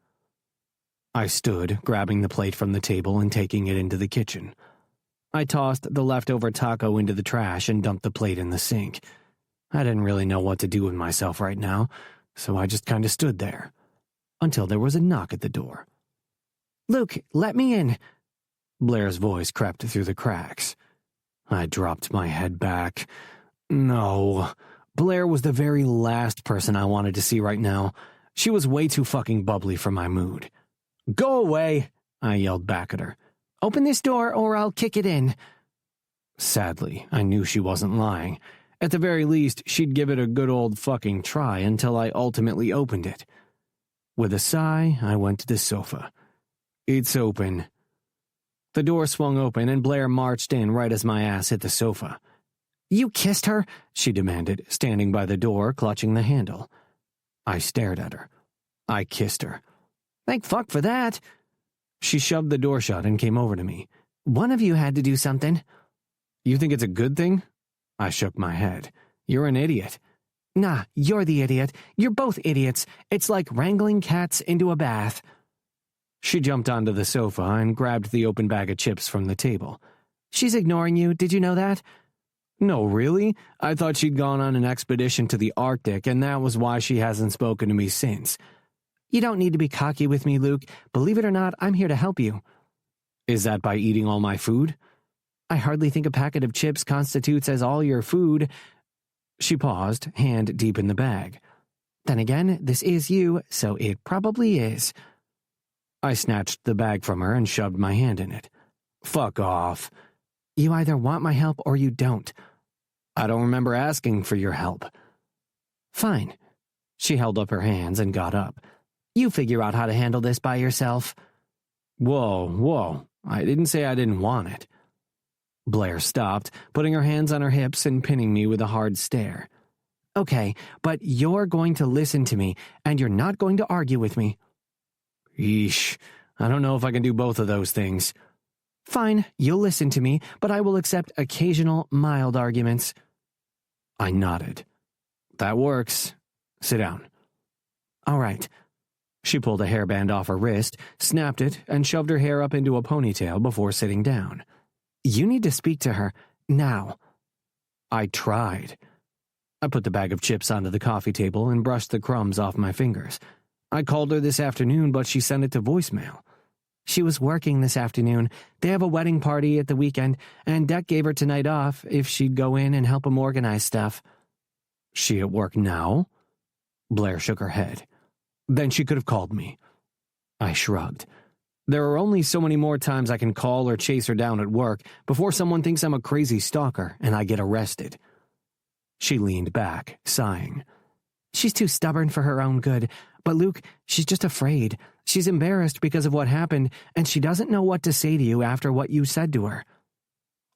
I stood, grabbing the plate from the table and taking it into the kitchen. I tossed the leftover taco into the trash and dumped the plate in the sink. I didn't really know what to do with myself right now, so I just kind of stood there. Until there was a knock at the door. "Luke, let me in." Blair's voice crept through the cracks. I dropped my head back. No. Blair was the very last person I wanted to see right now. She was way too fucking bubbly for my mood. "Go away," I yelled back at her. "Open this door or I'll kick it in." Sadly, I knew she wasn't lying. At the very least, she'd give it a good old fucking try until I ultimately opened it. With a sigh, I went to the sofa. "It's open." The door swung open and Blair marched in right as my ass hit the sofa. "You kissed her?" she demanded, standing by the door, clutching the handle. I stared at her. I kissed her. "Thank fuck for that." She shoved the door shut and came over to me. "One of you had to do something." "You think it's a good thing?" I shook my head. "You're an idiot." "Nah, you're the idiot. You're both idiots. It's like wrangling cats into a bath." She jumped onto the sofa and grabbed the open bag of chips from the table. "She's ignoring you, did you know that?" "No, really? I thought she'd gone on an expedition to the Arctic, and that was why she hasn't spoken to me since." "You don't need to be cocky with me, Luke. Believe it or not, I'm here to help you." "Is that by eating all my food?" "I hardly think a packet of chips constitutes as all your food." She paused, hand deep in the bag. "Then again, this is you, so it probably is." I snatched the bag from her and shoved my hand in it. "Fuck off." "You either want my help or you don't." "I don't remember asking for your help." "Fine." She held up her hands and got up. "You figure out how to handle this by yourself." Whoa. I didn't say I didn't want it." Blair stopped, putting her hands on her hips and pinning me with a hard stare. "Okay, but you're going to listen to me, and you're not going to argue with me." Yeesh, I don't know if I can do both of those things. "Fine, you'll listen to me, but I will accept occasional, mild arguments." I nodded. "That works. Sit down." "All right." She pulled a hairband off her wrist, snapped it, and shoved her hair up into a ponytail before sitting down. "You need to speak to her, now." I tried. I put the bag of chips onto the coffee table and brushed the crumbs off my fingers. I called her this afternoon, but she sent it to voicemail. "She was working this afternoon. They have a wedding party at the weekend, and Deck gave her tonight off if she'd go in and help him organize stuff." "She at work now?" Blair shook her head. "Then she could have called me." I shrugged. There are only so many more times I can call or chase her down at work before someone thinks I'm a crazy stalker and I get arrested. She leaned back, sighing. "She's too stubborn for her own good. But Luke, she's just afraid. She's embarrassed because of what happened, and she doesn't know what to say to you after what you said to her."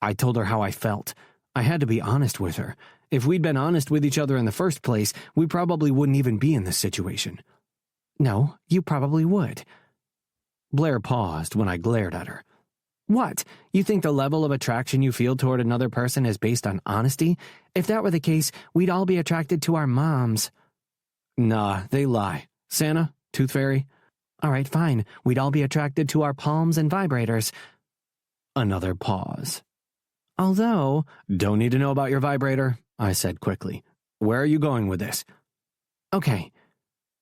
I told her how I felt. I had to be honest with her. If we'd been honest with each other in the first place, we probably wouldn't even be in this situation. "No, you probably would." Blair paused when I glared at her. "What? You think the level of attraction you feel toward another person is based on honesty? If that were the case, we'd all be attracted to our moms." "Nah, they lie. Santa? Tooth Fairy?" "All right, fine. We'd all be attracted to our palms and vibrators." Another pause. "Although—" "Don't need to know about your vibrator," I said quickly. "Where are you going with this?" "Okay."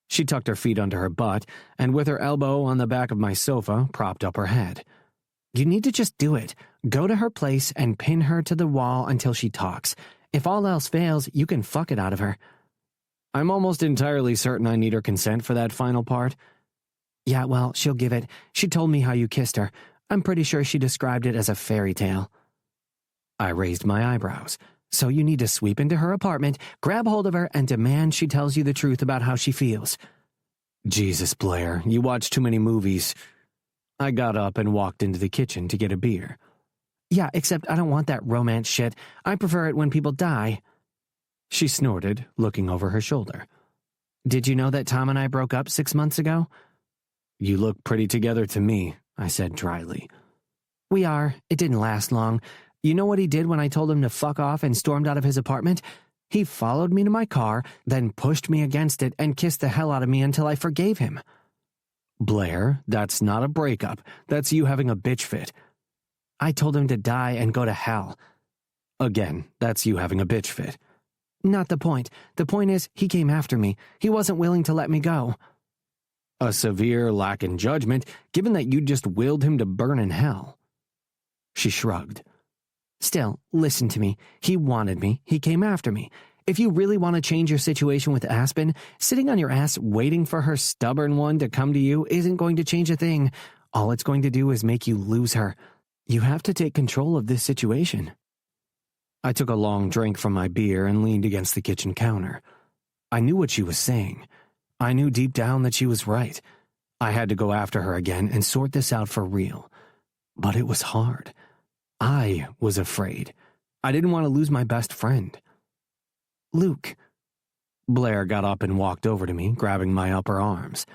She tucked her feet under her butt, and with her elbow on the back of my sofa, propped up her head. "You need to just do it. Go to her place and pin her to the wall until she talks. If all else fails, you can fuck it out of her." "I'm almost entirely certain I need her consent for that final part." "Yeah, well, she'll give it. She told me how you kissed her. I'm pretty sure she described it as a fairy tale." I raised my eyebrows. "So you need to sweep into her apartment, grab hold of her, and demand she tells you the truth about how she feels." Jesus, Blair, you watch too many movies. I got up and walked into the kitchen to get a beer. "Yeah, except I don't want that romance shit. I prefer it when people die." She snorted, looking over her shoulder. "Did you know that Tom and I broke up 6 months ago?" "You look pretty together to me," I said dryly. We are. It didn't last long. You know what he did when I told him to fuck off and stormed out of his apartment? He followed me to my car, then pushed me against it and kissed the hell out of me until I forgave him. Blair, that's not a breakup. That's you having a bitch fit. I told him to die and go to hell. Again, that's you having a bitch fit. Not the point. The point is, he came after me. He wasn't willing to let me go. A severe lack in judgment, given that you just willed him to burn in hell. She shrugged. Still, listen to me. He wanted me. He came after me. If you really want to change your situation with Aspen, sitting on your ass waiting for her stubborn one to come to you isn't going to change a thing. All it's going to do is make you lose her. You have to take control of this situation. I took a long drink from my beer and leaned against the kitchen counter. I knew what she was saying. I knew deep down that she was right. I had to go after her again and sort this out for real. But it was hard. I was afraid. I didn't want to lose my best friend. Luke. Blair got up and walked over to me, grabbing my upper arms.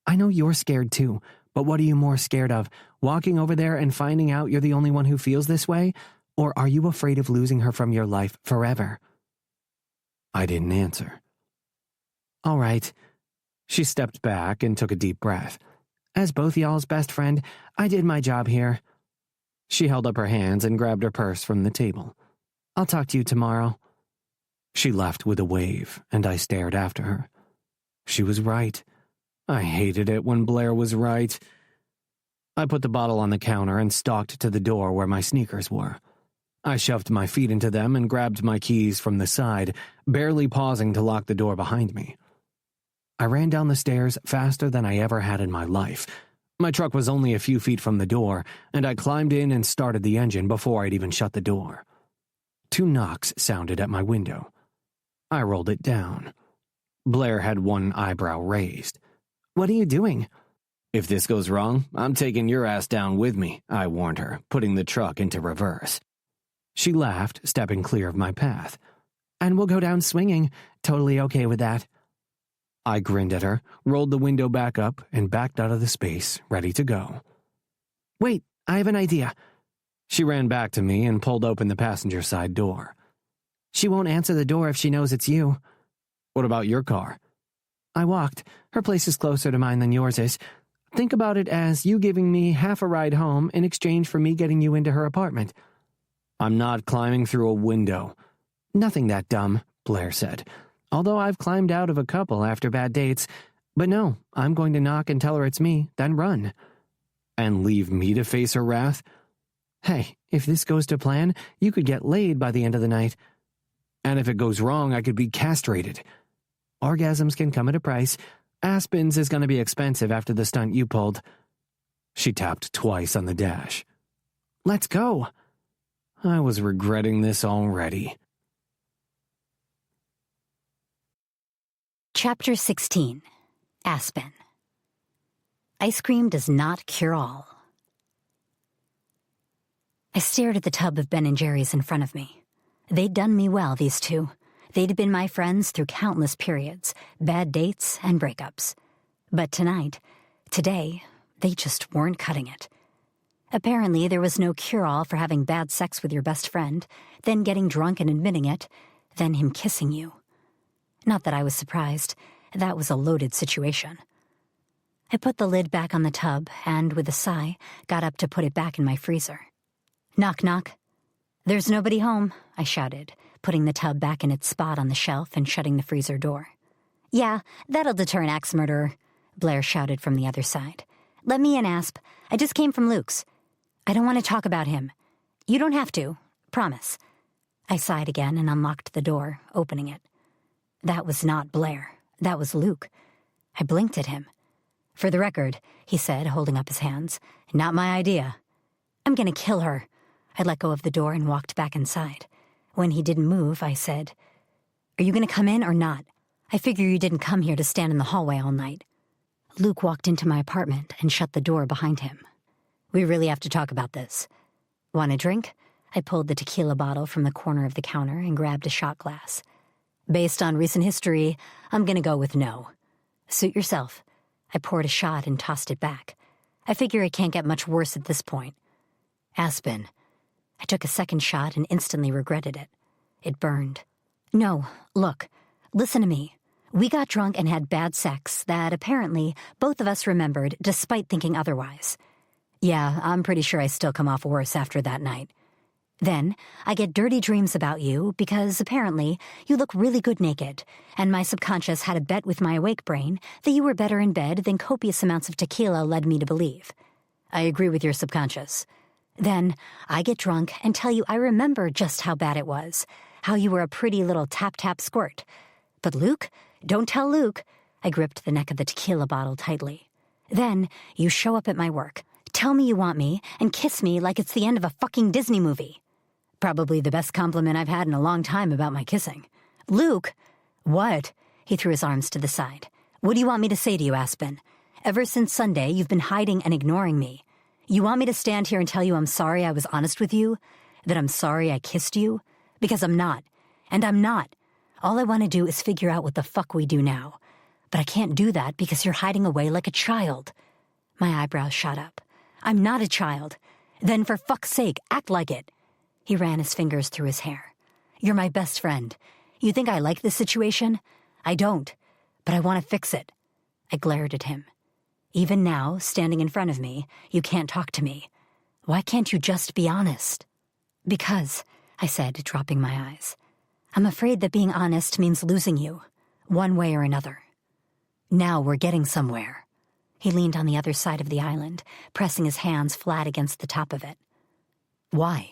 I know you're scared too, but what are you more scared of? Walking over there and finding out you're the only one who feels this way? Or are you afraid of losing her from your life forever? I didn't answer. All right. She stepped back and took a deep breath. As both y'all's best friend, I did my job here. She held up her hands and grabbed her purse from the table. I'll talk to you tomorrow. She left with a wave, and I stared after her. She was right. I hated it when Blair was right. I put the bottle on the counter and stalked to the door where my sneakers were. I shoved my feet into them and grabbed my keys from the side, barely pausing to lock the door behind me. I ran down the stairs faster than I ever had in my life. My truck was only a few feet from the door, and I climbed in and started the engine before I'd even shut the door. 2 knocks sounded at my window. I rolled it down. Blair had one eyebrow raised. What are you doing? If this goes wrong, I'm taking your ass down with me, I warned her, putting the truck into reverse. She laughed, stepping clear of my path. And we'll go down swinging. Totally okay with that. I grinned at her, rolled the window back up, and backed out of the space, ready to go. Wait, I have an idea. She ran back to me and pulled open the passenger side door. She won't answer the door if she knows it's you. What about your car? I walked. Her place is closer to mine than yours is. Think about it as you giving me half a ride home in exchange for me getting you into her apartment. I'm not climbing through a window. Nothing that dumb, Blair said. Although I've climbed out of a couple after bad dates. But no, I'm going to knock and tell her it's me, then run. And leave me to face her wrath? Hey, if this goes to plan, you could get laid by the end of the night. And if it goes wrong, I could be castrated. Orgasms can come at a price. Aspen's is going to be expensive after the stunt you pulled. She tapped twice on the dash. Let's go. I was regretting this already. Chapter 16. Aspen. Ice cream does not cure all. I stared at the tub of Ben & Jerry's in front of me. They'd done me well, these two. They'd been my friends through countless periods, bad dates and breakups. But today, they just weren't cutting it. Apparently, there was no cure-all for having bad sex with your best friend, then getting drunk and admitting it, then him kissing you. Not that I was surprised. That was a loaded situation. I put the lid back on the tub and, with a sigh, got up to put it back in my freezer. Knock, knock. There's nobody home, I shouted, putting the tub back in its spot on the shelf and shutting the freezer door. Yeah, that'll deter an axe murderer, Blair shouted from the other side. Let me in, Asp. I just came from Luke's. I don't want to talk about him. You don't have to. Promise. I sighed again and unlocked the door, opening it. That was not Blair. That was Luke. I blinked at him. For the record, he said, holding up his hands, not my idea. I'm going to kill her. I let go of the door and walked back inside. When he didn't move, I said, Are you going to come in or not? I figure you didn't come here to stand in the hallway all night. Luke walked into my apartment and shut the door behind him. We really have to talk about this. Want a drink? I pulled the tequila bottle from the corner of the counter and grabbed a shot glass. Based on recent history, I'm going to go with no. Suit yourself. I poured a shot and tossed it back. I figure it can't get much worse at this point. Aspen. I took a second shot and instantly regretted it. It burned. No, look, listen to me. We got drunk and had bad sex that apparently both of us remembered despite thinking otherwise. Yeah, I'm pretty sure I still come off worse after that night. Then, I get dirty dreams about you because apparently you look really good naked, and my subconscious had a bet with my awake brain that you were better in bed than copious amounts of tequila led me to believe. I agree with your subconscious. Then, I get drunk and tell you I remember just how bad it was, how you were a pretty little tap-tap-squirt. But Luke, don't tell Luke. I gripped the neck of the tequila bottle tightly. Then, you show up at my work, tell me you want me, and kiss me like it's the end of a fucking Disney movie. Probably the best compliment I've had in a long time about my kissing. Luke! What? He threw his arms to the side. What do you want me to say to you, Aspen? Ever since Sunday, you've been hiding and ignoring me. You want me to stand here and tell you I'm sorry I was honest with you? That I'm sorry I kissed you? Because I'm not. And I'm not. All I want to do is figure out what the fuck we do now. But I can't do that because you're hiding away like a child. My eyebrows shot up. I'm not a child. Then for fuck's sake, act like it. He ran his fingers through his hair. You're my best friend. You think I like this situation? I don't. But I want to fix it. I glared at him. Even now, standing in front of me, you can't talk to me. Why can't you just be honest? Because, I said, dropping my eyes, I'm afraid that being honest means losing you, one way or another. Now we're getting somewhere. He leaned on the other side of the island, pressing his hands flat against the top of it. Why?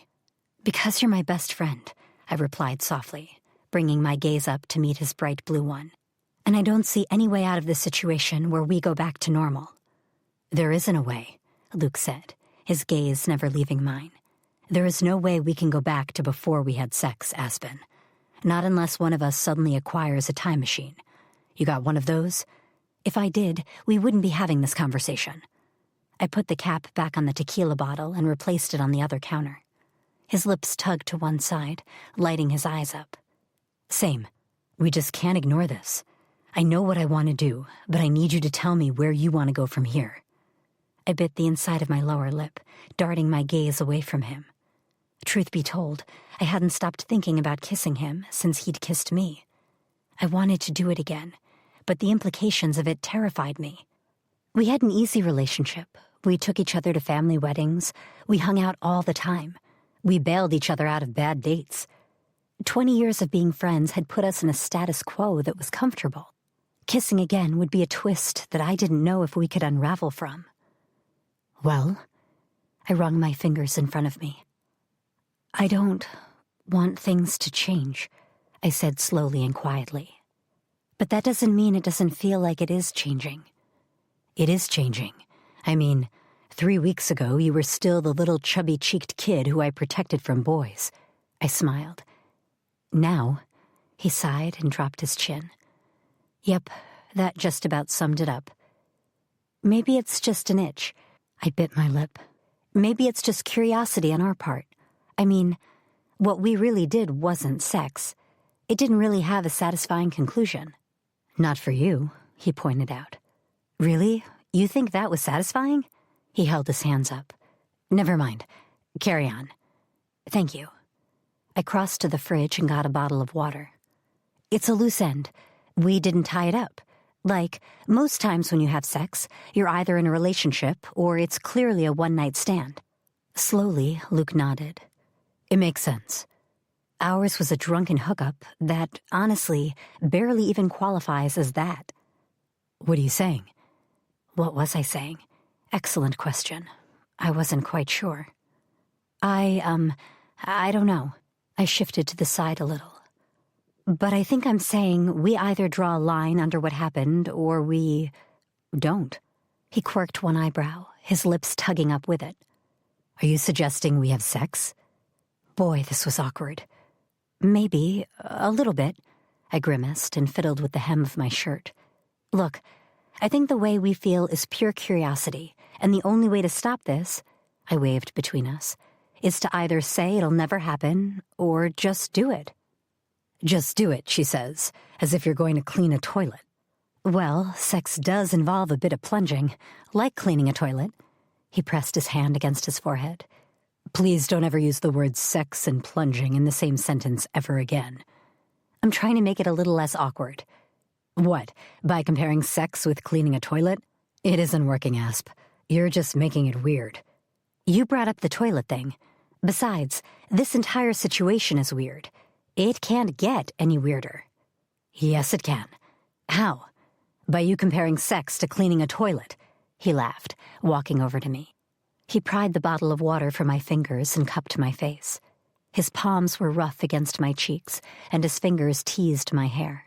Because you're my best friend, I replied softly, bringing my gaze up to meet his bright blue one. And I don't see any way out of this situation where we go back to normal. There isn't a way, Luke said, his gaze never leaving mine. There is no way we can go back to before we had sex, Aspen. Not unless one of us suddenly acquires a time machine. You got one of those? If I did, we wouldn't be having this conversation. I put the cap back on the tequila bottle and replaced it on the other counter. His lips tugged to one side, lighting his eyes up. Same. We just can't ignore this. I know what I want to do, but I need you to tell me where you want to go from here. I bit the inside of my lower lip, darting my gaze away from him. Truth be told, I hadn't stopped thinking about kissing him since he'd kissed me. I wanted to do it again, but the implications of it terrified me. We had an easy relationship. We took each other to family weddings. We hung out all the time. We bailed each other out of bad dates. 20 years of being friends had put us in a status quo that was comfortable. Kissing again would be a twist that I didn't know if we could unravel from. Well, I wrung my fingers in front of me. I don't want things to change, I said slowly and quietly. But that doesn't mean it doesn't feel like it is changing. It is changing. I mean, 3 weeks ago you were still the little chubby-cheeked kid who I protected from boys. I smiled. Now, he sighed and dropped his chin. Yep, that just about summed it up. Maybe it's just an itch. I bit my lip. Maybe it's just curiosity on our part. I mean, what we really did wasn't sex. It didn't really have a satisfying conclusion. Not for you, he pointed out. Really? You think that was satisfying? He held his hands up. Never mind. Carry on. Thank you. I crossed to the fridge and got a bottle of water. It's a loose end. We didn't tie it up. Like, most times when you have sex, you're either in a relationship or it's clearly a one-night stand. Slowly, Luke nodded. It makes sense. Ours was a drunken hookup that, honestly, barely even qualifies as that. What are you saying? What was I saying? Excellent question. I wasn't quite sure. I don't know. I shifted to the side a little. But I think I'm saying we either draw a line under what happened or we don't. He quirked one eyebrow, his lips tugging up with it. Are you suggesting we have sex? Boy, this was awkward. Maybe, a little bit. I grimaced and fiddled with the hem of my shirt. Look, I think the way we feel is pure curiosity, and the only way to stop this, I waved between us, is to either say it'll never happen or just do it. Just do it, she says, as if you're going to clean a toilet. Well, sex does involve a bit of plunging, like cleaning a toilet. He pressed his hand against his forehead. Please don't ever use the words sex and plunging in the same sentence ever again. I'm trying to make it a little less awkward. What, by comparing sex with cleaning a toilet? It isn't working, Asp. You're just making it weird. You brought up the toilet thing. Besides, this entire situation is weird. It can't get any weirder. Yes, it can. How? By you comparing sex to cleaning a toilet, he laughed, walking over to me. He pried the bottle of water from my fingers and cupped my face. His palms were rough against my cheeks, and his fingers teased my hair.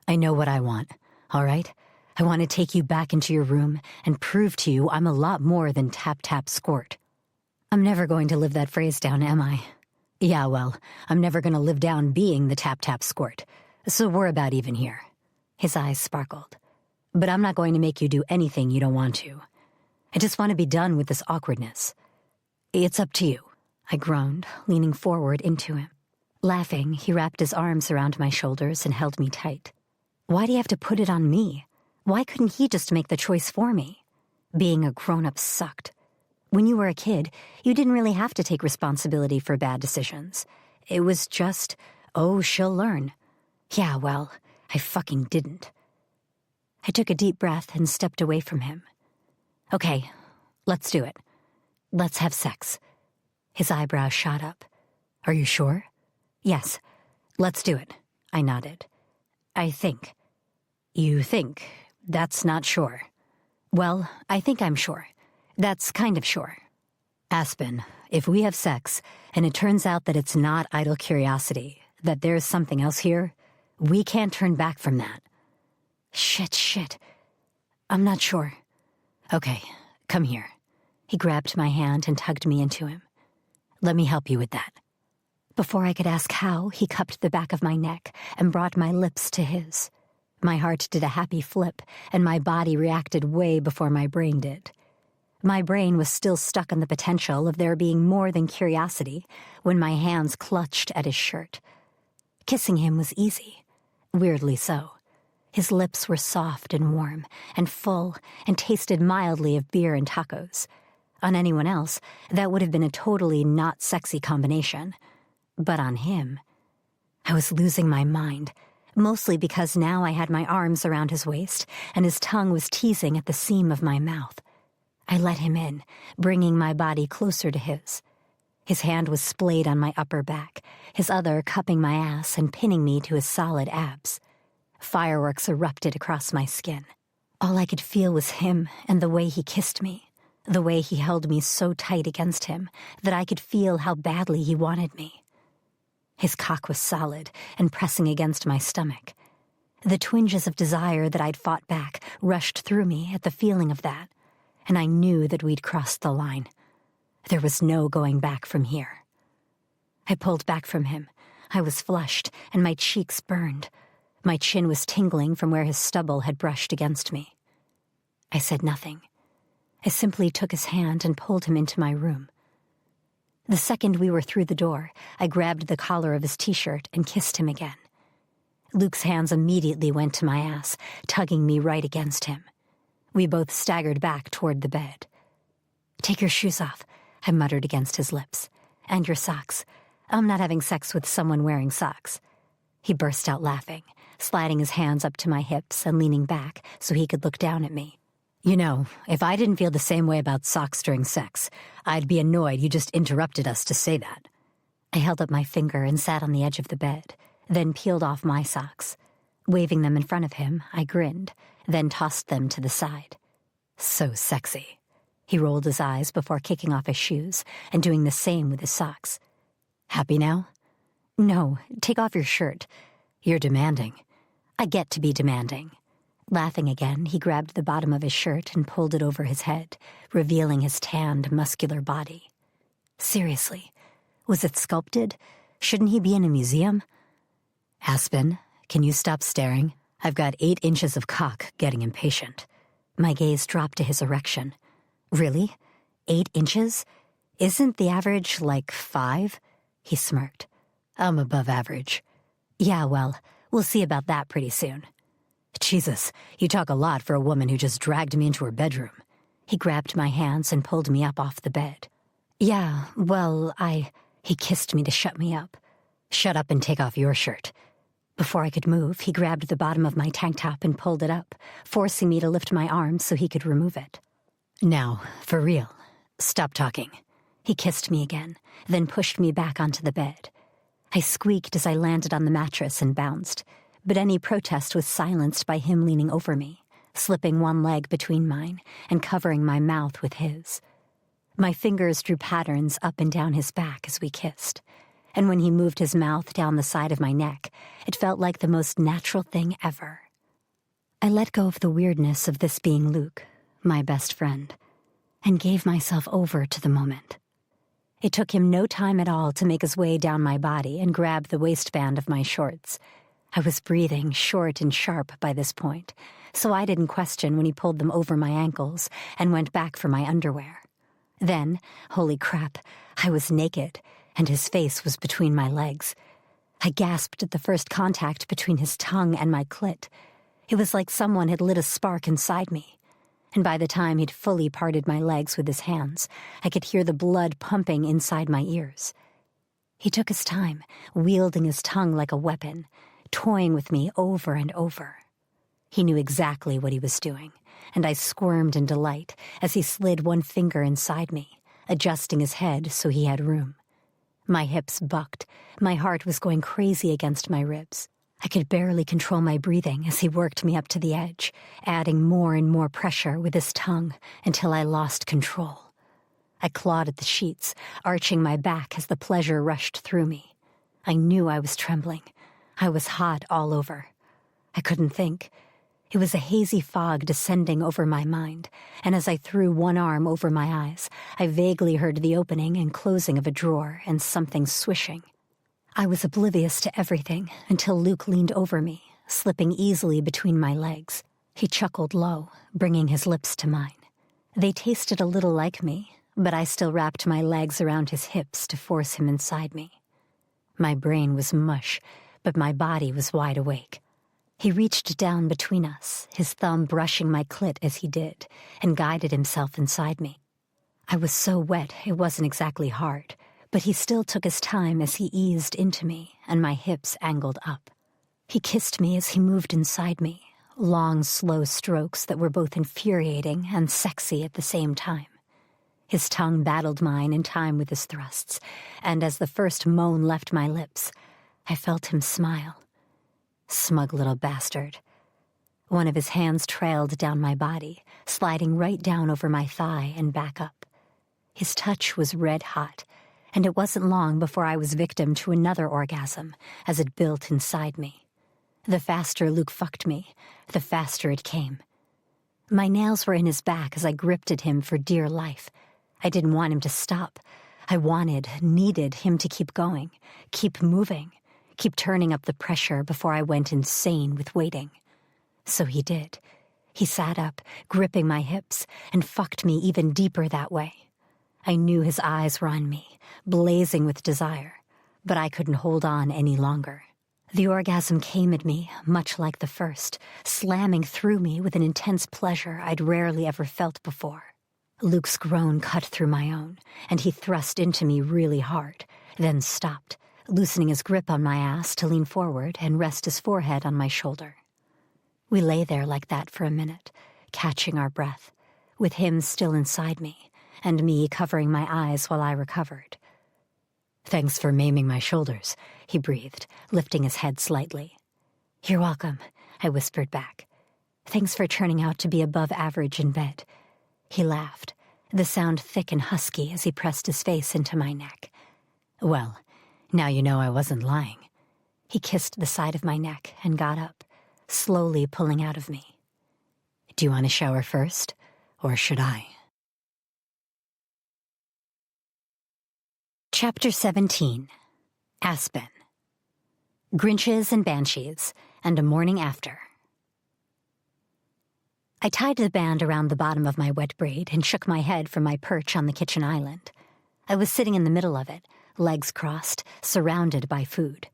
I know what I want, all right? I want to take you back into your room and prove to you I'm a lot more than tap-tap-squirt. I'm never going to live that phrase down, am I? Yeah, well, I'm never going to live down being the tap-tap-squirt, so we're about even here. His eyes sparkled. But I'm not going to make you do anything you don't want to. I just want to be done with this awkwardness. It's up to you, I groaned, leaning forward into him. Laughing, he wrapped his arms around my shoulders and held me tight. Why do you have to put it on me? Why couldn't he just make the choice for me? Being a grown-up sucked. When you were a kid, you didn't really have to take responsibility for bad decisions. It was just, oh, she'll learn. Yeah, well, I fucking didn't. I took a deep breath and stepped away from him. Okay, let's do it. Let's have sex. His eyebrows shot up. Are you sure? Yes, let's do it, I nodded. I think. You think? That's not sure. Well, I think I'm sure. That's kind of sure. Aspen, if we have sex, and it turns out that it's not idle curiosity, that there's something else here, we can't turn back from that. Shit. I'm not sure. Okay, come here. He grabbed my hand and tugged me into him. Let me help you with that. Before I could ask how, he cupped the back of my neck and brought my lips to his. My heart did a happy flip, and my body reacted way before my brain did. My brain was still stuck on the potential of there being more than curiosity when my hands clutched at his shirt. Kissing him was easy, weirdly so. His lips were soft and warm and full and tasted mildly of beer and tacos. On anyone else, that would have been a totally not sexy combination. But on him, I was losing my mind, mostly because now I had my arms around his waist and his tongue was teasing at the seam of my mouth. I let him in, bringing my body closer to his. His hand was splayed on my upper back, his other cupping my ass and pinning me to his solid abs. Fireworks erupted across my skin. All I could feel was him and the way he kissed me, the way he held me so tight against him that I could feel how badly he wanted me. His cock was solid and pressing against my stomach. The twinges of desire that I'd fought back rushed through me at the feeling of that, and I knew that we'd crossed the line. There was no going back from here. I pulled back from him. I was flushed, and my cheeks burned. My chin was tingling from where his stubble had brushed against me. I said nothing. I simply took his hand and pulled him into my room. The second we were through the door, I grabbed the collar of his t-shirt and kissed him again. Luke's hands immediately went to my ass, tugging me right against him. We both staggered back toward the bed. Take your shoes off, I muttered against his lips. And your socks. I'm not having sex with someone wearing socks. He burst out laughing, sliding his hands up to my hips and leaning back so he could look down at me. You know, if I didn't feel the same way about socks during sex, I'd be annoyed you just interrupted us to say that. I held up my finger and sat on the edge of the bed, then peeled off my socks. Waving them in front of him, I grinned, then tossed them to the side. So sexy. He rolled his eyes before kicking off his shoes and doing the same with his socks. Happy now? No, take off your shirt. You're demanding. I get to be demanding. Laughing again, he grabbed the bottom of his shirt and pulled it over his head, revealing his tanned, muscular body. Seriously, was it sculpted? Shouldn't he be in a museum? Aspen, can you stop staring? I've got 8 inches of cock getting impatient. My gaze dropped to his erection. Really? 8 inches? Isn't the average like 5? He smirked. I'm above average. Yeah, well, we'll see about that pretty soon. Jesus, you talk a lot for a woman who just dragged me into her bedroom. He grabbed my hands and pulled me up off the bed. Yeah, well, He kissed me to shut me up. Shut up and take off your shirt. Before I could move, he grabbed the bottom of my tank top and pulled it up, forcing me to lift my arms so he could remove it. Now, for real, stop talking. He kissed me again, then pushed me back onto the bed. I squeaked as I landed on the mattress and bounced, but any protest was silenced by him leaning over me, slipping one leg between mine and covering my mouth with his. My fingers drew patterns up and down his back as we kissed, and when he moved his mouth down the side of my neck, it felt like the most natural thing ever. I let go of the weirdness of this being Luke, my best friend, and gave myself over to the moment. It took him no time at all to make his way down my body and grab the waistband of my shorts. I was breathing short and sharp by this point, so I didn't question when he pulled them over my ankles and went back for my underwear. Then, holy crap, I was naked, and his face was between my legs. I gasped at the first contact between his tongue and my clit. It was like someone had lit a spark inside me. And by the time he'd fully parted my legs with his hands, I could hear the blood pumping inside my ears. He took his time, wielding his tongue like a weapon, toying with me over and over. He knew exactly what he was doing, and I squirmed in delight as he slid one finger inside me, adjusting his head so he had room. My hips bucked. My heart was going crazy against my ribs. I could barely control my breathing as he worked me up to the edge, adding more and more pressure with his tongue until I lost control. I clawed at the sheets, arching my back as the pleasure rushed through me. I knew I was trembling. I was hot all over. I couldn't think. It was a hazy fog descending over my mind, and as I threw one arm over my eyes, I vaguely heard the opening and closing of a drawer and something swishing. I was oblivious to everything until Luke leaned over me, slipping easily between my legs. He chuckled low, bringing his lips to mine. They tasted a little like me, but I still wrapped my legs around his hips to force him inside me. My brain was mush, but my body was wide awake. He reached down between us, his thumb brushing my clit as he did, and guided himself inside me. I was so wet it wasn't exactly hard, but he still took his time as he eased into me, and my hips angled up. He kissed me as he moved inside me, long, slow strokes that were both infuriating and sexy at the same time. His tongue battled mine in time with his thrusts, and as the first moan left my lips, I felt him smile. Smug little bastard. One of his hands trailed down my body, sliding right down over my thigh and back up. His touch was red hot, and it wasn't long before I was victim to another orgasm as it built inside me. The faster Luke fucked me, the faster it came. My nails were in his back as I gripped at him for dear life. I didn't want him to stop. I needed him to keep going, keep moving, keep turning up the pressure before I went insane with waiting. So he did. He sat up, gripping my hips, and fucked me even deeper that way. I knew his eyes were on me, blazing with desire, but I couldn't hold on any longer. The orgasm came at me, much like the first, slamming through me with an intense pleasure I'd rarely ever felt before. Luke's groan cut through my own, and he thrust into me really hard, then stopped, loosening his grip on my ass to lean forward and rest his forehead on my shoulder. We lay there like that for a minute, catching our breath, with him still inside me, and me covering my eyes while I recovered. "Thanks for maiming my shoulders," he breathed, lifting his head slightly. "You're welcome," I whispered back. "Thanks for turning out to be above average in bed." He laughed, the sound thick and husky as he pressed his face into my neck. "Well, now you know I wasn't lying." He kissed the side of my neck and got up, slowly pulling out of me. "Do you want to shower first, or should I?" Chapter 17. Aspen. Grinches and Banshees, and a Morning After. I tied the band around the bottom of my wet braid and shook my head from my perch on the kitchen island. I was sitting in the middle of it, legs crossed, surrounded by food.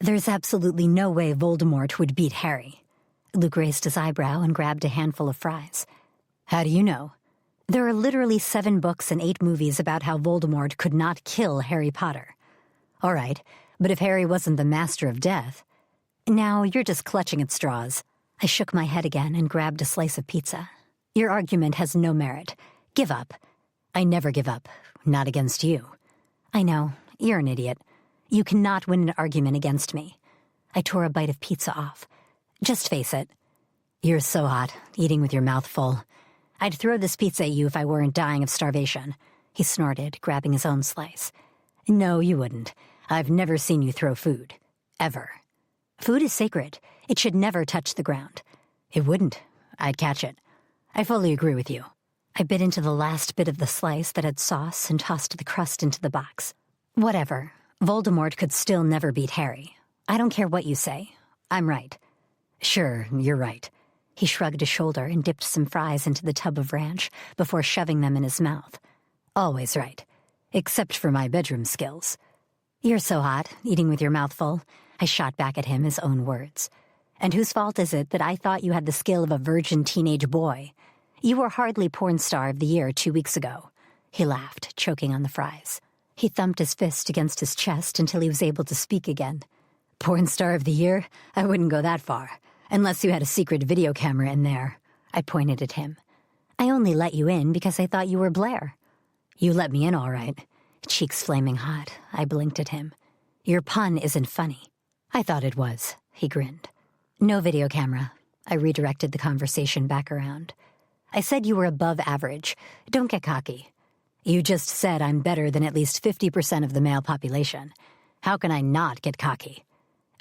There's absolutely no way Voldemort would beat Harry. Luke raised his eyebrow and grabbed a handful of fries. "How do you know?" There are literally 7 books and 8 movies about how Voldemort could not kill Harry Potter. All right, but if Harry wasn't the master of death... Now you're just clutching at straws. I shook my head again and grabbed a slice of pizza. Your argument has no merit. Give up. I never give up. Not against you. I know. You're an idiot. You cannot win an argument against me. I tore a bite of pizza off. Just face it. You're so hot, eating with your mouth full. I'd throw this pizza at you if I weren't dying of starvation. He snorted, grabbing his own slice. No, you wouldn't. I've never seen you throw food. Ever. Food is sacred. It should never touch the ground. It wouldn't. I'd catch it. I fully agree with you. I bit into the last bit of the slice that had sauce and tossed the crust into the box. Whatever. Voldemort could still never beat Harry. I don't care what you say. I'm right. Sure, you're right. He shrugged a shoulder and dipped some fries into the tub of ranch before shoving them in his mouth. Always right. Except for my bedroom skills. You're so hot, eating with your mouth full. I shot back at him his own words. And whose fault is it that I thought you had the skill of a virgin teenage boy? You were hardly porn star of the year 2 weeks ago. He laughed, choking on the fries. He thumped his fist against his chest until he was able to speak again. Porn star of the year? I wouldn't go that far. Unless you had a secret video camera in there. I pointed at him. I only let you in because I thought you were Blair. You let me in all right. Cheeks flaming hot, I blinked at him. Your pun isn't funny. I thought it was, he grinned. No video camera. I redirected the conversation back around. I said you were above average. Don't get cocky. You just said I'm better than at least 50% of the male population. How can I not get cocky?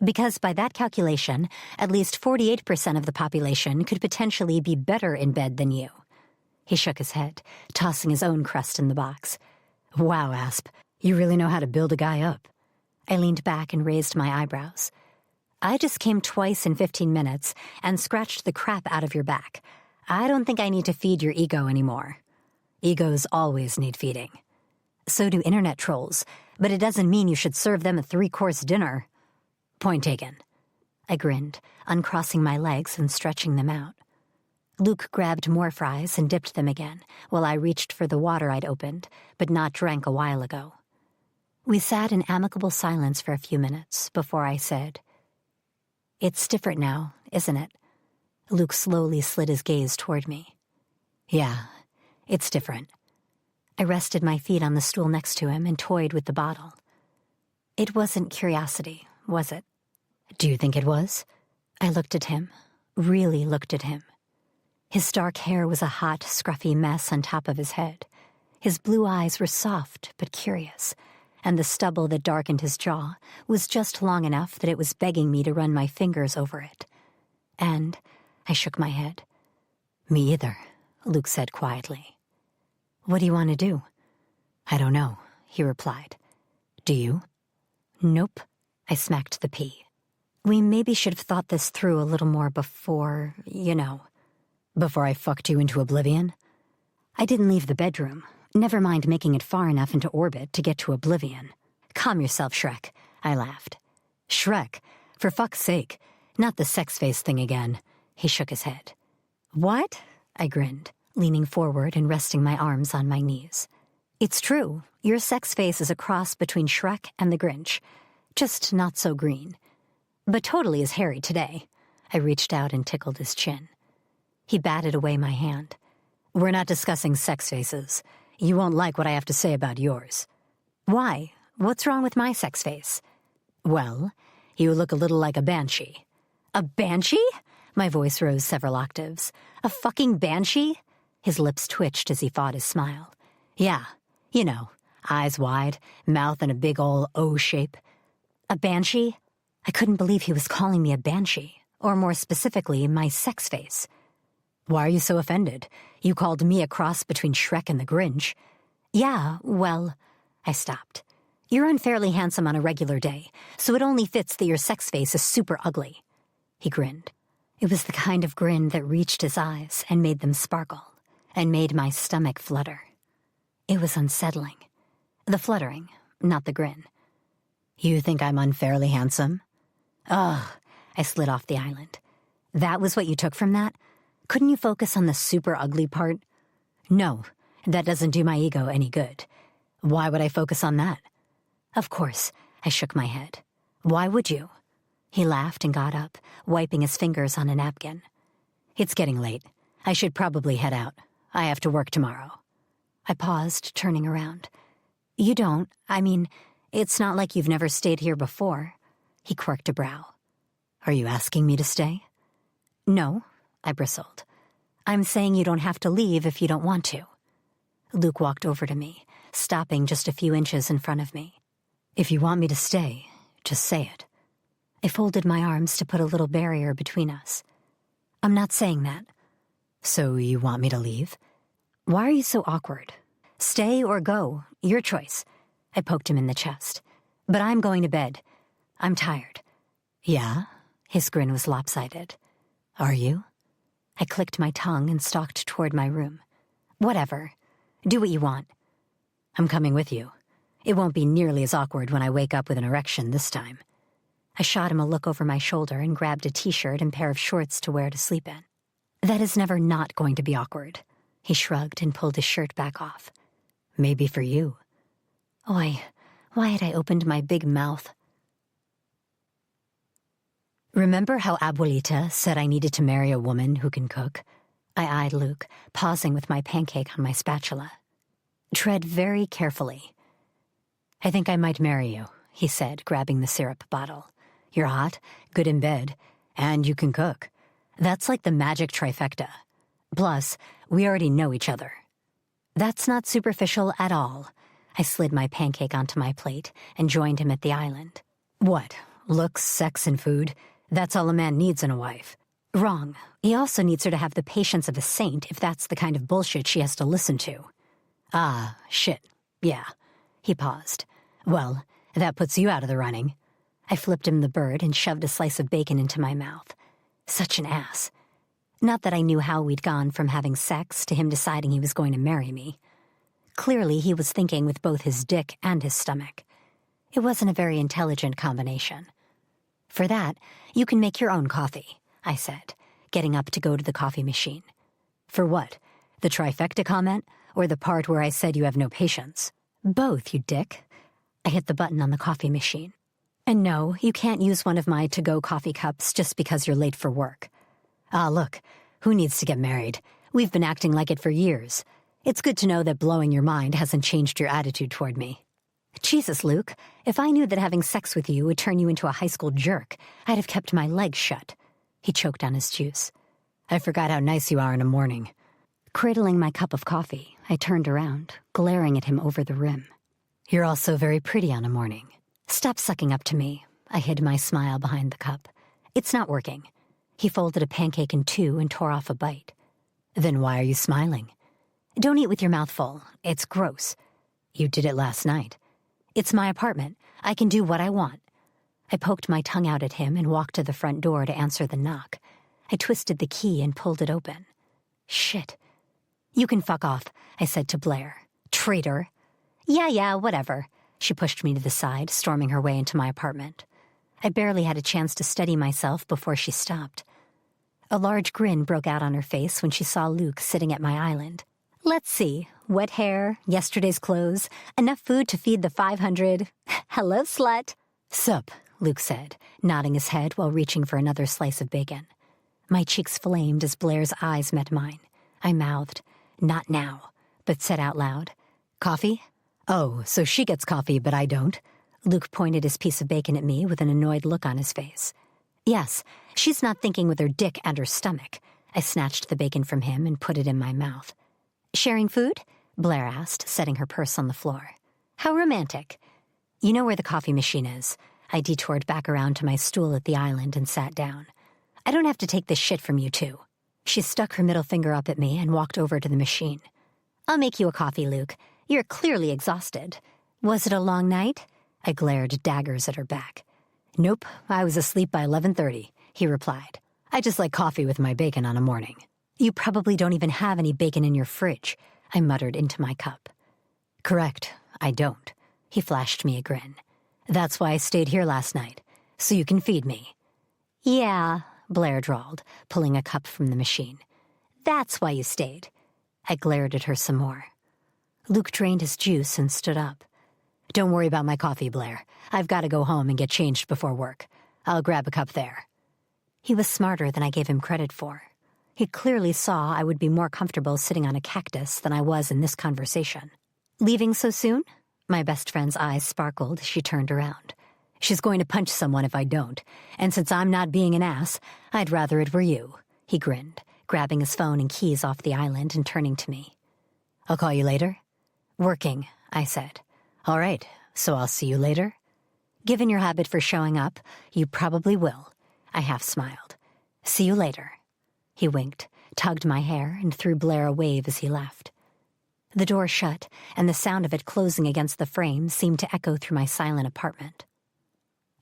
Because by that calculation, at least 48% of the population could potentially be better in bed than you. He shook his head, tossing his own crust in the box. Wow, Asp, you really know how to build a guy up. I leaned back and raised my eyebrows. I just came twice in 15 minutes and scratched the crap out of your back. I don't think I need to feed your ego anymore. Egos always need feeding. So do internet trolls, but it doesn't mean you should serve them a 3-course dinner. Point taken. I grinned, uncrossing my legs and stretching them out. Luke grabbed more fries and dipped them again, while I reached for the water I'd opened, but not drank a while ago. We sat in amicable silence for a few minutes before I said, It's different now, isn't it? Luke slowly slid his gaze toward me. Yeah, it's different. I rested my feet on the stool next to him and toyed with the bottle. It wasn't curiosity, was it? Do you think it was? I looked at him, really looked at him. His dark hair was a hot, scruffy mess on top of his head. His blue eyes were soft but curious, and the stubble that darkened his jaw was just long enough that it was begging me to run my fingers over it. And I shook my head. Me either, Luke said quietly. What do you want to do? I don't know, he replied. Do you? Nope, I smacked the pea. We maybe should have thought this through a little more before, Before I fucked you into oblivion? I didn't leave the bedroom. Never mind making it far enough into orbit to get to oblivion. Calm yourself, Shrek, I laughed. Shrek? For fuck's sake. Not the sex face thing again. He shook his head. What? I grinned, leaning forward and resting my arms on my knees. It's true. Your sex face is a cross between Shrek and the Grinch. Just not so green. But totally is hairy today. I reached out and tickled his chin. He batted away my hand. We're not discussing sex faces. You won't like what I have to say about yours. Why? What's wrong with my sex face? Well, you look a little like a banshee. A banshee? My voice rose several octaves. A fucking banshee? His lips twitched as he fought his smile. Yeah, eyes wide, mouth in a big ol' O shape. A banshee? I couldn't believe he was calling me a banshee, or more specifically, my sex face. Why are you so offended? You called me a cross between Shrek and the Grinch. Yeah, well, I stopped. You're unfairly handsome on a regular day, so it only fits that your sex face is super ugly. He grinned. It was the kind of grin that reached his eyes and made them sparkle, and made my stomach flutter. It was unsettling. The fluttering, not the grin. You think I'm unfairly handsome? Ugh, I slid off the island. That was what you took from that? Couldn't you focus on the super ugly part? No, That doesn't do my ego any good. Why would I focus on that? Of course, I shook my head. Why would you? He laughed and got up, wiping his fingers on a napkin. It's getting late. I should probably head out. I have to work tomorrow. I paused, turning around. You don't. I mean, it's not like you've never stayed here before. He quirked a brow. Are you asking me to stay? No, I bristled. I'm saying you don't have to leave if you don't want to. Luke walked over to me, stopping just a few inches in front of me. If you want me to stay, just say it. I folded my arms to put a little barrier between us. I'm not saying that. So you want me to leave? Why are you so awkward? Stay or go, your choice. I poked him in the chest. But I'm going to bed. I'm tired. Yeah? His grin was lopsided. Are you? I clicked my tongue and stalked toward my room. Whatever. Do what you want. I'm coming with you. It won't be nearly as awkward when I wake up with an erection this time. I shot him a look over my shoulder and grabbed a t-shirt and pair of shorts to wear to sleep in. That is never not going to be awkward. He shrugged and pulled his shirt back off. Maybe for you. Oi, why had I opened my big mouth? Remember how Abuelita said I needed to marry a woman who can cook? I eyed Luke, pausing with my pancake on my spatula. Tread very carefully. I think I might marry you, he said, grabbing the syrup bottle. You're hot, good in bed, and you can cook. That's like the magic trifecta. Plus, we already know each other. That's not superficial at all. I slid my pancake onto my plate and joined him at the island. What? Looks, sex, and food? That's all a man needs in a wife. Wrong. He also needs her to have the patience of a saint if that's the kind of bullshit she has to listen to. Ah, shit. Yeah. He paused. Well, that puts you out of the running. I flipped him the bird and shoved a slice of bacon into my mouth. Such an ass. Not that I knew how we'd gone from having sex to him deciding he was going to marry me. Clearly, he was thinking with both his dick and his stomach. It wasn't a very intelligent combination. For that, you can make your own coffee, I said, getting up to go to the coffee machine. For what? The trifecta comment, or the part where I said you have no patience? Both, you dick. I hit the button on the coffee machine. And no, you can't use one of my to-go coffee cups just because you're late for work. Ah, look, who needs to get married? We've been acting like it for years. It's good to know that blowing your mind hasn't changed your attitude toward me. Jesus, Luke, if I knew that having sex with you would turn you into a high school jerk, I'd have kept my legs shut. He choked on his juice. I forgot how nice you are in the morning. Cradling my cup of coffee, I turned around, glaring at him over the rim. You're also very pretty on a morning. Stop sucking up to me. I hid my smile behind the cup. It's not working. He folded a pancake in two and tore off a bite. Then why are you smiling? Don't eat with your mouth full. It's gross. You did it last night. It's my apartment. I can do what I want. I poked my tongue out at him and walked to the front door to answer the knock. I twisted the key and pulled it open. Shit. You can fuck off, I said to Blair. Traitor. Yeah, whatever. She pushed me to the side, storming her way into my apartment. I barely had a chance to steady myself before she stopped. A large grin broke out on her face when she saw Luke sitting at my island. Let's see. Wet hair, yesterday's clothes, enough food to feed the 500. Hello, slut. Sup, Luke said, nodding his head while reaching for another slice of bacon. My cheeks flamed as Blair's eyes met mine. I mouthed, not now, but said out loud, Coffee? Oh, so she gets coffee, but I don't. Luke pointed his piece of bacon at me with an annoyed look on his face. Yes, she's not thinking with her dick and her stomach. I snatched the bacon from him and put it in my mouth. Sharing food? Blair asked, setting her purse on the floor. How romantic. You know where the coffee machine is. I detoured back around to my stool at the island and sat down. I don't have to take this shit from you two. She stuck her middle finger up at me and walked over to the machine. I'll make you a coffee, Luke. You're clearly exhausted. Was it a long night? I glared daggers at her back. Nope, I was asleep by 11:30, he replied. I just like coffee with my bacon on a morning. You probably don't even have any bacon in your fridge, I muttered into my cup. Correct, I don't. He flashed me a grin. That's why I stayed here last night, so you can feed me. Yeah, Blair drawled, pulling a cup from the machine. That's why you stayed. I glared at her some more. Luke drained his juice and stood up. "Don't worry about my coffee, Blair. I've got to go home and get changed before work. I'll grab a cup there." He was smarter than I gave him credit for. He clearly saw I would be more comfortable sitting on a cactus than I was in this conversation. "Leaving so soon?" My best friend's eyes sparkled as she turned around. "She's going to punch someone if I don't, and since I'm not being an ass, I'd rather it were you." He grinned, grabbing his phone and keys off the island and turning to me. "I'll call you later?" "Working," I said. "All right, so I'll see you later?" "Given your habit for showing up, you probably will." I half smiled. "See you later." He winked, tugged my hair, and threw Blair a wave as he left. The door shut, and the sound of it closing against the frame seemed to echo through my silent apartment.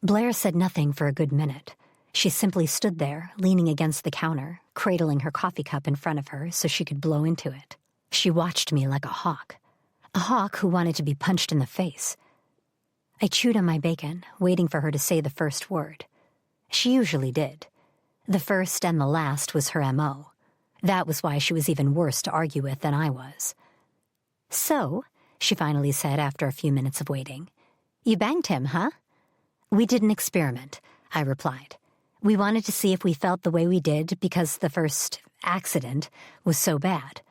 Blair said nothing for a good minute. She simply stood there, leaning against the counter, cradling her coffee cup in front of her so she could blow into it. She watched me like a hawk who wanted to be punched in the face. I chewed on my bacon, waiting for her to say the first word. She usually did. The first and the last was her M.O. That was why she was even worse to argue with than I was. "So," she finally said after a few minutes of waiting, "you banged him, huh?" "We did an experiment," I replied. "We wanted to see if we felt the way we did because the first accident was so bad."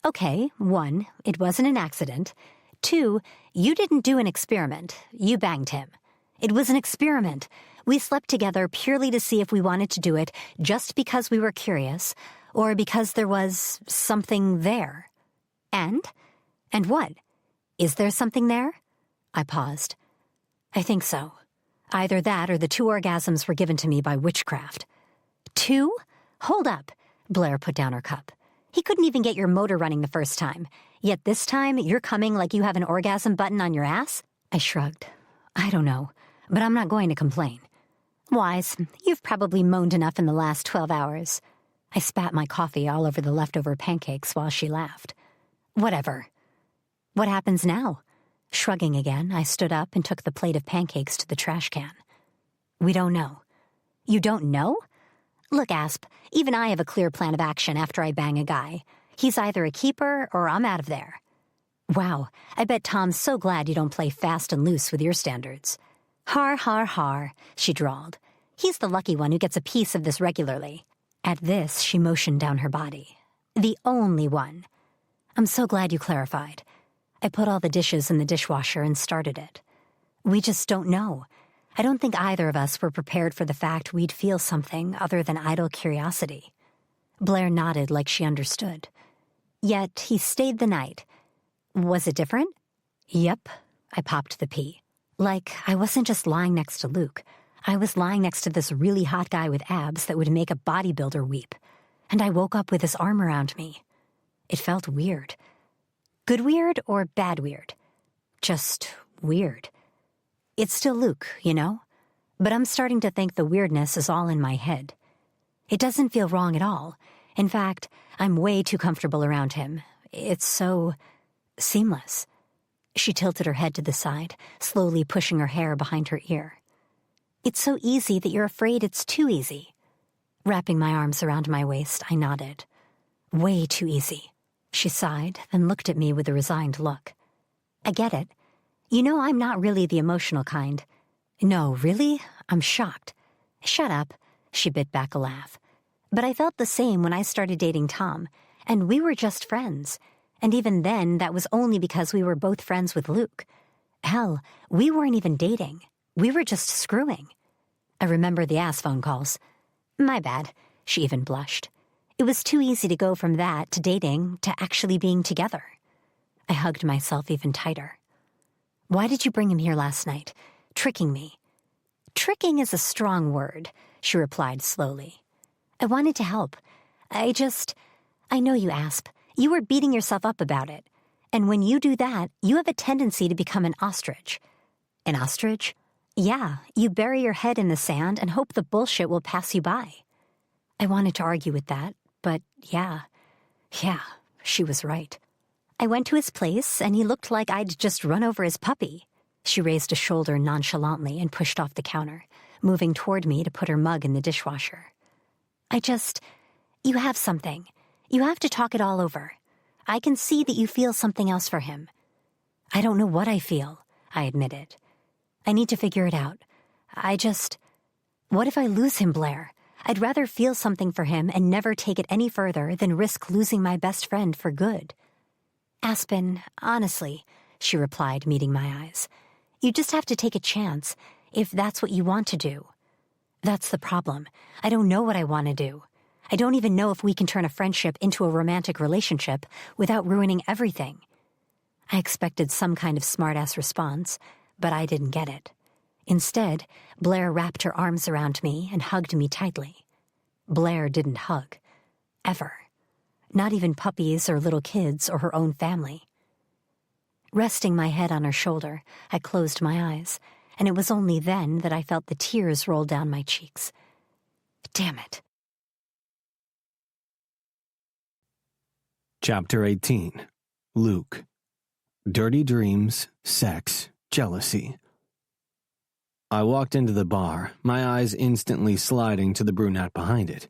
"Okay, 1, it wasn't an accident. 2, you didn't do an experiment. You banged him. It was an experiment. We slept together purely to see if we wanted to do it just because we were curious or because there was something there." "And? And what? Is there something there?" I paused. "I think so. Either that or the 2 orgasms were given to me by witchcraft." "2? Hold up." Blair put down her cup. "He couldn't even get your motor running the first time. Yet this time you're coming like you have an orgasm button on your ass?" I shrugged. "I don't know, but I'm not going to complain." "Wise, you've probably moaned enough in the last 12 hours. I spat my coffee all over the leftover pancakes while she laughed. "Whatever." "What happens now?" Shrugging again, I stood up and took the plate of pancakes to the trash can. "We don't know." "You don't know?" "Look, Asp, even I have a clear plan of action after I bang a guy. He's either a keeper or I'm out of there." "Wow, I bet Tom's so glad you don't play fast and loose with your standards." "Har, har, har," she drawled. "He's the lucky one who gets a piece of this regularly." At this, she motioned down her body. "The only one." "I'm so glad you clarified." I put all the dishes in the dishwasher and started it. "We just don't know. I don't think either of us were prepared for the fact we'd feel something other than idle curiosity." Blair nodded like she understood. "Yet he stayed the night. Was it different?" "Yep." I popped the P. Like, I wasn't just lying next to Luke. I was lying next to this really hot guy with abs that would make a bodybuilder weep. And I woke up with his arm around me. It felt weird. Good weird or bad weird? Just weird. It's still Luke, you know? But I'm starting to think the weirdness is all in my head. It doesn't feel wrong at all. In fact, I'm way too comfortable around him. It's so seamless. She tilted her head to the side, slowly pushing her hair behind her ear. "It's so easy that you're afraid it's too easy." Wrapping my arms around my waist, I nodded. "Way too easy." She sighed, then looked at me with a resigned look. "I get it. You know I'm not really the emotional kind." "No, really? I'm shocked." "Shut up." She bit back a laugh. "But I felt the same when I started dating Tom, and we were just friends. And even then, that was only because we were both friends with Luke. Hell, we weren't even dating. We were just screwing." I remember the ass phone calls. "My bad." She even blushed. "It was too easy to go from that to dating to actually being together." I hugged myself even tighter. "Why did you bring him here last night? Tricking me." "Tricking is a strong word," she replied slowly. "I wanted to help. I know you, Asp. You were beating yourself up about it. And when you do that, you have a tendency to become an ostrich." "An ostrich?" "Yeah, you bury your head in the sand and hope the bullshit will pass you by." I wanted to argue with that, but yeah, she was right. "I went to his place, and he looked like I'd just run over his puppy." She raised a shoulder nonchalantly and pushed off the counter, moving toward me to put her mug in the dishwasher. You have something. You have to talk it all over. I can see that you feel something else for him. I don't know what I feel, I admitted. I need to figure it out. What if I lose him, Blair? I'd rather feel something for him and never take it any further than risk losing my best friend for good. Aspen, honestly, she replied, meeting my eyes. You just have to take a chance, if that's what you want to do. That's the problem. I don't know what I want to do. I don't even know if we can turn a friendship into a romantic relationship without ruining everything. I expected some kind of smart-ass response, but I didn't get it. Instead, Blair wrapped her arms around me and hugged me tightly. Blair didn't hug. Ever. Not even puppies or little kids or her own family. Resting my head on her shoulder, I closed my eyes, and it was only then that I felt the tears roll down my cheeks. Damn it. Chapter 18. Luke. Dirty dreams, sex, jealousy. I walked into the bar, my eyes instantly sliding to the brunette behind it.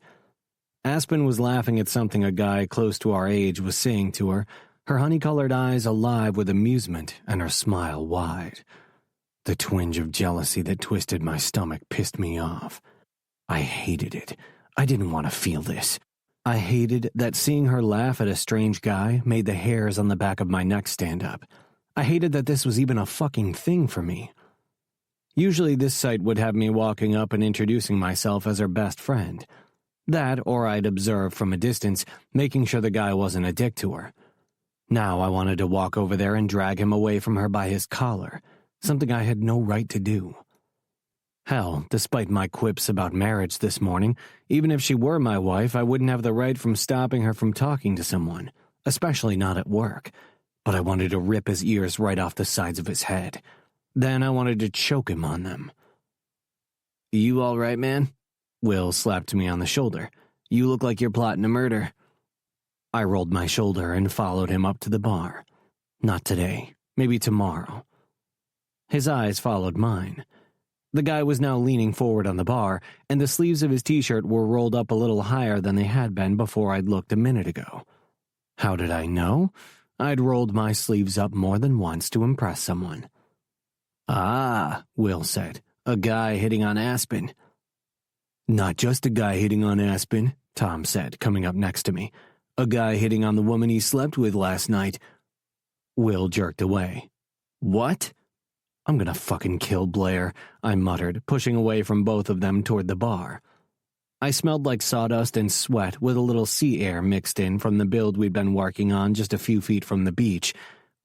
Aspen was laughing at something a guy close to our age was saying to her, her honey-colored eyes alive with amusement and her smile wide. The twinge of jealousy that twisted my stomach pissed me off. I hated it. I didn't want to feel this. I hated that seeing her laugh at a strange guy made the hairs on the back of my neck stand up. I hated that this was even a fucking thing for me. Usually this sight would have me walking up and introducing myself as her best friend. That, or I'd observe from a distance, making sure the guy wasn't a dick to her. Now I wanted to walk over there and drag him away from her by his collar, something I had no right to do. Hell, despite my quips about marriage this morning, even if she were my wife, I wouldn't have the right from stopping her from talking to someone, especially not at work. But I wanted to rip his ears right off the sides of his head. Then I wanted to choke him on them. You all right, man? Will slapped me on the shoulder. You look like you're plotting a murder. I rolled my shoulder and followed him up to the bar. Not today. Maybe tomorrow. His eyes followed mine. The guy was now leaning forward on the bar, and the sleeves of his t-shirt were rolled up a little higher than they had been before I'd looked a minute ago. How did I know? I'd rolled my sleeves up more than once to impress someone. Ah, Will said, a guy hitting on Aspen. Not just a guy hitting on Aspen, Tom said, coming up next to me. A guy hitting on the woman he slept with last night. Will jerked away. What? I'm gonna fucking kill Blair, I muttered, pushing away from both of them toward the bar. I smelled like sawdust and sweat with a little sea air mixed in from the build we'd been working on just a few feet from the beach,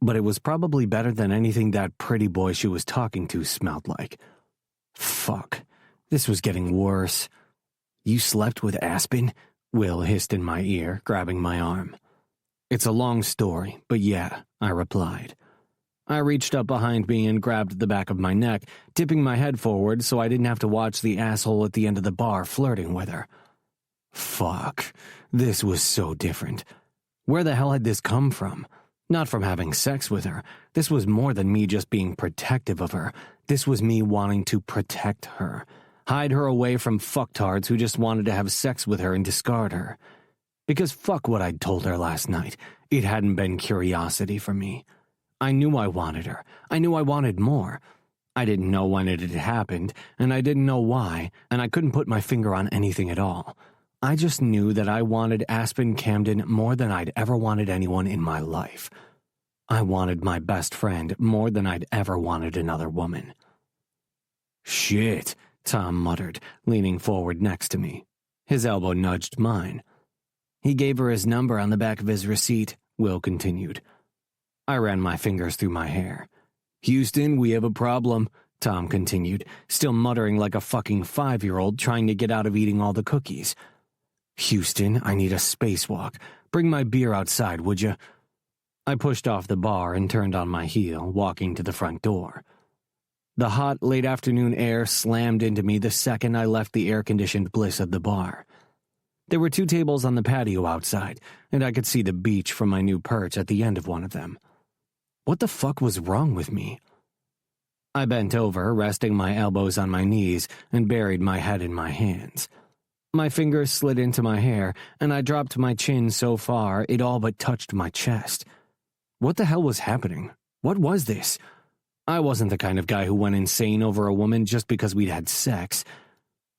but it was probably better than anything that pretty boy she was talking to smelled like. Fuck. This was getting worse. You slept with Aspen? Will hissed in my ear, grabbing my arm. It's a long story, but yeah, I replied. I reached up behind me and grabbed the back of my neck, tipping my head forward so I didn't have to watch the asshole at the end of the bar flirting with her. Fuck. This was so different. Where the hell had this come from? Not from having sex with her. This was more than me just being protective of her. This was me wanting to protect her. Hide her away from fucktards who just wanted to have sex with her and discard her. Because fuck what I'd told her last night. It hadn't been curiosity for me. I knew I wanted her. I knew I wanted more. I didn't know when it had happened, and I didn't know why, and I couldn't put my finger on anything at all. I just knew that I wanted Aspen Camden more than I'd ever wanted anyone in my life. I wanted my best friend more than I'd ever wanted another woman. Shit, Tom muttered, leaning forward next to me. His elbow nudged mine. He gave her his number on the back of his receipt, Will continued. I ran my fingers through my hair. Houston, we have a problem, Tom continued, still muttering like a fucking 5-year-old trying to get out of eating all the cookies. Houston, I need a spacewalk. Bring my beer outside, would you? I pushed off the bar and turned on my heel, walking to the front door. The hot, late afternoon air slammed into me the second I left the air-conditioned bliss of the bar. There were 2 tables on the patio outside, and I could see the beach from my new perch at the end of one of them. What the fuck was wrong with me? I bent over, resting my elbows on my knees, and buried my head in my hands. My fingers slid into my hair, and I dropped my chin so far it all but touched my chest. What the hell was happening? What was this? I wasn't the kind of guy who went insane over a woman just because we'd had sex.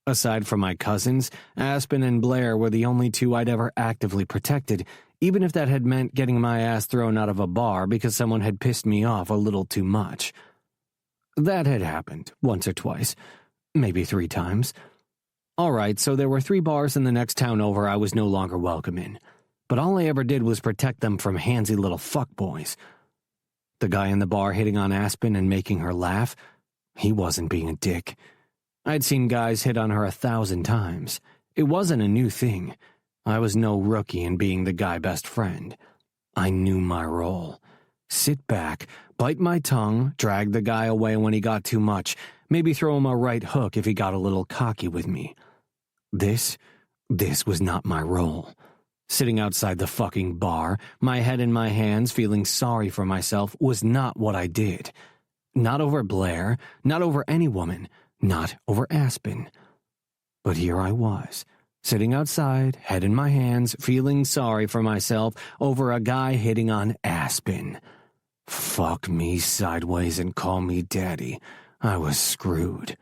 Aside from my cousins, Aspen and Blair were the only two I'd ever actively protected, even if that had meant getting my ass thrown out of a bar because someone had pissed me off a little too much. That had happened once or twice, maybe 3 times. All right, so there were 3 bars in the next town over I was no longer welcome in, but all I ever did was protect them from handsy little fuckboys. The guy in the bar hitting on Aspen and making her laugh, he wasn't being a dick. I'd seen guys hit on her 1,000 times. It wasn't a new thing. I was no rookie in being the guy best friend. I knew my role. Sit back, bite my tongue, drag the guy away when he got too much, maybe throw him a right hook if he got a little cocky with me. This was not my role. Sitting outside the fucking bar, my head in my hands, feeling sorry for myself, was not what I did. Not over Blair, not over any woman, not over Aspen. But here I was, sitting outside, head in my hands, feeling sorry for myself over a guy hitting on Aspen. Fuck me sideways and call me daddy. I was screwed.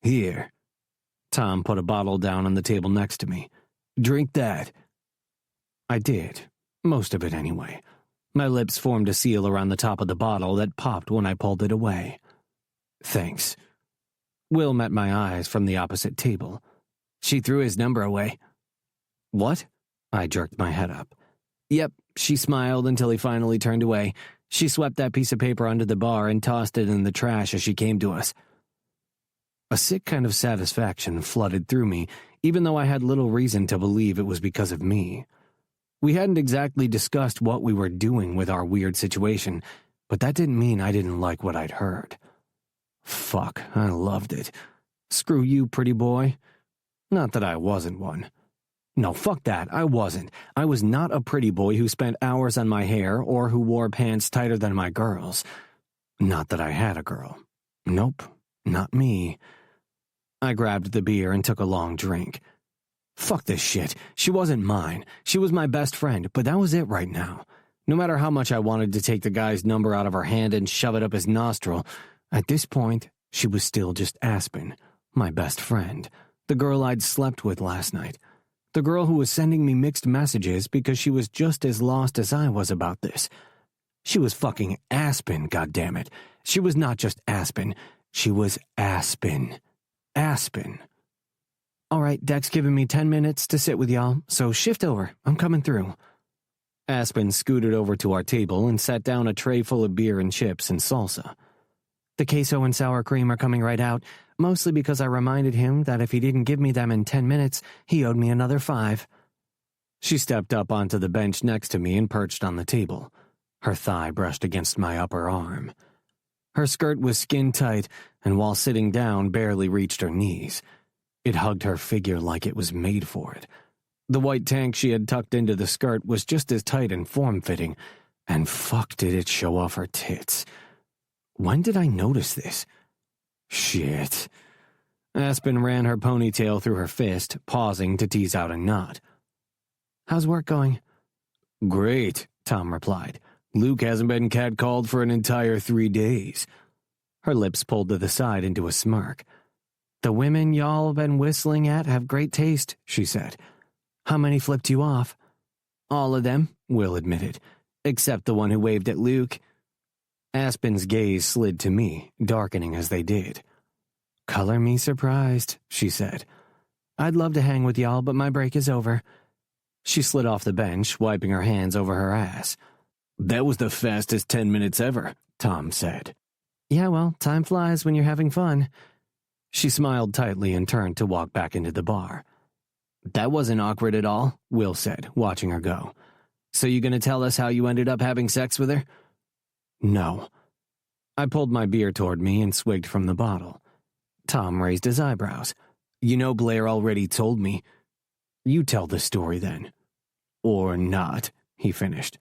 Here. Tom put a bottle down on the table next to me. Drink that. I did. Most of it anyway. My lips formed a seal around the top of the bottle that popped when I pulled it away. Thanks. Will met my eyes from the opposite table. She threw his number away. What? I jerked my head up. Yep, she smiled until he finally turned away. She swept that piece of paper under the bar and tossed it in the trash as she came to us. A sick kind of satisfaction flooded through me, even though I had little reason to believe it was because of me. We hadn't exactly discussed what we were doing with our weird situation, but that didn't mean I didn't like what I'd heard. Fuck, I loved it. Screw you, pretty boy. Not that I wasn't one. No, fuck that, I wasn't. I was not a pretty boy who spent hours on my hair or who wore pants tighter than my girls. Not that I had a girl. Nope, not me. I grabbed the beer and took a long drink. Fuck this shit. She wasn't mine. She was my best friend, but that was it right now. No matter how much I wanted to take the guy's number out of her hand and shove it up his nostril, at this point, she was still just Aspen, my best friend, the girl I'd slept with last night, the girl who was sending me mixed messages because she was just as lost as I was about this. She was fucking Aspen, goddammit. She was not just Aspen. She was Aspen. Aspen. All right, Deck's giving me 10 minutes to sit with y'all, so shift over. I'm coming through. Aspen scooted over to our table and sat down a tray full of beer and chips and salsa. The queso and sour cream are coming right out, mostly because I reminded him that if he didn't give me them in 10 minutes, he owed me another 5. She stepped up onto the bench next to me and perched on the table. Her thigh brushed against my upper arm. Her skirt was skin-tight, and while sitting down, barely reached her knees. It hugged her figure like it was made for it. The white tank she had tucked into the skirt was just as tight and form-fitting, and fuck did it show off her tits. When did I notice this? Shit. Aspen ran her ponytail through her fist, pausing to tease out a knot. How's work going? Great, Tom replied. Luke hasn't been catcalled for an entire 3 days. Her lips pulled to the side into a smirk. The women y'all been whistling at have great taste, she said. How many flipped you off? All of them, Will admitted, except the one who waved at Luke. Aspen's gaze slid to me, darkening as they did. Color me surprised, she said. I'd love to hang with y'all, but my break is over. She slid off the bench, wiping her hands over her ass. That was the fastest 10 minutes ever, Tom said. Yeah, well, time flies when you're having fun. She smiled tightly and turned to walk back into the bar. That wasn't awkward at all, Will said, watching her go. So you gonna tell us how you ended up having sex with her? No. I pulled my beer toward me and swigged from the bottle. Tom raised his eyebrows. You know Blair already told me. You tell the story then. Or not, he finished.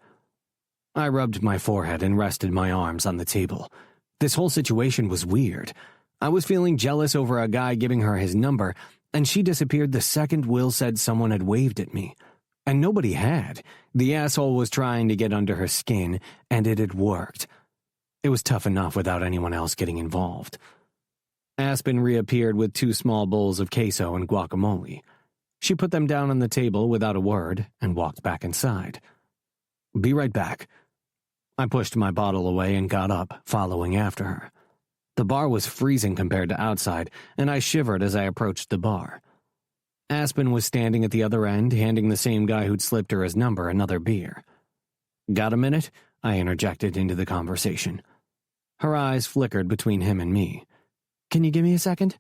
I rubbed my forehead and rested my arms on the table. This whole situation was weird. I was feeling jealous over a guy giving her his number, and she disappeared the second Will said someone had waved at me. And nobody had. The asshole was trying to get under her skin, and it had worked. It was tough enough without anyone else getting involved. Aspen reappeared with 2 small bowls of queso and guacamole. She put them down on the table without a word and walked back inside. "Be right back." I pushed my bottle away and got up, following after her. The bar was freezing compared to outside, and I shivered as I approached the bar. Aspen was standing at the other end, handing the same guy who'd slipped her his number another beer. "Got a minute?" I interjected into the conversation. Her eyes flickered between him and me. "Can you give me a second?"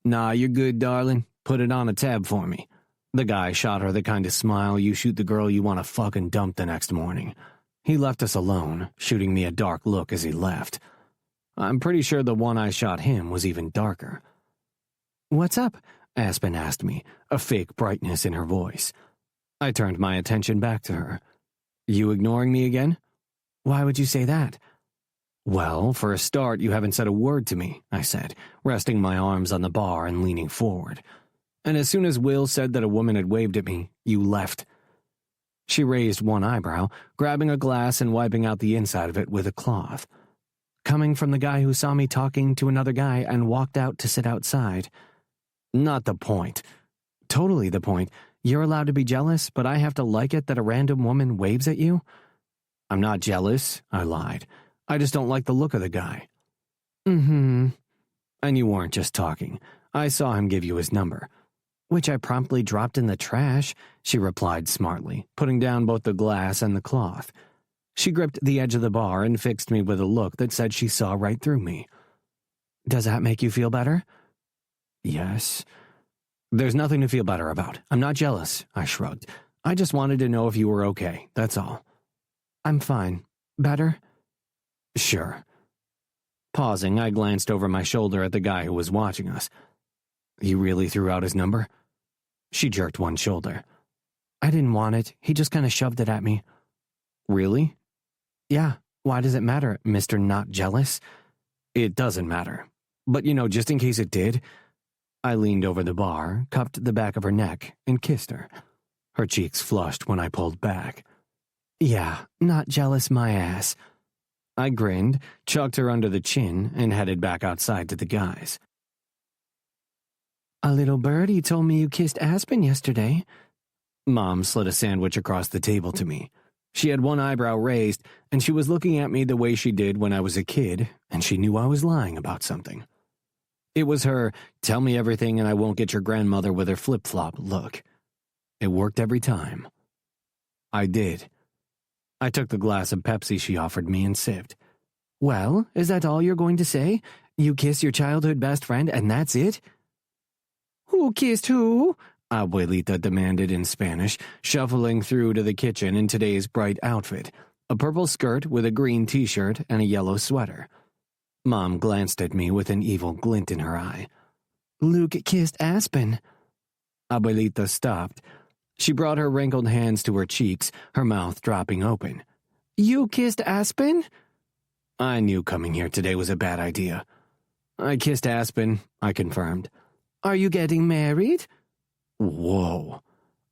"Nah, you're good, darling. Put it on a tab for me." The guy shot her the kind of smile you shoot the girl you want to fucking dump the next morning. He left us alone, shooting me a dark look as he left. I'm pretty sure the one I shot him was even darker. "What's up?" Aspen asked me, a fake brightness in her voice. I turned my attention back to her. "You ignoring me again?" "Why would you say that?" "Well, for a start, you haven't said a word to me," I said, resting my arms on the bar and leaning forward. "And as soon as Will said that a woman had waved at me, you left." She raised one eyebrow, grabbing a glass and wiping out the inside of it with a cloth. "Coming from the guy who saw me talking to another guy and walked out to sit outside." "Not the point." "Totally the point. You're allowed to be jealous, but I have to like it that a random woman waves at you?" "I'm not jealous," I lied. "I just don't like the look of the guy." "Mm-hmm. And you weren't just talking. I saw him give you his number." "Which I promptly dropped in the trash," she replied smartly, putting down both the glass and the cloth. She gripped the edge of the bar and fixed me with a look that said she saw right through me. "Does that make you feel better?" "Yes." "There's nothing to feel better about. I'm not jealous," I shrugged. "I just wanted to know if you were okay, that's all." "I'm fine. Better?" "Sure." Pausing, I glanced over my shoulder at the guy who was watching us. "You really threw out his number?" She jerked one shoulder. "I didn't want it. He just kind of shoved it at me." "Really?" "Yeah. Why does it matter, Mr. Not Jealous?" "It doesn't matter. But just in case it did." I leaned over the bar, cupped the back of her neck, and kissed her. Her cheeks flushed when I pulled back. "Yeah, not jealous my ass." I grinned, chucked her under the chin, and headed back outside to the guys. "A little birdie told me you kissed Aspen yesterday." Mom slid a sandwich across the table to me. She had one eyebrow raised, and she was looking at me the way she did when I was a kid, and she knew I was lying about something. It was her, "tell me everything and I won't get your grandmother with her flip-flop" look. It worked every time. I did. I took the glass of Pepsi she offered me and sipped. "Well, is that all you're going to say? You kiss your childhood best friend and that's it?" "Who kissed who?" Abuelita demanded in Spanish, shuffling through to the kitchen in today's bright outfit, a purple skirt with a green t-shirt and a yellow sweater. Mom glanced at me with an evil glint in her eye. "Luke kissed Aspen." Abuelita stopped. She brought her wrinkled hands to her cheeks, her mouth dropping open. "You kissed Aspen?" I knew coming here today was a bad idea. "I kissed Aspen," I confirmed. "Are you getting married?" "Whoa.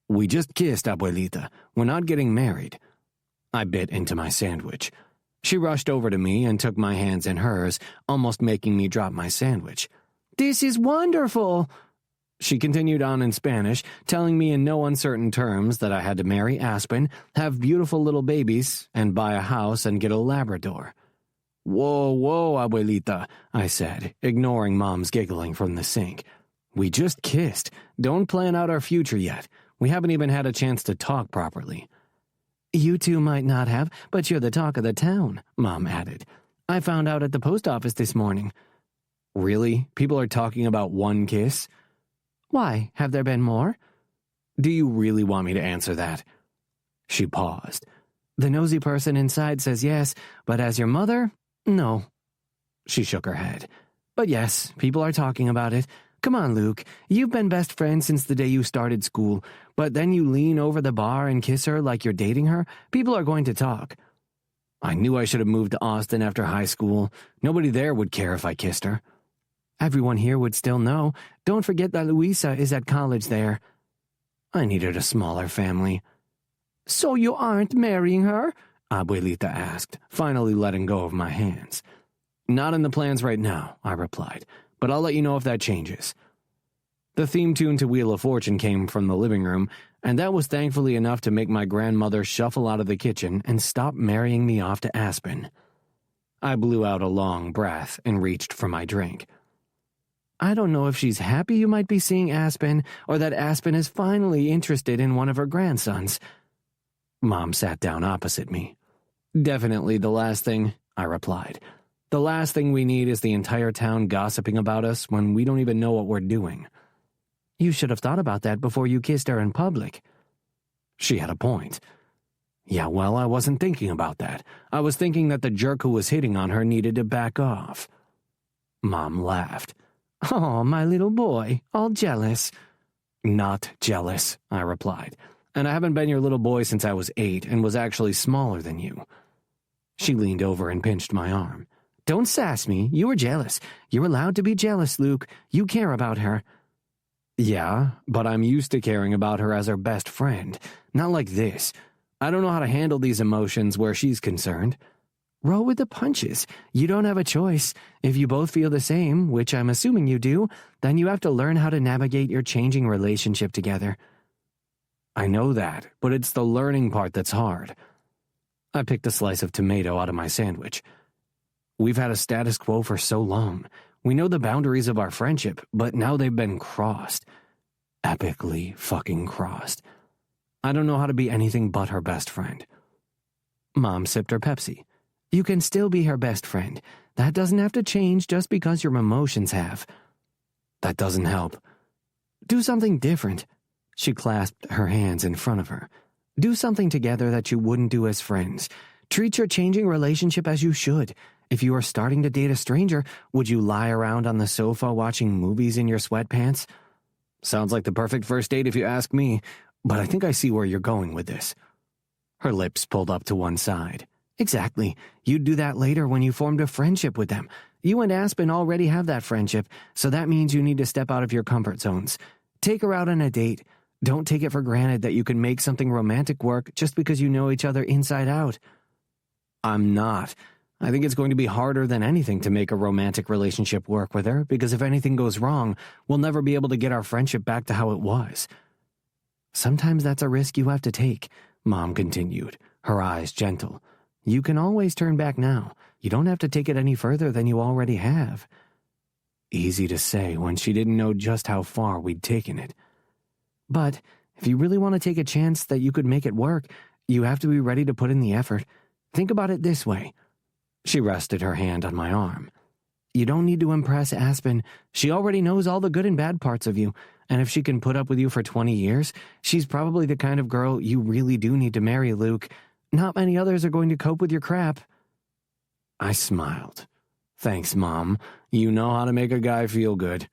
We just kissed, Abuelita. We're not getting married." I bit into my sandwich. She rushed over to me and took my hands in hers, almost making me drop my sandwich. "This is wonderful." She continued on in Spanish, telling me in no uncertain terms that I had to marry Aspen, have beautiful little babies, and buy a house and get a Labrador. "Whoa, whoa, Abuelita," I said, ignoring Mom's giggling from the sink. "We just kissed. Don't plan out our future yet. We haven't even had a chance to talk properly." "You two might not have, but you're the talk of the town," Mom added. "I found out at the post office this morning." "Really? People are talking about one kiss?" "Why, have there been more?" "Do you really want me to answer that?" She paused. "The nosy person inside says yes, but as your mother, no." She shook her head. "But yes, people are talking about it. Come on, Luke. You've been best friends since the day you started school, but then you lean over the bar and kiss her like you're dating her. People are going to talk." "I knew I should have moved to Austin after high school. Nobody there would care if I kissed her." Everyone here would still know. Don't forget that Louisa is at college there. I needed a smaller family. So you aren't marrying her? Abuelita asked, finally letting go of my hands. Not in the plans right now, I replied, but I'll let you know if that changes. The theme tune to Wheel of Fortune came from the living room, and that was thankfully enough to make my grandmother shuffle out of the kitchen and stop marrying me off to Aspen. I blew out a long breath and reached for my drink. I don't know if she's happy you might be seeing Aspen, or that Aspen is finally interested in one of her grandsons. Mom sat down opposite me. Definitely the last thing, I replied. The last thing we need is the entire town gossiping about us when we don't even know what we're doing. You should have thought about that before you kissed her in public. She had a point. Yeah, well, I wasn't thinking about that. I was thinking that the jerk who was hitting on her needed to back off. Mom laughed. Oh, my little boy, all jealous. Not jealous, I replied. And I haven't been your little boy since I was 8 and was actually smaller than you. She leaned over and pinched my arm. Don't sass me. You were jealous. You're allowed to be jealous, Luke. You care about her. Yeah, but I'm used to caring about her as her best friend. Not like this. I don't know how to handle these emotions where she's concerned. Roll with the punches. You don't have a choice. If you both feel the same, which I'm assuming you do, then you have to learn how to navigate your changing relationship together. I know that, but it's the learning part that's hard. I picked a slice of tomato out of my sandwich. We've had a status quo for so long. We know the boundaries of our friendship, but now they've been crossed. Epically fucking crossed. I don't know how to be anything but her best friend. Mom sipped her Pepsi. You can still be her best friend. That doesn't have to change just because your emotions have. That doesn't help. Do something different. She clasped her hands in front of her. Do something together that you wouldn't do as friends. Treat your changing relationship as you should. If you are starting to date a stranger, would you lie around on the sofa watching movies in your sweatpants? Sounds like the perfect first date if you ask me, but I think I see where you're going with this. Her lips pulled up to one side. Exactly. You'd do that later when you formed a friendship with them. You and Aspen already have that friendship, so that means you need to step out of your comfort zones. Take her out on a date. Don't take it for granted that you can make something romantic work just because you know each other inside out. I'm not. I think it's going to be harder than anything to make a romantic relationship work with her, because if anything goes wrong, we'll never be able to get our friendship back to how it was. Sometimes that's a risk you have to take, Mom continued, her eyes gentle. You can always turn back now. You don't have to take it any further than you already have. Easy to say when she didn't know just how far we'd taken it. But if you really want to take a chance that you could make it work, you have to be ready to put in the effort. Think about it this way. She rested her hand on my arm. You don't need to impress Aspen. She already knows all the good and bad parts of you, and if she can put up with you for 20 years, she's probably the kind of girl you really do need to marry, Luke. Not many others are going to cope with your crap. I smiled. Thanks, Mom. You know how to make a guy feel good.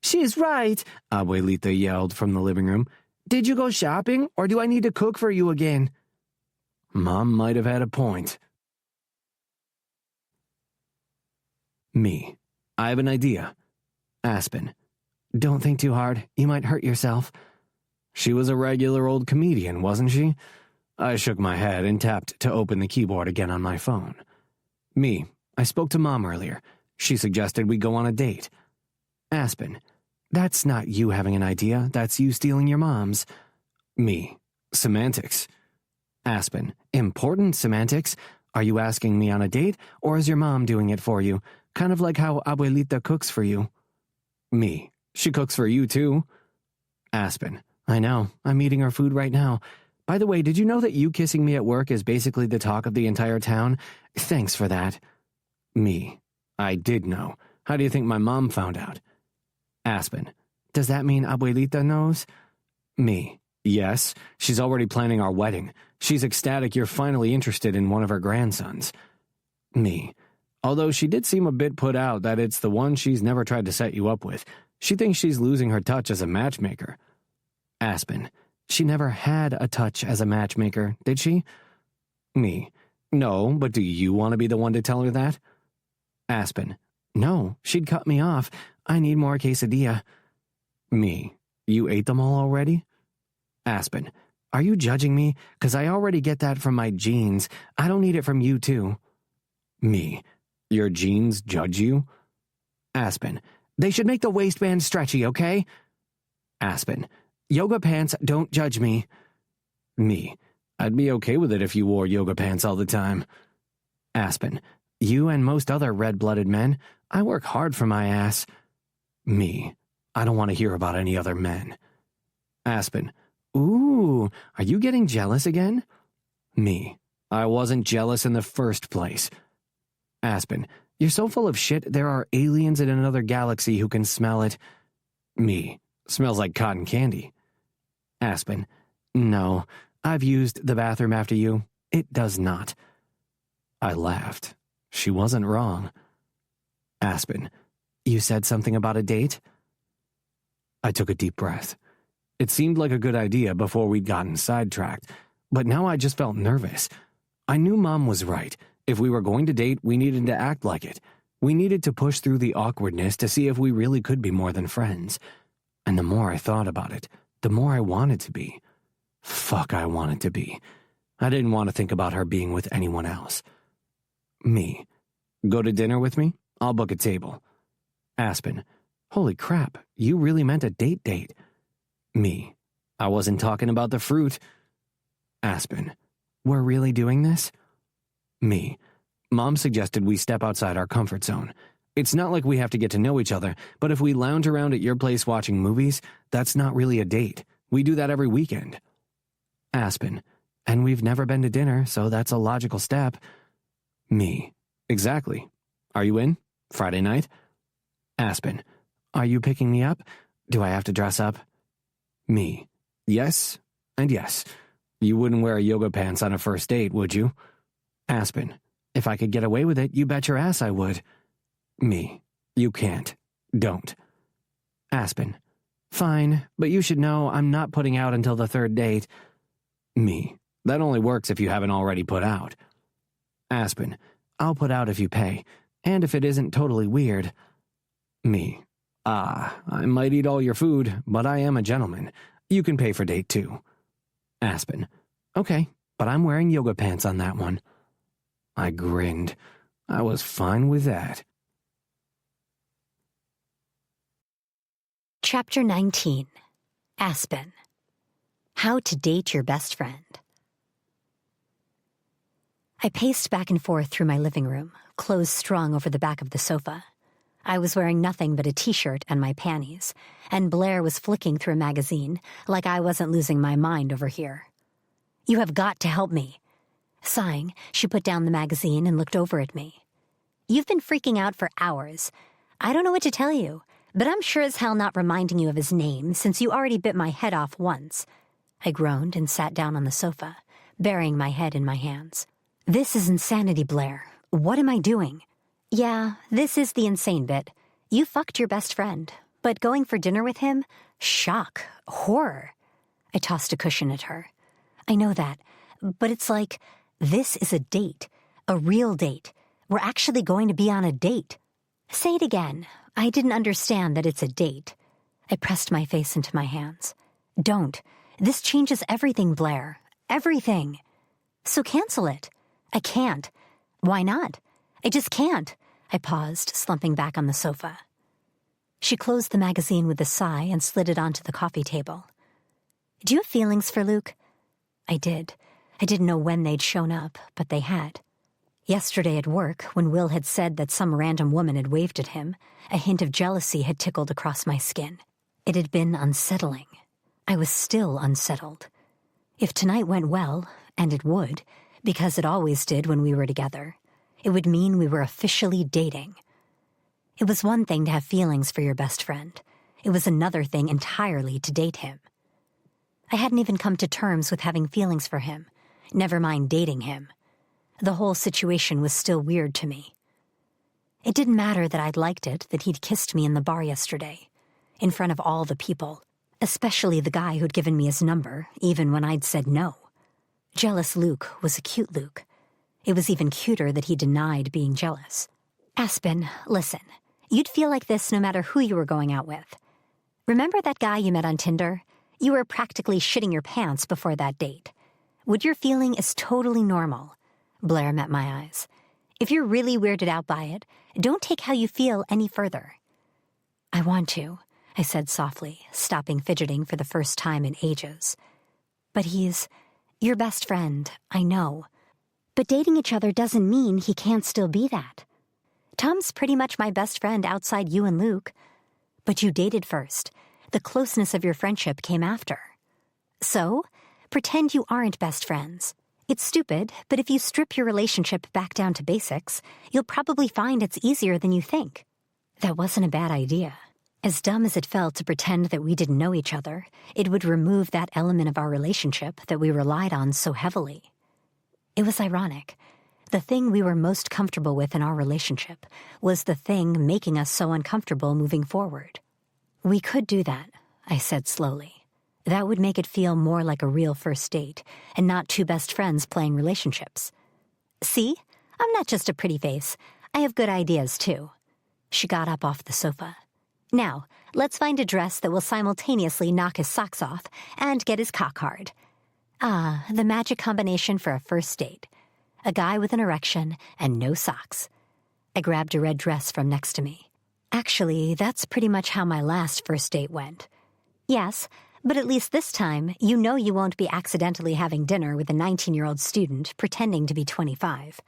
She's right, Abuelita yelled from the living room. Did you go shopping, or do I need to cook for you again? Mom might have had a point. Me. I have an idea. Aspen. Don't think too hard. You might hurt yourself. She was a regular old comedian, wasn't she? I shook my head and tapped to open the keyboard again on my phone. Me. I spoke to Mom earlier. She suggested we go on a date. Aspen. That's not you having an idea. That's you stealing your mom's. Me. Semantics. Aspen. Important semantics. Are you asking me on a date, or is your mom doing it for you? Kind of like how Abuelita cooks for you. Me. She cooks for you, too. Aspen. I know. I'm eating her food right now. By the way, did you know that you kissing me at work is basically the talk of the entire town? Thanks for that. Me. I did know. How do you think my mom found out? Aspen. Does that mean Abuelita knows? Me. Yes. She's already planning our wedding. She's ecstatic you're finally interested in one of her grandsons. Me. Although she did seem a bit put out that it's the one she's never tried to set you up with. She thinks she's losing her touch as a matchmaker. Aspen. She never had a touch as a matchmaker, did she? Me. No, but do you want to be the one to tell her that? Aspen. No, she'd cut me off. I need more quesadilla. Me. You ate them all already? Aspen. Are you judging me? 'Cause I already get that from my genes. I don't need it from you too. Me. Your genes judge you? Aspen. They should make the waistband stretchy, okay? Aspen. Yoga pants don't judge me. Me. I'd be okay with it if you wore yoga pants all the time. Aspen. You and most other red-blooded men. I work hard for my ass. Me. I don't want to hear about any other men. Aspen. Ooh, are you getting jealous again? Me. I wasn't jealous in the first place. Aspen. You're so full of shit, there are aliens in another galaxy who can smell it. Me. Smells like cotton candy. Aspen. No, I've used the bathroom after you. It does not. I laughed. She wasn't wrong. Aspen. You said something about a date? I took a deep breath. It seemed like a good idea before we'd gotten sidetracked, but now I just felt nervous. I knew Mom was right. If we were going to date, we needed to act like it. We needed to push through the awkwardness to see if we really could be more than friends. And the more I thought about it, the more I wanted to be. Fuck, I wanted to be. I didn't want to think about her being with anyone else. Me. Go to dinner with me? I'll book a table. Aspen. Holy crap, you really meant a date. Me. I wasn't talking about the fruit. Aspen. We're really doing this? Me. Mom suggested we step outside our comfort zone. It's not like we have to get to know each other, but if we lounge around at your place watching movies, that's not really a date. We do that every weekend. Aspen. And we've never been to dinner, so that's a logical step. Me. Exactly. Are you in? Friday night? Aspen. Are you picking me up? Do I have to dress up? Me. Yes, and yes. You wouldn't wear yoga pants on a first date, would you? Aspen. If I could get away with it, you bet your ass I would. Me. You can't. Don't. Aspen. Fine, but you should know I'm not putting out until the third date. Me. That only works if you haven't already put out. Aspen. I'll put out if you pay, and if it isn't totally weird. Me. I might eat all your food, but I am a gentleman. You can pay for date 2. Aspen. Okay, but I'm wearing yoga pants on that one. I grinned. I was fine with that. Chapter 19. Aspen. How to date your best friend. I paced back and forth through my living room, clothes strung over the back of the sofa. I was wearing nothing but a t-shirt and my panties, and Blair was flicking through a magazine like I wasn't losing my mind over here. You have got to help me. Sighing, she put down the magazine and looked over at me. You've been freaking out for hours. I don't know what to tell you, but I'm sure as hell not reminding you of his name since you already bit my head off once. I groaned and sat down on the sofa, burying my head in my hands. This is insanity, Blair. What am I doing? Yeah, this is the insane bit. You fucked your best friend, but going for dinner with him? Shock. Horror. I tossed a cushion at her. I know that, but it's like, this is a date. A real date. We're actually going to be on a date. Say it again. I didn't understand that it's a date. I pressed my face into my hands. Don't. This changes everything, Blair. Everything. So cancel it. I can't. Why not? I just can't. I paused, slumping back on the sofa. She closed the magazine with a sigh and slid it onto the coffee table. Do you have feelings for Luke? I did. I didn't know when they'd shown up, but they had. Yesterday at work, when Will had said that some random woman had waved at him, a hint of jealousy had tickled across my skin. It had been unsettling. I was still unsettled. If tonight went well, and it would, because it always did when we were together, it would mean we were officially dating. It was one thing to have feelings for your best friend. It was another thing entirely to date him. I hadn't even come to terms with having feelings for him, never mind dating him. The whole situation was still weird to me. It didn't matter that I'd liked it that he'd kissed me in the bar yesterday, in front of all the people, especially the guy who'd given me his number, even when I'd said no. Jealous Luke was a cute Luke. It was even cuter that he denied being jealous. Aspen, listen, You'd feel like this no matter who you were going out with. Remember that guy you met on Tinder? You were practically shitting your pants before that date. What you're feeling is totally normal. Blair met my eyes. If you're really weirded out by it, don't take how you feel any further. I want to, I said softly, stopping fidgeting for the first time in ages. But he's your best friend, I know. But dating each other doesn't mean he can't still be that. Tom's pretty much my best friend outside you and Luke. But you dated first. The closeness of your friendship came after. So, pretend you aren't best friends. It's stupid, but if you strip your relationship back down to basics, you'll probably find it's easier than you think. That wasn't a bad idea. As dumb as it felt to pretend that we didn't know each other, it would remove that element of our relationship that we relied on so heavily. It was ironic. The thing we were most comfortable with in our relationship was the thing making us so uncomfortable moving forward. We could do that, I said slowly. That would make it feel more like a real first date and not two best friends playing relationships. See? I'm not just a pretty face. I have good ideas, too. She got up off the sofa. Now, let's find a dress that will simultaneously knock his socks off and get his cock hard. Ah, the magic combination for a first date. A guy with an erection and no socks. I grabbed a red dress from next to me. Actually, that's pretty much how my last first date went. Yes, but at least this time, you know you won't be accidentally having dinner with a 19-year-old student pretending to be 25.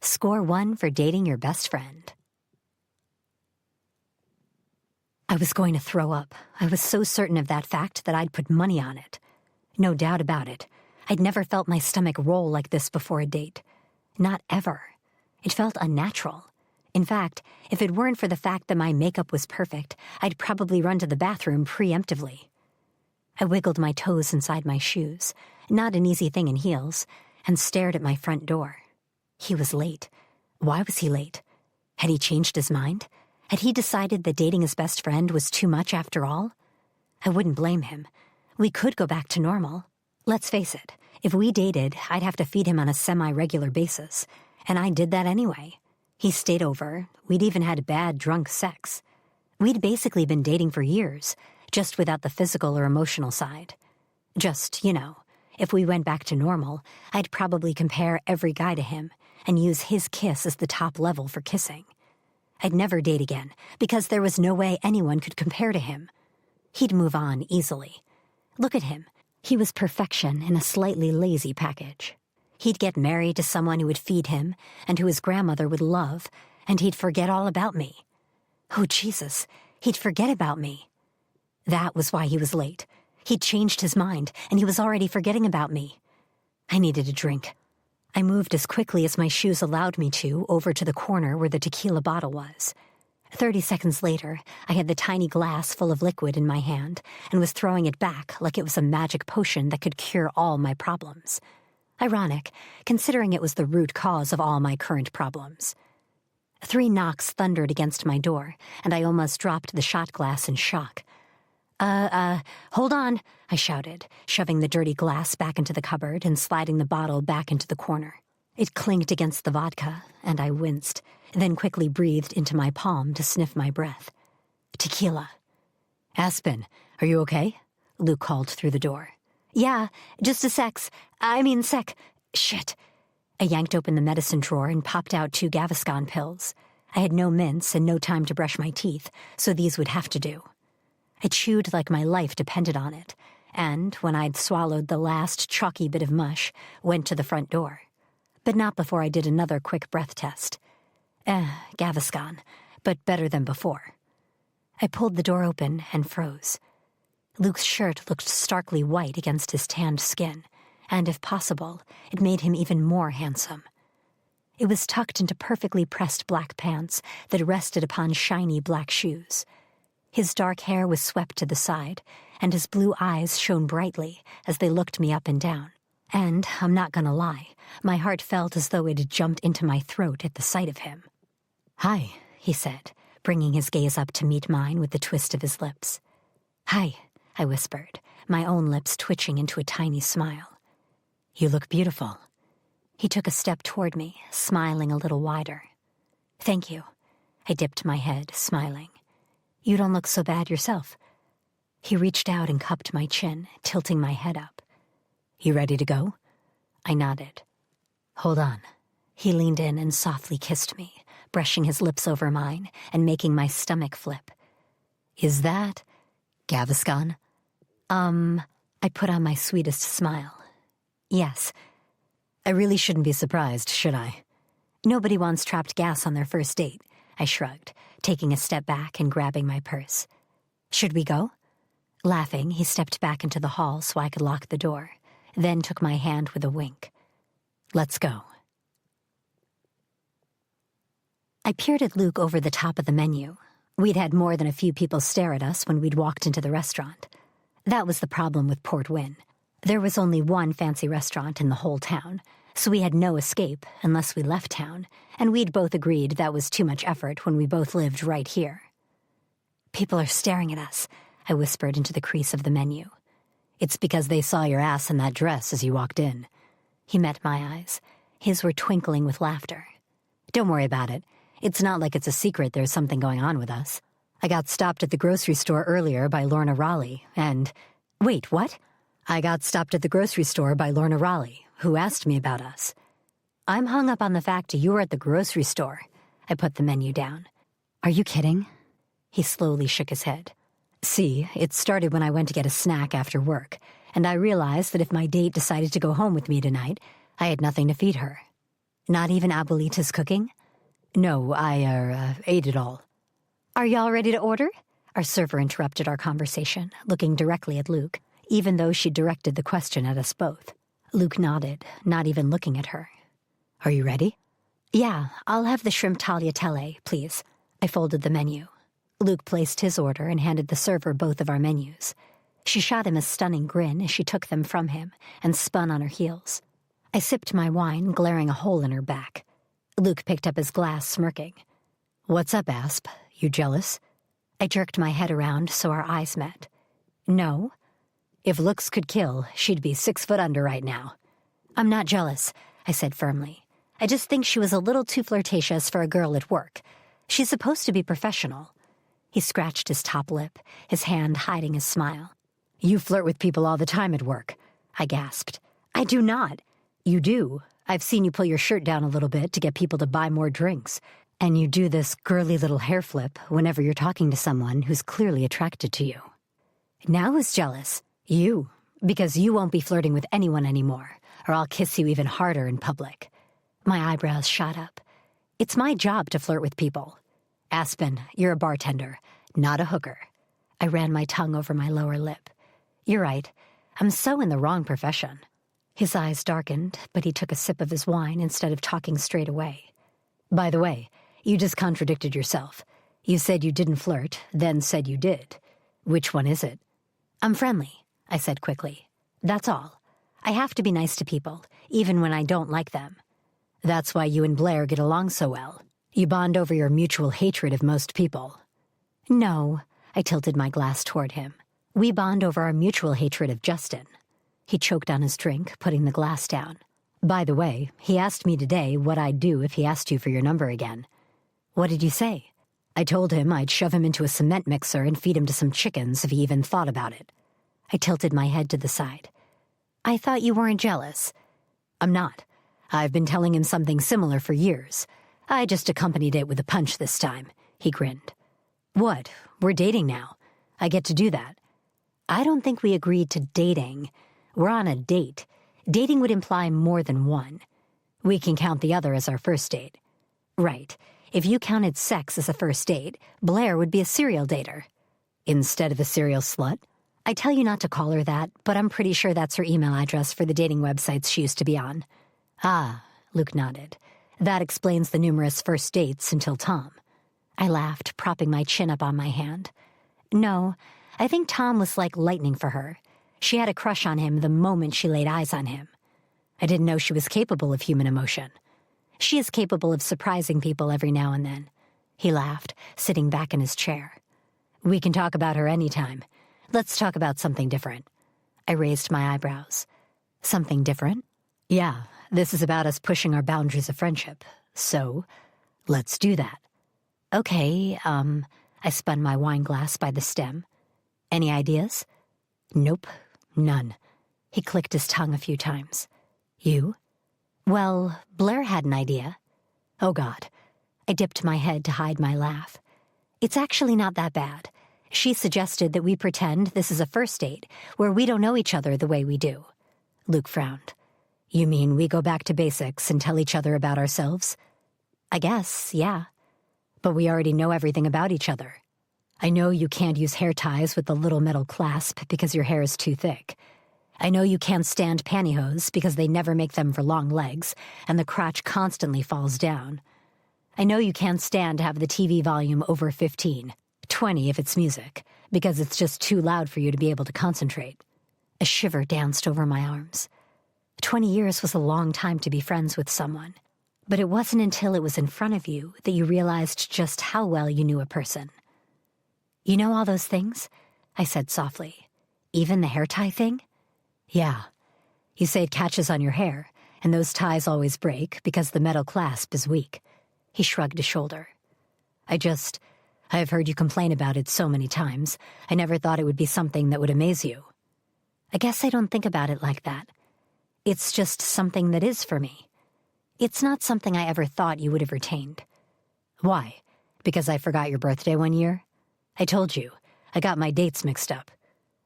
Score 1 for dating your best friend. I was going to throw up. I was so certain of that fact that I'd put money on it. No doubt about it. I'd never felt my stomach roll like this before a date. Not ever. It felt unnatural. In fact, if it weren't for the fact that my makeup was perfect, I'd probably run to the bathroom preemptively. I wiggled my toes inside my shoes, not an easy thing in heels, and stared at my front door. He was late. Why was he late? Had he changed his mind? Had he decided that dating his best friend was too much after all? I wouldn't blame him. We could go back to normal. Let's face it, if we dated, I'd have to feed him on a semi-regular basis, and I did that anyway. He stayed over. We'd even had bad drunk sex. We'd basically been dating for years, just without the physical or emotional side. Just, if we went back to normal, I'd probably compare every guy to him and use his kiss as the top level for kissing. I'd never date again, because there was no way anyone could compare to him. He'd move on easily. Look at him. He was perfection in a slightly lazy package. He'd get married to someone who would feed him and who his grandmother would love, and he'd forget all about me. Oh, Jesus, he'd forget about me. That was why he was late. He'd changed his mind, and he was already forgetting about me. I needed a drink. I moved as quickly as my shoes allowed me to over to the corner where the tequila bottle was. 30 seconds later, I had the tiny glass full of liquid in my hand and was throwing it back like it was a magic potion that could cure all my problems. Ironic, considering it was the root cause of all my current problems. 3 knocks thundered against my door, and I almost dropped the shot glass in shock. Hold on, I shouted, shoving the dirty glass back into the cupboard and sliding the bottle back into the corner. It clinked against the vodka, and I winced, then quickly breathed into my palm to sniff my breath. Tequila. Aspen, are you okay? Luke called through the door. Yeah, just a sec. Shit. I yanked open the medicine drawer and popped out 2 Gaviscon pills. I had no mints and no time to brush my teeth, so these would have to do. I chewed like my life depended on it, and, when I'd swallowed the last chalky bit of mush, went to the front door. But not before I did another quick breath test. Gaviscon, but better than before. I pulled the door open and froze. Luke's shirt looked starkly white against his tanned skin, and if possible, it made him even more handsome. It was tucked into perfectly pressed black pants that rested upon shiny black shoes. His dark hair was swept to the side, and his blue eyes shone brightly as they looked me up and down. And, I'm not gonna lie, my heart felt as though it had jumped into my throat at the sight of him. Hi, he said, bringing his gaze up to meet mine with the twist of his lips. Hi, I whispered, my own lips twitching into a tiny smile. You look beautiful. He took a step toward me, smiling a little wider. Thank you. I dipped my head, smiling. You don't look so bad yourself. He reached out and cupped my chin, tilting my head up. You ready to go? I nodded. Hold on. He leaned in and softly kissed me, brushing his lips over mine and making my stomach flip. Is that Gaviscon? I put on my sweetest smile. Yes. I really shouldn't be surprised, should I? Nobody wants trapped gas on their first date, I shrugged, taking a step back and grabbing my purse. Should we go? Laughing, he stepped back into the hall so I could lock the door, then took my hand with a wink. Let's go. I peered at Luke over the top of the menu. We'd had more than a few people stare at us when we'd walked into the restaurant. That was the problem with Port Wynne. There was only one fancy restaurant in the whole town, so we had no escape unless we left town, and we'd both agreed that was too much effort when we both lived right here. People are staring at us, I whispered into the crease of the menu. It's because they saw your ass in that dress as you walked in. He met my eyes. His were twinkling with laughter. Don't worry about it. It's not like it's a secret there's something going on with us. I got stopped at the grocery store earlier by Lorna Raleigh, and... Wait, what? I got stopped at the grocery store by Lorna Raleigh, who asked me about us. I'm hung up on the fact you were at the grocery store. I put the menu down. Are you kidding? He slowly shook his head. See, it started when I went to get a snack after work, and I realized that if my date decided to go home with me tonight, I had nothing to feed her. Not even Abuelita's cooking? No, I ate it all. Are y'all ready to order? Our server interrupted our conversation, looking directly at Luke, even though she directed the question at us both. Luke nodded, not even looking at her. Are you ready? Yeah, I'll have the shrimp tagliatelle, please. I folded the menu. Luke placed his order and handed the server both of our menus. She shot him a stunning grin as she took them from him and spun on her heels. I sipped my wine, glaring a hole in her back. Luke picked up his glass, smirking. What's up, Asp? You jealous? I jerked my head around so our eyes met. No. If looks could kill, she'd be 6 foot under right now. I'm not jealous, I said firmly. I just think she was a little too flirtatious for a girl at work. She's supposed to be professional. He scratched his top lip, his hand hiding his smile. You flirt with people all the time at work, I gasped. I do not. You do. I've seen you pull your shirt down a little bit to get people to buy more drinks. And you do this girly little hair flip whenever you're talking to someone who's clearly attracted to you. Now who's jealous? You. Because you won't be flirting with anyone anymore, or I'll kiss you even harder in public. My eyebrows shot up. It's my job to flirt with people. Aspen, you're a bartender, not a hooker. I ran my tongue over my lower lip. You're right. I'm so in the wrong profession. His eyes darkened, but he took a sip of his wine instead of talking straight away. By the way, you just contradicted yourself. You said you didn't flirt, then said you did. Which one is it? I'm friendly, I said quickly. That's all. I have to be nice to people, even when I don't like them. That's why you and Blair get along so well. You bond over your mutual hatred of most people. No, I tilted my glass toward him. We bond over our mutual hatred of Justin. He choked on his drink, putting the glass down. By the way, he asked me today what I'd do if he asked you for your number again. What did you say? I told him I'd shove him into a cement mixer and feed him to some chickens if he even thought about it. I tilted my head to the side. I thought you weren't jealous. I'm not. I've been telling him something similar for years. I just accompanied it with a punch this time. He grinned. What? We're dating now. I get to do that. I don't think we agreed to dating. We're on a date. Dating would imply more than one. We can count the other as our first date. Right. If you counted sex as a first date, Blair would be a serial dater. Instead of a serial slut? I tell you not to call her that, but I'm pretty sure that's her email address for the dating websites she used to be on. Ah, Luke nodded. That explains the numerous first dates until Tom. I laughed, propping my chin up on my hand. No, I think Tom was like lightning for her. She had a crush on him the moment she laid eyes on him. I didn't know she was capable of human emotion. She is capable of surprising people every now and then. He laughed, sitting back in his chair. We can talk about her anytime. Let's talk about something different. I raised my eyebrows. Something different? Yeah, this is about us pushing our boundaries of friendship. So, let's do that. Okay, I spun my wine glass by the stem. Any ideas? Nope, none. He clicked his tongue a few times. You? Well, Blair had an idea. Oh, God. I dipped my head to hide my laugh. It's actually not that bad. She suggested that we pretend this is a first date where we don't know each other the way we do. Luke frowned. You mean we go back to basics and tell each other about ourselves? I guess, yeah. But we already know everything about each other. I know you can't use hair ties with the little metal clasp because your hair is too thick. I know you can't stand pantyhose because they never make them for long legs, and the crotch constantly falls down. I know you can't stand to have the TV volume over 15, 20 if it's music, because it's just too loud for you to be able to concentrate. A shiver danced over my arms. 20 years was a long time to be friends with someone, but it wasn't until it was in front of you that you realized just how well you knew a person. You know all those things? I said softly. Even the hair tie thing? Yeah. You say it catches on your hair, and those ties always break because the metal clasp is weak. He shrugged a shoulder. I've heard you complain about it so many times. I never thought it would be something that would amaze you. I guess I don't think about it like that. It's just something that is for me. It's not something I ever thought you would have retained. Why? Because I forgot your birthday one year? I told you. I got my dates mixed up.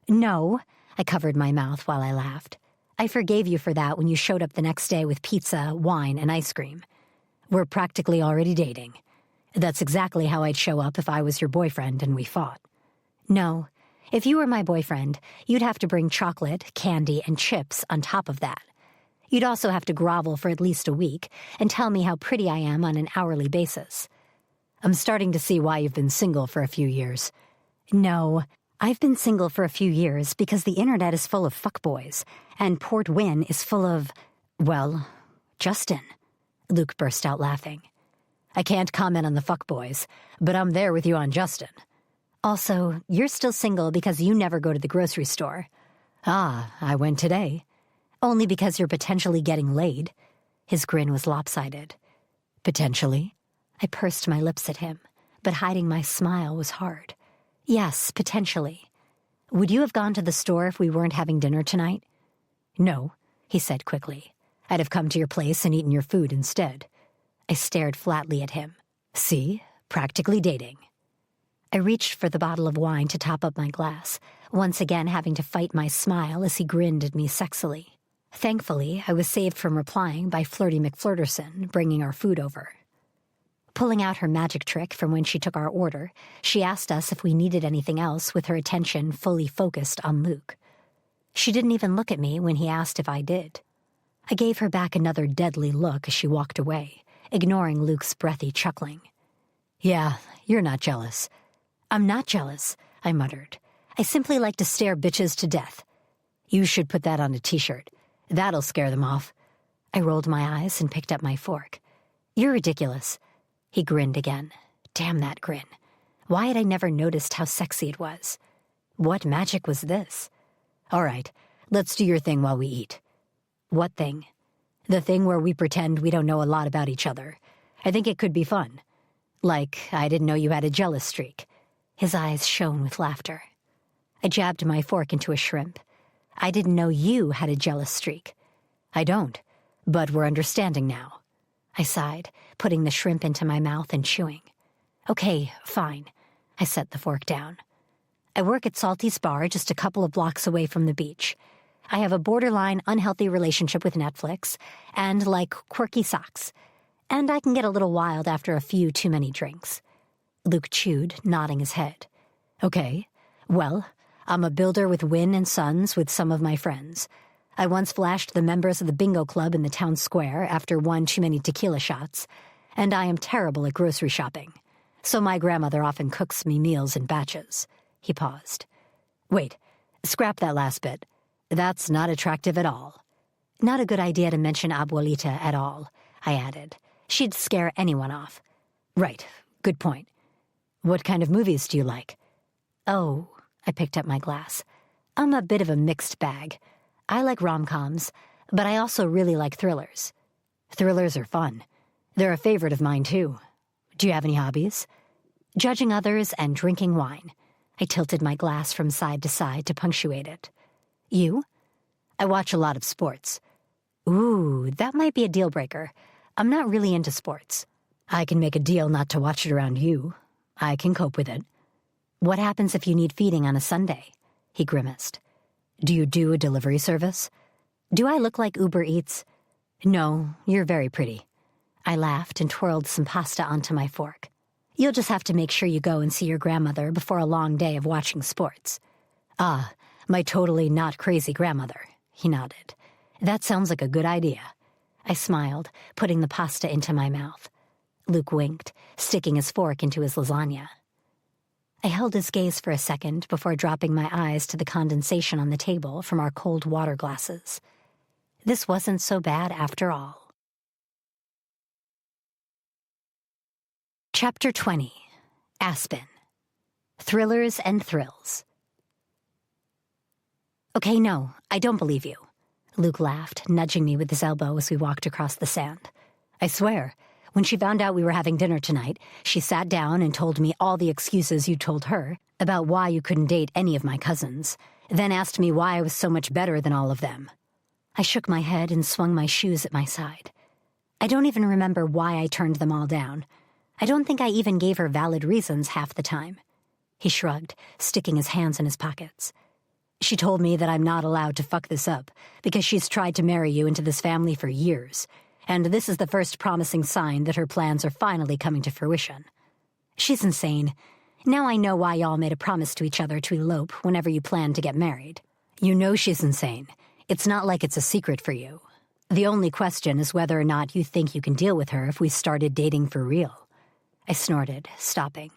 No. I covered my mouth while I laughed. I forgave you for that when you showed up the next day with pizza, wine, and ice cream. We're practically already dating. That's exactly how I'd show up if I was your boyfriend and we fought. No, if you were my boyfriend, you'd have to bring chocolate, candy, and chips on top of that. You'd also have to grovel for at least a week and tell me how pretty I am on an hourly basis. I'm starting to see why you've been single for a few years. No, I've been single for a few years because the internet is full of fuckboys, and Port Wynn is full of, well, Justin. Luke burst out laughing. I can't comment on the fuckboys, but I'm there with you on Justin. Also, you're still single because you never go to the grocery store. Ah, I went today. Only because you're potentially getting laid. His grin was lopsided. Potentially? I pursed my lips at him, but hiding my smile was hard. Yes, potentially. Would you have gone to the store if we weren't having dinner tonight? No, he said quickly. I'd have come to your place and eaten your food instead. I stared flatly at him. See? Practically dating. I reached for the bottle of wine to top up my glass, once again having to fight my smile as he grinned at me sexily. Thankfully, I was saved from replying by Flirty McFlirterson bringing our food over. Pulling out her magic trick from when she took our order, she asked us if we needed anything else with her attention fully focused on Luke. She didn't even look at me when he asked if I did. I gave her back another deadly look as she walked away, ignoring Luke's breathy chuckling. Yeah, you're not jealous. I'm not jealous, I muttered. I simply like to stare bitches to death. You should put that on a t-shirt. That'll scare them off. I rolled my eyes and picked up my fork. You're ridiculous. He grinned again. Damn that grin. Why had I never noticed how sexy it was? What magic was this? All right, let's do your thing while we eat. What thing? The thing where we pretend we don't know a lot about each other. I think it could be fun. Like, I didn't know you had a jealous streak. His eyes shone with laughter. I jabbed my fork into a shrimp. I didn't know you had a jealous streak. I don't, but we're understanding now. I sighed, putting the shrimp into my mouth and chewing. Okay, fine. I set the fork down. I work at Salty's Bar just a couple of blocks away from the beach. I have a borderline unhealthy relationship with Netflix and like quirky socks. And I can get a little wild after a few too many drinks. Luke chewed, nodding his head. Okay, well, I'm a builder with Wynn and Sons with some of my friends. I once flashed the members of the bingo club in the town square after one too many tequila shots, and I am terrible at grocery shopping, so my grandmother often cooks me meals in batches. He paused. Wait, scrap that last bit. That's not attractive at all. Not a good idea to mention Abuelita at all, I added. She'd scare anyone off. Right, good point. What kind of movies do you like? Oh, I picked up my glass. I'm a bit of a mixed bag. I like rom-coms, but I also really like thrillers. Thrillers are fun. They're a favorite of mine, too. Do you have any hobbies? Judging others and drinking wine. I tilted my glass from side to side to punctuate it. You? I watch a lot of sports. Ooh, that might be a deal breaker. I'm not really into sports. I can make a deal not to watch it around you. I can cope with it. What happens if you need feeding on a Sunday? He grimaced. Do you do a delivery service? Do I look like Uber Eats? No, you're very pretty. I laughed and twirled some pasta onto my fork. You'll just have to make sure you go and see your grandmother before a long day of watching sports. Ah, my totally not crazy grandmother, he nodded. That sounds like a good idea. I smiled, putting the pasta into my mouth. Luke winked, sticking his fork into his lasagna. I held his gaze for a second before dropping my eyes to the condensation on the table from our cold water glasses. This wasn't so bad after all. Chapter 20. Aspen. Thrillers and Thrills. Okay, no, I don't believe you. Luke laughed, nudging me with his elbow as we walked across the sand. I swear, when she found out we were having dinner tonight, she sat down and told me all the excuses you told her about why you couldn't date any of my cousins, then asked me why I was so much better than all of them. I shook my head and swung my shoes at my side. I don't even remember why I turned them all down. I don't think I even gave her valid reasons half the time. He shrugged, sticking his hands in his pockets. She told me that I'm not allowed to fuck this up because she's tried to marry you into this family for years, and this is the first promising sign that her plans are finally coming to fruition. She's insane. Now I know why y'all made a promise to each other to elope whenever you planned to get married. You know she's insane. It's not like it's a secret for you. The only question is whether or not you think you can deal with her if we started dating for real. I snorted, stopping.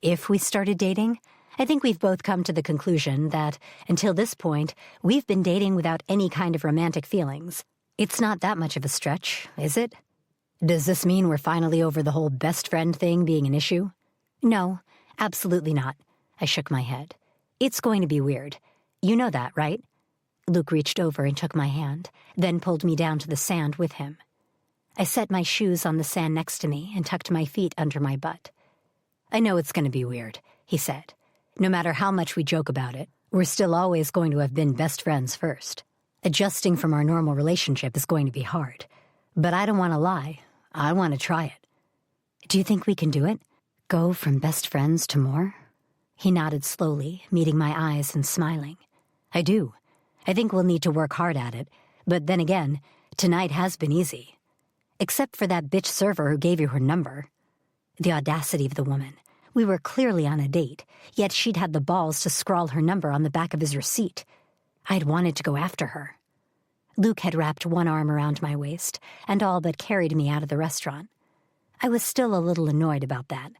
If we started dating? I think we've both come to the conclusion that, until this point, we've been dating without any kind of romantic feelings. It's not that much of a stretch, is it? Does this mean we're finally over the whole best friend thing being an issue? No, absolutely not. I shook my head. It's going to be weird. You know that, right? Luke reached over and took my hand, then pulled me down to the sand with him. I set my shoes on the sand next to me and tucked my feet under my butt. I know it's going to be weird, he said. No matter how much we joke about it, we're still always going to have been best friends first. Adjusting from our normal relationship is going to be hard. But I don't want to lie. I want to try it. Do you think we can do it? Go from best friends to more? He nodded slowly, meeting my eyes and smiling. I do. I think we'll need to work hard at it. But then again, tonight has been easy. Except for that bitch server who gave you her number. The audacity of the woman. We were clearly on a date, yet she'd had the balls to scrawl her number on the back of his receipt. I'd wanted to go after her. Luke had wrapped one arm around my waist and all but carried me out of the restaurant. I was still a little annoyed about that.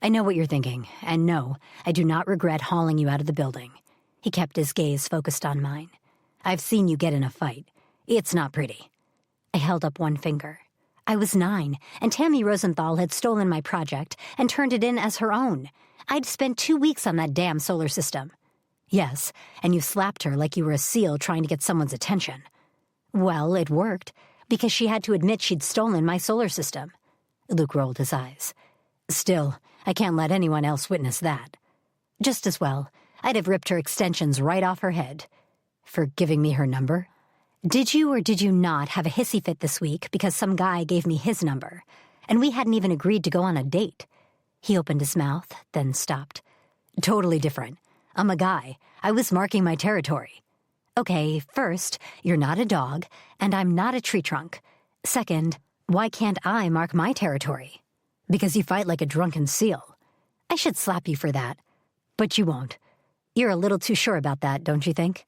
I know what you're thinking, and no, I do not regret hauling you out of the building. He kept his gaze focused on mine. I've seen you get in a fight. It's not pretty. I held up one finger. I was 9, and Tammy Rosenthal had stolen my project and turned it in as her own. I'd spent 2 weeks on that damn solar system. Yes, and you slapped her like you were a seal trying to get someone's attention. Well, it worked, because she had to admit she'd stolen my solar system. Luke rolled his eyes. Still, I can't let anyone else witness that. Just as well, I'd have ripped her extensions right off her head. For giving me her number? Did you or did you not have a hissy fit this week because some guy gave me his number, and we hadn't even agreed to go on a date? He opened his mouth, then stopped. Totally different. I'm a guy. I was marking my territory. Okay, first, you're not a dog, and I'm not a tree trunk. Second, why can't I mark my territory? Because you fight like a drunken seal. I should slap you for that. But you won't. You're a little too sure about that, don't you think?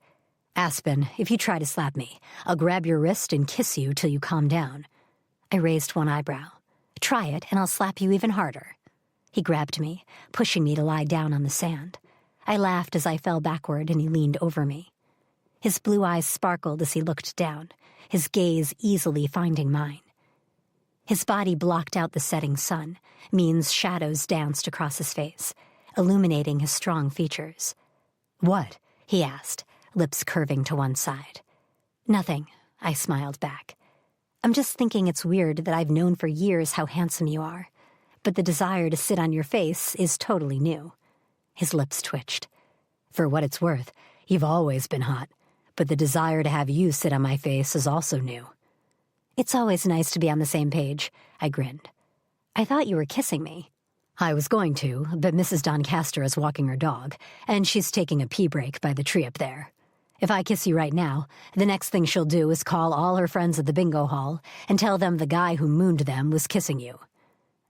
Aspen, if you try to slap me, I'll grab your wrist and kiss you till you calm down. I raised one eyebrow. Try it, and I'll slap you even harder. He grabbed me, pushing me to lie down on the sand. I laughed as I fell backward, and he leaned over me. His blue eyes sparkled as he looked down, his gaze easily finding mine. His body blocked out the setting sun, means shadows danced across his face, illuminating his strong features. What? He asked, lips curving to one side. Nothing, I smiled back. I'm just thinking it's weird that I've known for years how handsome you are. but the desire to sit on your face is totally new. His lips twitched. For what it's worth, you've always been hot, but the desire to have you sit on my face is also new. It's always nice to be on the same page, I grinned. I thought you were kissing me. I was going to, but Mrs. Doncaster is walking her dog, and she's taking a pee break by the tree up there. If I kiss you right now, the next thing she'll do is call all her friends at the bingo hall and tell them the guy who mooned them was kissing you.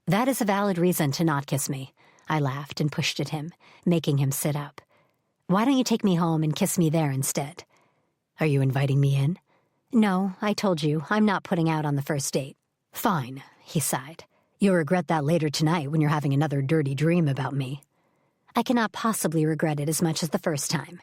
That is a valid reason to not kiss me, I laughed and pushed at him, making him sit up. Why don't you take me home and kiss me there instead? Are you inviting me in? No, I told you, I'm not putting out on the first date. Fine, he sighed. You'll regret that later tonight when you're having another dirty dream about me. I cannot possibly regret it as much as the first time.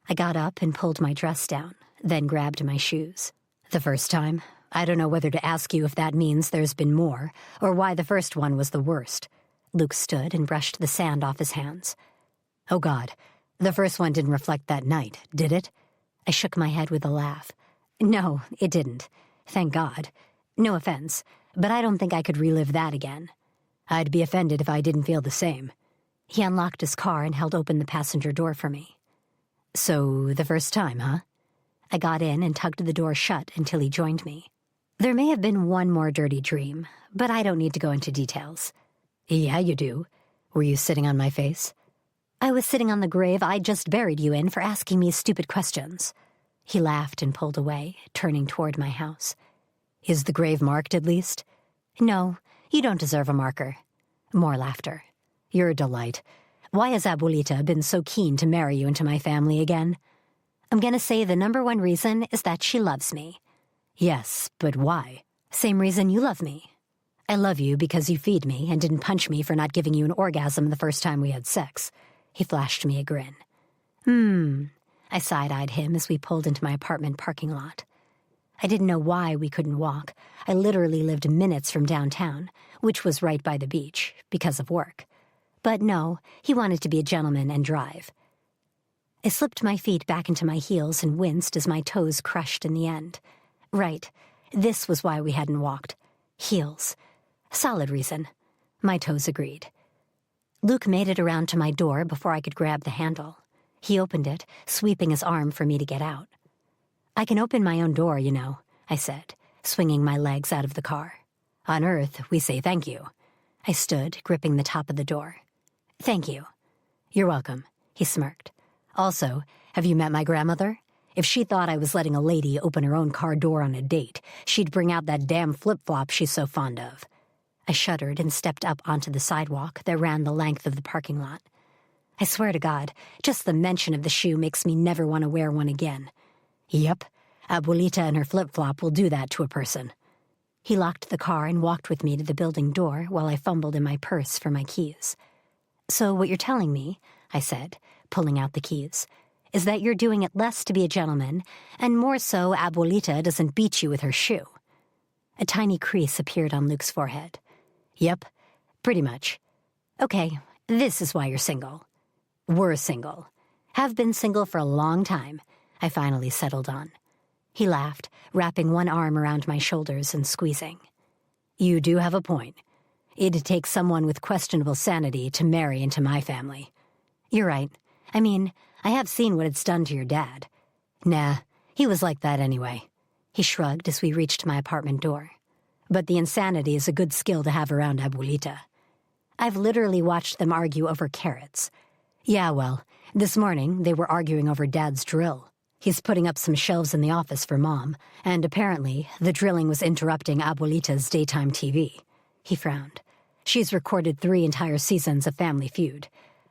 I got up and pulled my dress down, then grabbed my shoes. The first time? I don't know whether to ask you if that means there's been more, or why the first one was the worst. Luke stood and brushed the sand off his hands. Oh God, the first one didn't reflect that night, did it? I shook my head with a laugh. No, it didn't. Thank God. No offense, but I don't think I could relive that again. I'd be offended if I didn't feel the same. He unlocked his car and held open the passenger door for me. So, the first time, huh? I got in and tugged the door shut until he joined me. There may have been one more dirty dream, but I don't need to go into details. Yeah, you do. Were you sitting on my face? I was sitting on the grave I just buried you in for asking me stupid questions. He laughed and pulled away, turning toward my house. Is the grave marked at least? No, you don't deserve a marker. More laughter. You're a delight. Why has Abuelita been so keen to marry you into my family again? I'm gonna say the number one reason is that she loves me. Yes, but why? Same reason you love me. I love you because you feed me and didn't punch me for not giving you an orgasm the first time we had sex. He flashed me a grin. I side-eyed him as we pulled into my apartment parking lot. I didn't know why we couldn't walk. I literally lived minutes from downtown, which was right by the beach, because of work. But no, he wanted to be a gentleman and drive. I slipped my feet back into my heels and winced as my toes crushed in the end. Right, this was why we hadn't walked. Heels. Solid reason. My toes agreed. Luke made it around to my door before I could grab the handle. He opened it, sweeping his arm for me to get out. I can open my own door, you know, I said, swinging my legs out of the car. On Earth, we say thank you. I stood, gripping the top of the door. Thank you. You're welcome, he smirked. Also, have you met my grandmother? If she thought I was letting a lady open her own car door on a date, she'd bring out that damn flip-flop she's so fond of. I shuddered and stepped up onto the sidewalk that ran the length of the parking lot. I swear to God, just the mention of the shoe makes me never want to wear one again. Yep, Abuelita and her flip-flop will do that to a person. He locked the car and walked with me to the building door while I fumbled in my purse for my keys. So what you're telling me, I said, pulling out the keys, is that you're doing it less to be a gentleman, and more so Abuelita doesn't beat you with her shoe. A tiny crease appeared on Luke's forehead. Yep, pretty much. Okay, this is why you're single. We're single. Have been single for a long time, I finally settled on. He laughed, wrapping one arm around my shoulders and squeezing. You do have a point. It'd take someone with questionable sanity to marry into my family. You're right. I mean, I have seen what it's done to your dad. Nah, he was like that anyway. He shrugged as we reached my apartment door. But the insanity is a good skill to have around Abuelita. I've literally watched them argue over carrots. Yeah, well, this morning they were arguing over Dad's drill. He's putting up some shelves in the office for Mom, and apparently the drilling was interrupting Abuelita's daytime TV. He frowned. She's recorded 3 entire seasons of Family Feud.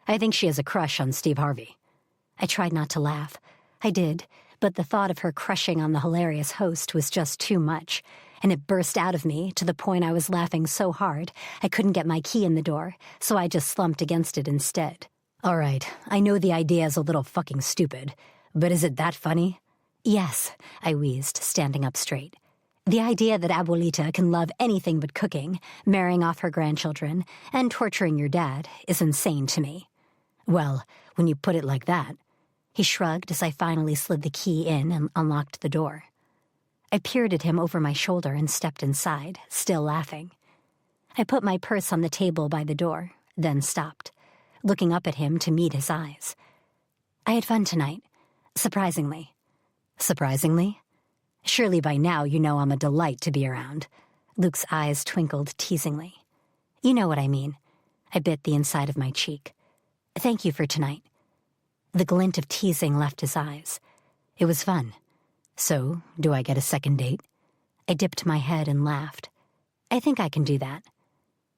I think she has a crush on Steve Harvey. I tried not to laugh. I did, but the thought of her crushing on the hilarious host was just too much, and it burst out of me to the point I was laughing so hard I couldn't get my key in the door, so I just slumped against it instead. All right, I know the idea is a little fucking stupid, but is it that funny? Yes, I wheezed, standing up straight. The idea that Abuelita can love anything but cooking, marrying off her grandchildren, and torturing your dad is insane to me. Well, when you put it like that. He shrugged as I finally slid the key in and unlocked the door. I peered at him over my shoulder and stepped inside, still laughing. I put my purse on the table by the door, then stopped, looking up at him to meet his eyes. I had fun tonight, surprisingly. Surprisingly? Surely by now you know I'm a delight to be around. Luke's eyes twinkled teasingly. You know what I mean. I bit the inside of my cheek. Thank you for tonight. The glint of teasing left his eyes. It was fun. So, do I get a second date? I dipped my head and laughed. I think I can do that.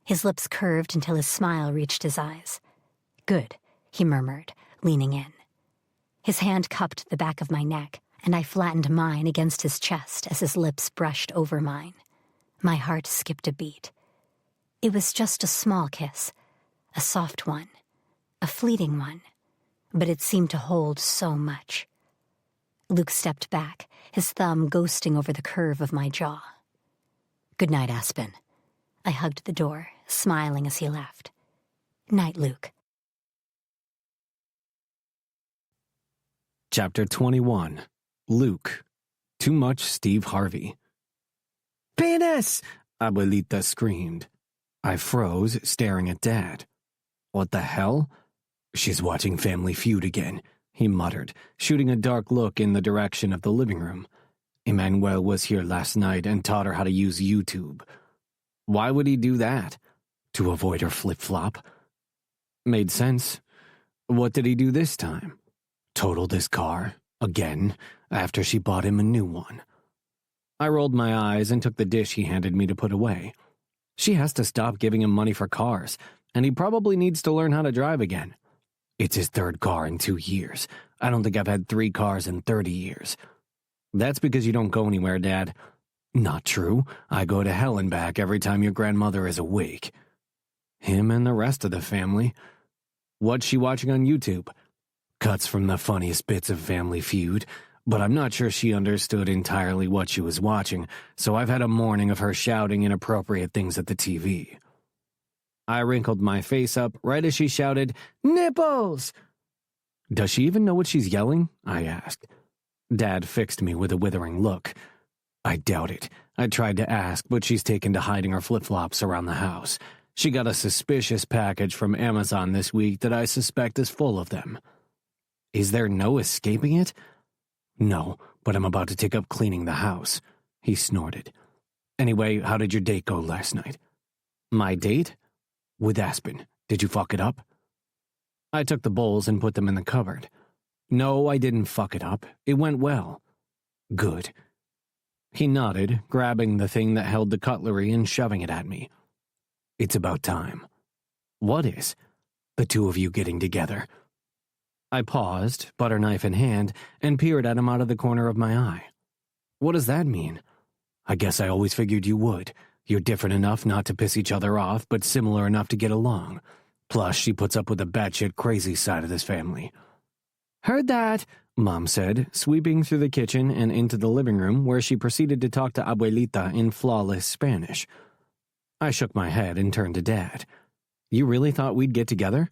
His lips curved until his smile reached his eyes. Good, he murmured, leaning in. His hand cupped the back of my neck, and I flattened mine against his chest as his lips brushed over mine. My heart skipped a beat. It was just a small kiss, a soft one, a fleeting one, but it seemed to hold so much. Luke stepped back, his thumb ghosting over the curve of my jaw. Good night, Aspen. I hugged the door, smiling as he left. Night, Luke. Chapter 21. Luke. Too much Steve Harvey. Penis! Abuelita screamed. I froze, staring at Dad. What the hell? She's watching Family Feud again, he muttered, shooting a dark look in the direction of the living room. Emmanuel was here last night and taught her how to use YouTube. Why would he do that? To avoid her flip-flop? Made sense. What did he do this time? Totaled his car, again, after she bought him a new one. I rolled my eyes and took the dish he handed me to put away. She has to stop giving him money for cars, and he probably needs to learn how to drive again. It's his third car in 2 years. I don't think I've had 3 cars in 30 years. That's because you don't go anywhere, Dad. Not true. I go to hell and back every time your grandmother is awake. Him and the rest of the family. What's she watching on YouTube? Cuts from the funniest bits of Family Feud, but I'm not sure she understood entirely what she was watching, so I've had a morning of her shouting inappropriate things at the TV. I wrinkled my face up right as she shouted, "Nipples!" Does she even know what she's yelling? I asked. Dad fixed me with a withering look. I doubt it. I tried to ask, but she's taken to hiding her flip-flops around the house. She got a suspicious package from Amazon this week that I suspect is full of them. Is there no escaping it? No, but I'm about to take up cleaning the house. He snorted. Anyway, how did your date go last night? My date? With Aspen. Did you fuck it up? I took the bowls and put them in the cupboard. No, I didn't fuck it up. It went well. Good. He nodded, grabbing the thing that held the cutlery and shoving it at me. It's about time. What is? The two of you getting together. I paused, butter knife in hand, and peered at him out of the corner of my eye. What does that mean? I guess I always figured you would. You're different enough not to piss each other off, but similar enough to get along. Plus, she puts up with the batshit crazy side of this family. Heard that, Mom said, sweeping through the kitchen and into the living room, where she proceeded to talk to Abuelita in flawless Spanish. I shook my head and turned to Dad. You really thought we'd get together?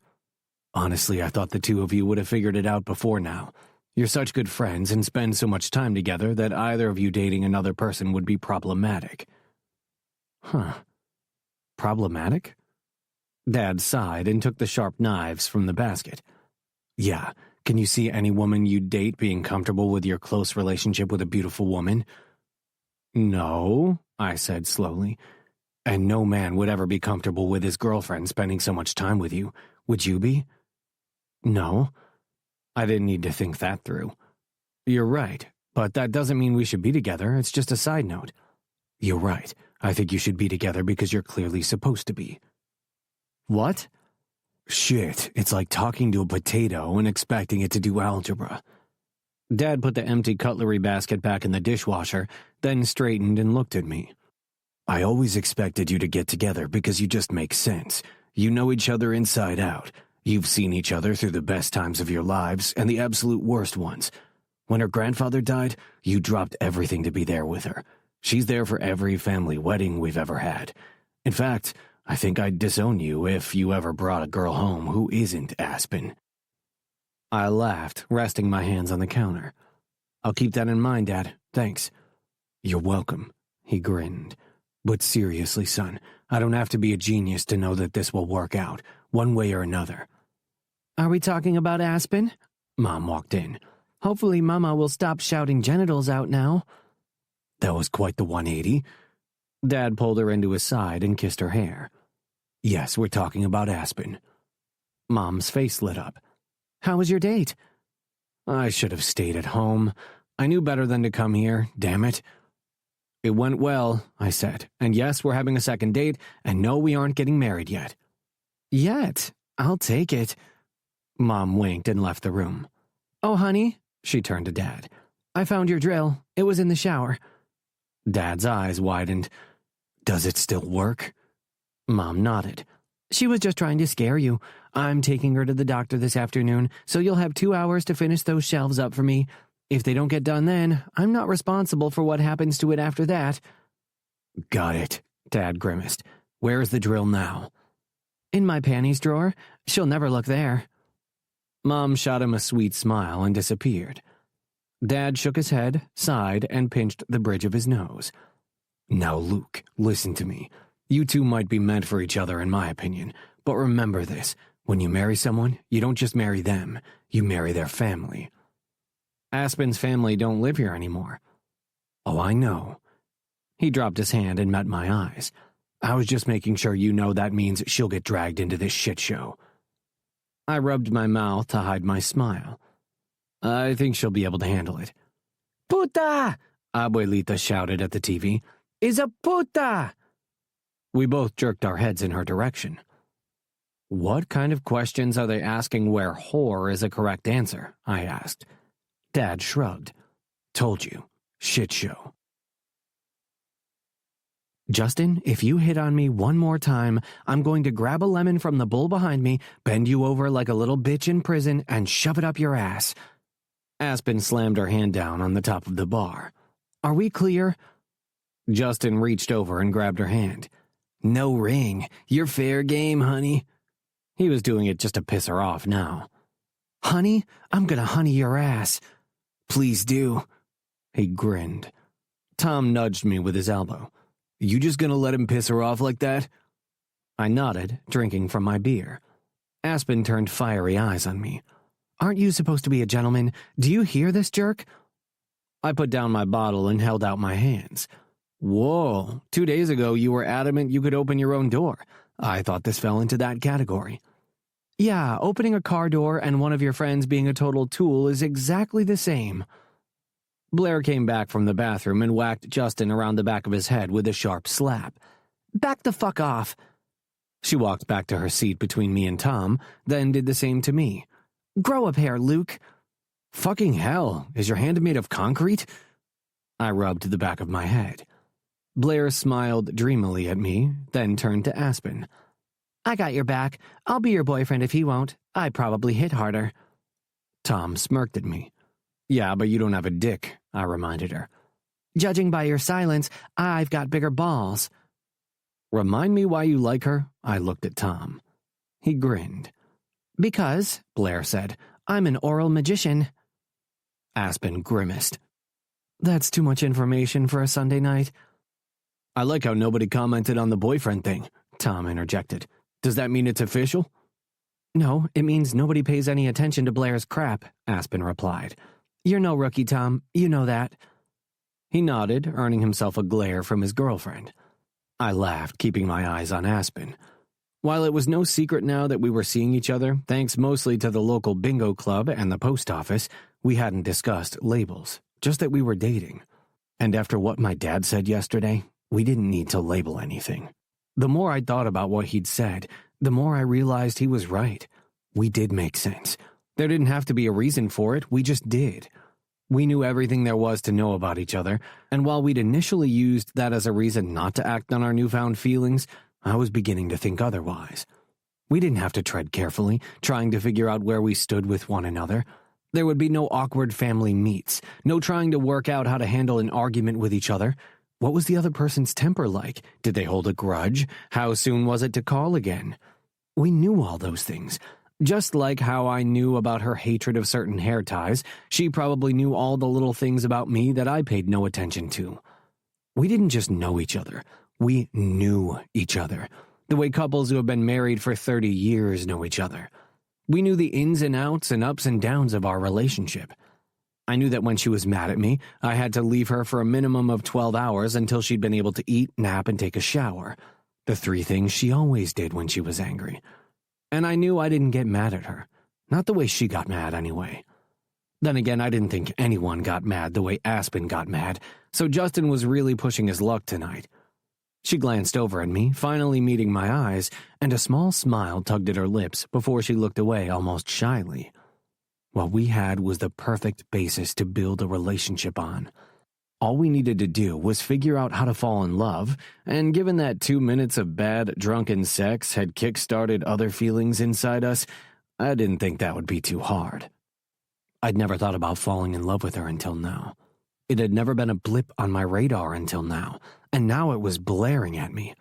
Honestly, I thought the two of you would have figured it out before now. You're such good friends and spend so much time together that either of you dating another person would be problematic. Huh. Problematic? Dad sighed and took the sharp knives from the basket. Yeah, can you see any woman you'd date being comfortable with your close relationship with a beautiful woman? No, I said slowly. And no man would ever be comfortable with his girlfriend spending so much time with you. Would you be? No. I didn't need to think that through. You're right, but that doesn't mean we should be together. It's just a side note. You're right. I think you should be together because you're clearly supposed to be. What? Shit, it's like talking to a potato and expecting it to do algebra. Dad put the empty cutlery basket back in the dishwasher, then straightened and looked at me. I always expected you to get together because you just make sense. You know each other inside out. You've seen each other through the best times of your lives and the absolute worst ones. When her grandfather died, you dropped everything to be there with her. She's there for every family wedding we've ever had. In fact, I think I'd disown you if you ever brought a girl home who isn't Aspen. I laughed, resting my hands on the counter. I'll keep that in mind, Dad. Thanks. You're welcome, he grinned. But seriously, son, I don't have to be a genius to know that this will work out, one way or another. Are we talking about Aspen? Mom walked in. Hopefully Mama will stop shouting genitals out now. That was quite the 180. Dad pulled her into his side and kissed her hair. Yes, we're talking about Aspen. Mom's face lit up. How was your date? I should have stayed at home. I knew better than to come here, damn it. It went well, I said, and yes, we're having a second date, and no, we aren't getting married yet. Yet? I'll take it. Mom winked and left the room. Oh, honey, she turned to Dad. I found your drill. It was in the shower. Dad's eyes widened. Does it still work? Mom nodded. She was just trying to scare you. I'm taking her to the doctor this afternoon, so you'll have 2 hours to finish those shelves up for me. If they don't get done then, I'm not responsible for what happens to it after that. Got it, Dad grimaced. Where is the drill now? In my panties drawer. She'll never look there. Mom shot him a sweet smile and disappeared. Dad shook his head, sighed, and pinched the bridge of his nose. Now, Luke, listen to me. You two might be meant for each other in my opinion, but remember this. When you marry someone, you don't just marry them, you marry their family. Aspen's family don't live here anymore. Oh, I know. He dropped his hand and met my eyes. I was just making sure you know that means she'll get dragged into this shit show. I rubbed my mouth to hide my smile. I think she'll be able to handle it. Puta! Abuelita shouted at the TV. Is a puta! We both jerked our heads in her direction. What kind of questions are they asking where whore is a correct answer? I asked. Dad shrugged. Told you. Shit show. Justin, if you hit on me one more time, I'm going to grab a lemon from the bowl behind me, bend you over like a little bitch in prison, and shove it up your ass. Aspen slammed her hand down on the top of the bar. Are we clear? Justin reached over and grabbed her hand. No ring. You're fair game, honey. He was doing it just to piss her off now. Honey, I'm gonna honey your ass. Please do. He grinned. Tom nudged me with his elbow. You just gonna let him piss her off like that? I nodded, drinking from my beer. Aspen turned fiery eyes on me. Aren't you supposed to be a gentleman? Do you hear this jerk? I put down my bottle and held out my hands. Whoa, 2 days ago you were adamant you could open your own door. I thought this fell into that category. Yeah, opening a car door and one of your friends being a total tool is exactly the same. Blair came back from the bathroom and whacked Justin around the back of his head with a sharp slap. Back the fuck off. She walked back to her seat between me and Tom, then did the same to me. Grow a pair, Luke. Fucking hell, is your hand made of concrete? I rubbed the back of my head. Blair smiled dreamily at me, then turned to Aspen. I got your back. I'll be your boyfriend if he won't. I probably hit harder. Tom smirked at me. Yeah, but you don't have a dick, I reminded her. Judging by your silence, I've got bigger balls. Remind me why you like her? I looked at Tom. He grinned. Because, Blair said, I'm an oral magician. Aspen grimaced. That's too much information for a Sunday night. I like how nobody commented on the boyfriend thing, Tom interjected. Does that mean it's official? No, it means nobody pays any attention to Blair's crap, Aspen replied. You're no rookie, Tom. You know that. He nodded, earning himself a glare from his girlfriend. I laughed, keeping my eyes on Aspen. While it was no secret now that we were seeing each other, thanks mostly to the local bingo club and the post office, we hadn't discussed labels, just that we were dating. And after what my dad said yesterday, we didn't need to label anything. The more I thought about what he'd said, the more I realized he was right. We did make sense. There didn't have to be a reason for it, we just did. We knew everything there was to know about each other, and while we'd initially used that as a reason not to act on our newfound feelings, I was beginning to think otherwise. We didn't have to tread carefully, trying to figure out where we stood with one another. There would be no awkward family meets, no trying to work out how to handle an argument with each other. What was the other person's temper like? Did they hold a grudge? How soon was it to call again? We knew all those things. Just like how I knew about her hatred of certain hair ties, she probably knew all the little things about me that I paid no attention to. We didn't just know each other. We knew each other, the way couples who have been married for 30 years know each other. We knew the ins and outs and ups and downs of our relationship. I knew that when she was mad at me, I had to leave her for a minimum of 12 hours until she'd been able to eat, nap, and take a shower. The 3 things she always did when she was angry. And I knew I didn't get mad at her. Not the way she got mad, anyway. Then again, I didn't think anyone got mad the way Aspen got mad, so Justin was really pushing his luck tonight. She glanced over at me, finally meeting my eyes, and a small smile tugged at her lips before she looked away almost shyly. What we had was the perfect basis to build a relationship on. All we needed to do was figure out how to fall in love, and given that 2 minutes of bad, drunken sex had kick-started other feelings inside us, I didn't think that would be too hard. I'd never thought about falling in love with her until now. It had never been a blip on my radar until now, and now it was blaring at me.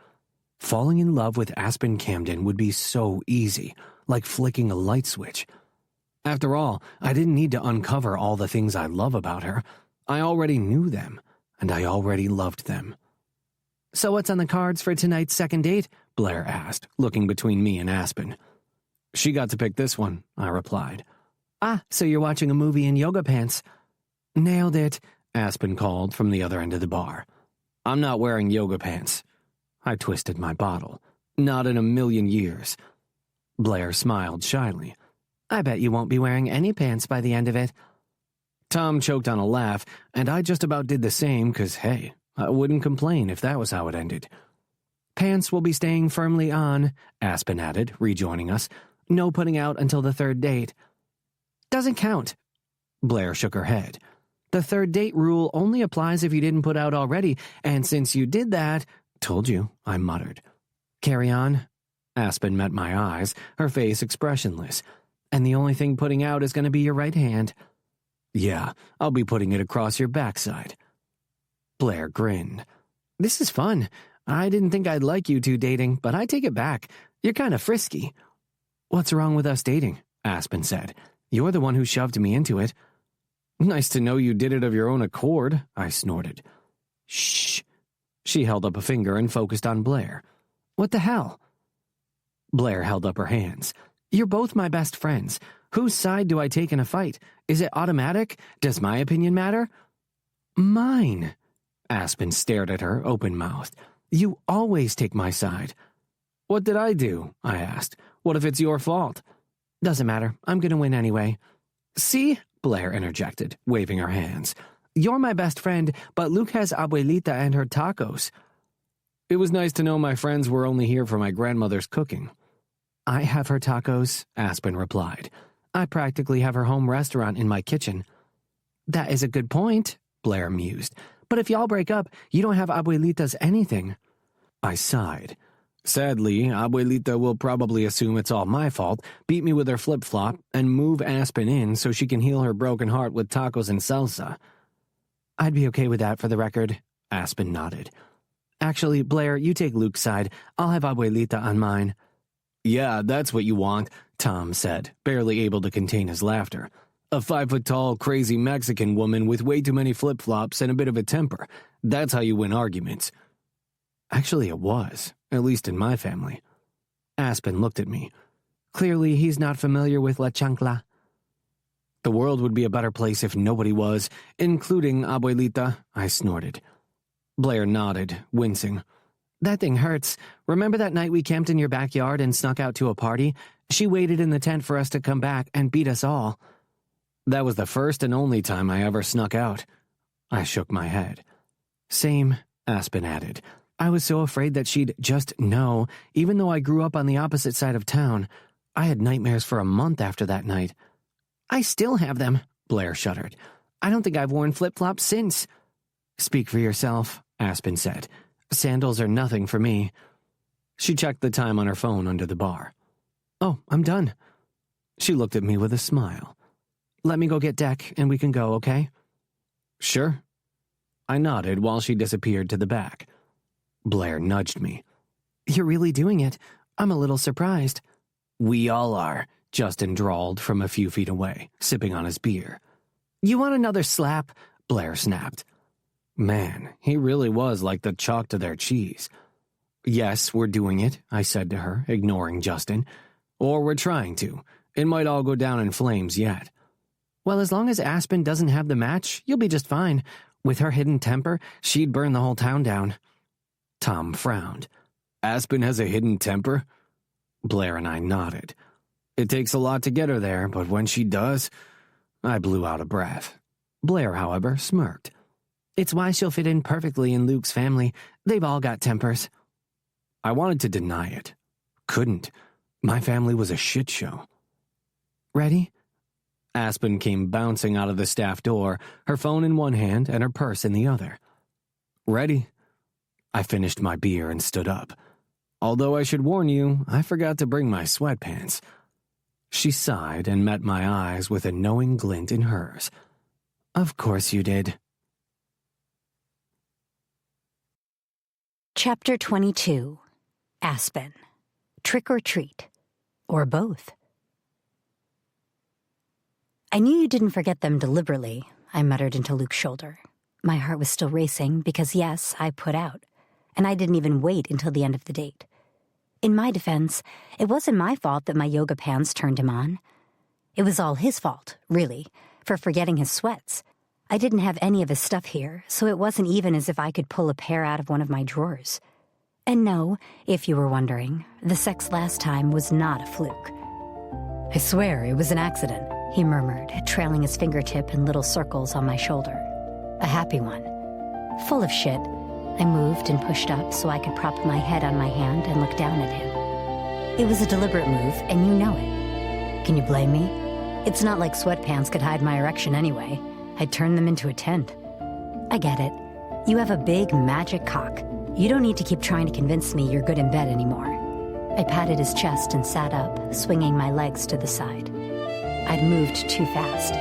Falling in love with Aspen Camden would be so easy, like flicking a light switch. After all, I didn't need to uncover all the things I love about her. I already knew them, and I already loved them. "So what's on the cards for tonight's second date?" Blair asked, looking between me and Aspen. "She got to pick this one," I replied. "Ah, so you're watching a movie in yoga pants." "Nailed it," Aspen called from the other end of the bar. "I'm not wearing yoga pants." I twisted my bottle. "Not in a million years." Blair smiled shyly. "I bet you won't be wearing any pants by the end of it." Tom choked on a laugh, and I just about did the same because, hey, I wouldn't complain if that was how it ended. "Pants will be staying firmly on," Aspen added, rejoining us. "No putting out until the third date." "Doesn't count." Blair shook her head. "The third date rule only applies if you didn't put out already, and since you did that—" "Told you," I muttered. "Carry on." Aspen met my eyes, her face expressionless. "And the only thing putting out is going to be your right hand." "Yeah, I'll be putting it across your backside." Blair grinned. "This is fun. I didn't think I'd like you two dating, but I take it back. You're kind of frisky." "What's wrong with us dating?" Aspen said. "You're the one who shoved me into it." "Nice to know you did it of your own accord," I snorted. "Shh." She held up a finger and focused on Blair. "What the hell?" Blair held up her hands. "You're both my best friends. Whose side do I take in a fight? Is it automatic? Does my opinion matter?" "Mine." Aspen stared at her, open-mouthed. "You always take my side." "What did I do?" I asked. "What if it's your fault?" "Doesn't matter. I'm going to win anyway." "See?" Blair interjected, waving her hands. "You're my best friend, but Luke has Abuelita and her tacos." It was nice to know my friends were only here for my grandmother's cooking. "I have her tacos," Aspen replied. "I practically have her home restaurant in my kitchen." "That is a good point," Blair mused. "But if y'all break up, you don't have Abuelita's anything." I sighed. "Sadly, Abuelita will probably assume it's all my fault, beat me with her flip-flop, and move Aspen in so she can heal her broken heart with tacos and salsa." "I'd be okay with that for the record," Aspen nodded. "Actually, Blair, you take Luke's side. I'll have Abuelita on mine." "Yeah, that's what you want," Tom said, barely able to contain his laughter. "A 5-foot-tall, crazy Mexican woman with way too many flip-flops and a bit of a temper. That's how you win arguments." Actually, it was, at least in my family. Aspen looked at me. "Clearly, he's not familiar with La Chancla." "The world would be a better place if nobody was, including Abuelita," I snorted. Blair nodded, wincing. "That thing hurts. Remember that night we camped in your backyard and snuck out to a party? She waited in the tent for us to come back and beat us all." "That was the first and only time I ever snuck out." I shook my head. "Same," Aspen added. "I was so afraid that she'd just know, even though I grew up on the opposite side of town. I had nightmares for a month after that night." "I still have them," Blair shuddered. "I don't think I've worn flip-flops since." "Speak for yourself," Aspen said. "Sandals are nothing for me." She checked the time on her phone under the bar. "Oh, I'm done." She looked at me with a smile. "Let me go get Deck, and we can go, okay?" "Sure." I nodded while she disappeared to the back. Blair nudged me. "You're really doing it. I'm a little surprised." "We all are," Justin drawled from a few feet away, sipping on his beer. "You want another slap?" Blair snapped. Man, he really was like the chalk to their cheese. Yes, we're doing it, I said to her, ignoring Justin. Or we're trying to. It might all go down in flames yet. Well, as long as Aspen doesn't have the match, you'll be just fine. With her hidden temper, she'd burn the whole town down. Tom frowned. Aspen has a hidden temper? Blair and I nodded. It takes a lot to get her there, but when she does, I blew out a breath. Blair, however, smirked. It's why she'll fit in perfectly in Luke's family. They've all got tempers. I wanted to deny it. Couldn't. My family was a shit show. Ready? Aspen came bouncing out of the staff door, her phone in one hand and her purse in the other. Ready? I finished my beer and stood up. Although I should warn you, I forgot to bring my sweatpants. She sighed and met my eyes with a knowing glint in hers. Of course you did. Chapter 22. Aspen. Trick or treat. Or both. I knew you didn't forget them deliberately, I muttered into Luke's shoulder. My heart was still racing because, yes, I put out. And I didn't even wait until the end of the date. In my defense, it wasn't my fault that my yoga pants turned him on. It was all his fault, really, for forgetting his sweats. I didn't have any of his stuff here, so it wasn't even as if I could pull a pair out of one of my drawers. And no, if you were wondering, the sex last time was not a fluke. I swear it was an accident, he murmured, trailing his fingertip in little circles on my shoulder. A happy one. Full of shit, I moved and pushed up so I could prop my head on my hand and look down at him. It was a deliberate move, and you know it. Can you blame me? It's not like sweatpants could hide my erection anyway. I'd turn them into a tent. I get it. You have a big magic cock. You don't need to keep trying to convince me you're good in bed anymore. I patted his chest and sat up, swinging my legs to the side. I'd moved too fast.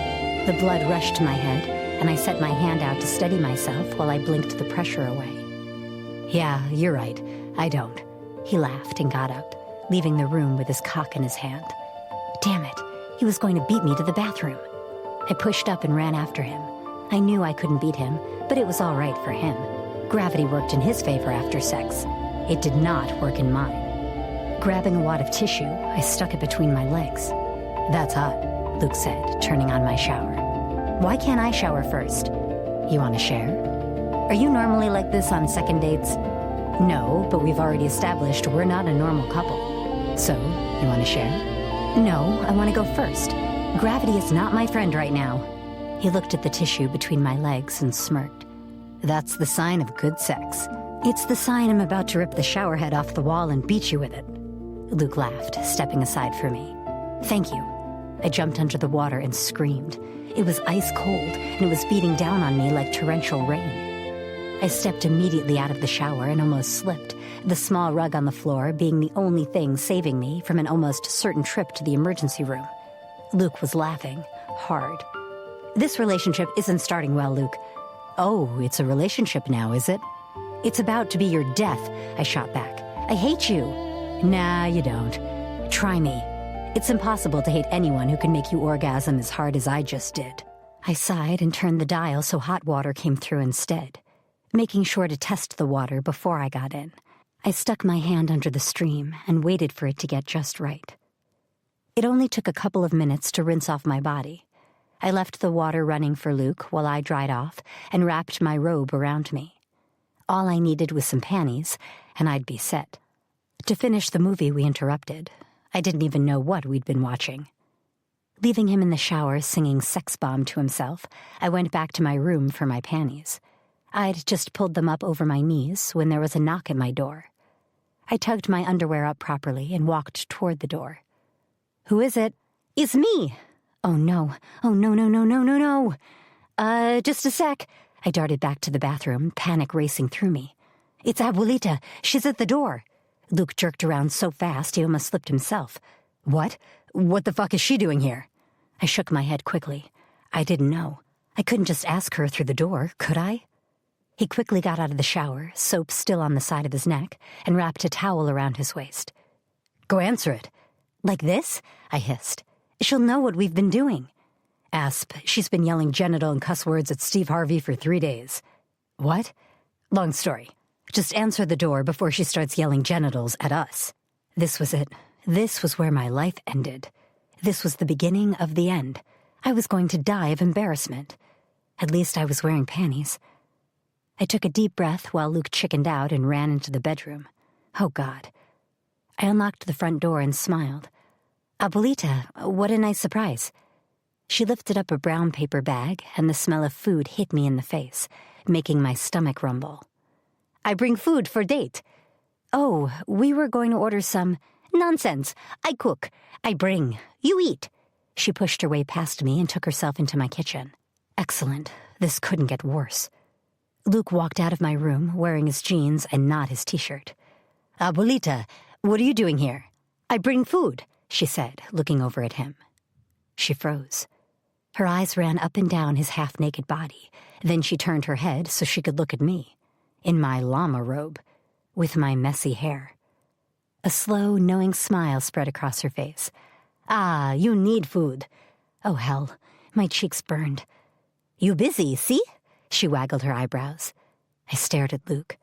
The blood rushed to my head, and I set my hand out to steady myself while I blinked the pressure away. Yeah, you're right. I don't. He laughed and got up, leaving the room with his cock in his hand. Damn it. He was going to beat me to the bathroom. I pushed up and ran after him. I knew I couldn't beat him, but it was all right for him. Gravity worked in his favor after sex. It did not work in mine. Grabbing a wad of tissue, I stuck it between my legs. That's hot, Luke said, turning on my shower. Why can't I shower first? You want to share? Are you normally like this on second dates? No, but we've already established we're not a normal couple. So, you want to share? No, I want to go first. Gravity is not my friend right now. He looked at the tissue between my legs and smirked. That's the sign of good sex. It's the sign I'm about to rip the shower head off the wall and beat you with it. Luke laughed, stepping aside for me. Thank you. I jumped under the water and screamed. It was ice cold, and it was beating down on me like torrential rain. I stepped immediately out of the shower and almost slipped, the small rug on the floor being the only thing saving me from an almost certain trip to the emergency room. Luke was laughing, hard. This relationship isn't starting well, Luke. Oh, it's a relationship now, is it? It's about to be your death, I shot back. I hate you. Nah, you don't. Try me. It's impossible to hate anyone who can make you orgasm as hard as I just did. I sighed and turned the dial so hot water came through instead, making sure to test the water before I got in. I stuck my hand under the stream and waited for it to get just right. It only took a couple of minutes to rinse off my body. I left the water running for Luke while I dried off and wrapped my robe around me. All I needed was some panties, and I'd be set. To finish the movie we interrupted, I didn't even know what we'd been watching. Leaving him in the shower singing Sex Bomb to himself, I went back to my room for my panties. I'd just pulled them up over my knees when there was a knock at my door. I tugged my underwear up properly and walked toward the door. Who is it? It's me! Oh no, no. Just a sec. I darted back to the bathroom, panic racing through me. It's Abuelita. She's at the door. Luke jerked around so fast he almost slipped himself. What? What the fuck is she doing here? I shook my head quickly. I didn't know. I couldn't just ask her through the door, could I? He quickly got out of the shower, soap still on the side of his neck, and wrapped a towel around his waist. Go answer it. Like this? I hissed. She'll know what we've been doing. Asp, she's been yelling genital and cuss words at Steve Harvey for 3 days. What? Long story. Just answer the door before she starts yelling genitals at us. This was it. This was where my life ended. This was the beginning of the end. I was going to die of embarrassment. At least I was wearing panties. I took a deep breath while Luke chickened out and ran into the bedroom. Oh, God. I unlocked the front door and smiled. Abuelita, what a nice surprise. She lifted up a brown paper bag, and the smell of food hit me in the face, making my stomach rumble. I bring food for date. Oh, we were going to order some... Nonsense. I cook. I bring. You eat. She pushed her way past me and took herself into my kitchen. Excellent. This couldn't get worse. Luke walked out of my room wearing his jeans and not his t-shirt. Abuelita, what are you doing here? I bring food, she said, looking over at him. She froze. Her eyes ran up and down his half-naked body. Then she turned her head so she could look at me, in my llama robe, with my messy hair. A slow, knowing smile spread across her face. Ah, you need food. Oh, hell, my cheeks burned. You busy, see? She waggled her eyebrows. I stared at Luke.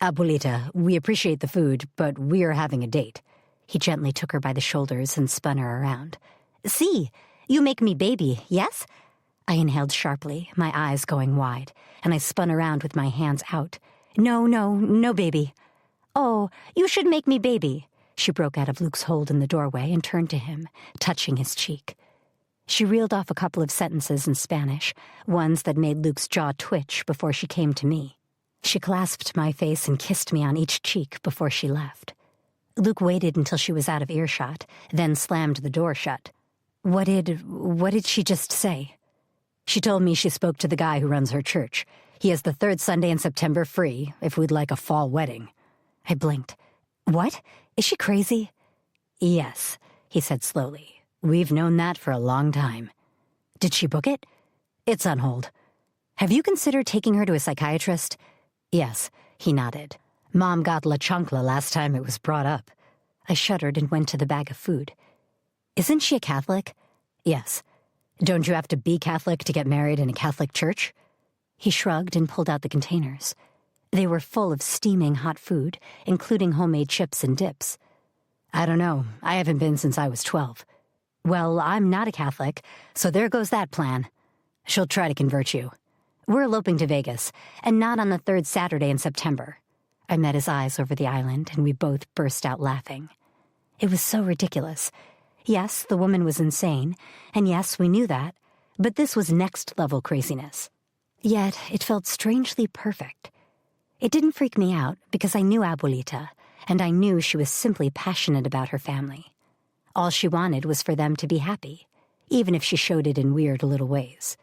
Abuelita, we appreciate the food, but we're having a date. He gently took her by the shoulders and spun her around. See, you make me baby, yes? I inhaled sharply, my eyes going wide, and I spun around with my hands out. No, baby. Oh, you should make me baby. She broke out of Luke's hold in the doorway and turned to him, touching his cheek. She reeled off a couple of sentences in Spanish, ones that made Luke's jaw twitch before she came to me. She clasped my face and kissed me on each cheek before she left. Luke waited until she was out of earshot, then slammed the door shut. What did she just say? She told me she spoke to the guy who runs her church. He has the third Sunday in September free, if we'd like a fall wedding. I blinked. What? Is she crazy? Yes, he said slowly. We've known that for a long time. Did she book it? It's on hold. Have you considered taking her to a psychiatrist? Yes, he nodded. Mom got la chancla last time it was brought up. I shuddered and went to the bag of food. Isn't she a Catholic? Yes. Don't you have to be Catholic to get married in a Catholic church? He shrugged and pulled out the containers. They were full of steaming hot food, including homemade chips and dips. I don't know. I haven't been since I was 12. Well, I'm not a Catholic, so there goes that plan. She'll try to convert you. We're eloping to Vegas, and not on the third Saturday in September. I met his eyes over the island, and we both burst out laughing. It was so ridiculous. Yes, the woman was insane, and yes, we knew that, but this was next-level craziness. Yet, it felt strangely perfect. It didn't freak me out because I knew Abuelita, and I knew she was simply passionate about her family. All she wanted was for them to be happy, even if she showed it in weird little ways.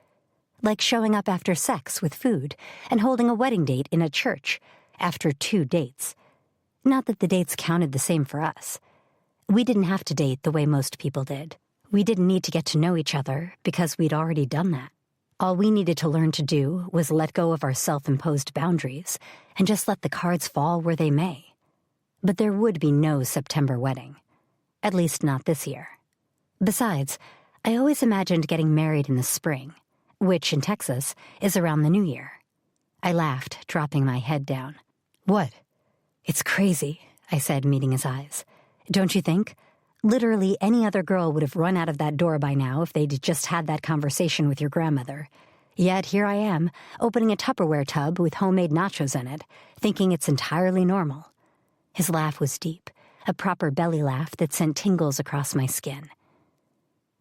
Like showing up after sex with food and holding a wedding date in a church after 2 dates. Not that the dates counted the same for us. We didn't have to date the way most people did. We didn't need to get to know each other because we'd already done that. All we needed to learn to do was let go of our self-imposed boundaries and just let the cards fall where they may. But there would be no September wedding. At least not this year. Besides, I always imagined getting married in the spring, which in Texas is around the New Year. I laughed, dropping my head down. What? It's crazy, I said, meeting his eyes. Don't you think? Literally any other girl would have run out of that door by now if they'd just had that conversation with your grandmother. Yet here I am, opening a Tupperware tub with homemade nachos in it, thinking it's entirely normal. His laugh was deep, a proper belly laugh that sent tingles across my skin.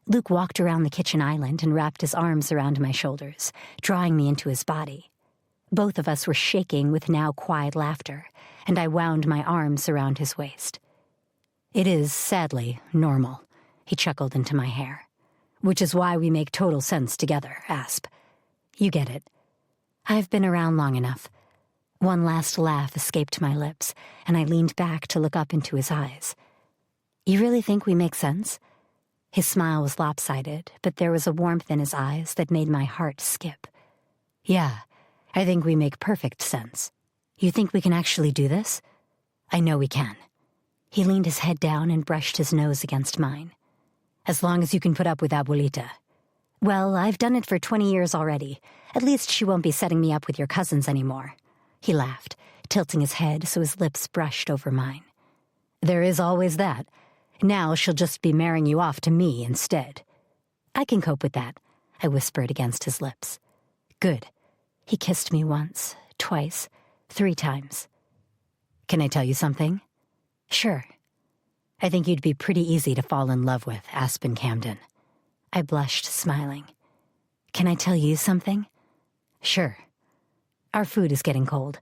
Luke walked around the kitchen island and wrapped his arms around my shoulders, drawing me into his body. Both of us were shaking with now quiet laughter, and I wound my arms around his waist. It is, sadly, normal, he chuckled into my hair. Which is why we make total sense together, Asp. You get it. I've been around long enough. One last laugh escaped my lips, and I leaned back to look up into his eyes. You really think we make sense? His smile was lopsided, but there was a warmth in his eyes that made my heart skip. Yeah, I think we make perfect sense. You think we can actually do this? I know we can. He leaned his head down and brushed his nose against mine. As long as you can put up with Abuelita. Well, I've done it for 20 years already. At least she won't be setting me up with your cousins anymore. He laughed, tilting his head so his lips brushed over mine. "There is always that. Now she'll just be marrying you off to me instead." "I can cope with that," I whispered against his lips. "Good." He kissed me once, twice, 3 times. "Can I tell you something?" "Sure." "I think you'd be pretty easy to fall in love with, Aspen Camden." I blushed, smiling. "Can I tell you something?" "Sure." "Our food is getting cold."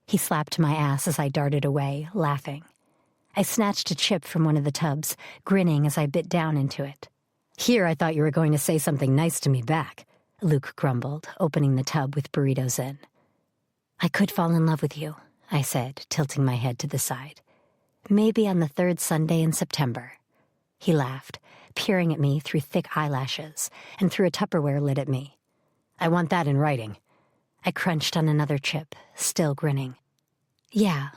He slapped my ass as I darted away, laughing. I snatched a chip from one of the tubs, grinning as I bit down into it. "Here, I thought you were going to say something nice to me back," Luke grumbled, opening the tub with burritos in. "I could fall in love with you," I said, tilting my head to the side. "Maybe on the 3rd Sunday in September." He laughed, peering at me through thick eyelashes, and threw a Tupperware lid at me. "I want that in writing." I crunched on another chip, still grinning. Yeah,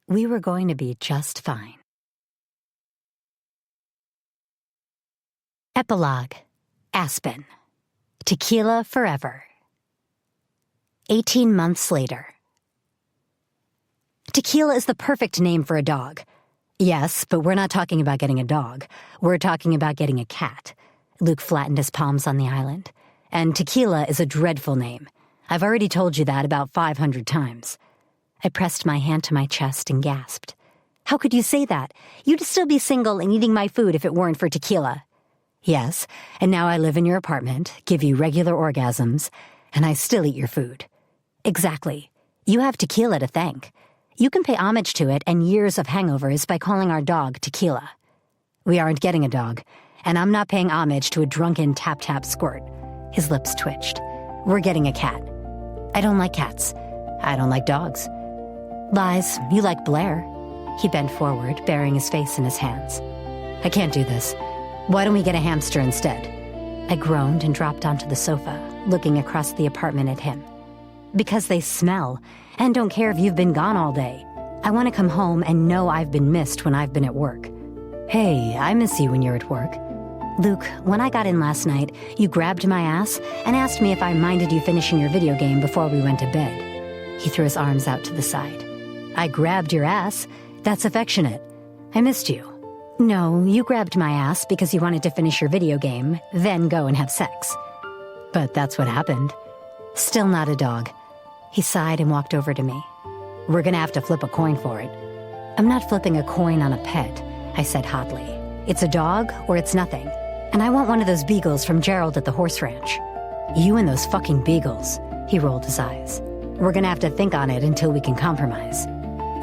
we were going to be just fine. Epilogue. Aspen. Tequila forever. 18 months later. Tequila is the perfect name for a dog. Yes, but we're not talking about getting a dog. We're talking about getting a cat. Luke flattened his palms on the island. And Tequila is a dreadful name. I've already told you that about 500 times. I pressed my hand to my chest and gasped. "How could you say that? You'd still be single and eating my food if it weren't for Tequila." "Yes, and now I live in your apartment, give you regular orgasms, and I still eat your food." "Exactly. You have Tequila to thank. You can pay homage to it and years of hangovers by calling our dog Tequila." "We aren't getting a dog, and I'm not paying homage to a drunken tap-tap-squirt." His lips twitched. "We're getting a cat." "I don't like cats. I don't like dogs." "Lies. You like Blair." He bent forward, burying his face in his hands. "I can't do this. Why don't we get a hamster instead?" I groaned and dropped onto the sofa, looking across the apartment at him. "Because they smell, and don't care if you've been gone all day. I want to come home and know I've been missed when I've been at work." "Hey, I miss you when you're at work." "Luke, when I got in last night, you grabbed my ass and asked me if I minded you finishing your video game before we went to bed." He threw his arms out to the side. "I grabbed your ass? That's affectionate. I missed you." "No, you grabbed my ass because you wanted to finish your video game, then go and have sex." "But that's what happened." "Still not a dog." He sighed and walked over to me. "We're gonna have to flip a coin for it." "I'm not flipping a coin on a pet," I said hotly. "It's a dog or it's nothing. And I want one of those beagles from Gerald at the horse ranch." "You and those fucking beagles." He rolled his eyes. "We're gonna have to think on it until we can compromise."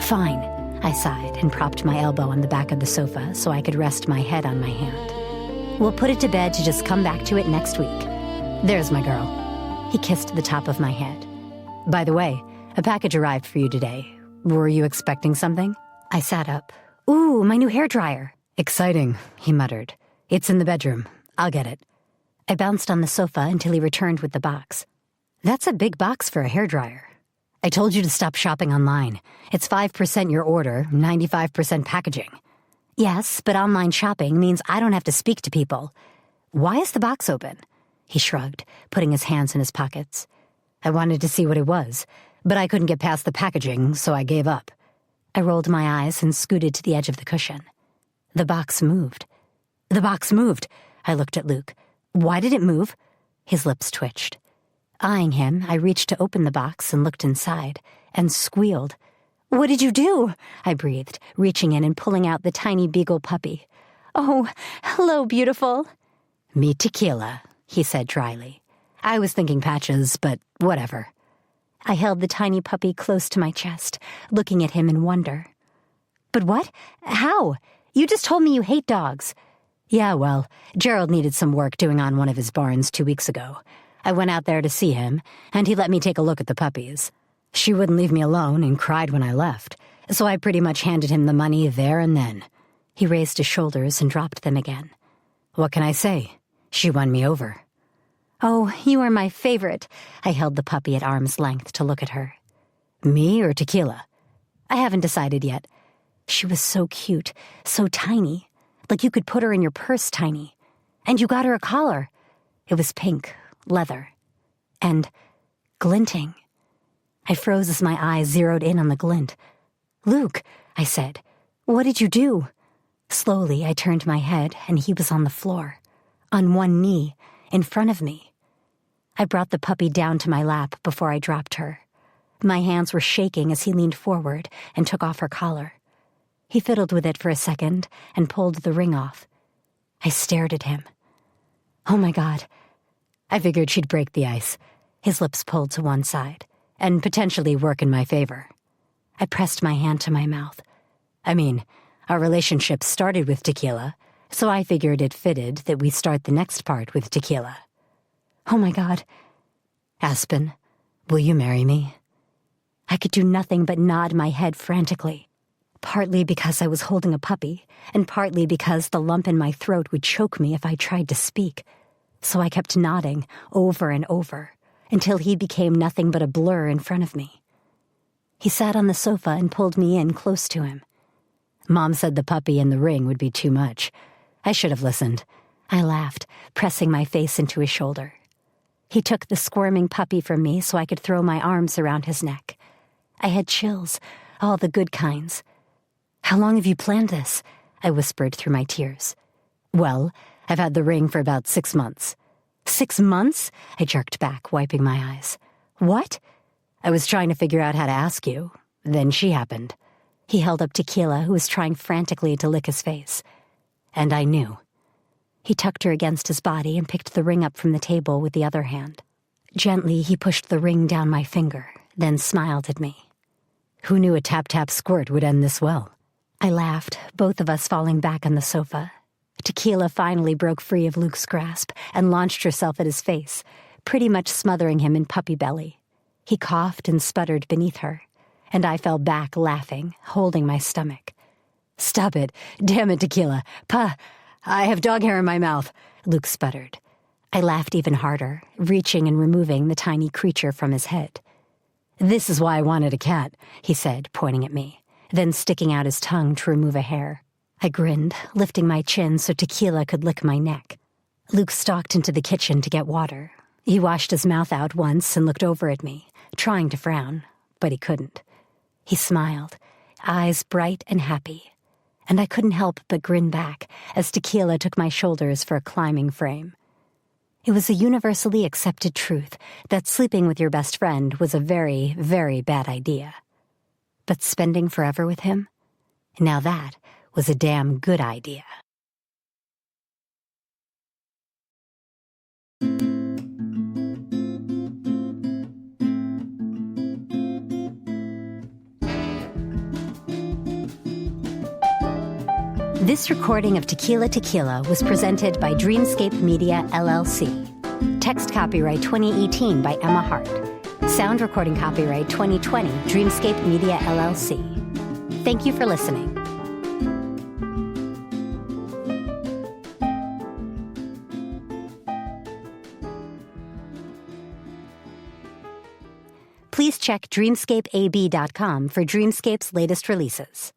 "Fine," I sighed and propped my elbow on the back of the sofa so I could rest my head on my hand. "We'll put it to bed to just come back to it next week. There's my girl." He kissed the top of my head. "By the way, a package arrived for you today. Were you expecting something?" I sat up. "Ooh, my new hairdryer." "Exciting," he muttered. "It's in the bedroom. I'll get it." I bounced on the sofa until he returned with the box. "That's a big box for a hairdryer." "I told you to stop shopping online. It's 5% your order, 95% packaging." "Yes, but online shopping means I don't have to speak to people." "Why is the box open?" He shrugged, putting his hands in his pockets. "I wanted to see what it was, but I couldn't get past the packaging, so I gave up." I rolled my eyes and scooted to the edge of the cushion. The box moved. "The box moved." I looked at Luke. "Why did it move?" His lips twitched. Eyeing him, I reached to open the box and looked inside, and squealed. "What did you do?" I breathed, reaching in and pulling out the tiny beagle puppy. "Oh, hello, beautiful." "Meet Tequila," he said dryly. I was thinking Patches, but whatever. I held the tiny puppy close to my chest, looking at him in wonder. "But what? How? You just told me you hate dogs." "Yeah, well, Gerald needed some work doing on one of his barns 2 weeks ago. I went out there to see him, and he let me take a look at the puppies. She wouldn't leave me alone and cried when I left, so I pretty much handed him the money there and then." He raised his shoulders and dropped them again. "What can I say? She won me over." "Oh, you are my favorite." I held the puppy at arm's length to look at her. "Me or Tequila?" "I haven't decided yet." She was so cute, so tiny. Like you could put her in your purse tiny. And you got her a collar. It was pink, leather, and glinting. I froze as my eyes zeroed in on the glint. "Luke," I said, "what did you do?" Slowly, I turned my head, and he was on the floor, on one knee, in front of me. I brought the puppy down to my lap before I dropped her. My hands were shaking as he leaned forward and took off her collar. He fiddled with it for a second and pulled the ring off. I stared at him. Oh my God. I figured she'd break the ice. His lips pulled to one side, and potentially work in my favor. I pressed my hand to my mouth. I mean, our relationship started with tequila, so I figured it fitted that we start the next part with tequila. Oh my God. "Aspen, will you marry me?" I could do nothing but nod my head frantically, partly because I was holding a puppy, and partly because the lump in my throat would choke me if I tried to speak. So I kept nodding over and over until he became nothing but a blur in front of me. He sat on the sofa and pulled me in close to him. Mom said the puppy and the ring would be too much. I should have listened. I laughed, pressing my face into his shoulder. He took the squirming puppy from me so I could throw my arms around his neck. I had chills, all the good kinds. "How long have you planned this?" I whispered through my tears. "Well, I've had the ring for about 6 months." 6 months? I jerked back, wiping my eyes. "What?" "I was trying to figure out how to ask you. Then she happened." He held up Tequila, who was trying frantically to lick his face. "And I knew." He tucked her against his body and picked the ring up from the table with the other hand. Gently, he pushed the ring down my finger, then smiled at me. "Who knew a tap-tap-squirt would end this well?" I laughed, both of us falling back on the sofa. Tequila finally broke free of Luke's grasp and launched herself at his face, pretty much smothering him in puppy belly. He coughed and sputtered beneath her, and I fell back laughing, holding my stomach. "Stop it. Damn it, Tequila. I have dog hair in my mouth," Luke sputtered. I laughed even harder, reaching and removing the tiny creature from his head. "This is why I wanted a cat," he said, pointing at me, then sticking out his tongue to remove a hair. I grinned, lifting my chin so Tequila could lick my neck. Luke stalked into the kitchen to get water. He washed his mouth out once and looked over at me, trying to frown, but he couldn't. He smiled, eyes bright and happy, and I couldn't help but grin back as Tequila took my shoulders for a climbing frame. It was a universally accepted truth that sleeping with your best friend was a very, very bad idea. But spending forever with him? Now that was a damn good idea. This recording of Tequila Tequila was presented by Dreamscape Media, LLC. Text copyright 2018 by Emma Hart. Sound recording copyright 2020, Dreamscape Media, LLC. Thank you for listening. Please check dreamscapeab.com for Dreamscape's latest releases.